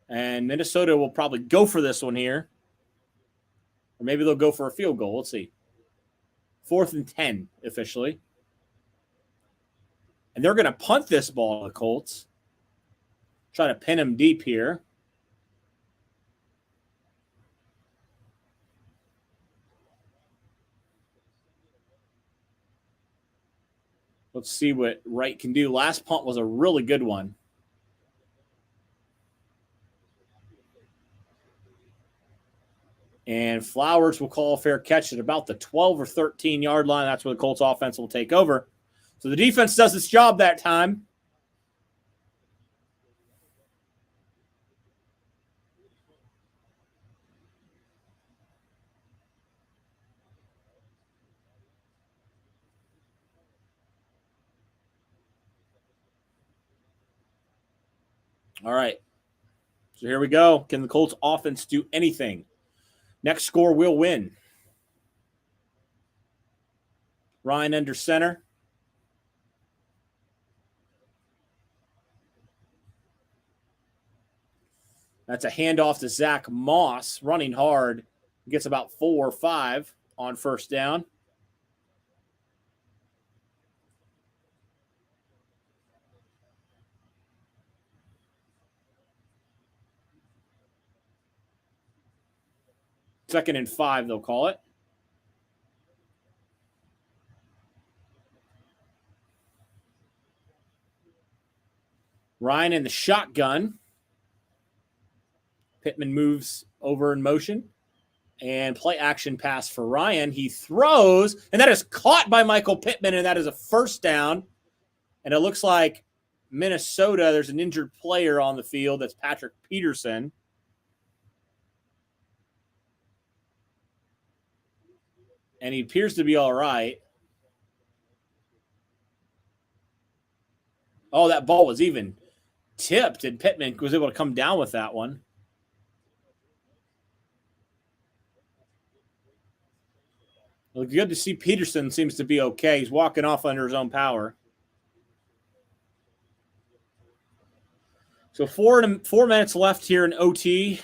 And Minnesota will probably go for this one here. Or maybe they'll go for a field goal. Let's see. 4th and 10 officially. And they're going to punt this ball, the Colts. Try to pin him deep here. Let's see what Wright can do. Last punt was a really good one. And Flowers will call a fair catch at about the 12 or 13-yard line. That's where the Colts offense will take over. So the defense does its job that time. All right. So here we go. Can the Colts offense do anything? Next score will win. Ryan under center. That's a handoff to Zach Moss, running hard. Gets about 4 or 5 on 1st down. Second and 5, they'll call it. Ryan in the shotgun. Pittman moves over in motion. And play action pass for Ryan. He throws, and that is caught by Michael Pittman, and that is a 1st down. And it looks like Minnesota, there's an injured player on the field. That's Patrick Peterson. and he appears to be all right. Oh, that ball was even tipped, and Pittman was able to come down with that one. Well, good to see Peterson seems to be okay. He's walking off under his own power. So 4 minutes left here in OT.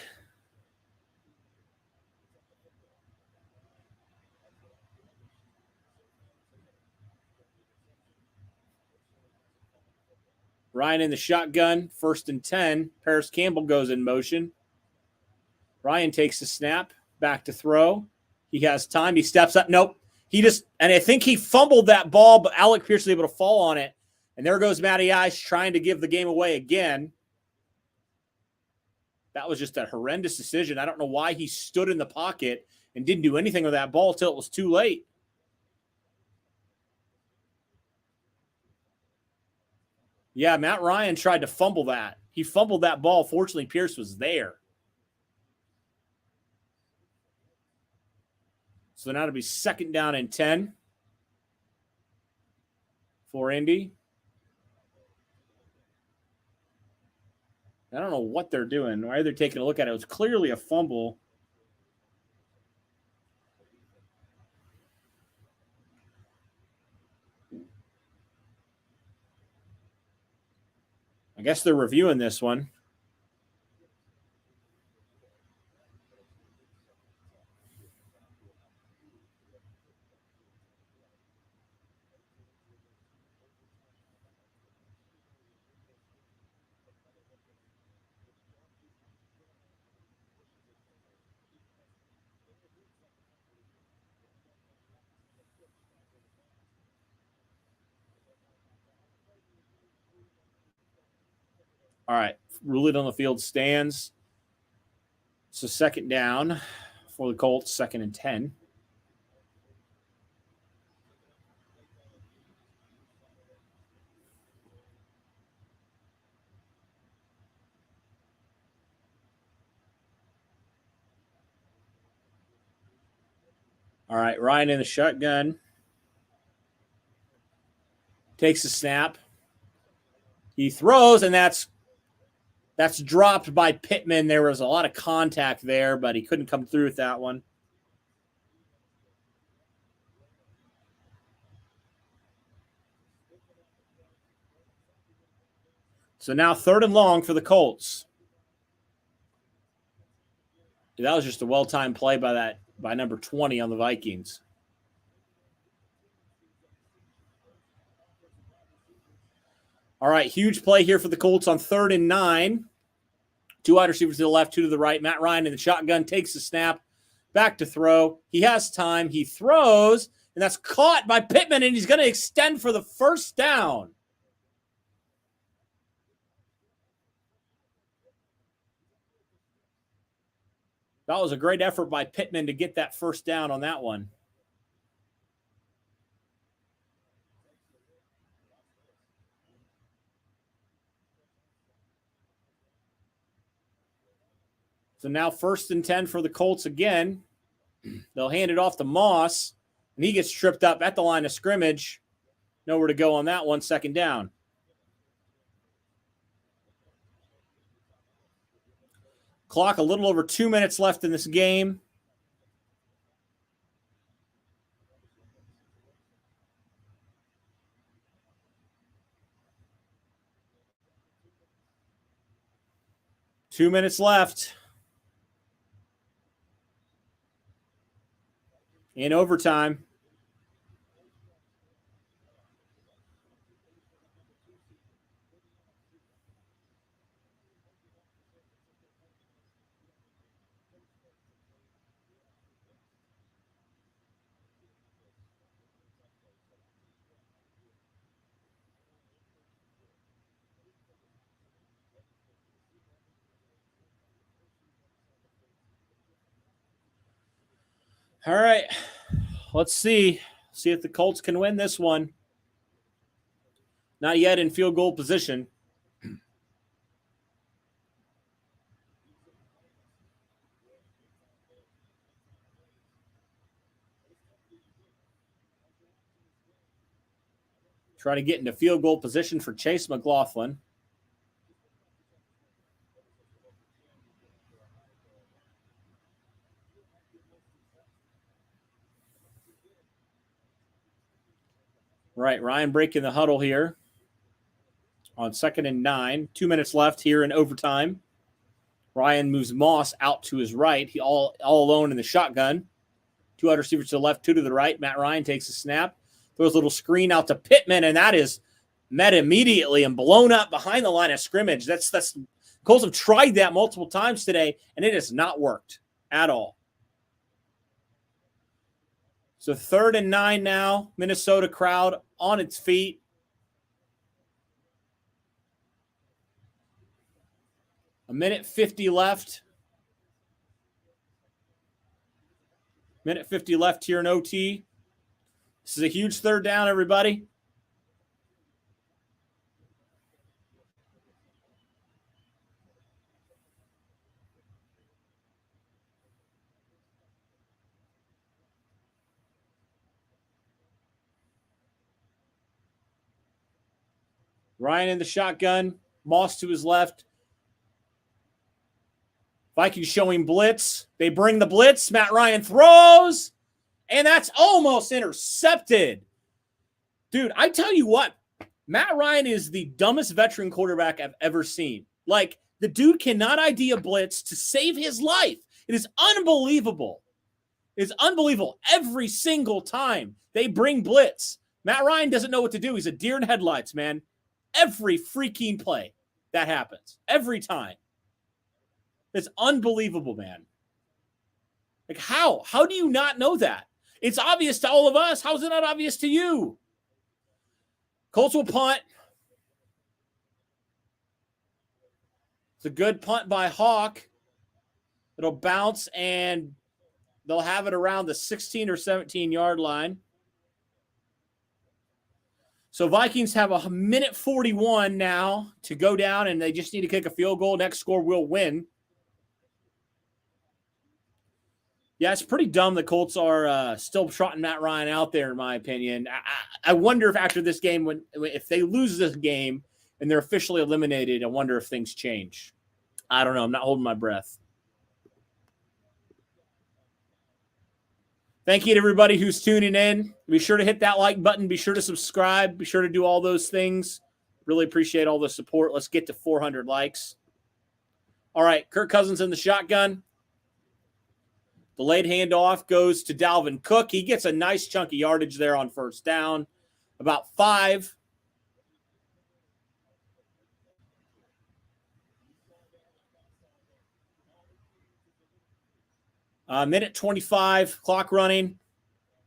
Ryan in the shotgun, 1st and 10. Paris Campbell goes in motion. Ryan takes the snap, back to throw. He has time. He steps up. Nope. And I think he fumbled that ball, but Alec Pierce was able to fall on it. And there goes Matty Ice trying to give the game away again. That was just a horrendous decision. I don't know why he stood in the pocket and didn't do anything with that ball until it was too late. Yeah, Matt Ryan tried to fumble that. He fumbled that ball. Fortunately, Pierce was there. So now it'll be 2nd down and 10 for Indy. I don't know what they're doing. Why they're taking a look at it. It was clearly a fumble. I guess they're reviewing this one. All right, rule it on the field stands. So 2nd down for the Colts, 2nd and 10. All right, Ryan in the shotgun. Takes the snap. He throws, and that's dropped by Pittman. There was a lot of contact there, but he couldn't come through with that one. So now 3rd and long for the Colts. That was just a well-timed play by number 20 on the Vikings. All right, huge play here for the Colts on 3rd and 9. 2 wide receivers to the left, 2 to the right. Matt Ryan in the shotgun takes the snap, back to throw. He has time. He throws, and that's caught by Pittman, and he's going to extend for the 1st down. That was a great effort by Pittman to get that 1st down on that one. So now 1st and 10 for the Colts again. They'll hand it off to Moss, and he gets tripped up at the line of scrimmage. Nowhere to go on that one, 2nd down. Clock a little over 2 minutes left in this game. Two minutes left. In overtime. All right. Let's see. See if the Colts can win this one. Not yet in field goal position. Try to get into field goal position for Chase McLaughlin. Right, Ryan breaking the huddle here on 2nd and 9. 2 minutes left here in overtime. Ryan moves Moss out to his right. He all alone in the shotgun. 2 wide receivers to the left, 2 to the right. Matt Ryan takes a snap, throws a little screen out to Pittman, and that is met immediately and blown up behind the line of scrimmage. That's Colts have tried that multiple times today, and it has not worked at all. So 3rd and 9 now. Minnesota crowd on its feet. A minute 50 left. Minute 50 left here in OT. This is a huge 3rd down, everybody. Ryan in the shotgun. Moss to his left. Vikings showing blitz. They bring the blitz. Matt Ryan throws. And that's almost intercepted. Dude, I tell you what. Matt Ryan is the dumbest veteran quarterback I've ever seen. Like, the dude cannot ID a blitz to save his life. It is unbelievable. It is unbelievable. Every single time they bring blitz, Matt Ryan doesn't know what to do. He's a deer in headlights, man. Every freaking play that happens. Every time. It's unbelievable, man. Like, how? How do you not know that? It's obvious to all of us. How is it not obvious to you? Colts will punt. It's a good punt by Hawk. It'll bounce, and they'll have it around the 16 or 17-yard line. So Vikings have a minute 41 now to go down, and they just need to kick a field goal. Next score will win. Yeah, it's pretty dumb the Colts are still trotting Matt Ryan out there, in my opinion. I wonder if after this game, if they lose this game and they're officially eliminated, I wonder if things change. I don't know. I'm not holding my breath. Thank you to everybody who's tuning in. Be sure to hit that like button. Be sure to subscribe. Be sure to do all those things. Really appreciate all the support. Let's get to 400 likes. All right, Kirk Cousins in the shotgun. The late handoff goes to Dalvin Cook. He gets a nice chunk of yardage there on 1st down. About 5. Minute 25, clock running.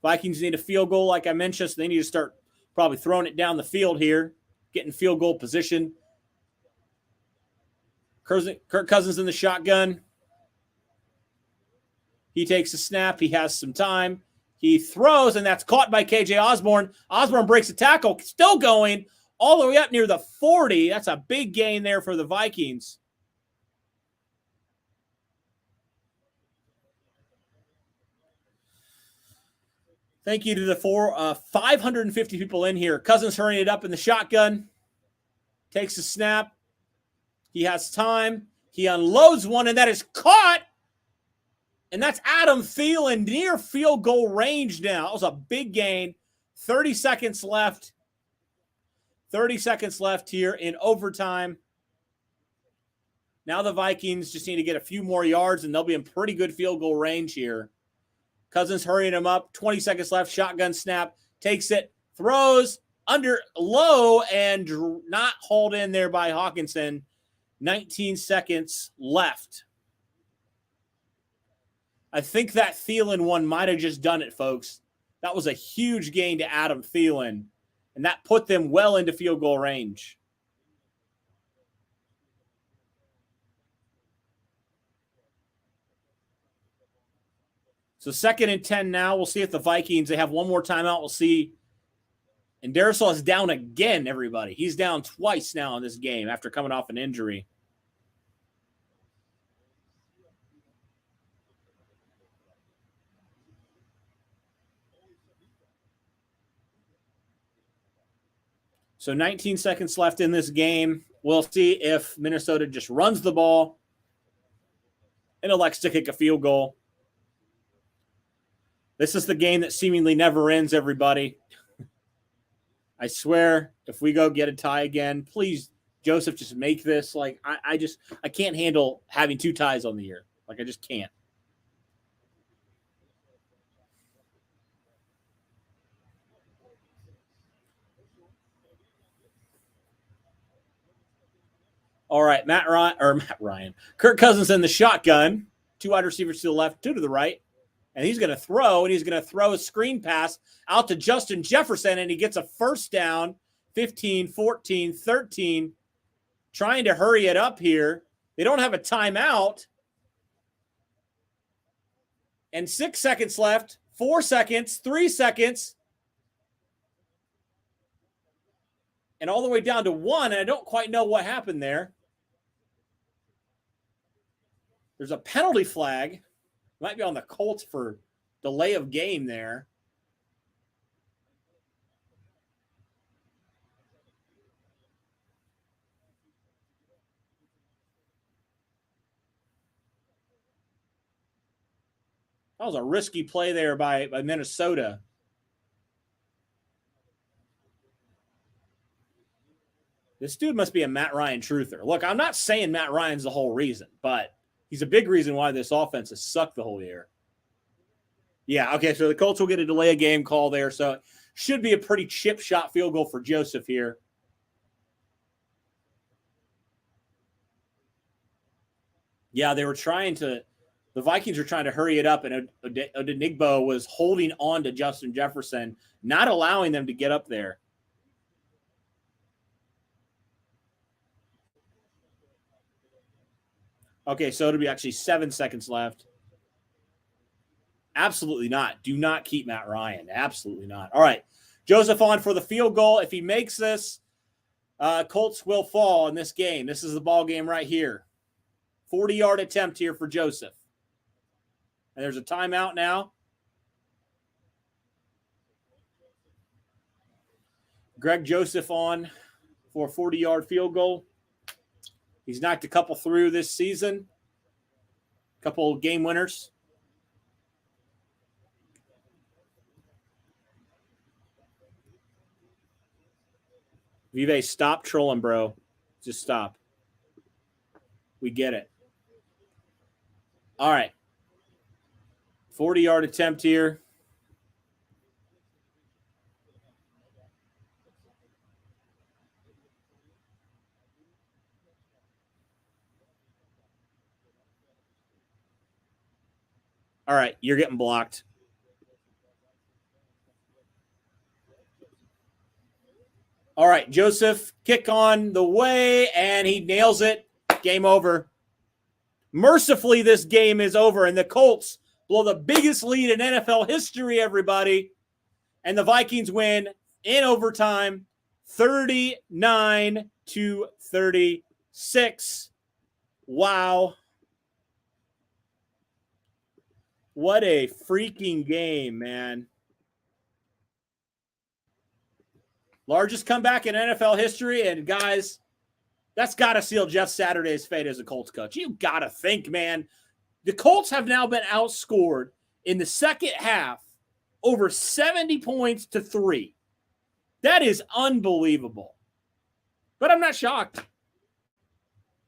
Vikings need a field goal, like I mentioned, so they need to start probably throwing it down the field here, getting field goal position. Kirk Cousins in the shotgun. He takes a snap. He has some time. He throws, and that's caught by KJ Osborne. Osborne breaks a tackle, still going all the way up near the 40. That's a big gain there for the Vikings. Thank you to the 550 people in here. Cousins hurrying it up in the shotgun. Takes a snap. He has time. He unloads one, and that is caught. And that's Adam Thielen near field goal range now. That was a big gain. 30 seconds left. 30 seconds left here in overtime. Now the Vikings just need to get a few more yards, and they'll be in pretty good field goal range here. Cousins hurrying him up. 20 seconds left. Shotgun snap. Takes it. Throws under low and not hauled in there by Hawkinson. 19 seconds left. I think that Thielen one might have just done it, folks. That was a huge gain to Adam Thielen, and that put them well into field goal range. So 2nd and 10 now. We'll see if the Vikings, they have one more timeout. We'll see. And Darisaw is down again, everybody. He's down twice now in this game after coming off an injury. So 19 seconds left in this game. We'll see if Minnesota just runs the ball and elects to kick a field goal. This is the game that seemingly never ends, everybody. I swear, if we go get a tie again, please, Joseph, just make this. Like, I can't handle having 2 ties on the year. Like, I just can't. All right, Matt Ryan. Kirk Cousins in the shotgun. 2 wide receivers to the left, 2 to the right. And he's going to throw, and he's going to throw a screen pass out to Justin Jefferson, and he gets a first down, 15, 14, 13, trying to hurry it up here. They don't have a timeout. And 6 seconds left, 4 seconds, 3 seconds, and all the way down to 1, and I don't quite know what happened there. There's a penalty flag. Might be on the Colts for delay of game there. That was a risky play there by Minnesota. This dude must be a Matt Ryan truther. Look, I'm not saying Matt Ryan's the whole reason, but he's a big reason why this offense has sucked the whole year. Yeah, okay, so the Colts will get a delay of game call there, so it should be a pretty chip shot field goal for Joseph here. Yeah, the Vikings were trying to hurry it up, and Odenigbo was holding on to Justin Jefferson, not allowing them to get up there. Okay, so it'll be actually 7 seconds left. Absolutely not. Do not keep Matt Ryan. Absolutely not. All right. Joseph on for the field goal. If he makes this, Colts will fall in this game. This is the ball game right here. 40-yard attempt here for Joseph. And there's a timeout now. Greg Joseph on for a 40-yard field goal. He's knocked a couple through this season. A couple game winners. Vive, stop trolling, bro. Just stop. We get it. All right. 40-yard attempt here. All right, you're getting blocked. All right, Joseph, kick on the way, and he nails it. Game over. Mercifully, this game is over, and the Colts blow the biggest lead in NFL history, everybody. And the Vikings win in overtime, 39-36. Wow. What a freaking game, man. Largest comeback in NFL history. And guys, that's got to seal Jeff Saturday's fate as a Colts coach. You got to think, man. The Colts have now been outscored in the second half over 70 points to 3. That is unbelievable. But I'm not shocked.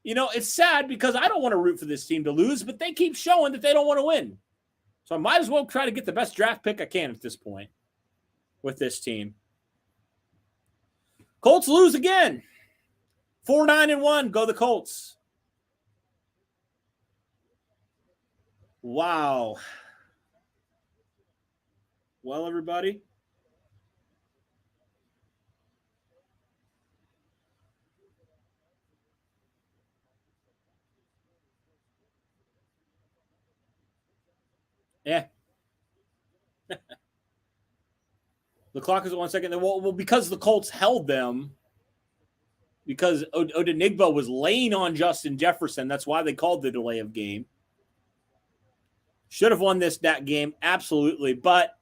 You know, it's sad because I don't want to root for this team to lose, but they keep showing that they don't want to win. So I might as well try to get the best draft pick I can at this point with this team. Colts lose again. 4-9-1. Go the Colts. Wow. Well, everybody. Yeah. The clock is at 1 second. Well, because the Colts held them, because Odenigbo was laying on Justin Jefferson. That's why they called the delay of game. Should have won that game, absolutely, but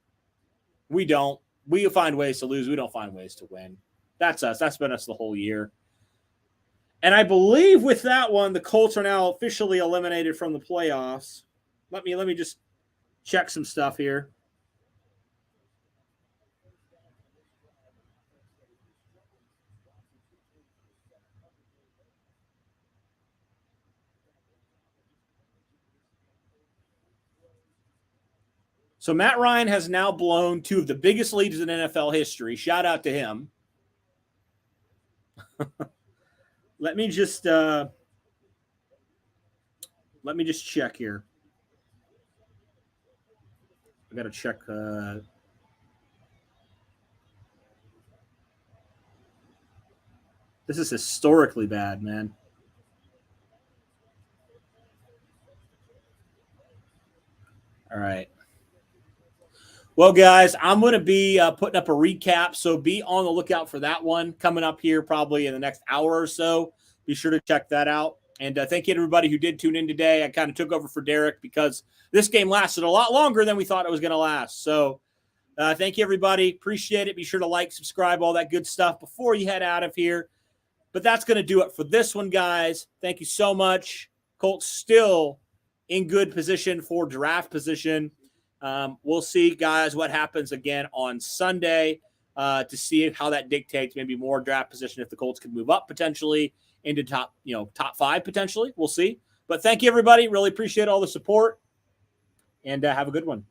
we don't. We find ways to lose. We don't find ways to win. That's us. That's been us the whole year. And I believe with that one, the Colts are now officially eliminated from the playoffs. Let me just check some stuff here. So Matt Ryan has now blown two of the biggest leads in NFL history. Shout out to him. Let me just check here. I got to check. This is historically bad, man. All right. Well, guys, I'm going to be putting up a recap, so be on the lookout for that one coming up here probably in the next hour or so. Be sure to check that out. And thank you to everybody who did tune in today. I kind of took over for Derek because this game lasted a lot longer than we thought it was going to last. So thank you, everybody. Appreciate it. Be sure to like, subscribe, all that good stuff before you head out of here. But that's going to do it for this one, guys. Thank you so much. Colts still in good position for draft position. We'll see, guys, what happens again on Sunday to see how that dictates maybe more draft position if the Colts can move up potentially into top 5 potentially. We'll see. But thank you, everybody. Really appreciate all the support, and have a good one.